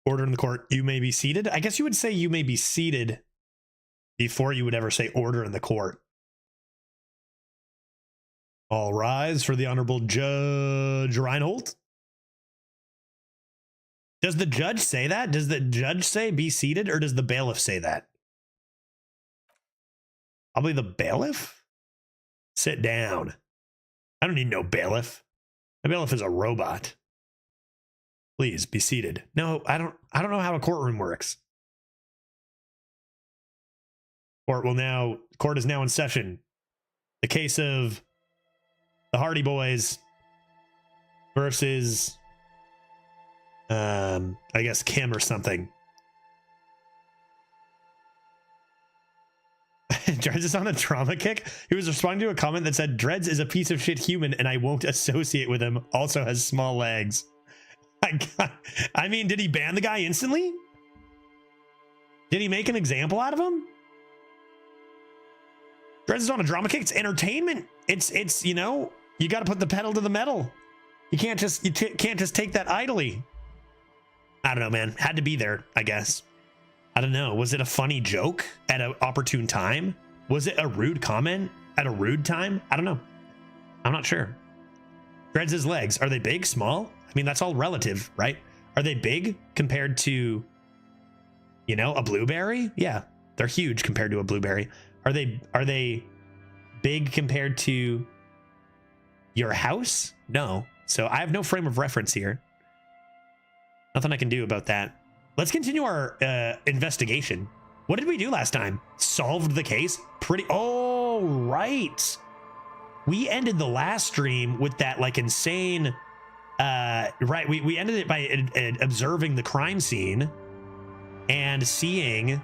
Order in the court. You may be seated. I guess you would say you may be seated before you would ever say order in the court. All rise for the Honorable Judge Reinhold. Does the judge say that? Does the judge say be seated, or does the bailiff say that? Probably the bailiff? Sit down. I don't need no bailiff. My bailiff is a robot. Please be seated. No, I don't know how a courtroom works. Court is now in session. The case of the Hardy Boys versus I guess Kim or something. Dreads is on a trauma kick. He was responding to a comment that said, Dreads is a piece of shit human and I won't associate with him. Also has small legs. I mean, did he ban the guy instantly? Did he make an example out of him? Dreads is on a drama kick. It's entertainment. It's you know, you got to put the pedal to the metal. You can't just take that idly. I don't know, man. Had to be there, I guess. I don't know. Was it a funny joke at an opportune time? Was it a rude comment at a rude time? I don't know. I'm not sure. Dreads' legs, are they big, small? I mean, that's all relative, right? Are they big compared to, you know, a blueberry? Yeah, they're huge compared to a blueberry. Are they big compared to your house? No. So I have no frame of reference here. Nothing I can do about that. Let's continue our investigation. What did we do last time? Solved the case? Oh, right. We ended the last stream with that like insane, right. We ended it by observing the crime scene and seeing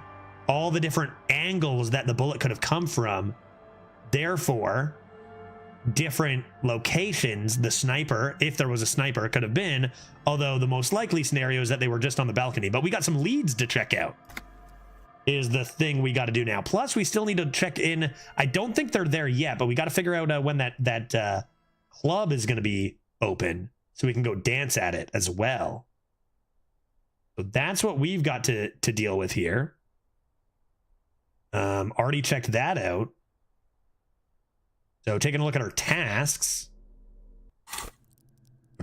all the different angles that the bullet could have come from. Therefore, different locations the sniper, if there was a sniper, could have been, although the most likely scenario is that they were just on the balcony. But we got some leads to check out is the thing we got to do now. Plus we still need to check in. I don't think they're there yet, but we got to figure out when that club is going to be open so we can go dance at it as well. So that's what we've got to deal with here. Already checked that out. So taking a look at our tasks.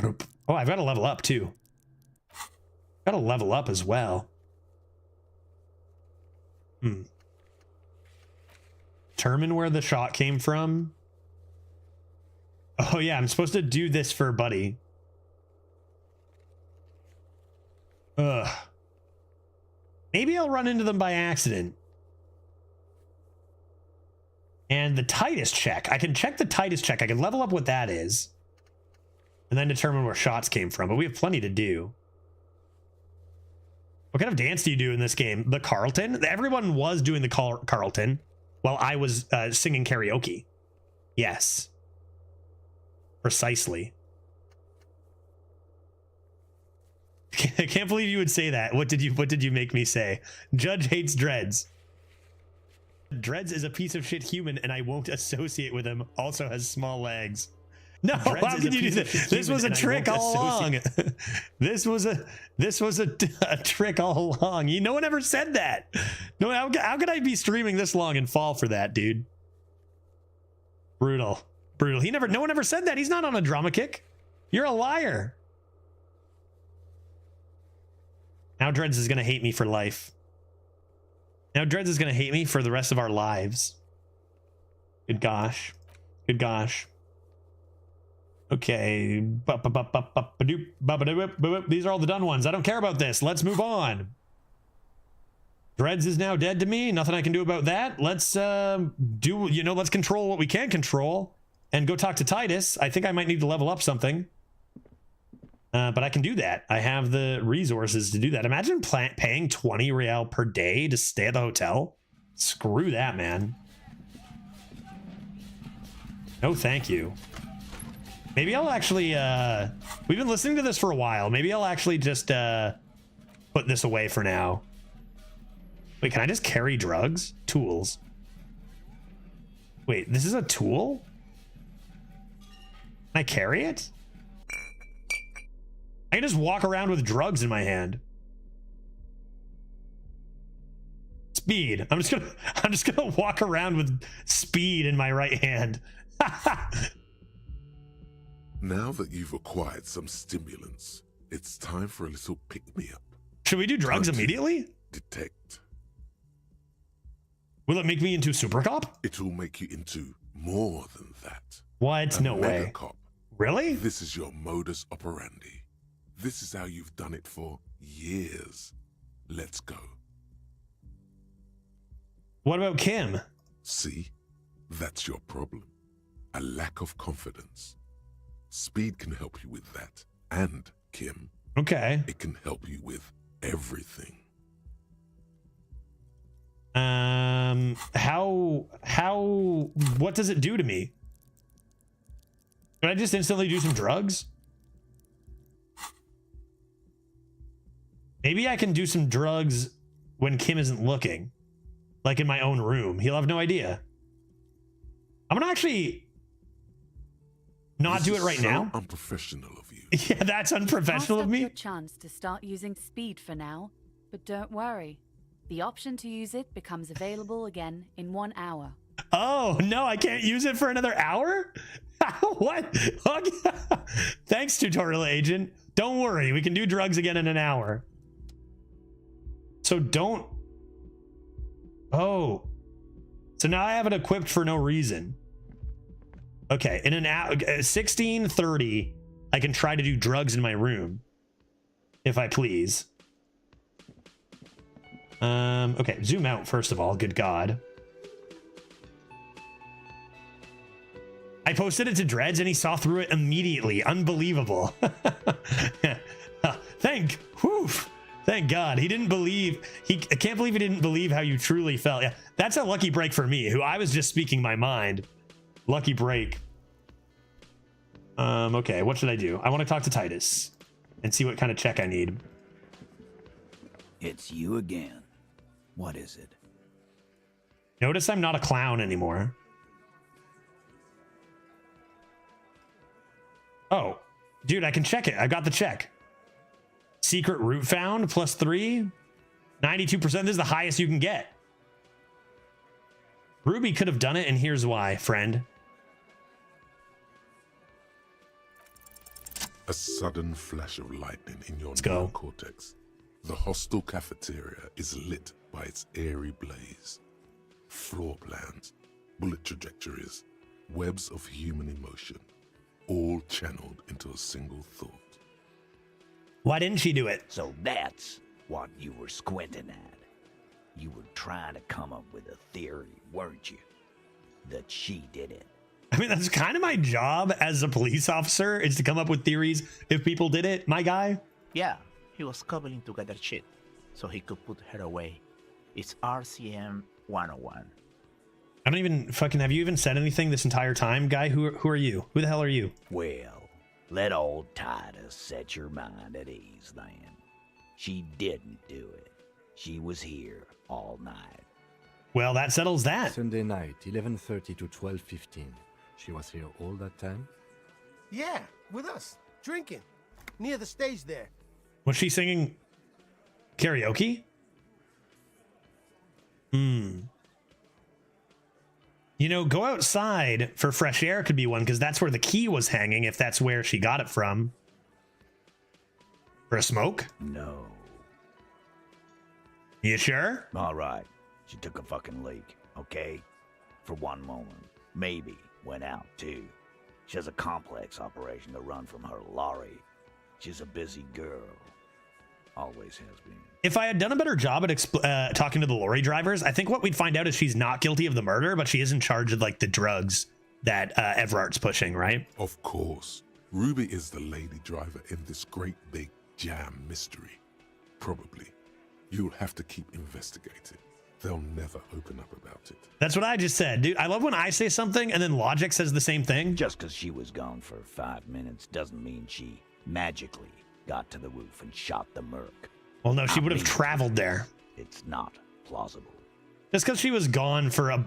Oh, I've got to level up too. Got to level up as well. Determine where the shot came from. Oh yeah, I'm supposed to do this for Buddy. Ugh. Maybe I'll run into them by accident. And the Titus check. I can check the Titus check. I can level up what that is. And then determine where shots came from. But we have plenty to do. What kind of dance do you do in this game? The Carlton? Everyone was doing the Carlton while I was singing karaoke. Yes. Precisely. I can't believe you would say that. What did you make me say? Judge hates Dreads. Dreads is a piece of shit human and I won't associate with him. Also has small legs. No, how could you do this? This was a trick all along. This was a trick all along. No one ever said that. No, how could I be streaming this long and fall for that, dude? Brutal. No one ever said that. He's not on a drama kick. You're a liar. Now Dreads is gonna hate me for life. Now Dreads is gonna hate me for the rest of our lives. Good gosh. Okay. These are all the done ones. I don't care about this. Let's move on. Dreads is now dead to me. Nothing I can do about that. Let's let's control what we can control and go talk to Titus. I think I might need to level up something. But I can do that. I have the resources to do that. Imagine paying 20 real per day to stay at the hotel. Screw that, man. No, thank you. Maybe I'll actually, we've been listening to this for a while. Maybe I'll actually just put this away for now. Wait, can I just carry drugs? Tools. Wait, this is a tool? Can I carry it? I can just walk around with drugs in my hand. Speed. I'm just gonna walk around with speed in my right hand. Now that you've acquired some stimulants, it's time for a little pick-me-up. Should we do drugs Time to immediately? Detect. Will it make me into Super Cop? It'll make you into more than that. What? A No mega way. cop. Really? This is your modus operandi. This is how you've done it for years. Let's go. What about Kim? See? That's your problem. A lack of confidence. Speed can help you with that. And, Kim, Okay. it can help you with everything. What does it do to me? Could I just instantly do some drugs? Maybe I can do some drugs when Kim isn't looking. Like in my own room. He'll have no idea. I'm gonna actually not This do is it right so now. unprofessional of you. Yeah, that's unprofessional of Passed up me. your chance to start using speed for now, but don't worry. The option to use it becomes available again in 1 hour. Oh, no, I can't use it for another hour? What? Okay. Thanks, tutorial agent. Don't worry, we can do drugs again in an hour. So don't... Oh. So now I have it equipped for no reason. Okay, in an hour, 16:30, I can try to do drugs in my room. If I please. Okay, zoom out first of all, good God. I posted it to Dreads and he saw through it immediately. Unbelievable. Thank God. He didn't believe, I can't believe he didn't believe how you truly felt. Yeah, that's a lucky break for me, who I was just speaking my mind. Lucky break. Okay, what should I do? I want to talk to Titus and see what kind of check I need. It's you again. What is it? Notice I'm not a clown anymore. Oh, dude, I can check it. I got the check. Secret root found, +3. 92%. This is the highest you can get. Ruby could have done it, and here's why, friend. A sudden flash of lightning in your go. neocortex. The hostel cafeteria is lit by its airy blaze. Floor plans, bullet trajectories, webs of human emotion, all channeled into a single thought. Why didn't she do it? So that's what you were squinting at. You were trying to come up with a theory, weren't you? That she did it. I mean, that's kind of my job as a police officer, is to come up with theories if people did it, my guy. Yeah, he was cobbling together shit so he could put her away. It's RCM 101. I don't even fucking, have you even said anything this entire time, guy? Who are you? Who the hell are you? Well, let old Titus set your mind at ease then. She didn't do it. She was here all night. Well, that settles that. Sunday night, 11:30 to 12:15. She was here all that time? Yeah, with us, drinking, near the stage there. Was she singing karaoke? You know, go outside for fresh air could be one, because that's where the key was hanging, if that's where she got it from. For a smoke? No. You sure? All right. She took a fucking leak, okay? For one moment. Maybe went out too. She has a complex operation to run from her lorry. She's a busy girl. Always has been. If I had done a better job at talking to the lorry drivers, I think what we'd find out is she's not guilty of the murder, but she is in charge of like the drugs that Everart's pushing, right? Of course. Ruby is the lady driver in this great big jam mystery. Probably. You'll have to keep investigating. They'll never open up about it. That's what I just said, dude. I love when I say something and then Logic says the same thing. Just because she was gone for 5 minutes doesn't mean she magically got to the roof and shot the merc. Well, no, she would have traveled there. It's not plausible. Just because she was gone for a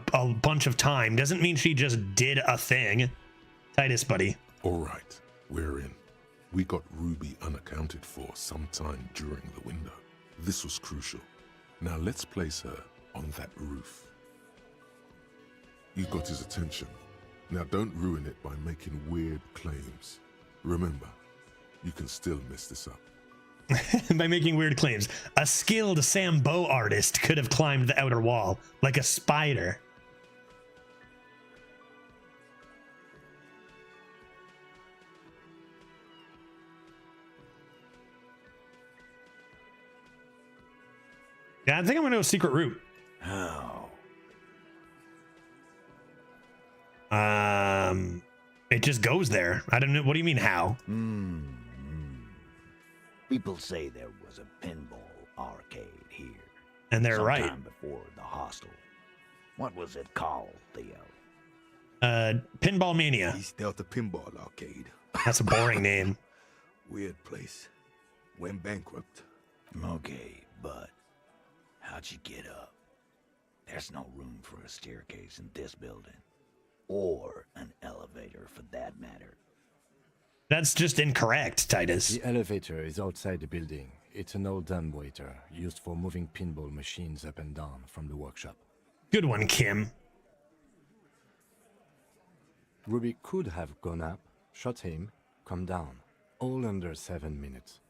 bunch of time doesn't mean she just did a thing. Titus, buddy. All right, we're in. We got Ruby unaccounted for sometime during the window. This was crucial. Now let's place her on that roof. You got his attention. Now don't ruin it by making weird claims. Remember, you can still mess this up. By making weird claims. A skilled Sambo artist could have climbed the outer wall like a spider. Yeah, I think I'm gonna go secret route. How? It just goes there. I don't know. What do you mean how? People say there was a pinball arcade here. And they're right. Sometime before the hostel. What was it called, Theo? Pinball Mania. East Delta Pinball Arcade. That's a boring name. Weird place. Went bankrupt. Okay, but how'd you get up? There's no room for a staircase in this building. Or an elevator, for that matter. That's just incorrect, Titus. The elevator is outside the building. It's an old dumbwaiter used for moving pinball machines up and down from the workshop. Good one, Kim. Ruby could have gone up, shot him, come down. All under 7 minutes.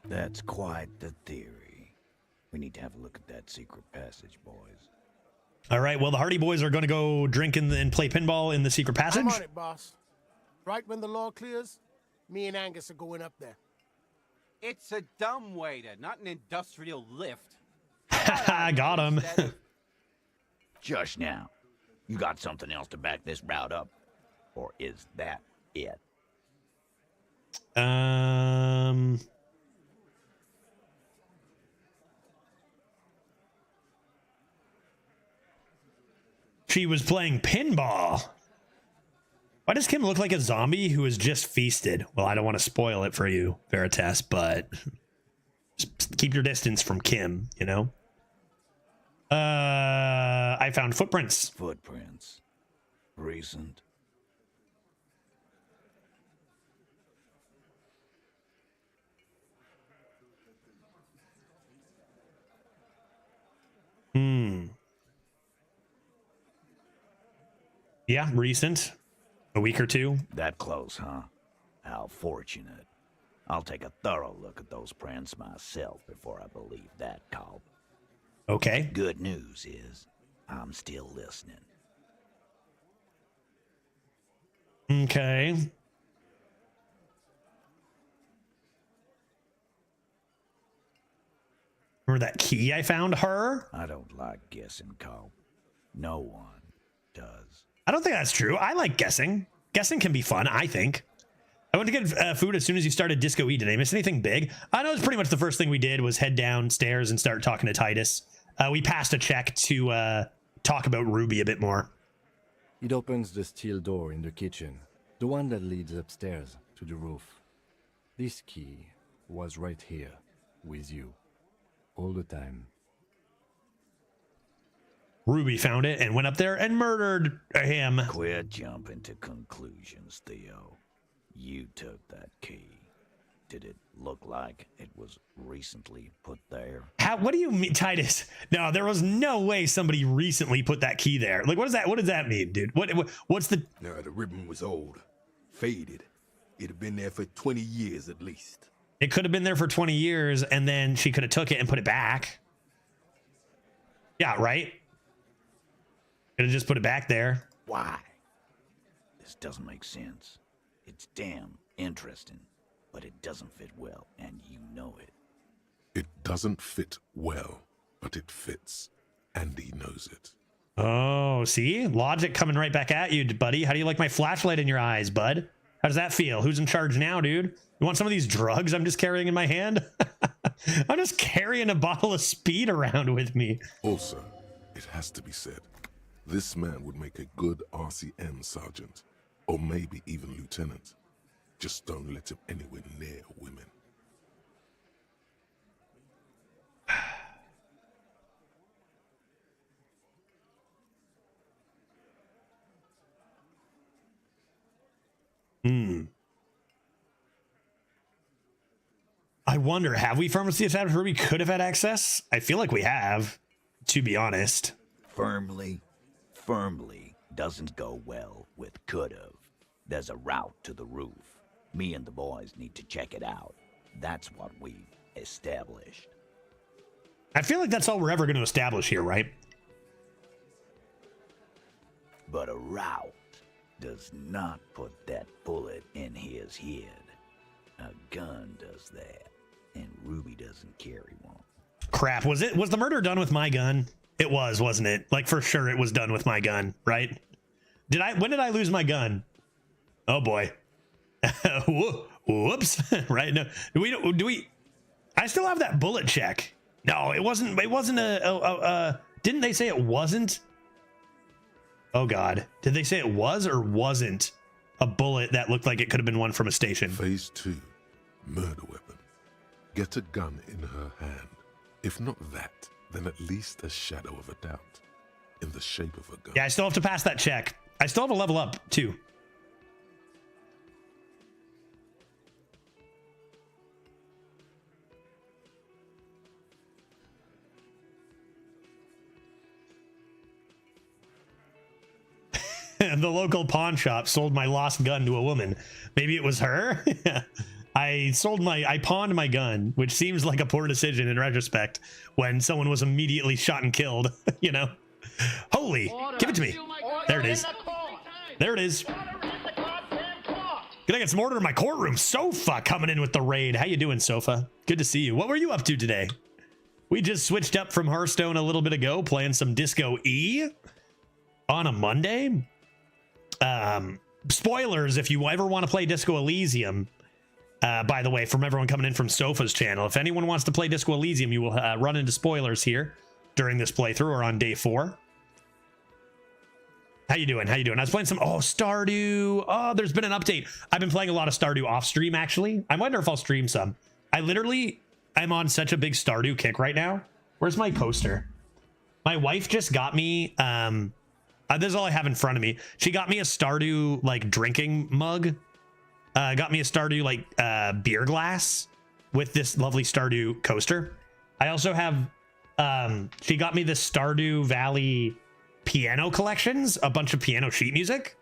That's quite the theory. We need to have a look at that secret passage, boys. All right, well, the Hardy Boys are going to go drink and play pinball in the secret passage. I'm on it, boss. Right when the law clears, me and Angus are going up there. It's a dumbwaiter, not an industrial lift. I got him. Just now. You got something else to back this route up? Or is that it? She was playing pinball. Why does Kim look like a zombie who has just feasted? Well, I don't want to spoil it for you, Veritas, but just keep your distance from Kim, you know? I found footprints. Footprints. Recent. Yeah, recent. A week or two. That close, huh? How fortunate. I'll take a thorough look at those prints myself before I believe that call. Okay. Good news is, I'm still listening. Okay. Remember that key I found her? I don't like guessing, Carl. No one does. I don't think that's true. I like guessing. Guessing can be fun, I think. I went to get food as soon as you started Disco E. Did I miss anything big? I know it's pretty much the first thing we did was head downstairs and start talking to Titus. We passed a check to talk about Ruby a bit more. It opens the steel door in the kitchen, the one that leads upstairs to the roof. This key was right here with you all the time. Ruby found it and went up there and murdered him. Quit jumping to conclusions, Theo. You took that key. Did it look like it was recently put there? What do you mean, Titus? No, there was no way somebody recently put that key there. Like, what does that mean, dude? What's the... No, the ribbon was old. Faded. It'd have been there for 20 years at least. It could have been there for 20 years, and then she could have took it and put it back. Yeah, right? Could have just put it back there. Why? This doesn't make sense. It's damn interesting, but it doesn't fit well, and you know it. It doesn't fit well, but it fits, and he knows it. Oh, see? Logic coming right back at you, buddy. How do you like my flashlight in your eyes, bud? How does that feel? Who's in charge now, dude? You want some of these drugs I'm just carrying in my hand? I'm just carrying a bottle of speed around with me. Also, it has to be said, this man would make a good RCM sergeant, or maybe even lieutenant. Just don't let him anywhere near women. I wonder, have we pharmacy established where we could have had access? I feel like we have, to be honest. Firmly doesn't go well with could've. There's a route to the roof. Me and the boys need to check it out. That's what we've established. I feel like that's all we're ever going to establish here, right? But a route does not put that bullet in his head. A gun does that, and Ruby doesn't carry one. Crap, was the murder done with my gun? It was, wasn't it? Like, for sure it was done with my gun, right? When did I lose my gun? Oh boy. Whoops. Right? No. Do we I still have that bullet check. No, it wasn't didn't they say it wasn't? Oh god. Did they say it was or wasn't a bullet that looked like it could have been one from a station? Phase 2. Murder weapon. Get a gun in her hand. If not that, then at least a shadow of a doubt. In the shape of a gun. Yeah, I still have to pass that check. I still have to level up, too. The local pawn shop sold my lost gun to a woman. Maybe it was her? I pawned my gun, which seems like a poor decision in retrospect when someone was immediately shot and killed, you know? Holy, give it to me. There it is. There it is. Good, I got some order in my courtroom. Sofa coming in with the raid. How you doing, Sofa? Good to see you. What were you up to today? We just switched up from Hearthstone a little bit ago, playing some Disco E on a Monday. Spoilers if you ever want to play Disco Elysium. By the way, from everyone coming in from Sofa's channel, if anyone wants to play Disco Elysium, you will run into spoilers here during this playthrough or on day 4. How you doing? How you doing? I was playing some Stardew. Oh, there's been an update. I've been playing a lot of Stardew off stream, actually. I wonder if I'll stream some. I'm on such a big Stardew kick right now. Where's my poster? My wife just got me this is all I have in front of me. She got me a Stardew like drinking mug. Got me a Stardew like beer glass with this lovely Stardew coaster. I also have she got me the Stardew Valley piano collections, a bunch of piano sheet music,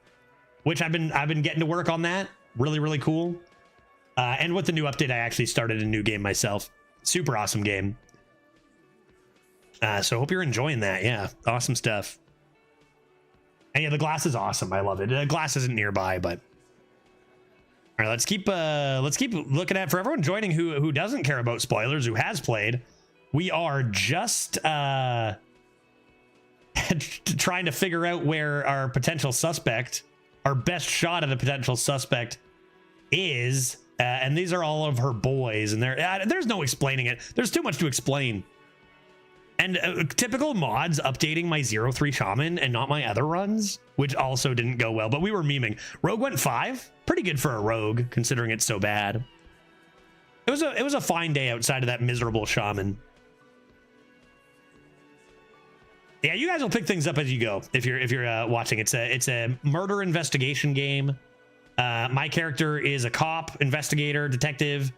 which I've been getting to work on that. Really, really cool. And with the new update, I actually started a new game myself. Super awesome game. So hope you're enjoying that. Yeah, awesome stuff. And yeah, the glass is awesome. I love it. The glass isn't nearby, but all right, let's keep looking at, for everyone joining who doesn't care about spoilers, who has played. We are just trying to figure out where our potential suspect, our best shot at a potential suspect is. And these are all of her boys, and there's no explaining it. There's too much to explain. And typical mods updating my 0-3 shaman and not my other runs, which also didn't go well, but we were memeing. Rogue went 5. Pretty good for a rogue, considering it's so bad. It was a fine day outside of that miserable shaman. Yeah, you guys will pick things up as you go if you're watching. It's a murder investigation game. My character is a cop, investigator, detective,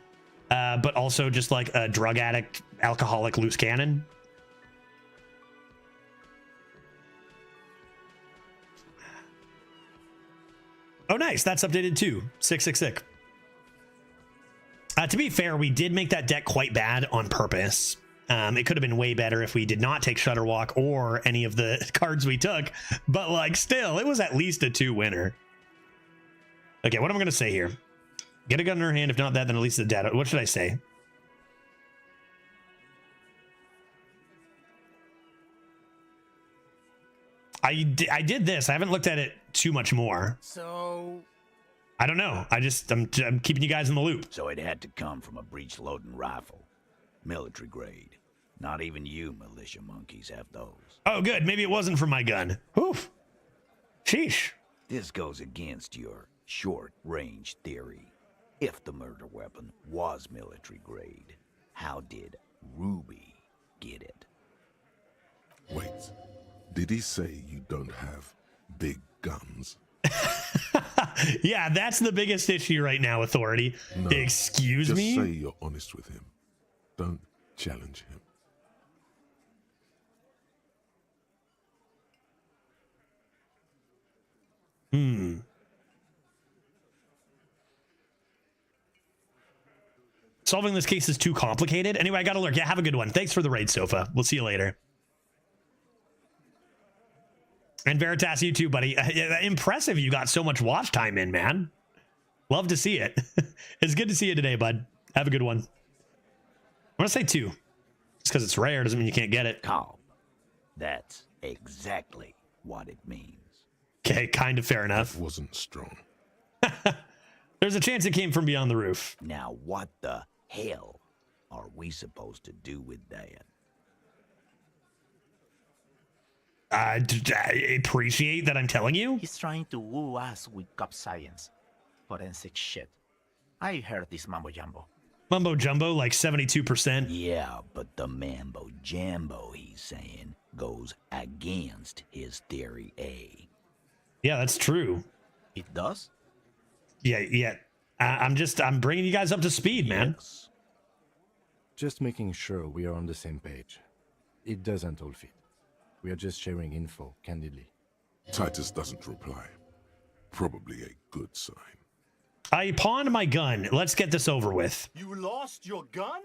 but also just like a drug addict, alcoholic, loose cannon. Oh, nice. That's updated too. 666. To be fair, we did make that deck quite bad on purpose. It could have been way better if we did not take Shutterwalk or any of the cards we took, but like still, it was at least a 2 winner. Okay, what am I going to say here? Get a gun in her hand. If not that, then at least the data. What should I say? I did this. I haven't looked at it too much more. So I don't know. I'm keeping you guys in the loop. So it had to come from a breech-loading rifle. Military grade. Not even you militia monkeys have those. Oh, good. Maybe it wasn't from my gun. Oof. Sheesh. This goes against your short-range theory. If the murder weapon was military grade, how did Ruby get it? Wait, did he say you don't have big guns? Yeah, that's the biggest issue right now, Authority. No, Excuse just me? say you're honest with him. Don't challenge him. Solving this case is too complicated. Anyway, I gotta lurk. Yeah, have a good one. Thanks for the raid, Sofa. We'll see you later. And Veritas, you too, buddy. Impressive you got so much watch time in, man. Love to see it. It's good to see you today, bud. Have a good one. I'm gonna say 2. Just because it's rare doesn't mean you can't get it. Calm. That's exactly what it means. Okay, kind of fair enough. That wasn't strong. There's a chance it came from beyond the roof. Now, what the hell are we supposed to do with that? Appreciate that I'm telling you. He's trying to woo us with cop science. Forensic shit. I heard this mumbo jumbo. Mumbo jumbo, like 72%. Yeah, but the mambo jambo, he's saying, goes against his theory A. Yeah, that's true. It does? Yeah. I'm bringing you guys up to speed, man. Yes. Just making sure we are on the same page. It doesn't all fit. We are just sharing info, candidly. Titus doesn't reply. Probably a good sign. I pawned my gun. Let's get this over with. You lost your gun?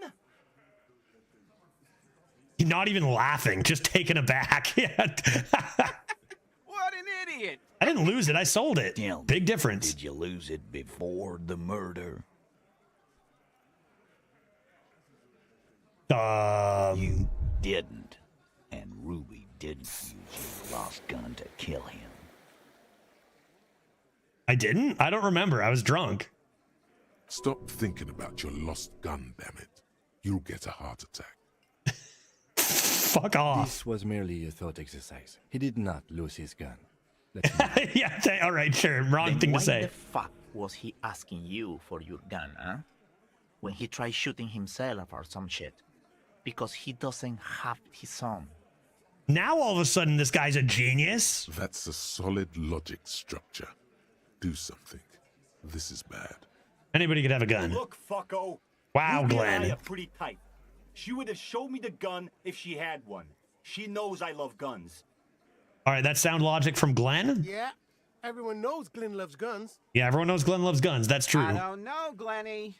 Not even laughing, just taken aback. What an idiot! I didn't lose it. I sold it. Tell me, Big difference. Did you lose it before the murder? You didn't. And Ruby didn't use your lost gun to kill him. I didn't? I don't remember. I was drunk. Stop thinking about your lost gun, damn it. You'll get a heart attack. Fuck off. This was merely a thought exercise. He did not lose his gun. Yeah, all right, sure. Wrong Then thing to why say. the fuck was he asking you for your gun, huh? When he tried shooting himself or some shit. Because he doesn't have his own. Now all of a sudden this guy's a genius. That's a solid logic structure. Do something. This is bad. Anybody could have a gun. Look, fucko. Wow, Ruby and I Glenn. are pretty tight. She would have showed me the gun if she had one. She knows I love guns. All right, that's sound logic from Glenn? Yeah, everyone knows Glenn loves guns. Yeah, everyone knows Glenn loves guns. That's true. I don't know, Glenny.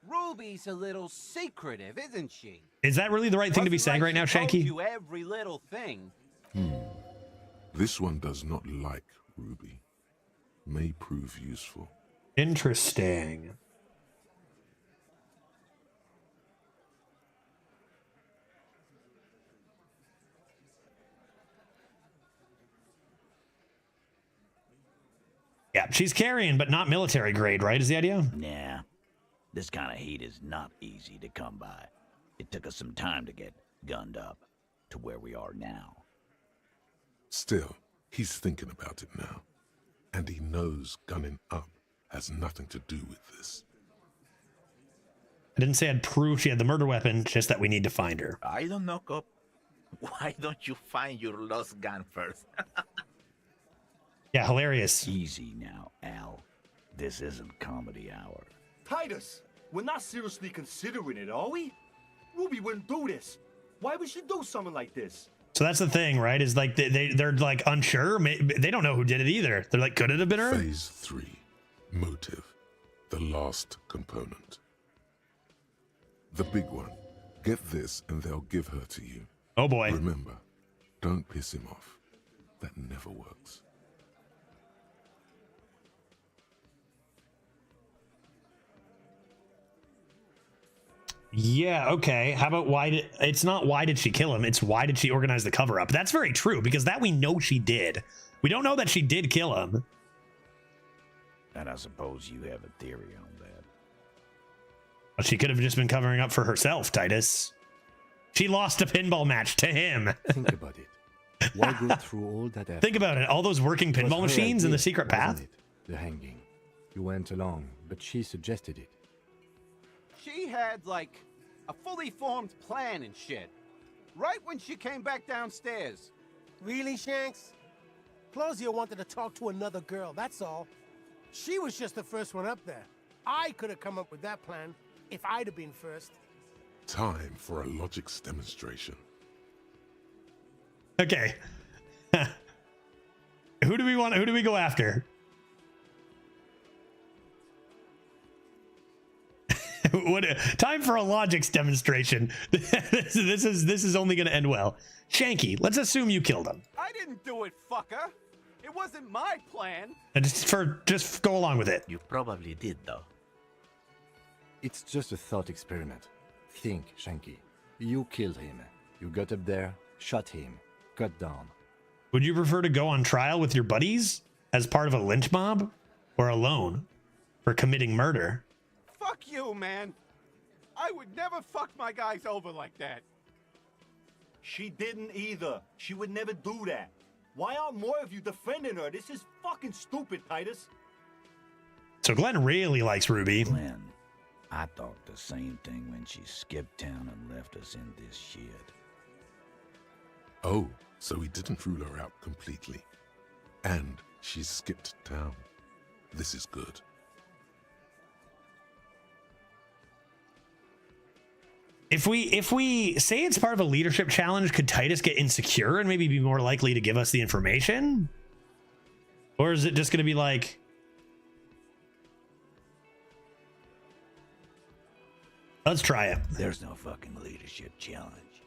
Ruby's a little secretive, isn't she? Is that really the right thing to be Wasn't saying like right now, she told Shanky? you every little thing. This one does not like Ruby. May prove useful. Interesting. Yeah, she's carrying, but not military grade, right? Is the idea? Nah. This kind of heat is not easy to come by. It took us some time to get gunned up to where we are now. Still, he's thinking about it now. And he knows gunning up has nothing to do with this. I didn't say I'd prove she had the murder weapon, just that we need to find her. I don't know, cop. Why don't you find your lost gun first? Yeah, hilarious. Easy now, Al. This isn't comedy hour. Titus, we're not seriously considering it, are we? Ruby wouldn't do this. Why would she do something like this? So that's the thing, right? Is like they're like unsure. They don't know who did it either. They're like, could it have been her? Phase 3. Motive. The last component. The big one. Get this and they'll give her to you. Oh boy. Remember, don't piss him off. That never works. Yeah, okay. How about it's not why did she kill him, it's why did she organize the cover up? That's very true, because that we know she did. We don't know that she did kill him. And I suppose you have a theory on that. But she could have just been covering up for herself, Titus. She lost a pinball match to him. Think about it. Why go through all that effort? Think about it. All those working It was pinball her machines in idea, the secret path. wasn't it? The hanging. You went along, but she suggested it. She had, like, a fully formed plan and shit. Right when she came back downstairs. Really, Shanks? Claudia wanted to talk to another girl, that's all. She was just the first one up there. I could have come up with that plan if I'd have been first. Time for a logics demonstration. Okay. Who do we go after? Time for a logics demonstration. this is only going to end well. Shanky, let's assume you killed him. I didn't do it, fucker. It wasn't my plan. And just go along with it. You probably did, though. It's just a thought experiment. Think, Shanky. You killed him. You got up there, shot him, cut down. Would you prefer to go on trial with your buddies as part of a lynch mob, or alone for committing murder? Fuck you, man. I would never fuck my guys over like that. She didn't either. She would never do that. Why aren't more of you defending her? This is fucking stupid, Titus. So Glenn really likes Ruby. Glenn, I thought the same thing when she skipped town and left us in this shit. Oh, so he didn't rule her out completely. And she skipped town. This is good. If we say it's part of a leadership challenge, could Titus get insecure and maybe be more likely to give us the information? Or is it just going to be like... Let's try it. There's no fucking leadership challenge.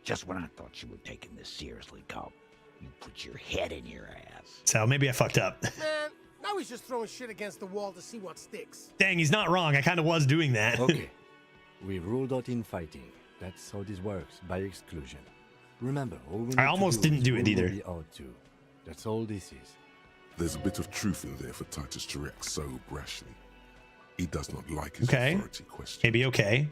Just when I thought you were taking this seriously, cop, you put your head in your ass. So maybe I fucked up. Man, now he's just throwing shit against the wall to see what sticks. Dang, he's not wrong. I kind of was doing that. Okay. We ruled out infighting. That's how this works, by exclusion. Remember, all we need I almost to didn't do it either. Be out too. That's all this is. There's a bit of truth in there for Titus to react so brashly. He does not like his Okay. authority question. Maybe okay.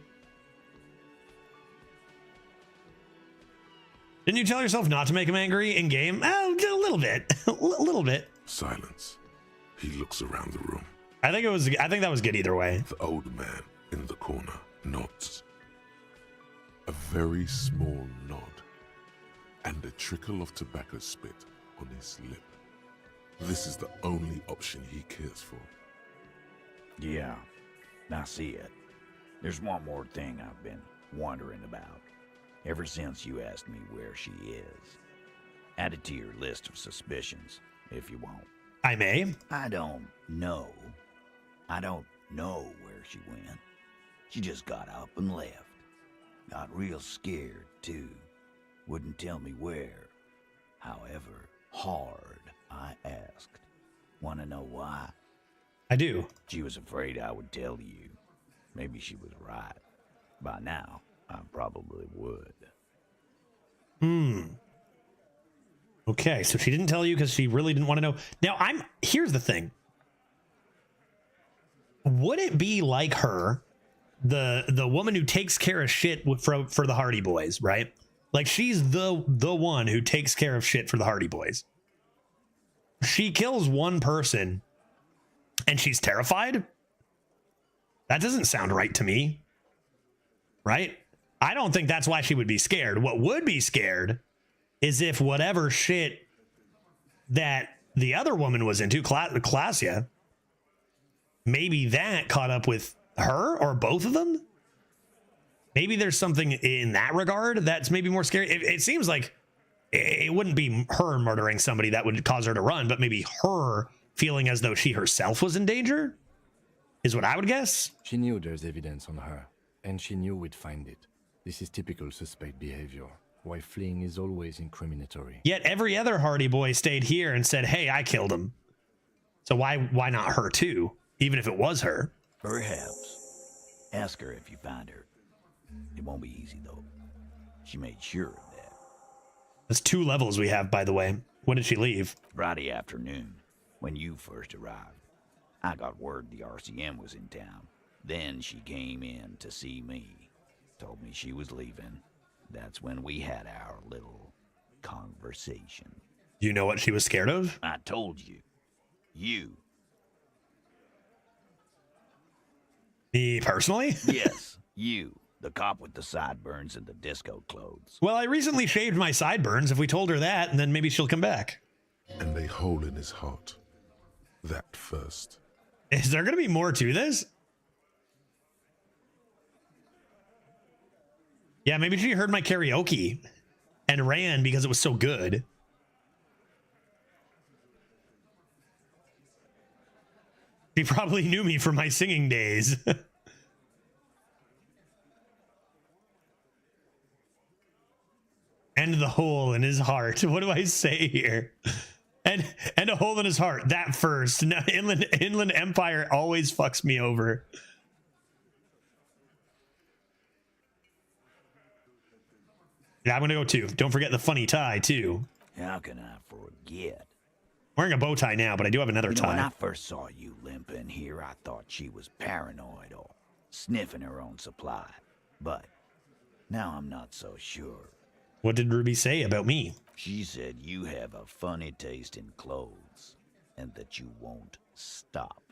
Didn't you tell yourself not to make him angry in game? Oh, a little bit. A little bit. Silence. He looks around the room. I think that was good either way. The old man in the corner nods. A very small nod, and a trickle of tobacco spit on his lip. This is the only option he cares for. Yeah, I see it. There's one more thing I've been wondering about. Ever since you asked me where she is. Add it to your list of suspicions, if you want. I may. I don't know. I don't know where she went. She just got up and left. Got real scared, too. Wouldn't tell me where. However hard I asked. Want to know why? I do. She was afraid I would tell you. Maybe she was right. By now, I probably would. Okay, so she didn't tell you because she really didn't want to know. Now, here's the thing. Would it be like her, the woman who takes care of shit for the Hardy Boys, right? Like, she's the one who takes care of shit for the Hardy Boys. She kills one person and she's terrified? That doesn't sound right to me. Right? I don't think that's why she would be scared. What would be scared is if whatever shit that the other woman was into, Classia, maybe that caught up with her or both of them. Maybe there's something in that regard that's maybe more scary. It seems like it wouldn't be her murdering somebody that would cause her to run, but maybe her feeling as though she herself was in danger is what I would guess. She knew there's evidence on her, and she knew we'd find it. This is typical suspect behavior. Why fleeing is always incriminatory. Yet every other Hardy Boy stayed here and said, hey, I killed him. So why not her too? Even if it was her. Perhaps. Ask her if you find her. It won't be easy, though. She made sure of that. That's 2 levels we have, by the way. When did she leave? Friday afternoon, when you first arrived. I got word the RCM was in town. Then she came in to see me. Told me she was leaving. That's when we had our little conversation. Do you know what she was scared of? I told you. You. Me personally? Yes, you. The cop with the sideburns and the disco clothes. Well, I recently shaved my sideburns. If we told her that, and then maybe she'll come back. And a hole in his heart. That first. Is there going to be more to this? Yeah, maybe she heard my karaoke and ran because it was so good. She probably knew me from my singing days. And the hole in his heart. What do I say here? And a hole in his heart. That first. No, Inland Empire always fucks me over. Yeah, I'm gonna go too. Don't forget the funny tie too. How can I forget? Wearing a bow tie now, but I do have another tie. When I first saw you limping here, I thought she was paranoid or sniffing her own supply. But now I'm not so sure. What did Ruby say about me? She said you have a funny taste in clothes and that you won't stop.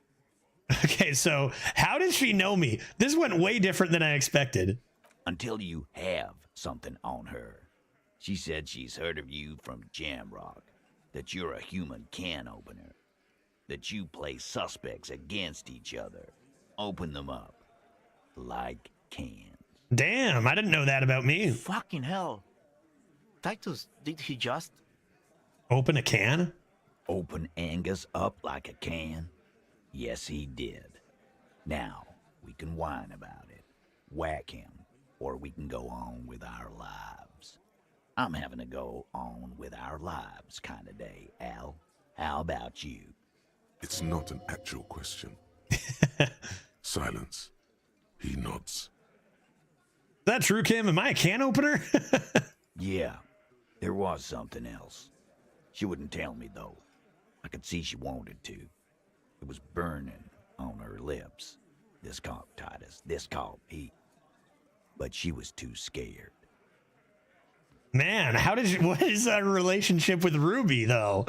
Okay, so how does she know me? This went way different than I expected. Until you have something on her. She said she's heard of you from Jamrock, that you're a human can opener, that you play suspects against each other, open them up like cans. Damn, I didn't know that about me. Fucking hell. Titus, did he just open a can? Open Angus up like a can? Yes, he did. Now, we can whine about it, whack him, or we can go on with our lives. I'm having a go on with our lives kind of day, Al. How about you? It's not an actual question. Silence. He nods. Is that true, Kim? Am I a can opener? Yeah, there was something else. She wouldn't tell me, though. I could see she wanted to. It was burning on her lips. This caught Titus. This caught Pete. But she was too scared. Man, what is our relationship with Ruby, though?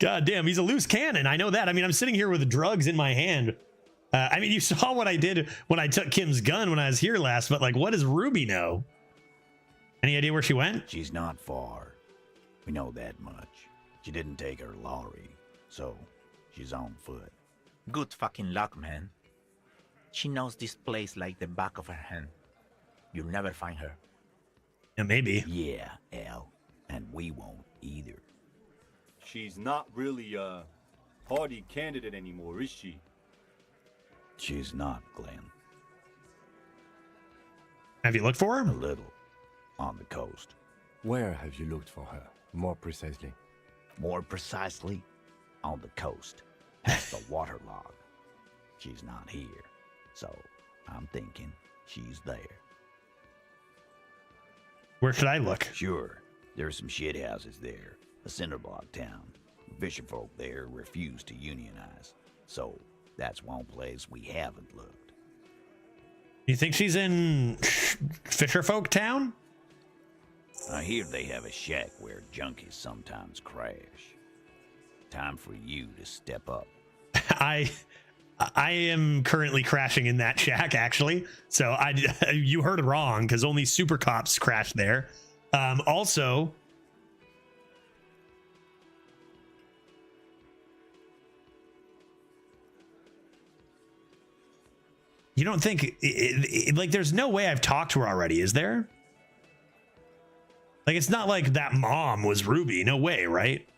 God damn, he's a loose cannon. I know that. I mean, I'm sitting here with drugs in my hand. I mean, you saw what I did when I took Kim's gun when I was here last, but like, what does Ruby know? Any idea where she went? She's not far. We know that much. She didn't take her lorry, so she's on foot. Good fucking luck, man. She knows this place like the back of her hand. You'll never find her. Yeah, maybe. Yeah, Al. And we won't either. She's not really a party candidate anymore, is she? She's not, Glenn. Have you looked for her? A little. On the coast. Where have you looked for her, more precisely? More precisely, on the coast, past the waterlog. She's not here, so I'm thinking she's there. Where should I look? Sure, there's some shit houses there, a cinder block town. Fisherfolk there refuse to unionize, so that's one place we haven't looked. You think she's in Fisherfolk Town? I hear they have a shack where junkies sometimes crash. Time for you to step up. I am currently crashing in that shack, actually. So you heard it wrong, because only super cops crash there. Also, you don't think like there's no way I've talked to her already, is there? Like, it's not like that mom was Ruby. No way, right?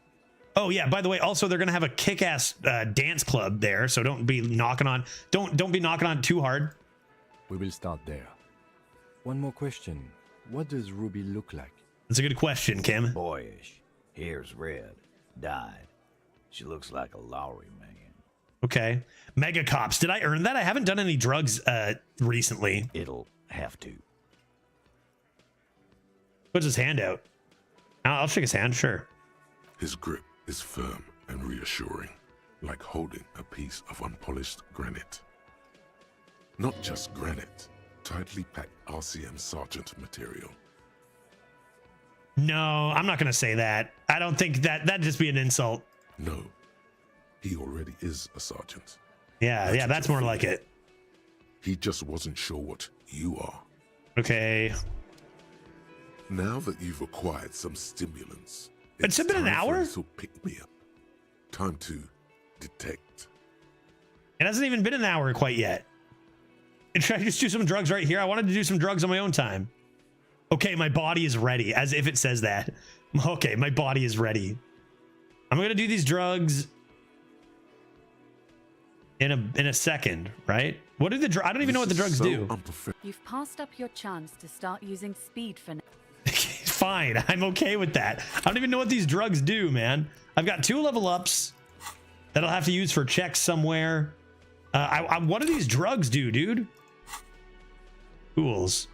Oh yeah, by the way, also they're gonna have a kick-ass dance club there, so don't be knocking on too hard. We will start there. One more question. What does Ruby look like? That's a good question, Kim. Boyish. Hair's red. Dyed. She looks like a Lowry man. Okay. Mega Cops. Did I earn that? I haven't done any drugs recently. It'll have to. Puts his hand out. I'll shake his hand, sure. His grip is firm and reassuring, like holding a piece of unpolished granite. Not just granite, tightly packed RCM Sergeant material. No, I'm not going to say that. I don't think that'd just be an insult. No, he already is a sergeant. Yeah, that's more like it. He just wasn't sure what you are. Okay. Now that you've acquired some stimulants, It's been an hour? So pick me up. Time to detect. It hasn't even been an hour quite yet. And should I just do some drugs right here? I wanted to do some drugs on my own time. Okay, my body is ready, as if it says that. Okay, my body is ready. I'm gonna do these drugs in a second, right? What do the I don't even know what the drugs do. You've passed up your chance to start using speed for now. Fine, I'm okay with that. I don't even know what these drugs do, man. I've got 2 level ups that I'll have to use for checks somewhere. What do these drugs do, dude? Tools.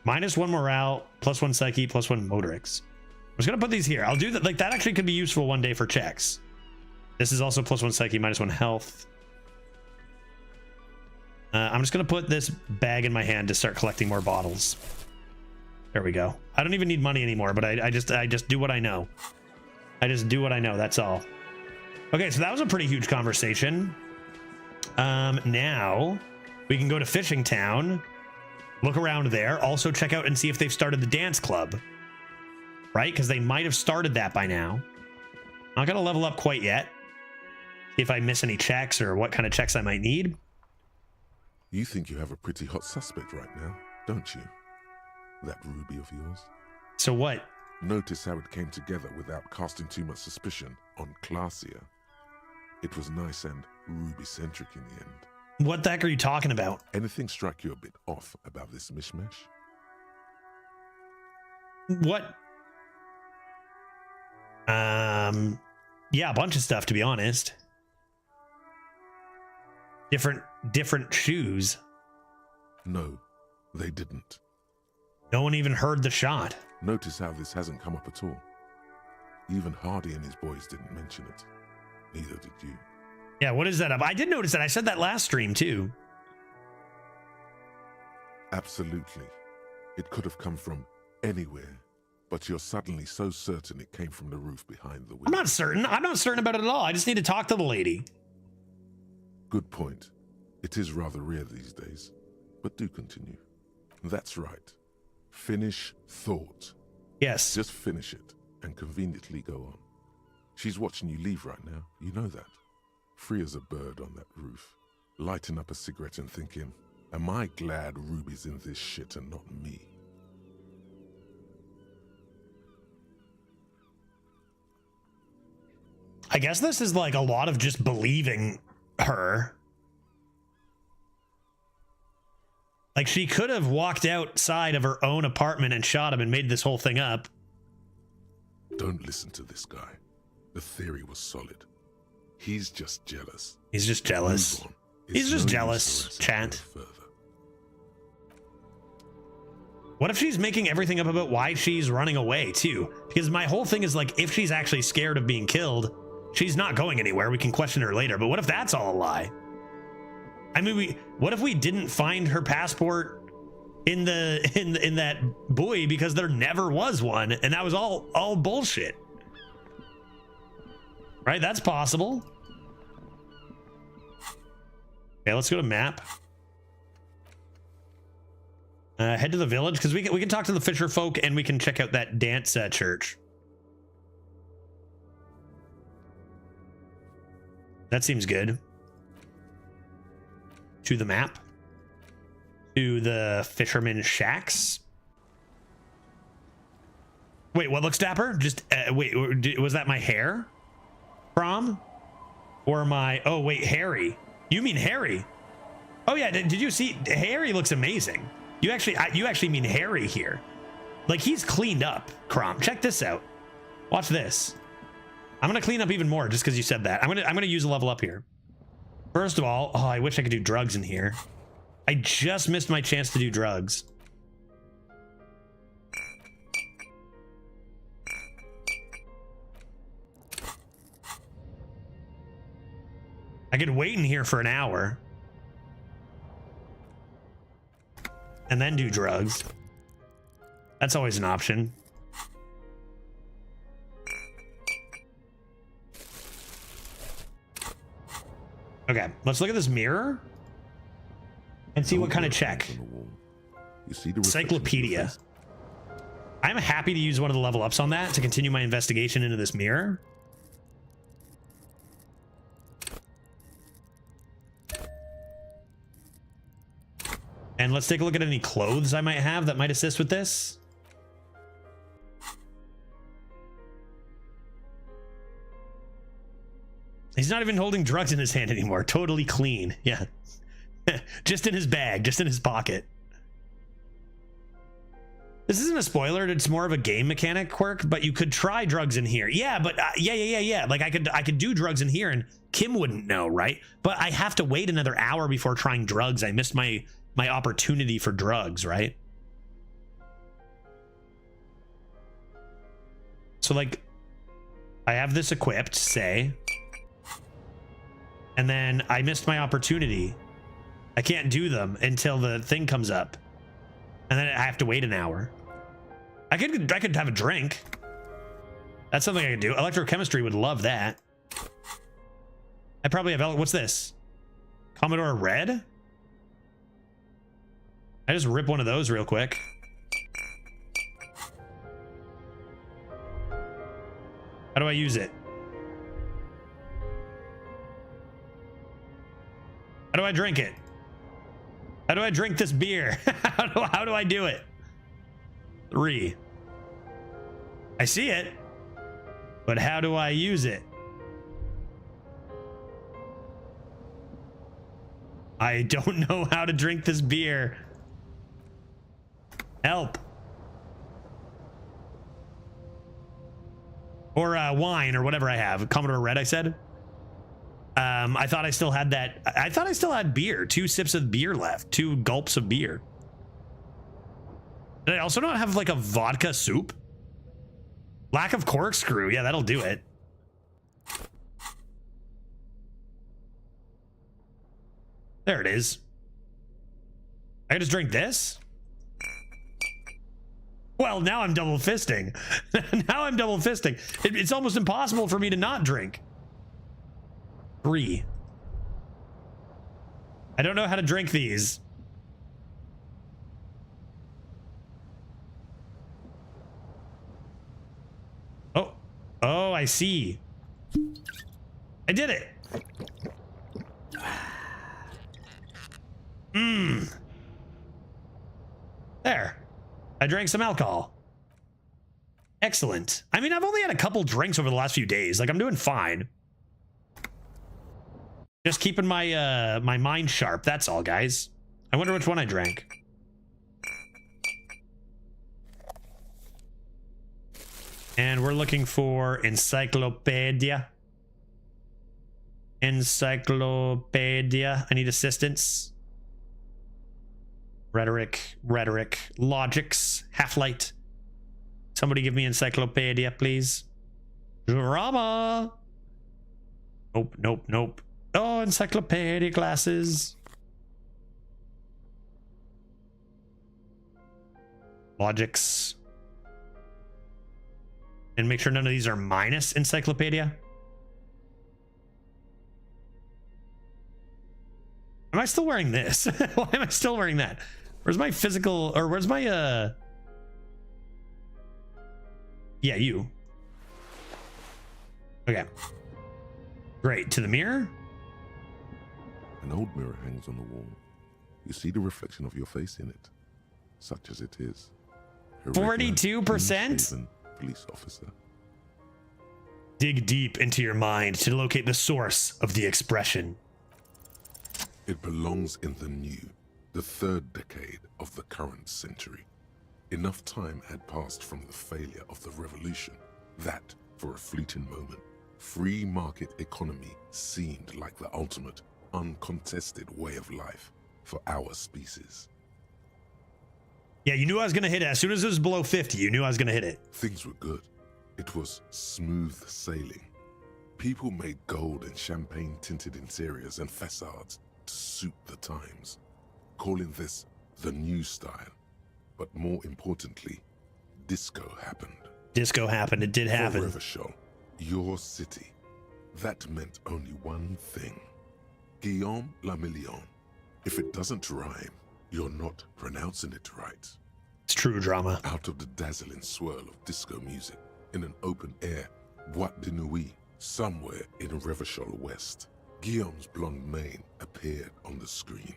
-1 morale, +1 psyche, +1 motorics. I'm just gonna put these here. I'll do that. Like, that actually could be useful one day for checks. This is also +1 psyche, -1 health. I'm just gonna put this bag in my hand to start collecting more bottles. There we go. I don't even need money anymore, but I just do what I know. I just do what I know. That's all. Okay, so that was a pretty huge conversation. Now we can go to Fishing Town, look around there, also check out and see if they've started the dance club, right? Because they might have started that by now. Not gonna level up quite yet. See if I miss any checks or what kind of checks I might need. You think you have a pretty hot suspect right now, don't you? That ruby of yours? So what? Notice how it came together without casting too much suspicion on Clasia. It was nice and ruby-centric in the end. What the heck are you talking about? Anything strike you a bit off about this mishmash? What? Yeah, a bunch of stuff, to be honest. Different shoes. No, they didn't. No one even heard the shot. Notice how this hasn't come up at all. Even Hardy and his boys didn't mention it. Neither did you. Yeah, what is that up? I did notice that. I said that last stream too. Absolutely. It could have come from anywhere, but you're suddenly so certain it came from the roof behind the window. I'm not certain. I'm not certain about it at all. I just need to talk to the lady. Good point. It is rather rare these days, but do continue. That's right. Finish thought. Yes. Just finish it and conveniently go on. She's watching you leave right now. You know that. Free as a bird on that roof, lighting up a cigarette and thinking, am I glad Ruby's in this shit and not me? I guess this is like a lot of just believing her. Like, she could have walked outside of her own apartment and shot him and made this whole thing up. Don't listen to this guy. The theory was solid. He's just jealous. He's just jealous. He's just jealous, chat. What if she's making everything up about why she's running away too? Because my whole thing is like, if she's actually scared of being killed, she's not going anywhere. We can question her later. But what if that's all a lie? I mean, what if we didn't find her passport in that buoy because there never was one, and that was all bullshit? Right? That's possible. Okay, let's go to map. Head to the village, because we can talk to the fisher folk and we can check out that dance church. That seems good. To the map. To the fisherman shacks. Wait, what looks dapper? Just wait, was that my hair? Prom? Or my... Oh, wait, Harry. You mean Harry? Oh, yeah, did you see? Harry looks amazing. You actually mean Harry here. Like, he's cleaned up, Crom. Check this out. Watch this. I'm going to clean up even more just because you said that. I'm going to use a level up here. First of all, oh, I wish I could do drugs in here. I just missed my chance to do drugs. I could wait in here for an hour and then do drugs. That's always an option. Okay, let's look at this mirror and see what kind of check. You see the encyclopedia. I'm happy to use one of the level ups on that to continue my investigation into this mirror. And let's take a look at any clothes I might have that might assist with this. He's not even holding drugs in his hand anymore. Totally clean. Yeah. Just in his bag, just in his pocket. This isn't a spoiler. It's more of a game mechanic quirk, but you could try drugs in here. Yeah, but yeah. Like I could do drugs in here and Kim wouldn't know, right? But I have to wait another hour before trying drugs. I missed my opportunity for drugs, right? So like I have this equipped, say, and then I missed my opportunity. I can't do them until the thing comes up. And then I have to wait an hour. I could have a drink. That's something I could do. Electrochemistry would love that. I probably have, what's this? Commodore Red? I just rip one of those real quick. How do I use it? How do I drink it? How do I drink this beer? How do I do it? 3. I see it, but how do I use it? I don't know how to drink this beer. Help. Or wine or whatever I have. Commodore Red, I said. I thought I still had that. I thought I still had beer. 2 sips of beer left. 2 gulps of beer. Did I also not have like a vodka soup? Lack of corkscrew. Yeah, that'll do it. There it is. I can just drink this? Well, now I'm double fisting. Now I'm double fisting. It's almost impossible for me to not drink. 3. I don't know how to drink these. Oh, I see. I did it. There. I drank some alcohol. Excellent. I mean, I've only had a couple drinks over the last few days. Like, I'm doing fine. Just keeping my my mind sharp. That's all, guys. I wonder which one I drank. And we're looking for encyclopedia. Encyclopedia. I need assistance. Rhetoric. Logics. Half-light. Somebody give me encyclopedia, please. Drama. Nope. Oh, encyclopedia glasses. Logics. And make sure none of these are minus encyclopedia. Am I still wearing this? Why am I still wearing that? Where's my physical, or where's my, yeah, you. Okay. Great. To the mirror? An old mirror hangs on the wall. You see the reflection of your face in it, such as it is. 42%? Police officer. Dig deep into your mind to locate the source of the expression. It belongs in the new, the 3rd decade of the current century. Enough time had passed from the failure of the revolution that, for a fleeting moment, free market economy seemed like the ultimate, uncontested way of life for our species. Yeah, you knew I was going to hit it. As soon as it was below 50, you knew I was going to hit it. Things were good. It was smooth sailing. People made gold and champagne-tinted interiors and facades to suit the times, calling this the new style. But more importantly, disco happened. Disco happened. It did happen. For Revachol, your city, that meant only one thing. Guillaume la Million. If it doesn't rhyme, you're not pronouncing it right. It's true drama. Out of the dazzling swirl of disco music, in an open air, Boîte de Nuit, somewhere in Revachol West, Guillaume's blonde mane appeared on the screen.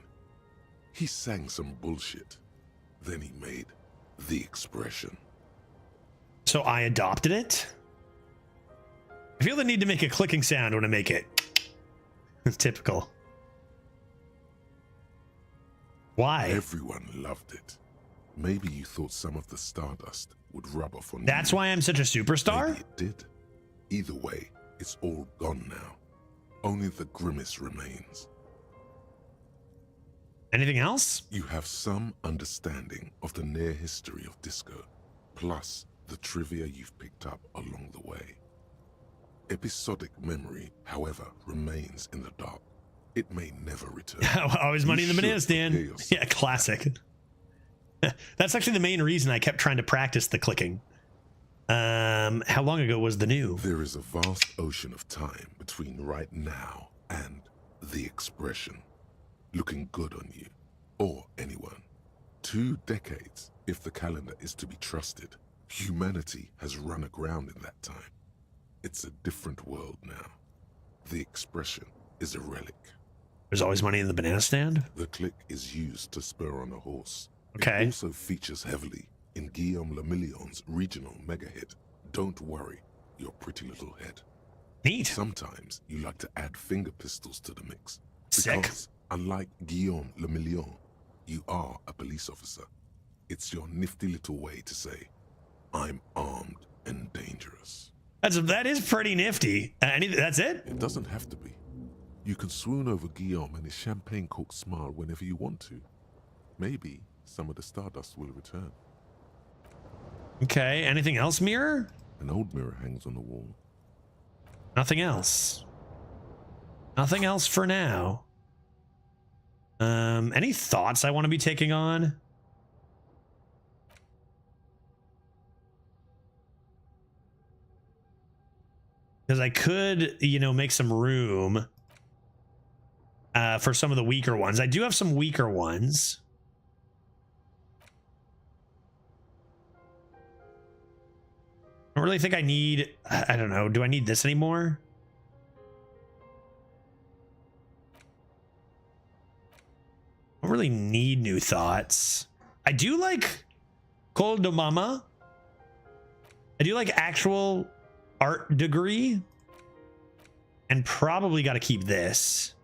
He sang some bullshit. Then he made the expression. So I adopted it? I feel the need to make a clicking sound when I make it. It's typical. Why? Everyone loved it. Maybe you thought some of the stardust would rub off on you. That's why I'm such a superstar? Maybe it did. Either way, it's all gone now. Only the grimace remains. Anything else? You have some understanding of the near history of disco, plus the trivia you've picked up along the way. Episodic memory, however, remains in the dark. It may never return. Always money in the banana prepare stand. yourself. Yeah, classic. That's actually the main reason I kept trying to practice the clicking. How long ago was the new? There is a vast ocean of time between right now and the expression. Looking good on you, or anyone. 2 decades, if the calendar is to be trusted. Humanity has run aground in that time. It's a different world now. The expression is a relic. There's always money in the banana stand? The click is used to spur on a horse. Okay. It also features heavily in Guillaume Lemillion's regional mega hit, Don't Worry, Your Pretty Little Head. Neat. Sometimes you like to add finger pistols to the mix. Sick. Because, unlike Guillaume Lemillion, you are a police officer. It's your nifty little way to say, I'm armed and dangerous. That is pretty nifty. That's it? It doesn't have to be. You can swoon over Guillaume and his champagne-corked smile whenever you want to. Maybe some of the stardust will return. Okay, anything else, mirror? An old mirror hangs on the wall. Nothing else. Nothing else for now. Any thoughts I want to be taking on? Because I could, make some room for some of the weaker ones. I do have some weaker ones. I don't really think I need, I don't know, do I need this anymore? I don't really need new thoughts. I do like Col de Mama. I do like actual art degree. And probably got to keep this.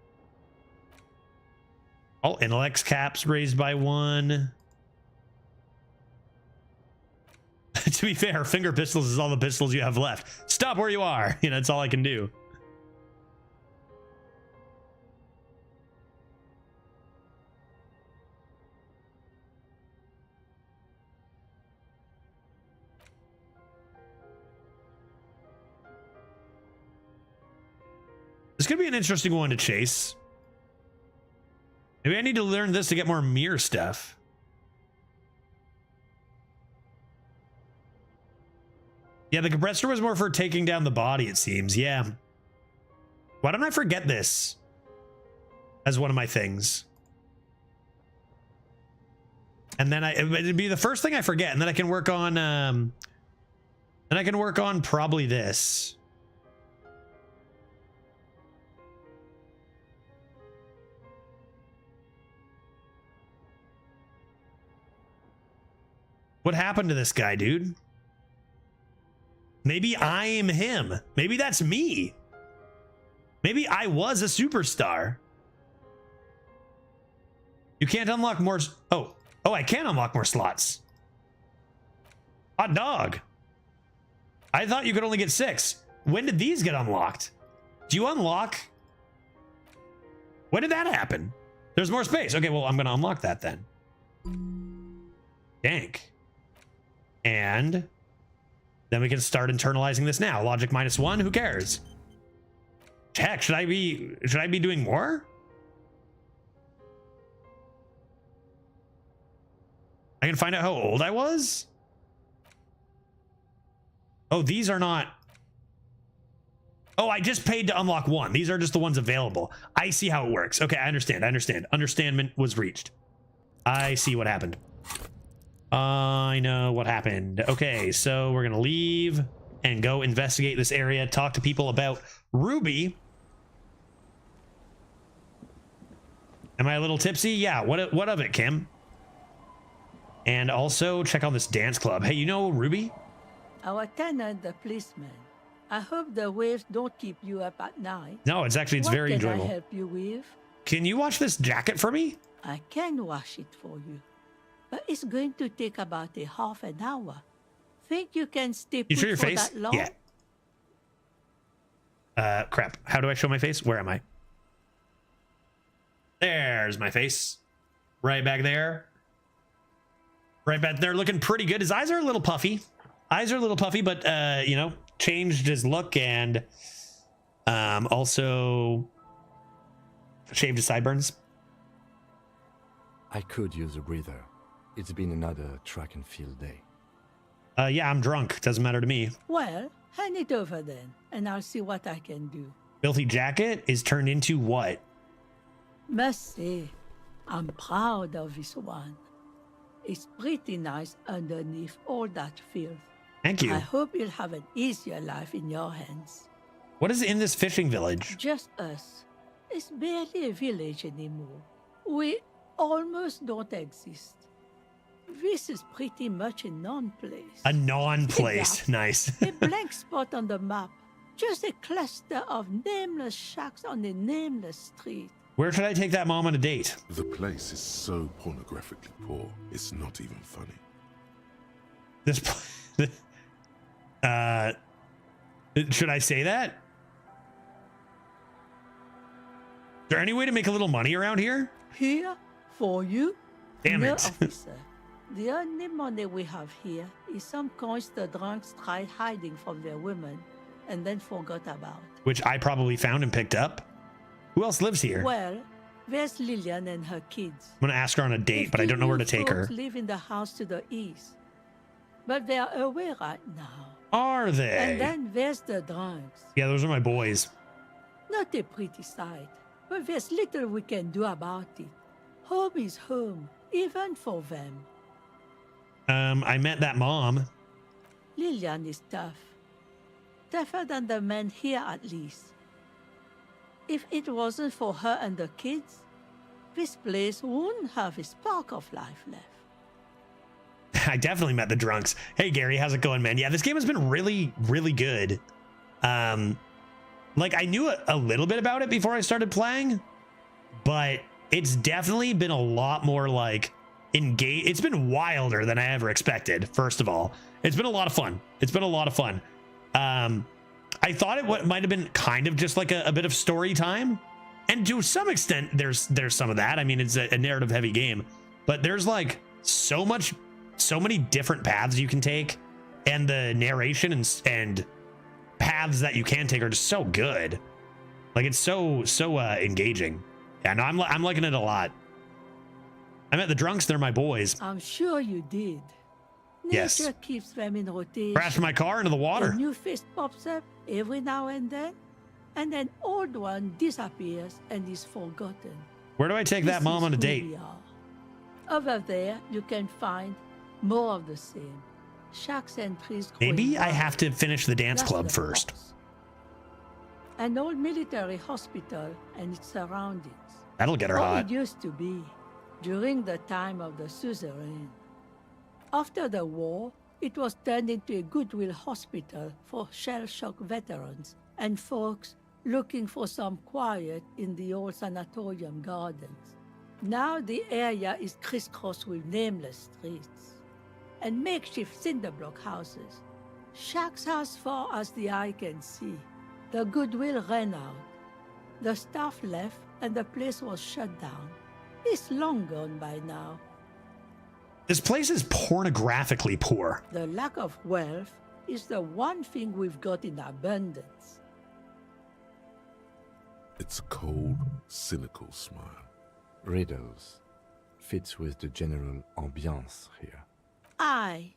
All intellects caps raised by 1. To be fair, finger pistols is all the pistols you have left. Stop where you are. That's all I can do. This could be an interesting one to chase. Maybe I need to learn this to get more mirror stuff. Yeah, the compressor was more for taking down the body, it seems. Yeah. Why don't I forget this as one of my things? And then it'd be the first thing I forget, and then I can work on probably this. What happened to this guy, dude? Maybe I am him. Maybe that's me. Maybe I was a superstar. You can't unlock more. Oh, I can unlock more slots. Hot dog. I thought you could only get 6. When did these get unlocked? Do you unlock? When did that happen? There's more space. Okay, well, I'm going to unlock that then. Dank. And then we can start internalizing this now. Logic -1, who cares? Heck, should I be doing more? I can find out how old I was? Oh, these are not. Oh, I just paid to unlock 1. These are just the ones available. I see how it works. Okay, I understand. Understandment was reached. I see what happened. I know what happened. Okay, so we're gonna leave and go investigate this area, talk to people about Ruby. Am I a little tipsy? Yeah. What of it, Kim? And also check out this dance club. Hey, you know Ruby? Our tenant, the policeman. I hope the waves don't keep you up at night. No, it's very enjoyable. What can I help you with? Can you wash this jacket for me? I can wash it for you, but it's going to take about a half an hour. Think you can stay put You show your for face? that long? Yeah. Crap. How do I show my face? Where am I? There's my face. Right back there. Right back there, looking pretty good. His eyes are a little puffy. But you know, changed his look and also shaved his sideburns. I could use a breather. It's been another track and field day. Yeah, I'm drunk. Doesn't matter to me. Well, hand it over then, and I'll see what I can do. Filthy jacket is turned into what? Must say, I'm proud of this one. It's pretty nice underneath all that filth. Thank you. I hope you'll have an easier life in your hands. What is in this fishing village? Just us. It's barely a village anymore. We almost don't exist. This is pretty much a non-place. A non-place. Nice. A blank spot on the map. Just a cluster of nameless shacks on a nameless street. Where should I take that mom on a date? The place is so pornographically poor, it's not even funny. Should I say that? Is there any way to make a little money around here? Here? For you? Damn no, it. Officer. The only money we have here is some coins the drunks tried hiding from their women and then forgot about. Which I probably found and picked up. Who else lives here? Well, there's Lillian and her kids. I'm gonna ask her on a date, but I don't know where to take her. Live in the house to the east, but they are away right now. Are they? And then there's the drunks. Yeah, those are my boys. Not a pretty sight, but there's little we can do about it. Home is home, even for them. I met that mom. Lillian is tough. Tougher than the men here, at least. If it wasn't for her and the kids, this place wouldn't have a spark of life left. I definitely met the drunks. Hey, Gary, how's it going, man? Yeah, this game has been really, really good. Like, I knew a little bit about it before I started playing, but it's definitely been a lot more, like, engaged. It's been wilder than I ever expected, first of all. It's been a lot of fun. I thought it might have been kind of just like a bit of story time, and to some extent there's some of that. I mean, it's a narrative heavy game, but there's like so many different paths you can take, and the narration and paths that you can take are just so good. Like, it's so engaging. Yeah, no, I'm liking it a lot. I met the drunks. They're my boys. I'm sure you did. Yes. Nature keeps them in rotation. Crashed my car into the water. A new face pops up every now and an old one disappears and is forgotten. Where do I take that mom on a date? We are. Over there, you can find more of the same. Shacks and trees. Maybe I have to finish the dance club first. An old military hospital and its surroundings. That'll get her hot. It used to be during the time of the suzerain. After the war, it was turned into a goodwill hospital for shell-shock veterans and folks looking for some quiet in the old sanatorium gardens. Now the area is crisscrossed with nameless streets and makeshift cinderblock houses. Shacks as far as the eye can see. The goodwill ran out. The staff left and the place was shut down. It's long gone by now. This place is pornographically poor. The lack of wealth is the one thing we've got in abundance. It's a cold, cynical smile. Riddles fits with the general ambiance here. Aye.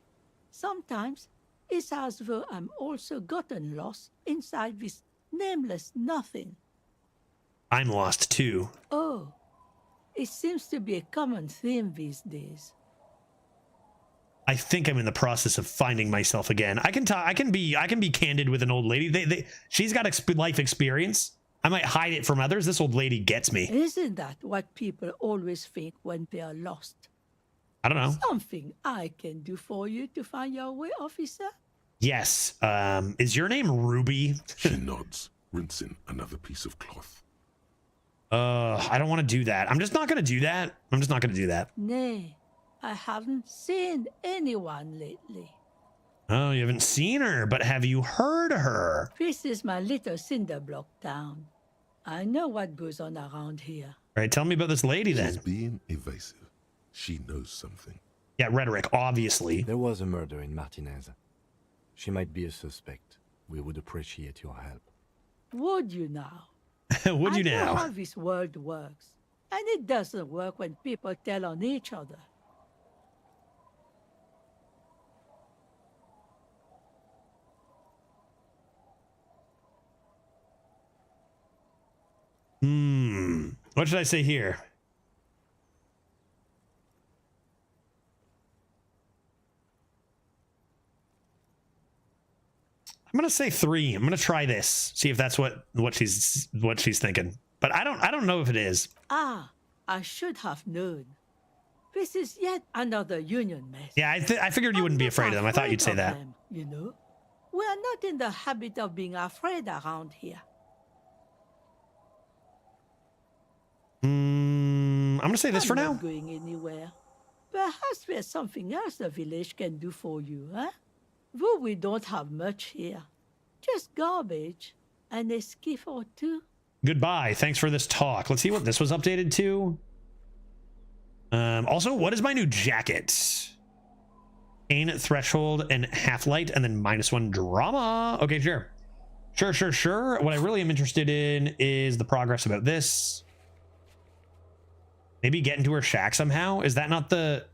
Sometimes it's as though I'm also gotten lost inside this nameless nothing. I'm lost too. Oh, it seems to be a common theme these days. I think I'm in the process of finding myself again. I can talk. I can be candid with an old lady. She's got life experience. I might hide it from others. This old lady gets me. Isn't that what people always think when they are lost? I don't know. Something I can do for you to find your way, officer? Yes. Is your name Ruby? She nods, rinsing another piece of cloth. I don't want to do that. I'm just not going to do that. I'm just not going to do that. Nay, I haven't seen anyone lately. Oh, you haven't seen her, but have you heard her? This is my little cinder block town. I know what goes on around here. All right, tell me about this lady then. She's being evasive. She knows something. Yeah, rhetoric, obviously. There was a murder in Martinez. She might be a suspect. We would appreciate your help. Would you now? Would you I know now? how this world works. And it doesn't work when people tell on each other. What should I say here? I'm gonna say 3. I'm gonna try this. See if that's what she's thinking. But I don't know if it is. Ah, I should have known. This is yet another union mess. Yeah, I figured you wouldn't be afraid of them. I thought you'd say that. Them, you know, we are not in the habit of being afraid around here. I'm gonna say this for now. Not going anywhere. Perhaps there's something else the village can do for you, huh? Though we don't have much here. Just garbage and a skiff or two. Goodbye. Thanks for this talk. Let's see what this was updated to. Also, what is my new jacket? Pain threshold and half light, and then -1 drama. Okay, sure. Sure. What I really am interested in is the progress about this. Maybe get into her shack somehow. Is that not the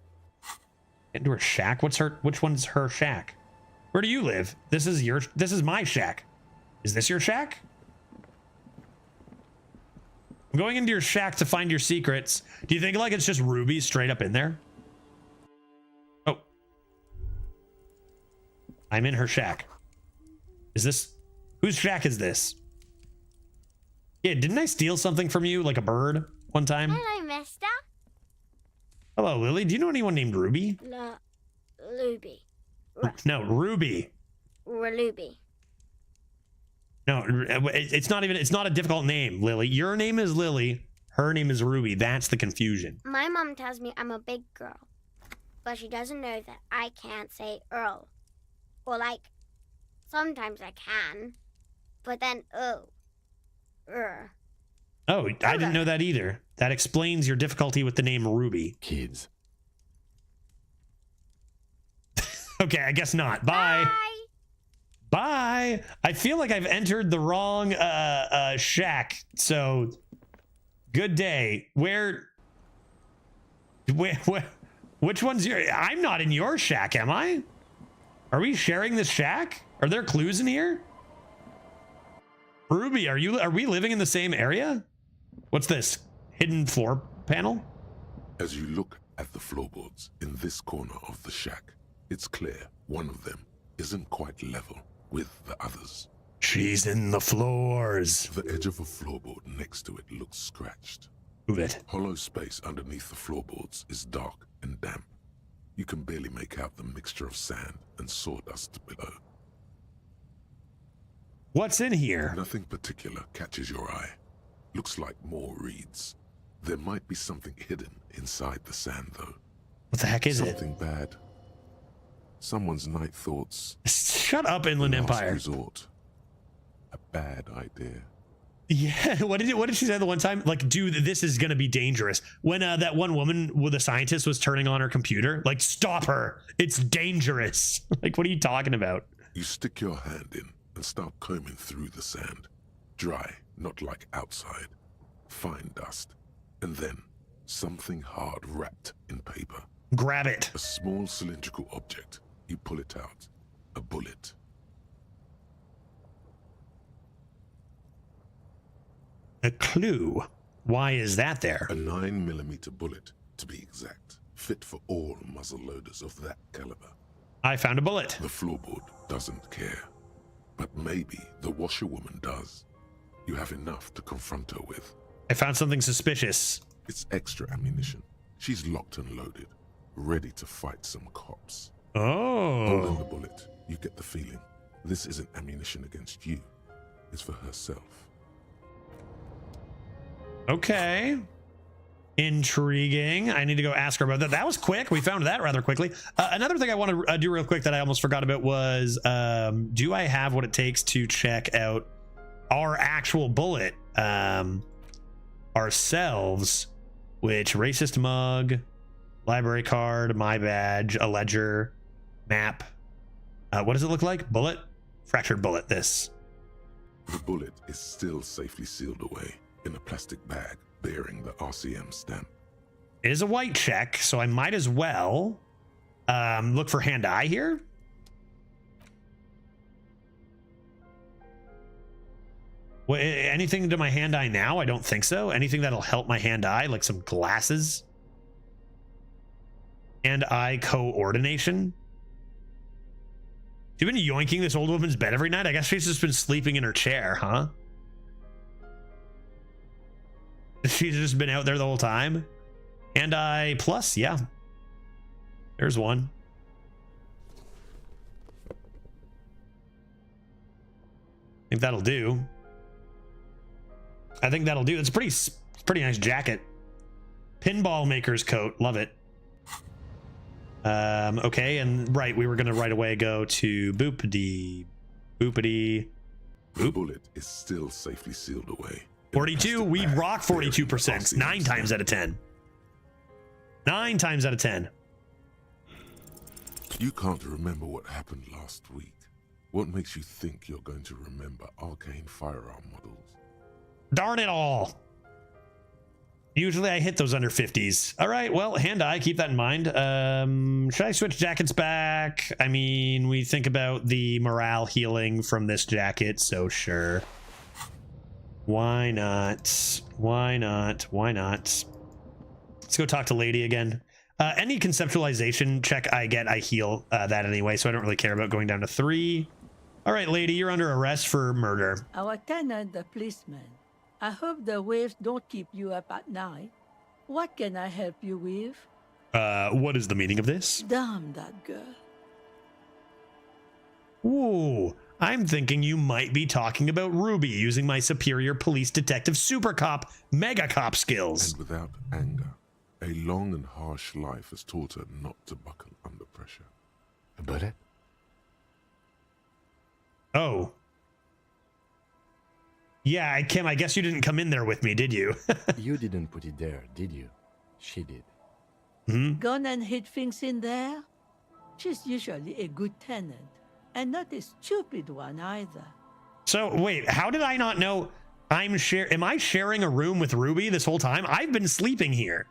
get into her shack? Which one's her shack? Where do you live? This is my shack. Is this your shack? I'm going into your shack to find your secrets. Do you think like it's just Ruby straight up in there? Oh. I'm in her shack. Is this whose shack is this? Yeah, didn't I steal something from you like a bird one time? Hello, mister. Hello, Lily. Do you know anyone named Ruby? No, Luby. No, Ruby. Ruby. No, it's not a difficult name, Lily. Your name is Lily. Her name is Ruby. That's the confusion. My mom tells me I'm a big girl, but she doesn't know that I can't say Earl. Or like, sometimes I can, but then Oh, I didn't know that either. That explains your difficulty with the name Ruby. Kids. Okay, I guess not. Bye. Bye. I feel like I've entered the wrong shack. So, good day. Where which one's your? I'm not in your shack, am I? Are we sharing this shack? Are there clues in here? Ruby, are we living in the same area? What's this? Hidden floor panel? As you look at the floorboards in this corner of the shack, it's clear one of them isn't quite level with the others. She's in the floors. The edge of a floorboard next to it looks scratched. Move it. Hollow space underneath the floorboards is dark and damp. You can barely make out the mixture of sand and sawdust below. What's in here? Nothing particular catches your eye. Looks like more reeds. There might be something hidden inside the sand, though. What the heck is it? Something bad. Someone's night thoughts. Shut up, Inland Empire. Resort. A bad idea. Yeah, what did she say the one time? Like, dude, this is gonna be dangerous. When that one woman with a scientist was turning on her computer, like, stop her. It's dangerous. Like, what are you talking about? You stick your hand in and start combing through the sand. Dry, not like outside. Fine dust. And then something hard wrapped in paper. Grab it. A small cylindrical object. You pull it out. A bullet. A clue. Why is that there? A 9mm bullet, to be exact. Fit for all muzzle loaders of that caliber. I found a bullet. The floorboard doesn't care. But maybe the washerwoman does. You have enough to confront her with. I found something suspicious. It's extra ammunition. She's locked and loaded, ready to fight some cops. Oh. Holding the bullet, you get the feeling this isn't ammunition against you. It's for herself. Okay. Intriguing. I need to go ask her about that. That was quick. We found that rather quickly. Another thing I want to do real quick that I almost forgot about was, do I have what it takes to check out our actual bullet ourselves? Which racist mug, library card, my badge, a ledger, map. What does it look like? Bullet? Fractured bullet, this. The bullet is still safely sealed away in a plastic bag bearing the RCM stamp. It is a white check, so I might as well look for hand-eye here. Well, anything to my hand-eye now? I don't think so. Anything that'll help my hand-eye, like some glasses? Hand-eye coordination? You've been yoinking this old woman's bed every night? I guess she's just been sleeping in her chair, huh? She's just been out there the whole time. Hand-eye plus, yeah. There's one. I think that'll do. I think that'll do. It's pretty nice jacket. Pinball maker's coat. Love it. Okay, and right, we were gonna right away go to boopity. The bullet is still safely sealed away. 42, we rock 42%. 9 times out of 10. 9 times out of 10. You can't remember what happened last week. What makes you think you're going to remember arcane firearm models? Darn it all. Usually I hit those under 50s. All right, well, hand-eye, keep that in mind. Should I switch jackets back? I mean, we think about the morale healing from this jacket, so sure. Why not? Why not? Why not? Let's go talk to Lady again. Any conceptualization check I get, I heal that anyway, so I don't really care about going down to 3. All right, Lady, you're under arrest for murder. Our tenant, the policeman. I hope the waves don't keep you up at night. What can I help you with? What is the meaning of this? Damn that girl. Ooh, I'm thinking you might be talking about Ruby using my superior police detective super cop, mega cop skills. And without anger, a long and harsh life has taught her not to buckle under pressure. But it? Oh. Yeah, Kim, I guess you didn't come in there with me, did you? You didn't put it there, did you? She did. Hmm? Gone and hid things in there? She's usually a good tenant, and not a stupid one either. So, wait, how did I not know am I sharing a room with Ruby this whole time? I've been sleeping here.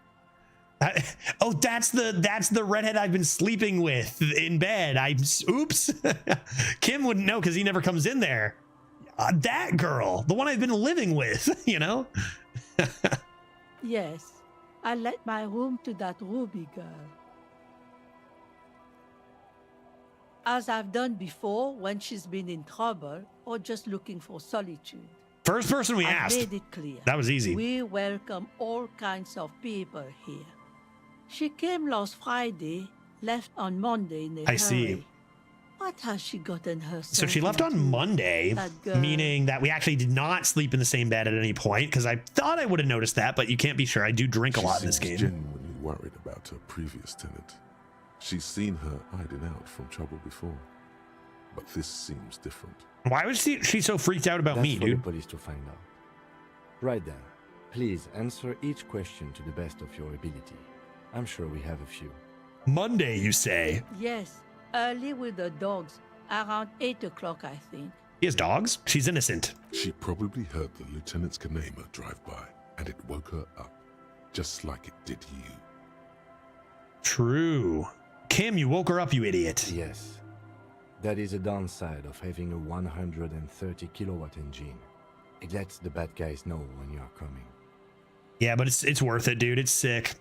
Oh, that's the redhead I've been sleeping with in bed. Oops. Kim wouldn't know because he never comes in there. That girl, the one I've been living with, you know? Yes, I let my room to that Ruby girl. As I've done before when she's been in trouble or just looking for solitude. First person we asked. Made it clear. That was easy. We welcome all kinds of people here. She came last Friday, left on Monday in a hurry. I see. What has she gotten herself So she left on Monday, meaning that we actually did not sleep in the same bed at any point, because I thought I would have noticed that, but you can't be sure. I do drink a lot in this game. She's genuinely worried about her previous tenant. She's seen her hiding out from trouble before, but this seems different. Why was she so freaked out about me, That's for dude? the police to find out. Right then, please answer each question to the best of your ability. I'm sure we have a few. Monday, you say? Yes, early with the dogs, around 8 o'clock, I think. He has dogs? She's innocent. She probably heard the lieutenant's Kanema drive by, and it woke her up, just like it did you. True. Kim, you woke her up, you idiot. Yes. That is a downside of having a 130 kilowatt engine. It lets the bad guys know when you are coming. Yeah, but it's worth it, dude. It's sick.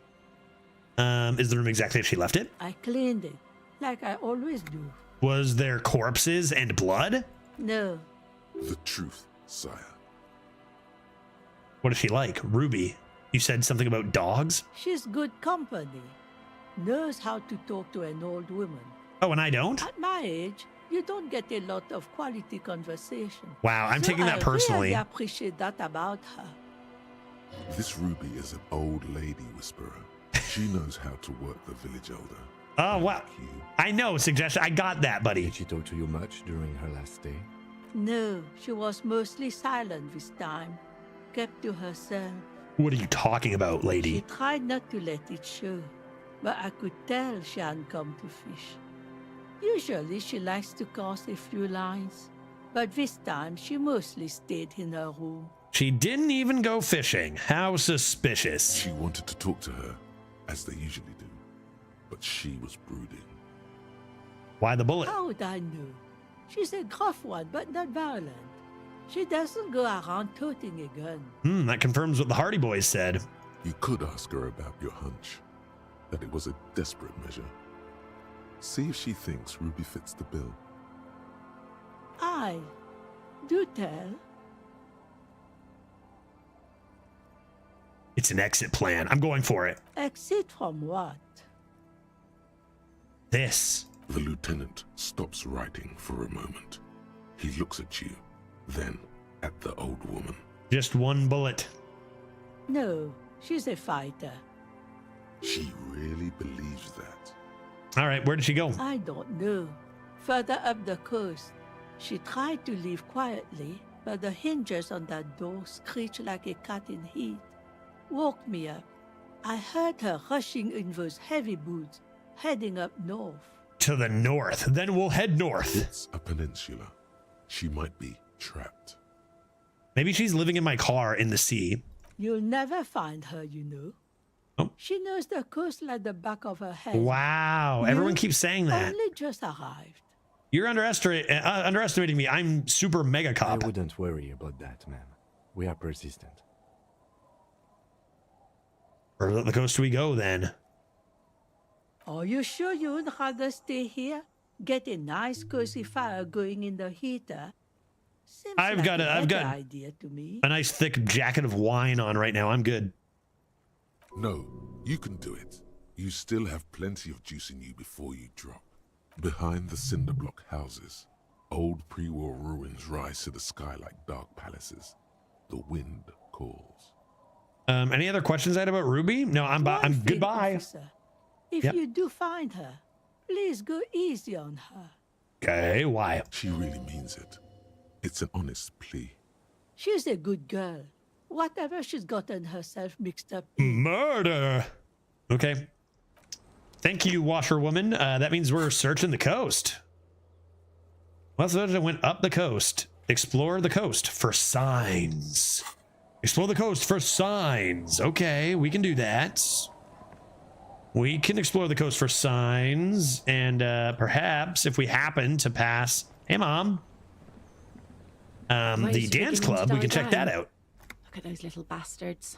Is the room exactly as she left it? I cleaned it, like I always do. Was there corpses and blood? No. The truth, sire. What is she like? Ruby, you said something about dogs? She's good company. Knows how to talk to an old woman. Oh, and I don't? At my age, you don't get a lot of quality conversation. Wow, I'm taking that personally. I really appreciate that about her. This Ruby is an old lady whisperer. She knows how to work the village elder. Oh, wow. I know, suggestion. I got that, buddy. Did she talk to you much during her last stay? No, she was mostly silent this time. Kept to herself. What are you talking about, lady? She tried not to let it show, but I could tell she hadn't come to fish. Usually she likes to cast a few lines, but this time she mostly stayed in her room. She didn't even go fishing. How suspicious. She wanted to talk to her, as they usually do, but she was brooding. Why the bullet? How would I know? She's a gruff one, but not violent. She doesn't go around toting a gun. That confirms what the Hardy Boys said. You could ask her about your hunch, that it was a desperate measure. See if she thinks Ruby fits the bill. Aye. Do tell. It's an exit plan. I'm going for it. Exit from what? This. The lieutenant stops writing for a moment. He looks at you, then at the old woman. Just one bullet. No, she's a fighter. She really believes that. All right, where did she go? I don't know. Further up the coast. She tried to leave quietly, but the hinges on that door screeched like a cat in heat. Woke me up. I heard her rushing in those heavy boots, heading up north. To the north. Then we'll head north. It's a peninsula. She might be trapped. Maybe she's living in my car in the sea. You'll never find her, you know. Oh. She knows the coast like the back of her head. Wow. Everyone keeps saying that. Only just arrived. You're underestimating me. I'm super mega cop. I wouldn't worry about that, ma'am. We are persistent. Further up the coast we go, then. Are you sure you would rather stay here? Get a nice cozy fire going in the heater? Seems I've got idea to me. a nice thick jacket of wine on right now. I'm good. No, you can do it. You still have plenty of juice in you before you drop. Behind the cinder block houses, old pre-war ruins rise to the sky like dark palaces. The wind calls. Any other questions I had about Ruby? No, I'm goodbye. Officer, if you do find her, please go easy on her. Okay, why? She really means it. It's an honest plea. She's a good girl. Whatever she's gotten herself mixed up in. Murder. Okay. Thank you, washerwoman. That means we're searching the coast. Well, so I went up the coast. Explore the coast for signs. Explore the coast for signs. Okay, we can do that. We can explore the coast for signs. And perhaps if we happen to pass... Hey, Mom. The dance club, we can check that out. Look at those little bastards.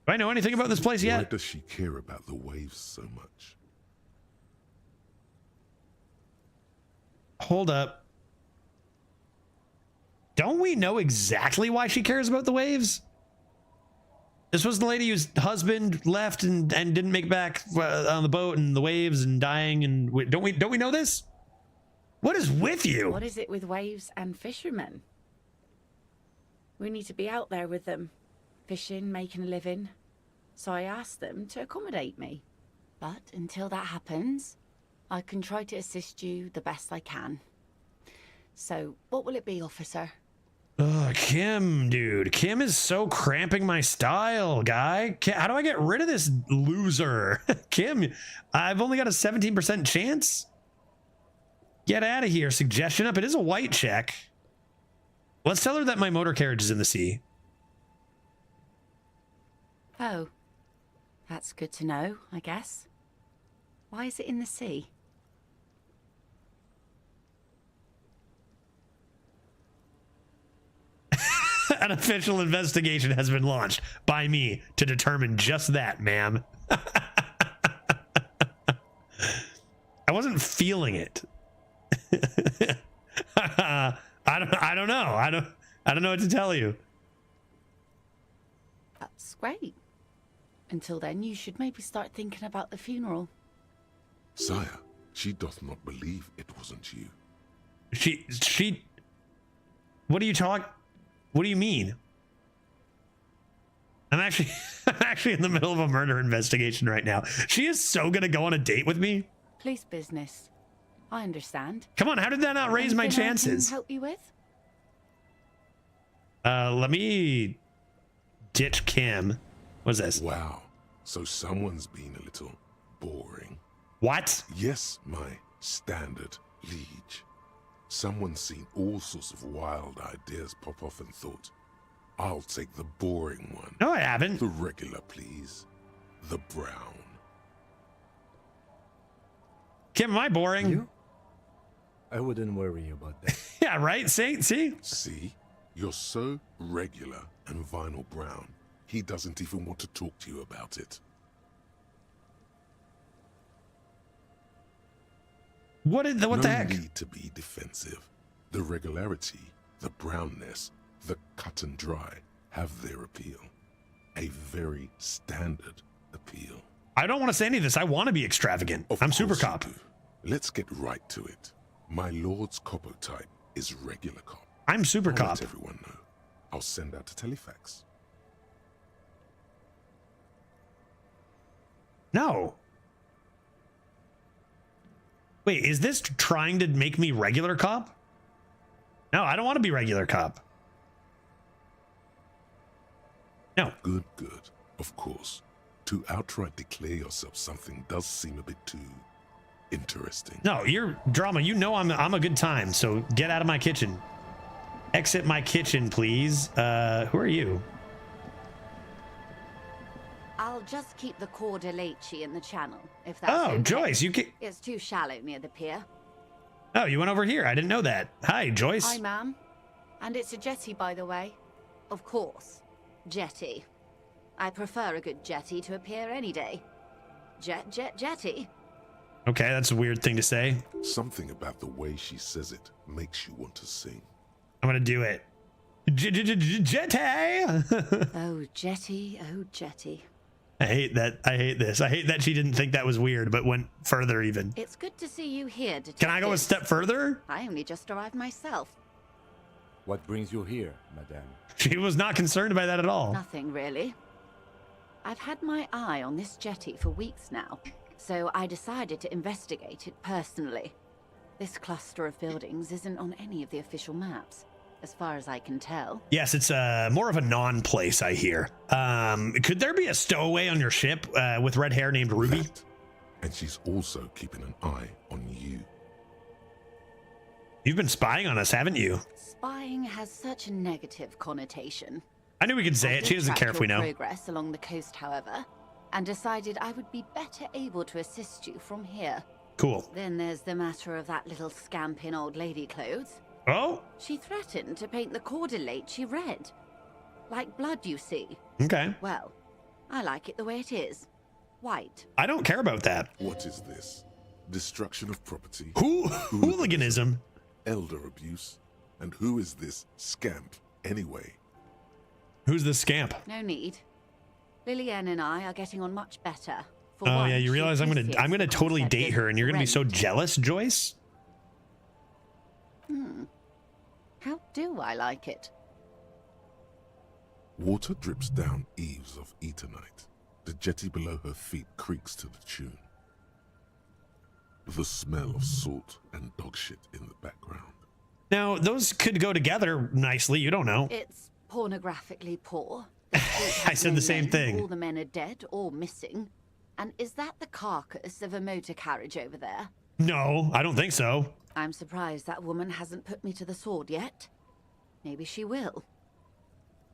Do I know anything about this place yet? Why does she care about the waves so much? Hold up. Don't we know exactly why she cares about the waves? This was the lady whose husband left and didn't make back on the boat and the waves and dying and don't we know this? What is with you? What is it with waves and fishermen? We need to be out there with them, fishing, making a living. So I asked them to accommodate me. But until that happens, I can try to assist you the best I can. So, what will it be, officer? Kim, dude. Kim is so cramping my style, guy. How do I get rid of this loser? Kim, I've only got a 17% chance. Get out of here. Suggestion up. It is a white check. Let's tell her that my motor carriage is in the sea. Oh, that's good to know, I guess. Why is it in the sea? An official investigation has been launched by me to determine just that, ma'am. I wasn't feeling it. I don't know. I don't know what to tell you. That's great. Until then, you should maybe start thinking about the funeral. Sire, she doth not believe it wasn't you. She. What do you mean? I'm actually in the middle of a murder investigation right now. She is so gonna go on a date with me. Police business. I understand. Come on, how did that not raise my Anything I can chances? help you with? Let me ditch Kim. What's this? Wow. So someone's been a little boring. What? Yes, my standard liege. Someone's seen all sorts of wild ideas pop off and thought, I'll take the boring one. No, I haven't. The regular, please. The brown. Kim, am I boring? You? I wouldn't worry about that. Yeah, right? See? See? You're so regular and vinyl brown, he doesn't even want to talk to you about it. What the heck? No need to be defensive. The regularity, the brownness, the cut and dry have their appeal. A very standard appeal. I don't want to say any of this. I want to be extravagant. I'm super cop. Let's get right to it. My lord's copo type is regular cop. I'm super I'll cop. let everyone know. I'll send out a telefax. No. Wait, is this trying to make me regular cop? No, I don't want to be regular cop. No. Good. Of course. To outright declare yourself something does seem a bit too interesting. No, you're drama. You know I'm a good time, so get out of my kitchen. Exit my kitchen, please. Who are you? I'll just keep the Cordeleche in the channel, if that's Oh, okay. Joyce, you can. It's too shallow near the pier. Oh, you went over here. I didn't know that. Hi, Joyce. Hi, ma'am. And it's a jetty, by the way. Of course. Jetty. I prefer a good jetty to a pier any day. Jetty. Okay, that's a weird thing to say. Something about the way she says it makes you want to sing. I'm gonna do it. Jetty. Oh, jetty. Oh, jetty. I hate that. I hate this. I hate that she didn't think that was weird, but went further even. It's good to see you here, detective. Can I go a step further? I only just arrived myself. What brings you here, madame? She was not concerned by that at all. Nothing, really. I've had my eye on this jetty for weeks now, so I decided to investigate it personally. This cluster of buildings isn't on any of the official maps, as far as I can tell. Yes, it's more of a non-place, I hear. Could there be a stowaway on your ship with red hair named Ruby? And she's also keeping an eye on you. You've been spying on us, haven't you? Spying has such a negative connotation. I knew we could say I it. She did doesn't track care if we your know. progress along the coast, however, and decided I would be better able to assist you from here. Cool. Then there's the matter of that little scamp in old lady clothes. Oh? She threatened to paint the Cordeleche red. Like blood, you see. Okay. Well, I like it the way it is. White. I don't care about that. What is this? Destruction of property? Hooliganism? Elder abuse? And who is this scamp, anyway? Who's the scamp? No need. Lillian and I are getting on much better. For Oh one, yeah, you she realize I'm appreciates gonna the totally concept date of her, and you're gonna be so rent. jealous, Joyce. How do I like it? Water drips down eaves of Eternite. The jetty below her feet creaks to the tune. The smell of salt and dog shit in the background. Now those could go together nicely. You don't know. It's pornographically poor. I said the same thing. All the men are dead or missing. And is that the carcass of a motor carriage over there? No, I don't think so. I'm surprised that woman hasn't put me to the sword yet. Maybe she will.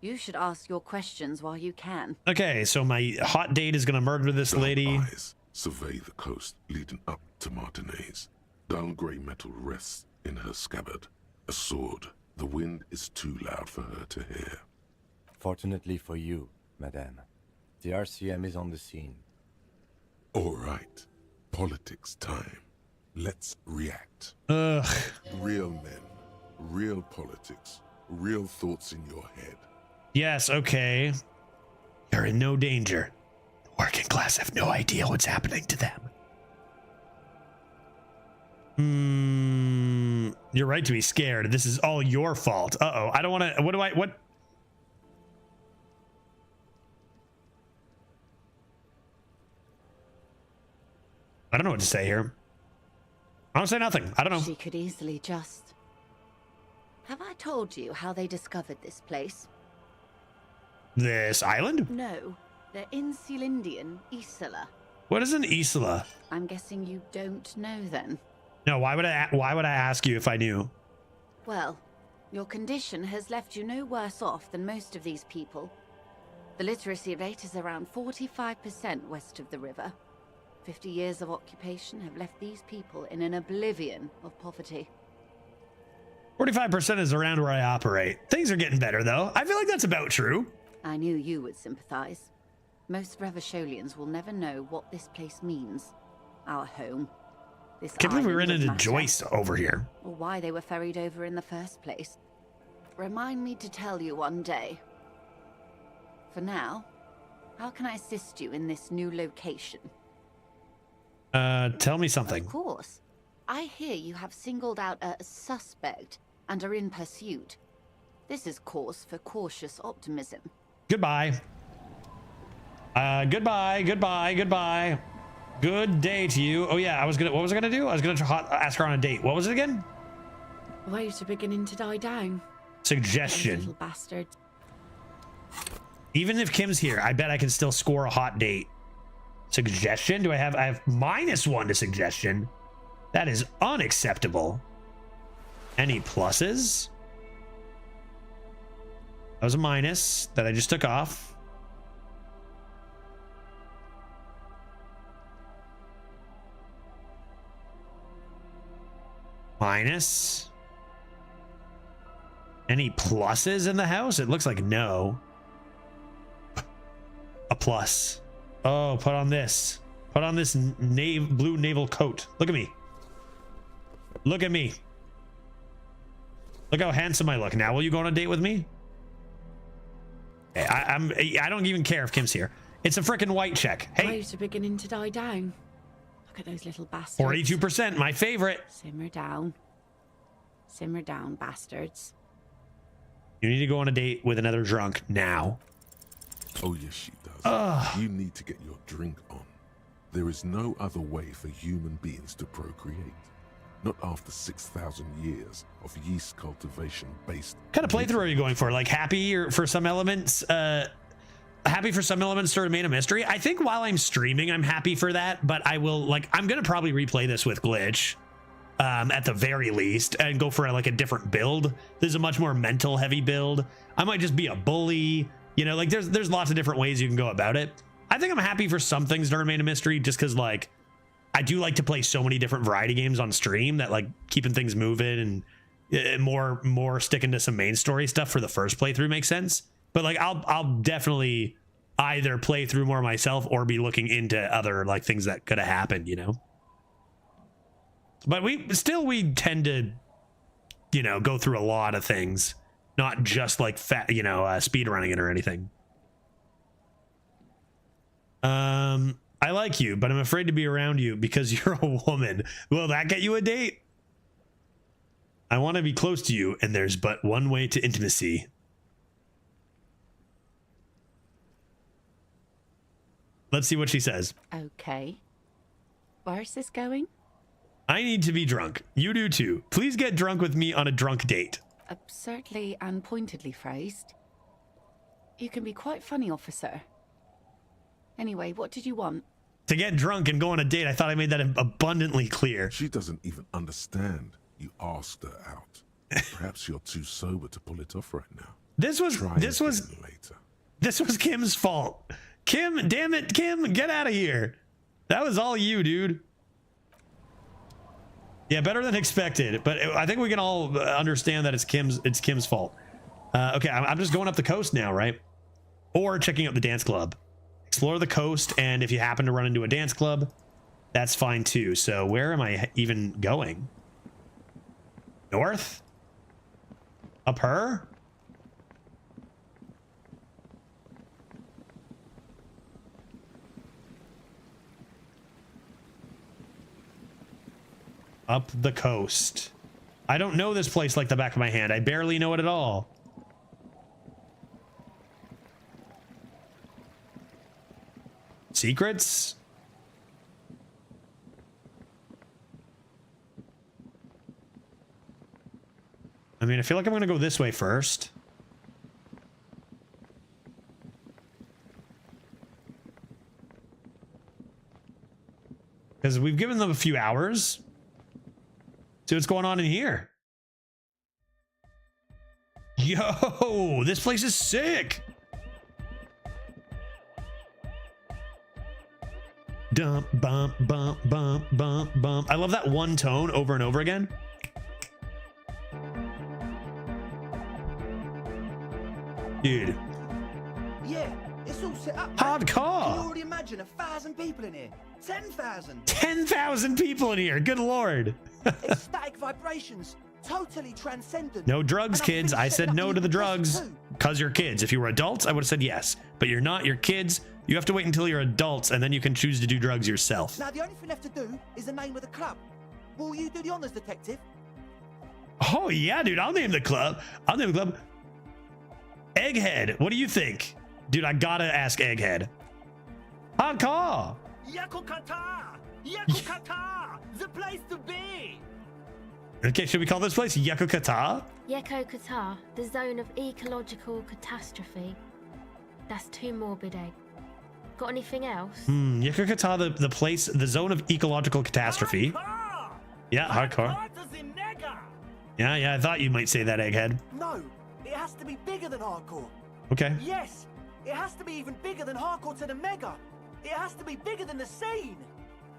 You should ask your questions while you can. Okay, so my hot date is gonna murder this lady. Eyes survey the coast leading up to Martinez. Dull grey metal rests in her scabbard. A sword. The wind is too loud for her to hear. Fortunately for you, madame, the RCM is on the scene. All right. Politics time. Let's react. Ugh. Real men, real politics, real thoughts in your head. Yes, okay. You're in no danger. The working class have no idea what's happening to them. You're right to be scared. This is all your fault. Uh-oh. I don't want to... What? I don't know what to say here. I don't say nothing. I don't know. She could easily just... Have I told you how they discovered this place? This island? No. The Insulindian Isola. What is an Isola? I'm guessing you don't know then. No, why would I ask you if I knew? Well, your condition has left you no worse off than most of these people. The literacy rate is around 45% west of the river. 50 years of occupation have left these people in an oblivion of poverty. 45% is around where I operate. Things are getting better, though. I feel like that's about true. I knew you would sympathize. Most Revacholians will never know what this place means. Our home. This Can't believe we ran island of into matter, Joyce over here. or why they were ferried over in the first place. Remind me to tell you one day. For now, how can I assist you in this new location? Tell me something. Of course. I hear you have singled out a suspect and are in pursuit. This is cause for cautious optimism. Goodbye. Goodbye. Good day to you. Oh yeah, what was I gonna do? I was gonna ask her on a date. What was it again? Waves are beginning to die down. Suggestion. Little bastard. Even if Kim's here, I bet I can still score a hot date. Suggestion? I have -1 to suggestion. That is unacceptable. Any pluses? That was a minus that I just took off. Minus. Any pluses in the house? It looks like no. A plus. Oh, put on this. Put on this blue naval coat. Look at me. Look at me. Look how handsome I look. Now, will you go on a date with me? I don't even care if Kim's here. It's a freaking white check. Hey. Waves are beginning to die down. Look at those little bastards. 42%, my favorite. Simmer down. Simmer down, bastards. You need to go on a date with another drunk now. Oh, yes, she does. Ugh. You need to get your drink on. There is no other way for human beings to procreate. Not after 6,000 years of yeast cultivation based. What kind of playthrough are you going for? Like happy or for some elements? Happy for some elements to remain a mystery? I think while I'm streaming, I'm happy for that, but I will I'm gonna probably replay this with Glitch. At the very least, and go for a different build. This is a much more mental heavy build. I might just be a bully, you know, there's lots of different ways you can go about it. I think I'm happy for some things to remain a mystery, just because I do like to play so many different variety games on stream that keeping things moving and more sticking to some main story stuff for the first playthrough makes sense. But I'll definitely either play through more myself or be looking into other things that could have happened, you know. But we tend to, you know, go through a lot of things, not just speed running it or anything. I like you, but I'm afraid to be around you because you're a woman. Will that get you a date? I want to be close to you, and there's but one way to intimacy. Let's see what she says. Okay. Where's this going? I need to be drunk. You do too. Please get drunk with me on a drunk date. Absurdly and pointedly phrased. You can be quite funny, officer. Anyway, what did you want? To get drunk and go on a date. I thought I made that abundantly clear. She doesn't even understand. You asked her out. Perhaps you're too sober to pull it off right now. This was later. Kim's fault. Kim, damn it, Kim, get out of here. That was all you, dude. Yeah, better than expected, but I think we can all understand that it's Kim's fault. Okay, I'm just going up the coast now, right? Or checking out the dance club. Explore the coast, and if you happen to run into a dance club, that's fine too. So where am I even going? North? Up her? Up the coast. I don't know this place like the back of my hand. I barely know it at all. Secrets? I mean, I feel like I'm gonna go this way first. Because we've given them a few hours. See what's going on in here. Yo, this place is sick. Dump, bump, bump, bump, bump, bump. I love that one tone over and over again. Dude. Yeah, it's all set up. Hardcore. Can you already imagine 1,000 people in here? 10,000. 10,000 people in here. Good lord. It's static vibrations. Totally transcendent. No drugs, And I've kids. finished I setting said up no the to the impressions drugs too. because you're kids. If you were adults, I would have said yes. But you're not. You're kids. You have to wait until you're adults, and then you can choose to do drugs yourself. Now the only thing left to do is the name of the club. Will you do the honors, detective? Oh, yeah, dude. I'll name the club. I'll name the club. Egghead. What do you think? Dude, I gotta ask Egghead. Hardcore. Yakukata! Yakukata! The place to be! Okay, should we call this place Yakukata? Yeko Qatar, the zone of ecological catastrophe. That's too morbid, Egg. Got anything else? Yakukata, the place, the zone of ecological catastrophe. Yeah, hardcore. Yeah, I thought you might say that, Egghead. No, it has to be bigger than hardcore. Okay. Yes, it has to be even bigger than hardcore to the mega. It has to be bigger than the scene.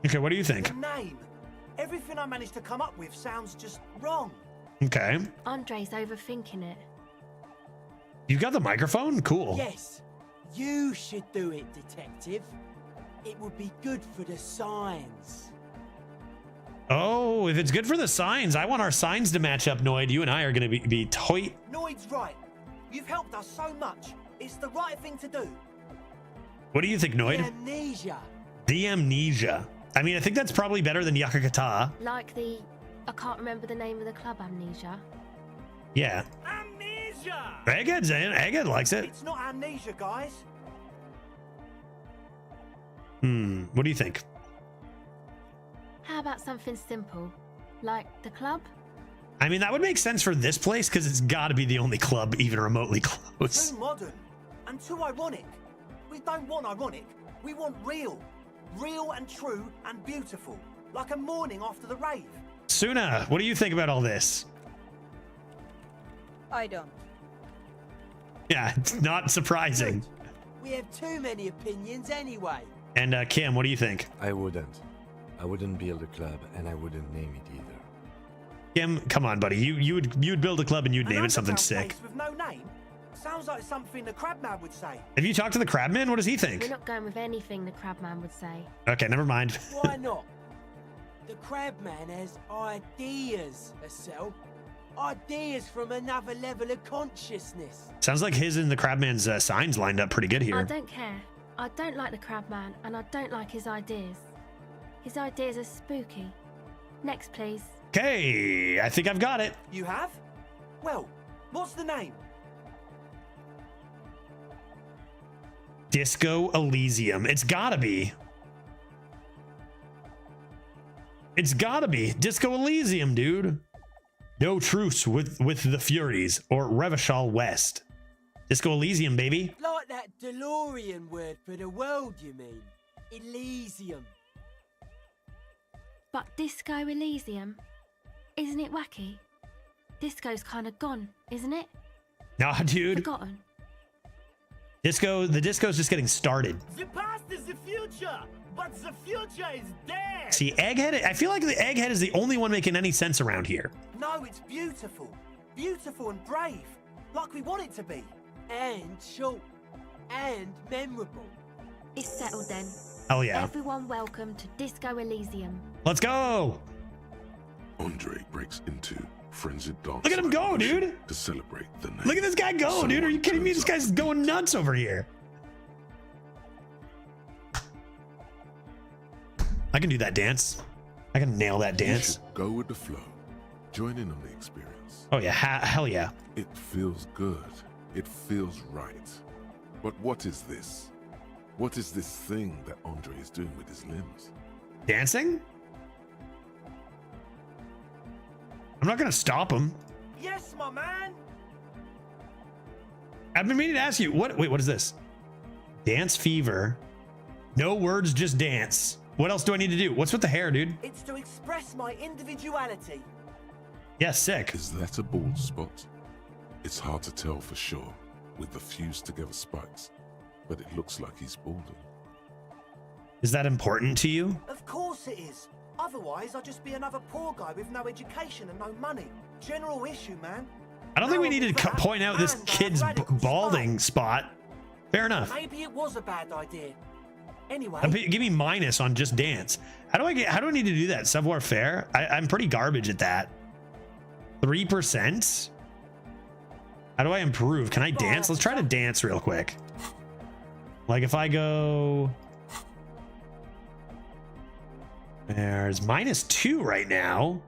Okay, what do you think? The name. Everything I managed to come up with sounds just wrong. Okay. Andre's overthinking it. You got the microphone? Cool. Yes, you should do it, detective. It would be good for the signs. Oh, if it's good for the signs, I want our signs to match up, Noid. You and I are going to be tight. Noid's right. You've helped us so much. It's the right thing to do. What do you think, Noid? Amnesia. The amnesia. I mean, I think that's probably better than Yakukata. Like the... I can't remember the name of the club, Amnesia. Yeah. Amnesia! Egghead's in. Egghead likes it. It's not amnesia, guys. What do you think? How about something simple? Like the club? I mean, that would make sense for this place because it's got to be the only club even remotely close. Too modern and too ironic. We don't want ironic. We want real. Real and true and beautiful. Like a morning after the rave. Suna, what do you think about all this? I don't. Yeah, it's not surprising. We have too many opinions anyway. And Kim, what do you think? I wouldn't. I wouldn't build a club, and I wouldn't name it either. Kim, come on, buddy. You'd build a club and you'd name it something sick. With no name? Sounds like something the Crabman would say. Have you talked to the Crabman? What does he think? We're not going with anything the Crabman would say. Okay, never mind. Why not? The Crabman has ideas, Estelle. Ideas from another level of consciousness. Sounds like his and the Crabman's signs lined up pretty good I here. don't care. I don't like the Crabman, and I don't like his ideas. His ideas are spooky. Next, please. Okay, I think I've got it. You have? Well, what's the name? Disco Elysium. It's gotta be. It's gotta be. Disco Elysium, dude. No truce with the Furies or Revachol West. Disco Elysium, baby. Like that DeLorean word for the world, you mean? Elysium. But Disco Elysium? Isn't it wacky? Disco's kind of gone, isn't it? Nah, dude. Forgotten. The disco's just getting started. The past is the future, but the future is dead. See, Egghead, I feel like the Egghead is the only one making any sense around here. No, it's beautiful. Beautiful and brave. Like we want it to be. And short. And memorable. It's settled then. Hell yeah. Everyone welcome to Disco Elysium. Let's go. Andre breaks into frenzied dance. Look at him go, dude. To celebrate the name. Look at this guy go, dude. Are you kidding me? This guy's going nuts over here. I can do that dance. I can nail that You dance. should go with the flow. Join in on the experience. Oh yeah, hell yeah. It feels good. It feels right. But what is this? What is this thing that Andre is doing with his limbs? Dancing? I'm not gonna stop him. Yes, my man. I've been meaning to ask you, what is this? Dance fever. No words, just dance. What else do I need to do? What's with the hair, dude? It's to express my individuality. Yeah, sick. Is that a bald spot? It's hard to tell for sure with the fused together spikes, but it looks like he's balding. Is that important to you? Of course it is. Otherwise, I'd just be another poor guy with no education and no money. General issue, man. I don't think we need to point out this kid's balding spot. Fair enough. Maybe it was a bad idea. Anyway, Give me minus on just dance. How do I need to do that? Savoir faire? I'm pretty garbage at that. 3%? How do I improve? Can I dance? Let's try to dance real quick. Like if I go... There's -2 right now.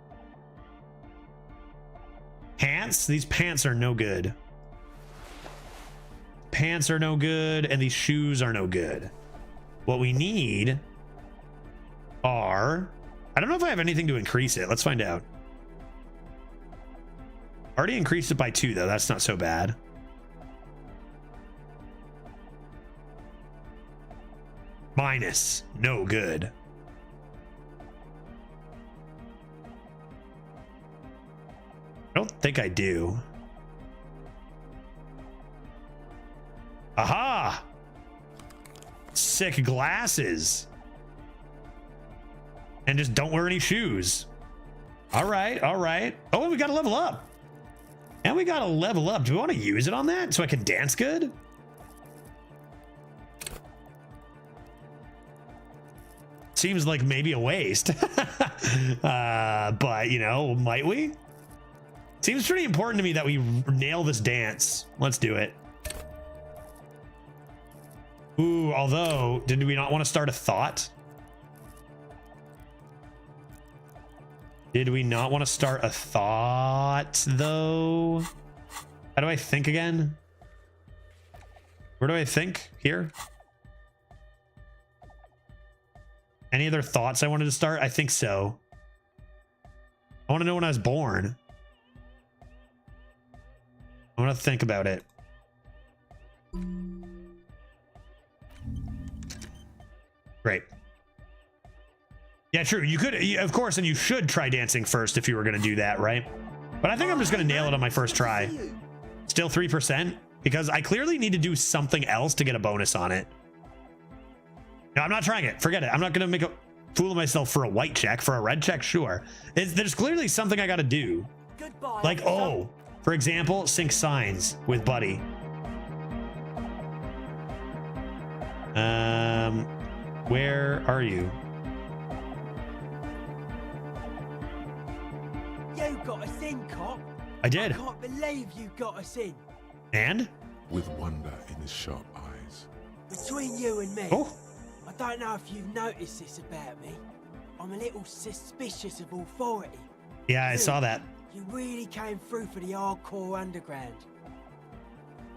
Pants? These pants are no good. Pants are no good, and these shoes are no good. What we need are... I don't know if I have anything to increase it. Let's find out. Already increased it by 2, though. That's not so bad. Minus. No good. I don't think I do. Aha! Sick glasses. And just don't wear any shoes. All right, all right. Oh, we got to level up. And we got to level up. Do we want to use it on that so I can dance good? Seems like maybe a waste. But, you know, might we? Seems pretty important to me that we nail this dance. Let's do it. Ooh, although, did we not want to start a thought? Did we not want to start a thought, though? How do I think again? Where do I think? Here? Any other thoughts I wanted to start? I think so. I want to know when I was born. I want to think about it. Great. Yeah, true. You could, of course, and you should try dancing first if you were going to do that, right? But I think I'm just going to nail it on my first try. Still 3%? Because I clearly need to do something else to get a bonus on it. No, I'm not trying it. Forget it. I'm not going to make a fool of myself for a white check. For a red check, sure. There's clearly something I got to do. Goodbye. Like, oh, for example, sync signs with Buddy. Where are you? You got us in, cop. I did. I can't believe you got us in. And? With wonder in his sharp eyes. Between you and me, oh. I don't know if you've noticed this about me. I'm a little suspicious of authority. Yeah, I saw that. You really came through for the hardcore underground.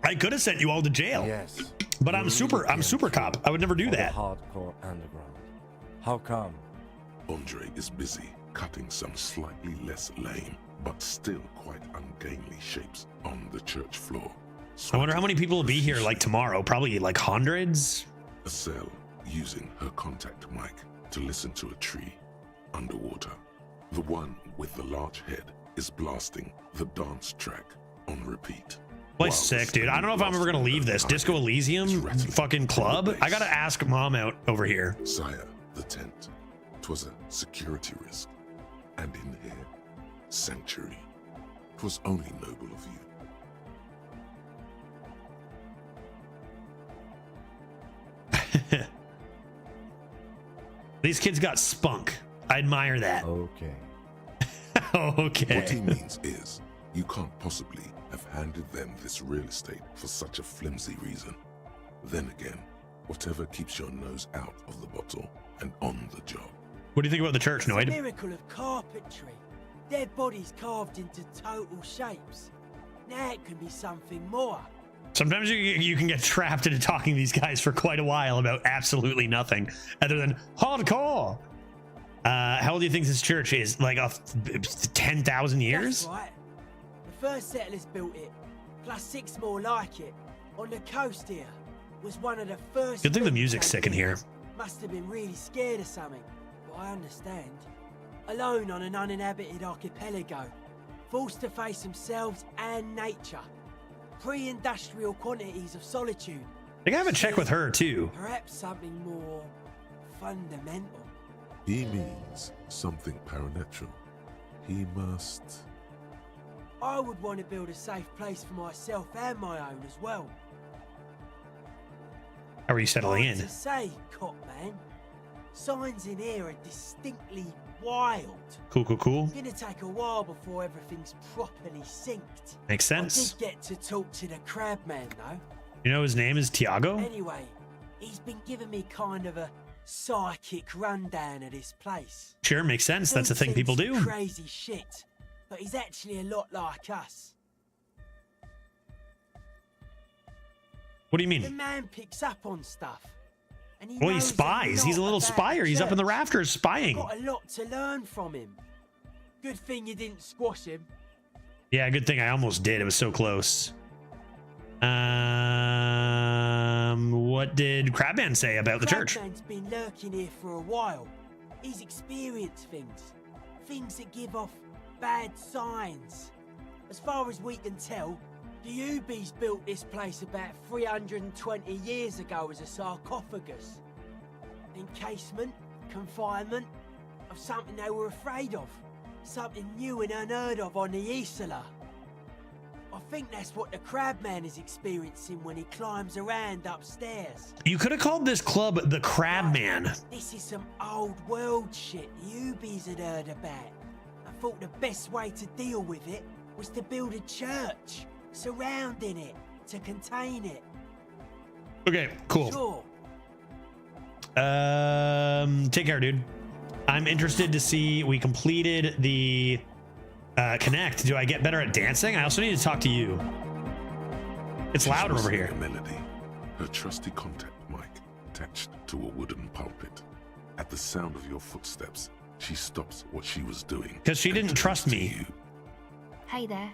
I could have sent you all to jail. Yes. But I'm super cop. I would never do that. Hardcore underground. How come? Andre is busy cutting some slightly less lame, but still quite ungainly shapes on the church floor. I wonder how many people will be here like tomorrow. Probably like hundreds. Estelle using her contact mic to listen to a tree underwater. The one with the large head is blasting the dance track on repeat. Place sick, dude. I don't know if I'm ever gonna leave this Disco Elysium fucking club. I gotta ask Mom out over here. Sire, the tent. 'Twas a security risk. And in here, sanctuary. 'Twas only noble of you. These kids got spunk. I admire that. Okay. Okay. What he means is, you can't possibly have handed them this real estate for such a flimsy reason. Then again, whatever keeps your nose out of the bottle and on the job. What do you think about the church, It's a Noid? miracle of carpentry. Dead bodies carved into total shapes. Now it can be something more. Sometimes you can get trapped into talking to these guys for quite a while about absolutely nothing other than hardcore. How old do you think this church is? Like 10,000 years? That's right. The first settlers built it, plus 6 more like it. On the coast here was one of the first. Good thing the music's sick in here. Must have been really scared of something, but I understand. Alone on an uninhabited archipelago, forced to face themselves and nature. Pre-industrial quantities of solitude. I gotta have a check with her too. Perhaps something more fundamental. He means something paranatural. He must... I would want to build a safe place for myself and my own as well. How are you settling Hard in? to say, Copman. Signs in here are distinctly wild. Cool. Gonna take a while before everything's properly synced. Makes sense. I did get to talk to the Crabman though. You know his name is Tiago? Anyway, he's been giving me kind of a psychic rundown of this place. Sure, makes sense. That's a thing Dude's people seen some do. Crazy shit, but he's actually a lot like us. What do you The mean? man picks up on stuff. And he Well, he knows spies. He's a little about spyer. the He's up in the church. rafters spying. Got a lot to learn from him. Good thing you didn't squash him. Yeah, good thing I almost did. It was so close. What did Crabman say about the church? Crabman's been lurking here for a while. He's experienced things. Things that give off bad signs. As far as we can tell, the Ubies built this place about 320 years ago as a sarcophagus. Encasement, confinement, of something they were afraid of. Something new and unheard of on the Isla. I think that's what the Crabman is experiencing when he climbs around upstairs. You could have called this club the Crabman. This is some old world shit the Ubies had heard about. I thought the best way to deal with it was to build a church surrounding it to contain it. Okay, cool. Sure. Take care, dude. I'm interested to see. We completed the connect. Do I get better at dancing? I also need to talk to you. It's She's louder over whistling here. a melody, her trusty contact mic attached to a wooden pulpit. At the sound of your footsteps, she stops what she was doing. Because she didn't trust me. Hey there.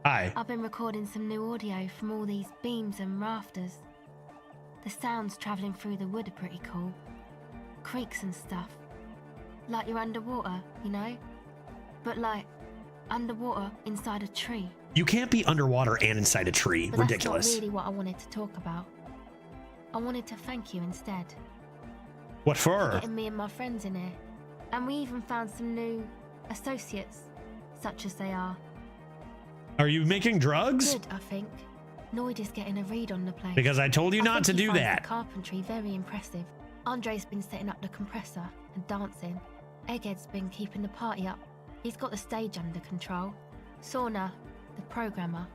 Hi. I've been recording some new audio from all these beams and rafters. The sounds travelling through the wood are pretty cool. Creaks and stuff. Like you're underwater, you know? But like, underwater inside a tree. You can't be underwater and inside a tree. But Ridiculous. that's not really what I wanted to talk about. I wanted to thank you instead. What for? Getting me and my friends in here. And we even found some new associates, such as they are. Are you making drugs? Good, I think. Noid is getting a read on the place. Because I told you I not think to he do finds that. The carpentry very impressive. Andre's been setting up the compressor and dancing. Egghead's been keeping the party up. He's got the stage under control. Sauna, the programmer,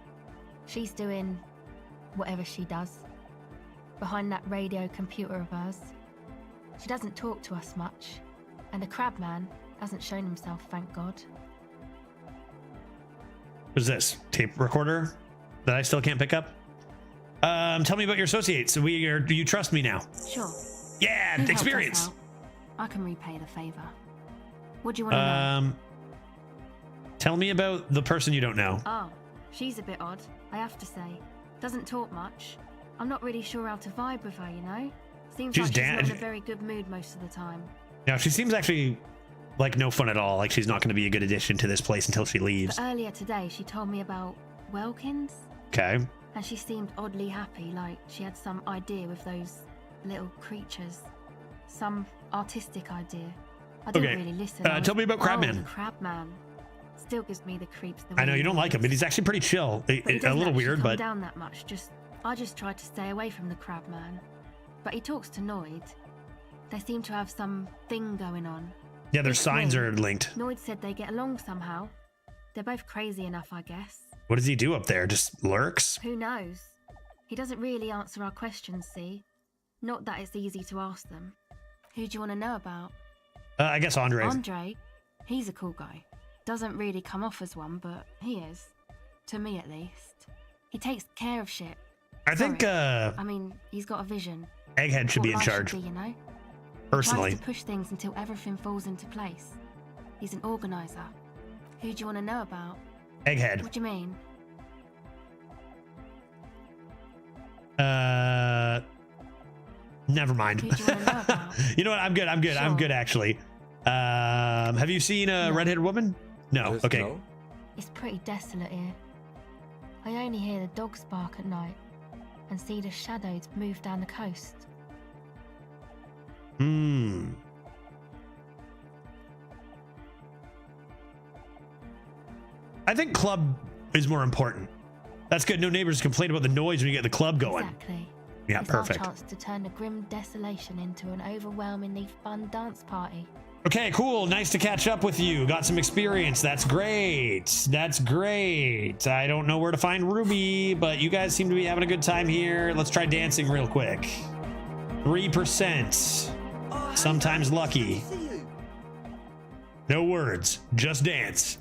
she's doing whatever she does. Behind that radio computer of hers. She doesn't talk to us much. And the Crabman hasn't shown himself, thank God. What's this? Tape recorder that I still can't pick up? Tell me about your associates. Do you trust me now? Sure. Yeah, Who helped us experience. out? I can repay the favor. What do you want to know? Tell me about the person you don't know. Oh, she's a bit odd, I have to say. Doesn't talk much. I'm not really sure how to vibe with her, you know? Seems She's like she's not in a dan- very good mood most of the time. Now, she seems actually like no fun at all. Like she's not going to be a good addition to this place until she leaves. But earlier today, she told me about Welkins, Okay. and she seemed oddly happy, like she had some idea with those little creatures. Some artistic idea. I didn't Okay. really listen. I was- Tell me about Crabman. Oh, the Crabman. Still gives me the creeps. The I know way you he don't like him, but he's actually pretty chill. But he A doesn't little actually weird, come but down that much. I just tried to stay away from the Crabman. But he talks to Noid. They seem to have some thing going on. yeah, their It's signs weird. are linked. Noid said they get along somehow. They're both crazy enough, I guess. What does he do up there? Just lurks? Who knows? He doesn't really answer our questions, see? Not that it's easy to ask them. Who do you want to know about? I guess Andre. Andre, he's a cool guy. Doesn't really come off as one, but he is. To me, at least. He takes care of shit. I think, I mean, he's got a vision. Egghead should be in What life charge. should be, you know? Personally. He tries to push things until everything falls into place. He's an organizer. Who do you want to know about? Egghead. What do you mean? Never mind. Who do you want to know about? You know what? I'm good. I'm good. I'm Sure. good, actually. Have you seen a redheaded woman? No. Just Okay. no? It's pretty desolate here. I only hear the dogs bark at night and see the shadows move down the coast. Hmm. I think club is more important. That's good. No neighbors complain about the noise when you get the club going. Exactly. Yeah, It's perfect. our chance to turn the grim desolation into an overwhelmingly fun dance party. Okay, cool. Nice to catch up with you. Got some experience. That's great. That's great. I don't know where to find Ruby, but you guys seem to be having a good time here. Let's try dancing real quick. 3%. Sometimes lucky. No words, just dance.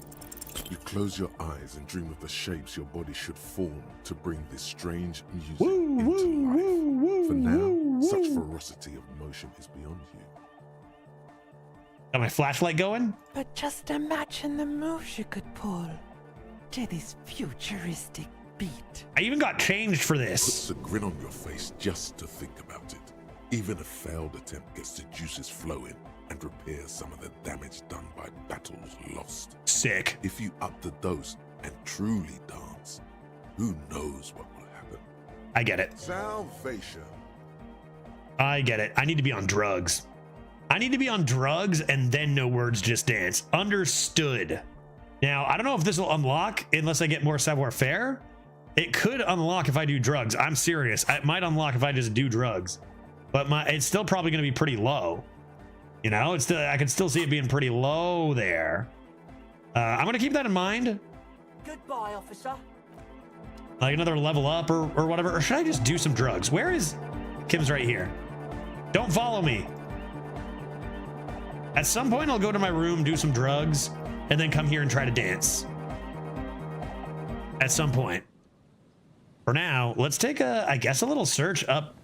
You close your eyes and dream of the shapes your body should form to bring this strange music Woo, into woo, life. woo, woo, For now, woo, such woo. ferocity of motion is beyond you. Got my flashlight going? But just imagine the moves you could pull to this futuristic beat. I even got changed for this. Puts a grin on your face just to think about it. Even a failed attempt gets the juices flowing and repairs some of the damage done by battles lost. Sick. If you up the dose and truly dance, who knows what will happen? I get it. Salvation. I get it. I need to be on drugs. I need to be on drugs and then no words, just dance. Understood. Now, I don't know if this will unlock unless I get more savoir-faire. It could unlock if I do drugs. I'm serious. It might unlock if I just do drugs. But it's still probably going to be pretty low. You know, it's still, I can still see it being pretty low there. I'm going to keep that in mind. Goodbye, officer. Like another level up or whatever. Or should I just do some drugs? Where is... Kim's right here. Don't follow me. At some point, I'll go to my room, do some drugs, and then come here and try to dance. At some point. For now, let's take I guess a little search up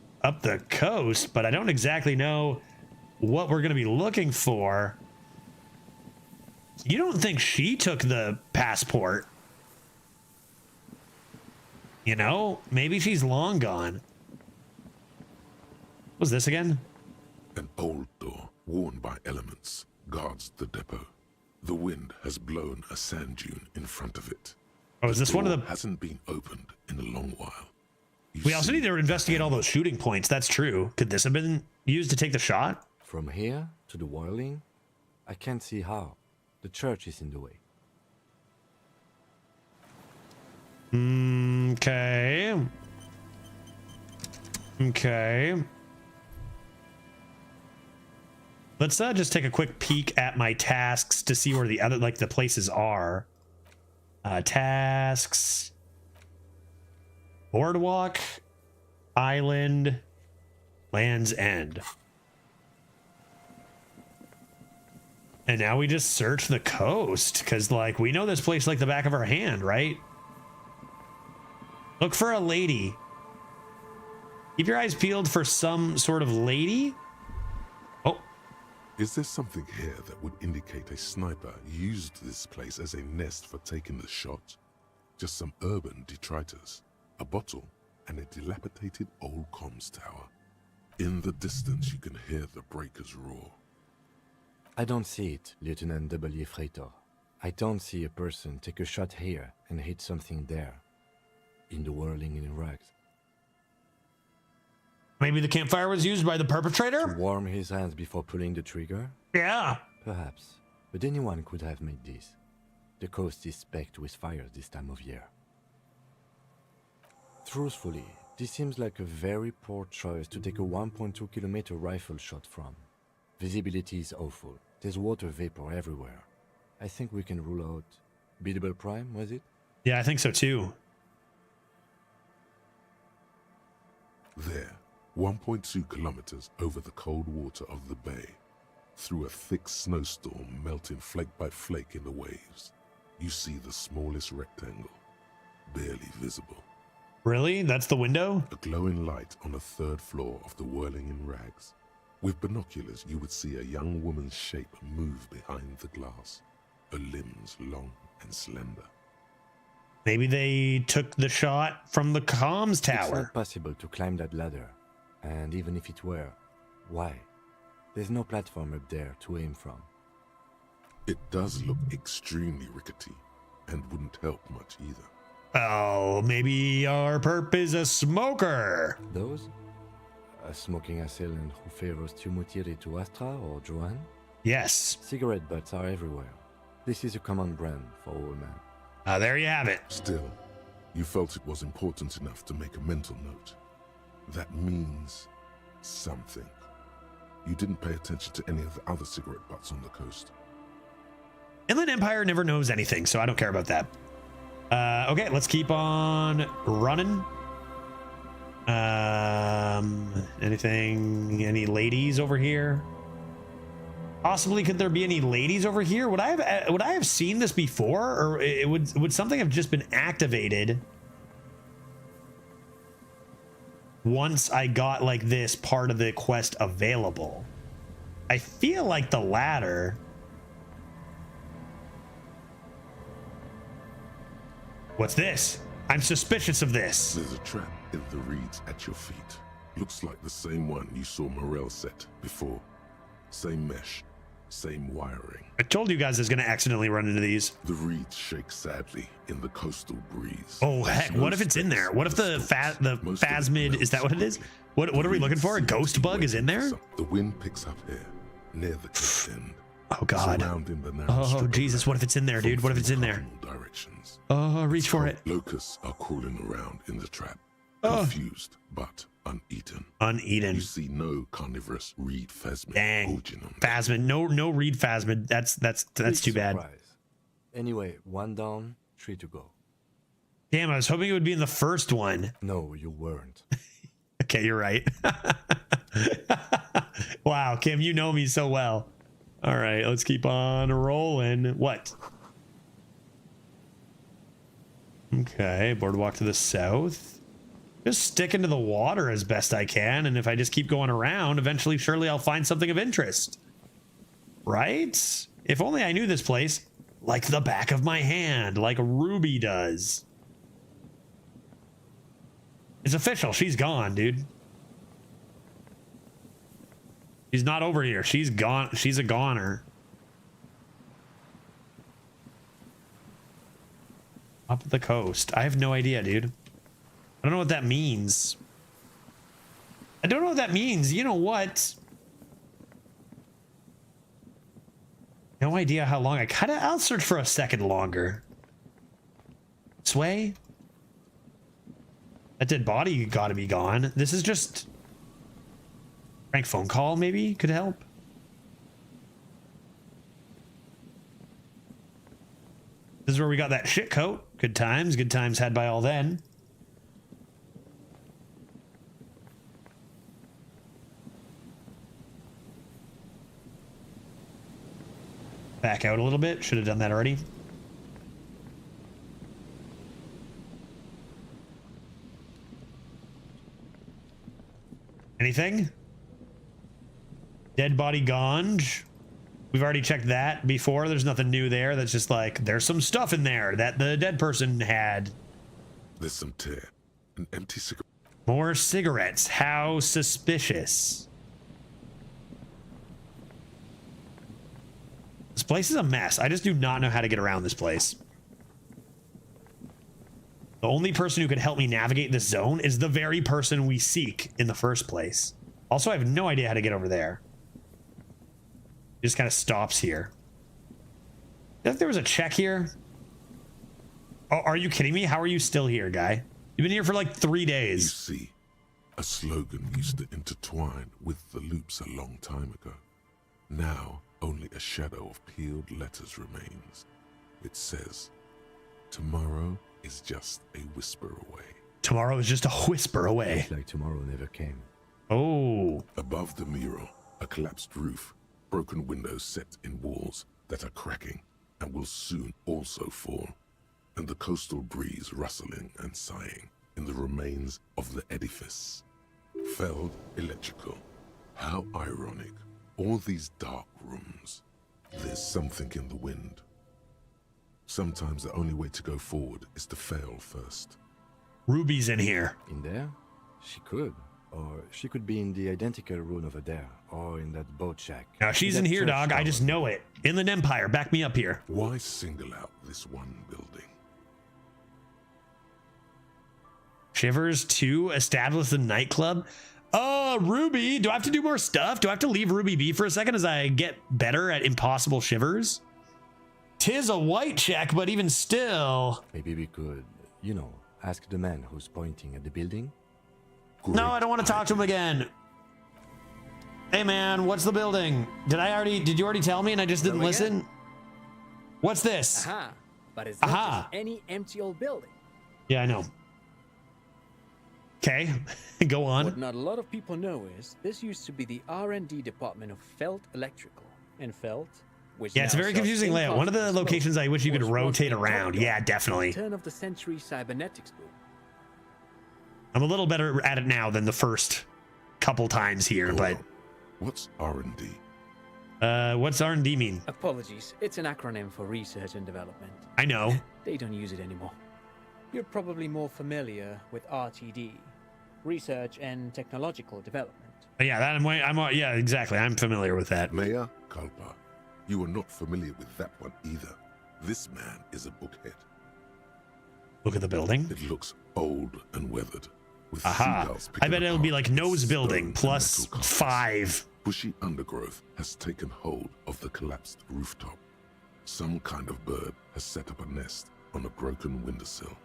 the coast, but I don't exactly know what we're going to be looking for. You don't think she took the passport? You know, maybe she's long gone. What was this again? An old door, worn by elements, guards the depot. The wind has blown a sand dune in front of it. Oh, is this one of the... hasn't been opened in a long while. We also need to investigate all those shooting points. That's true. Could this have been used to take the shot? From here to the whirling, I can't see how. The church is in the way. Okay. Okay. Let's just take a quick peek at my tasks to see where the other, like, the places are. Tasks. Boardwalk. Island. Land's End. And now we just search the coast, because, like, we know this place like the back of our hand, right? Look for a lady. Keep your eyes peeled for some sort of lady. Oh. Is there something here that would indicate a sniper used this place as a nest for taking the shot? Just some urban detritus, a bottle, and a dilapidated old comms tower. In the distance, you can hear the breakers roar. I don't see it, Lieutenant W. Freighter. I don't see a person take a shot here and hit something there. In the whirling in rags. Maybe the campfire was used by the perpetrator? To warm his hands before pulling the trigger? Yeah. Perhaps. But anyone could have made this. The coast is specked with fires this time of year. Truthfully, this seems like a very poor choice to take a 1.2 kilometer rifle shot from. Visibility is awful. There's water vapor everywhere. I think we can rule out Biddable Prime, was it? Yeah, I think so too. There, 1.2 kilometers over the cold water of the bay. Through a thick snowstorm melting flake by flake in the waves, you see the smallest rectangle, barely visible. Really? That's the window? A glowing light on the third floor of the Whirling in Rags. With binoculars, you would see a young woman's shape move behind the glass, her limbs long and slender. Maybe they took the shot from the comms It's tower. not possible to climb that ladder. And even if it were, why? There's no platform up there to aim from. It does look extremely rickety, and wouldn't help much either. Oh, maybe our perp is a smoker. Those? A smoking assailant who favors Tumutiri to Astra or Johan? Yes. Cigarette butts are everywhere. This is a common brand for all men. There you have it. Still, you felt it was important enough to make a mental note. That means something. You didn't pay attention to any of the other cigarette butts on the coast. Inland Empire never knows anything, so I don't care about that. Okay, let's keep on running. Any ladies over here? Possibly, could there be any ladies over here? Would I have seen this before, or would something have just been activated once I got like this part of the quest available? I feel like the latter. What's this? I'm suspicious of this. There's a trap in the reeds at your feet. Looks like the same one you saw Morel set before. Same mesh, same wiring. I told you guys I was going to accidentally run into these. The reeds shake sadly in the coastal breeze. Oh heck, what if it's in there? What if the phasmid, is that what it is? What are we looking for? A ghost bug is in there? The wind picks up here, near the cliff end. Oh god. Oh Jesus, what if it's in there, dude? What if it's in there? Directions. Oh, reach for it. Locusts are crawling around in the trap, confused but uneaten. Uneaten. You see no carnivorous reed phasmid. Dang. Phasmid. No reed phasmid. That's too bad. Anyway, 1 down, 3 to go. Damn, I was hoping it would be in the first one. No, you weren't. Okay, you're right. Wow, Kim, you know me so well. All right, let's keep on rolling. What? Okay, boardwalk to the south. Just sticking to the water as best I can, and if I just keep going around, eventually, surely I'll find something of interest. Right? If only I knew this place like the back of my hand, like Ruby does. It's official. She's gone, dude. She's not over here. She's gone. She's a goner. Up the coast. I have no idea, dude. I don't know what that means. I don't know what that means. You know what? No idea how long. I'll search for a second longer. Sway? That dead body gotta be gone. This is just... Prank phone call, maybe? Could help? This is where we got that shit coat. Good times had by all then. Back out a little bit. Should have done that already. Anything? Dead body ganj. We've already checked that before. There's nothing new there. That's just like, there's some stuff in there that the dead person had. There's some tear. An empty cigarette. More cigarettes. How suspicious. This place is a mess. I just do not know how to get around this place. The only person who could help me navigate this zone is the very person we seek in the first place. Also, I have no idea how to get over there. It just kind of stops here. I think there was a check here. Oh, are you kidding me? How are you still here, guy? You've been here for like 3 days. You see, a slogan used to intertwine with the loops a long time ago. Now, only a shadow of peeled letters remains. It says, tomorrow is just a whisper away. Tomorrow is just a whisper away. It's like tomorrow never came. Oh. Above the mural, a collapsed roof, broken windows set in walls that are cracking and will soon also fall, and the coastal breeze rustling and sighing in the remains of the edifice. Felled electrical. How ironic. All these dark rooms. There's something in the wind. Sometimes the only way to go forward is to fail first. Ruby's in here. In there? She could. Or she could be in the identical room over there, or in that boat shack. Now she's in here, dog. I just know it. Inland Empire, back me up here. Why single out this one building? Shivers 2, establish the nightclub. Ruby, do I have to do more stuff? Do I have to leave Ruby be for a second as I get better at impossible shivers? 'Tis a white check, but even still. Maybe we could, you know, ask the man who's pointing at the building. No, I don't want to talk to him again. Hey man, what's the building? Did you already tell me and I just didn't listen? What's this? Aha, but it's not just any empty old building. Yeah, I know. Okay, go on. What not a lot of people know is this used to be the R&D department of Felt Electrical. And Felt, which yeah, it's a very confusing layout. One of the locations I wish you could rotate around. Yeah, definitely. Turn of the century cybernetics boom. I'm a little better at it now than the first couple times here, but what's R&D? What's R&D mean? Apologies, it's an acronym for research and development. I know. They don't use it anymore. You're probably more familiar with RTD, research and technological development. Yeah, yeah, exactly. I'm familiar with that. Mea culpa. You are not familiar with that one either. This man is a bookhead. Look at the building. It looks old and weathered. With Aha. I bet it'll be like nose building plus 5. Bushy undergrowth has taken hold of the collapsed rooftop. Some kind of bird has set up a nest on a broken windowsill.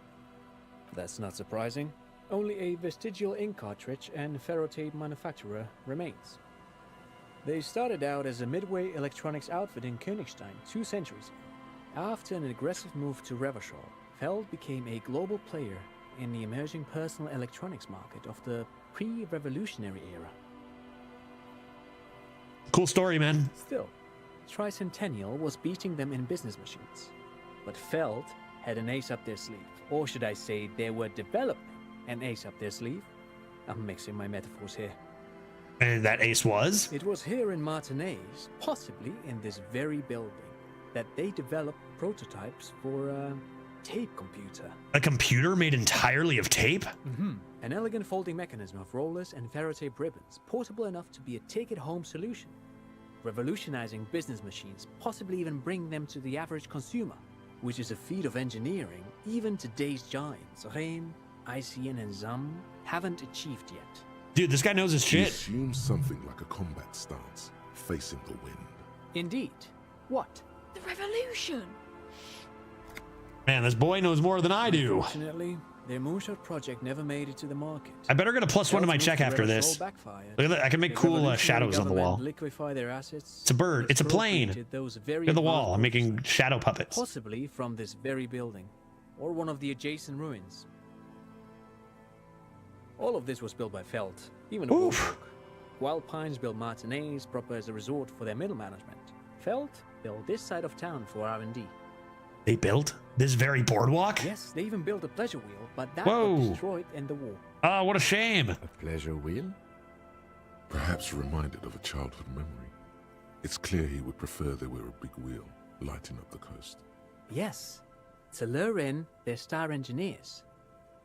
That's not surprising. Only a vestigial ink cartridge and ferrotape manufacturer remains. They started out as a midway electronics outfit in Königstein 2 centuries ago. After an aggressive move to Revachol, Feld became a global player in the emerging personal electronics market of the pre-revolutionary era. Cool story, man. Still, Tricentennial was beating them in business machines. But Feld had an ace up their sleeve. Or should I say, they were developing an ace up their sleeve? I'm mixing my metaphors here. And that ace was? It was here in Martinez, possibly in this very building, that they developed prototypes for a tape computer. A computer made entirely of tape? Mm-hmm. An elegant folding mechanism of rollers and ferrotape ribbons, portable enough to be a take-it-home solution. Revolutionizing business machines, possibly even bring them to the average consumer, which is a feat of engineering even today's giants, Rehm, ICN, and ZAM, haven't achieved yet. Dude, this guy knows his shit. He assumes something like a combat stance, facing the wind. Indeed. What? The revolution! Man, this boy knows more than I do. Unfortunately, their moonshot project never made it to the market. I better get a +1 to my check after this. Look at that. I can make cool shadows on the wall. Their assets, it's a bird. It's a plane. Look at the wall. I'm making shadow puppets. Possibly from this very building, or one of the adjacent ruins. All of this was built by Feld, even Warburg. Wild Pines built Martinez proper as a resort for their middle management. Feld built this side of town for R&D. They built this very boardwalk? Yes, they even built a pleasure wheel, but that got destroyed in the war. Oh, what a shame. A pleasure wheel? Perhaps reminded of a childhood memory. It's clear he would prefer there were a big wheel lighting up the coast. Yes, to lure in their star engineers.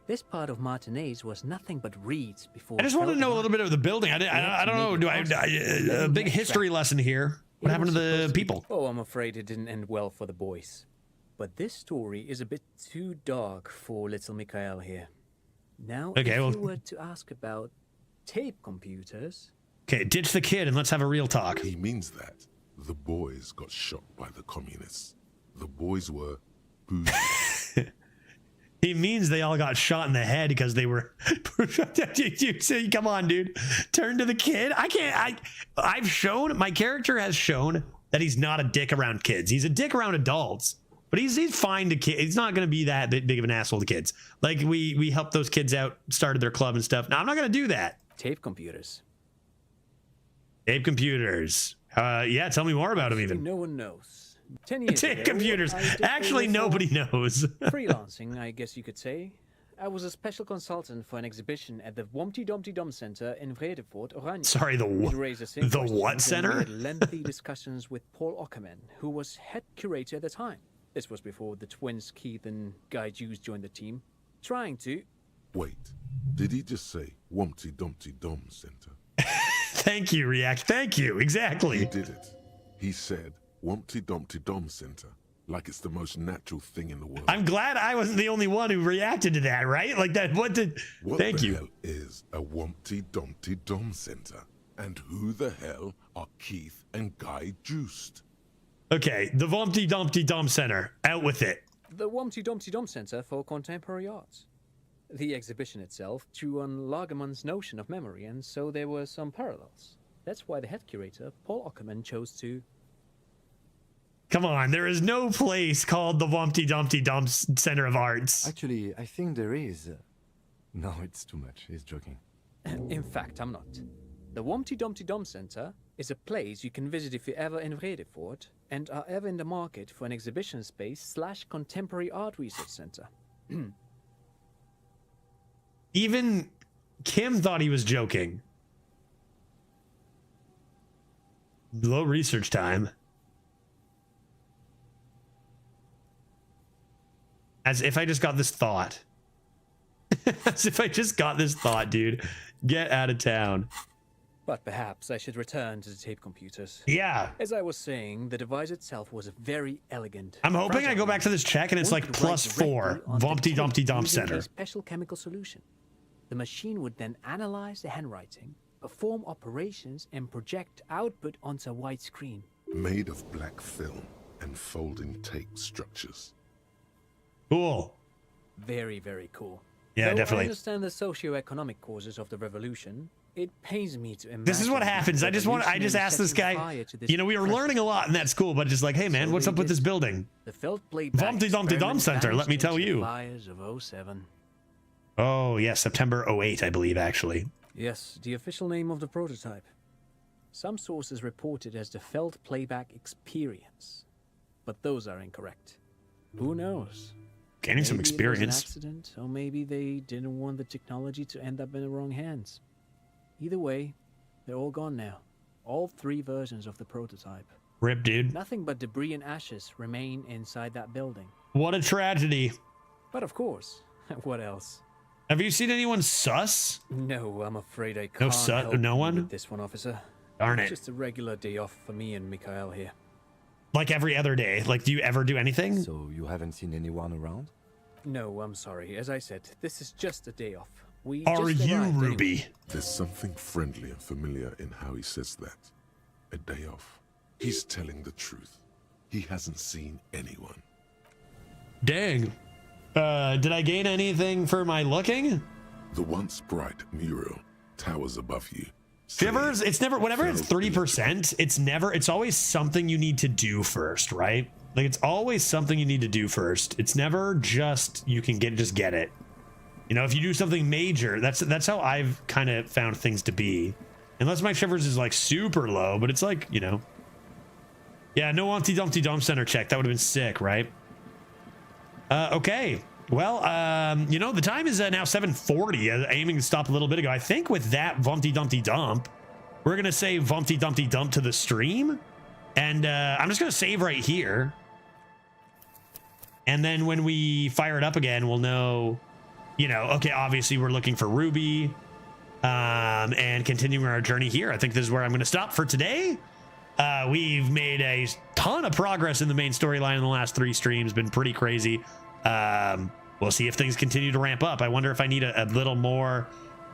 This part of Martinez was nothing but reeds before. I just want to know a little bit of the building. I don't know. Do I a big history lesson here? What happened to the people? Oh, I'm afraid it didn't end well for the boys. But this story is a bit too dark for little Mikhail here. Now, if you were to ask about tape computers... Okay, ditch the kid and let's have a real talk. He means that the boys got shot by the communists. The boys were boozy. He means they all got shot in the head because they were... Come on, dude. Turn to the kid. I've shown... My character has shown that he's not a dick around kids. He's a dick around adults. But he's fine to kids. He's not going to be that big of an asshole to kids. Like, we helped those kids out, started their club and stuff. Now, I'm not going to do that. Tape computers. Tape computers. Yeah, tell me more about him even. No one knows. 10 years ago, computers. I did Actually, a little nobody knows. freelancing, I guess you could say. I was a special consultant for an exhibition at the Wompty Dumpty Dum Center in Vredefort, Oranje. Sorry, the what center? We had lengthy discussions with Paul Ockerman, who was head curator at the time. This was before the twins Keith and Guy Hughes joined the team, trying to... Wait, did he just say Wumpty Dumpty Dum Center? Thank you, React. Thank you. Exactly. He did it. He said Wumpty Dumpty Dum Center. Like it's the most natural thing in the world. I'm glad I wasn't the only one who reacted to that, right? Like that. What Thank you. What the hell is a Wumpty Dumpty Dum Center? And who the hell are Keith and Guy Juiced? Okay, the Wumpty Dumpty Dum Center. Out with it. The Wompty Dumpty Dum Center for Contemporary Arts. The exhibition itself drew on Lagerman's notion of memory, and so there were some parallels. That's why the head curator, Paul Ockerman, chose to... Come on, there is no place called the Wumpty Dumpty Dum Center of Arts. Actually, I think there is. No, it's too much. He's joking. In fact, I'm not. The Wumpty Dumpty Dum Center is a place you can visit if you're ever in Vredefort and are ever in the market for an exhibition space / contemporary art research center. Even Kim thought he was joking. Low research time. As if I just got this thought. As if I just got this thought, dude. Get out of town. But perhaps I should return to the tape computers. Yeah. As I was saying, the device itself was very elegant. I'm hoping I go back to this check and it's like +4. Wumpty Dumpty Dum Center. A special chemical solution. The machine would then analyze the handwriting, perform operations, and project output onto a white screen. Made of black film and folding tape structures. Cool. Very, very cool. Yeah, Though definitely. I understand the socio-economic causes of the revolution. It pains me to imagine. This is what happens. I just asked this guy, you know, we were learning a lot in that school, but just like, hey man, what's up with this building? The Felt Playback Wumpty Dumpty Dum Center, let me tell you. Fires of 07. Oh, yes, September 08, I believe, actually. Yes, the official name of the prototype. Some sources report it as the Felt Playback Experience, but those are incorrect. Who knows? Gaining some Maybe it was experience. an accident, or maybe they didn't want the technology to end up in the wrong hands. Either way, they're all gone now. All 3 versions of the prototype. Rip, dude. Nothing but debris and ashes remain inside that building. What a tragedy. But of course, what else? Have you seen anyone sus? No, I'm afraid I can't help no you one? with this one, officer. Darn It's it. just a regular day off for me and Mikhail here. Like every other day. Like, do you ever do anything? So you haven't seen anyone around? No, I'm sorry. As I said, this is just a day off. We Are just you arrived Ruby? anyway. There's something friendly and familiar in how he says that. A day off. He's telling the truth. He hasn't seen anyone. Dang. Did I gain anything for my looking? The once bright mural towers above you. Shivers, it's never, whenever it's 30%, it's always something you need to do first, right? Like, it's always something you need to do first. It's never just, you can just get it. You know, if you do something major, that's how I've kind of found things to be. Unless my shivers is like super low, but it's like, you know. Yeah, no Wumpty Dumpty Dum Center check. That would have been sick, right? Okay. Well, you know, the time is now 7:40, aiming to stop a little bit ago. I think with that Wumpty Dumpty Dump, we're going to say Wumpty Dumpty Dump to the stream. And I'm just going to save right here. And then when we fire it up again, we'll know, you know, okay, obviously we're looking for Ruby and continuing our journey here. I think this is where I'm going to stop for today. We've made a ton of progress in the main storyline in the last 3 streams. Been pretty crazy. We'll see if things continue to ramp up. I wonder if I need a little more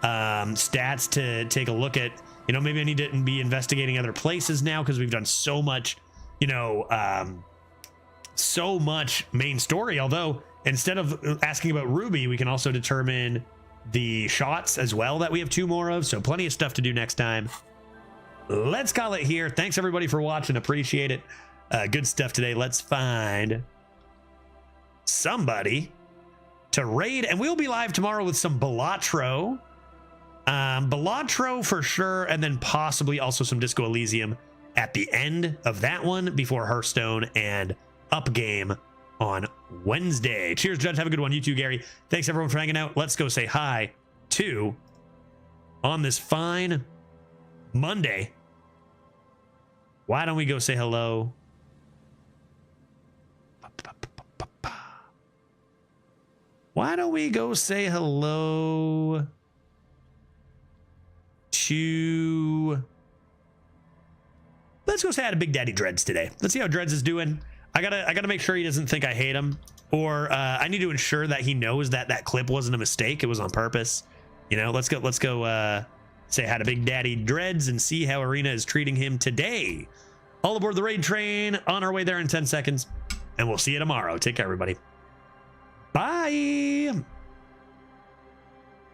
stats to take a look at. You know, maybe I need to be investigating other places now because we've done so much, you know, so much main story. Although instead of asking about Ruby, we can also determine the shots as well that we have 2 more of. So plenty of stuff to do next time. Let's call it here. Thanks everybody for watching. Appreciate it. Good stuff today. Let's find somebody to raid, and we'll be live tomorrow with some Balatro. Balatro for sure, and then possibly also some Disco Elysium at the end of that one before Hearthstone and Up Game on Wednesday. Cheers, Judge. Have a good one. You too, Gary. Thanks, everyone, for hanging out. Let's go say hi to, on this fine Monday, why don't we go say hello? Why don't we go say hello to... Let's go say hi to Big Daddy Dreads today. Let's see how Dreads is doing. I gotta make sure he doesn't think I hate him, or I need to ensure that he knows that that clip wasn't a mistake. It was on purpose. You know, let's go say hi to Big Daddy Dreads and see how Arena is treating him today. All aboard the raid train, on our way there in 10 seconds, and we'll see you tomorrow. Take care, everybody. Bye.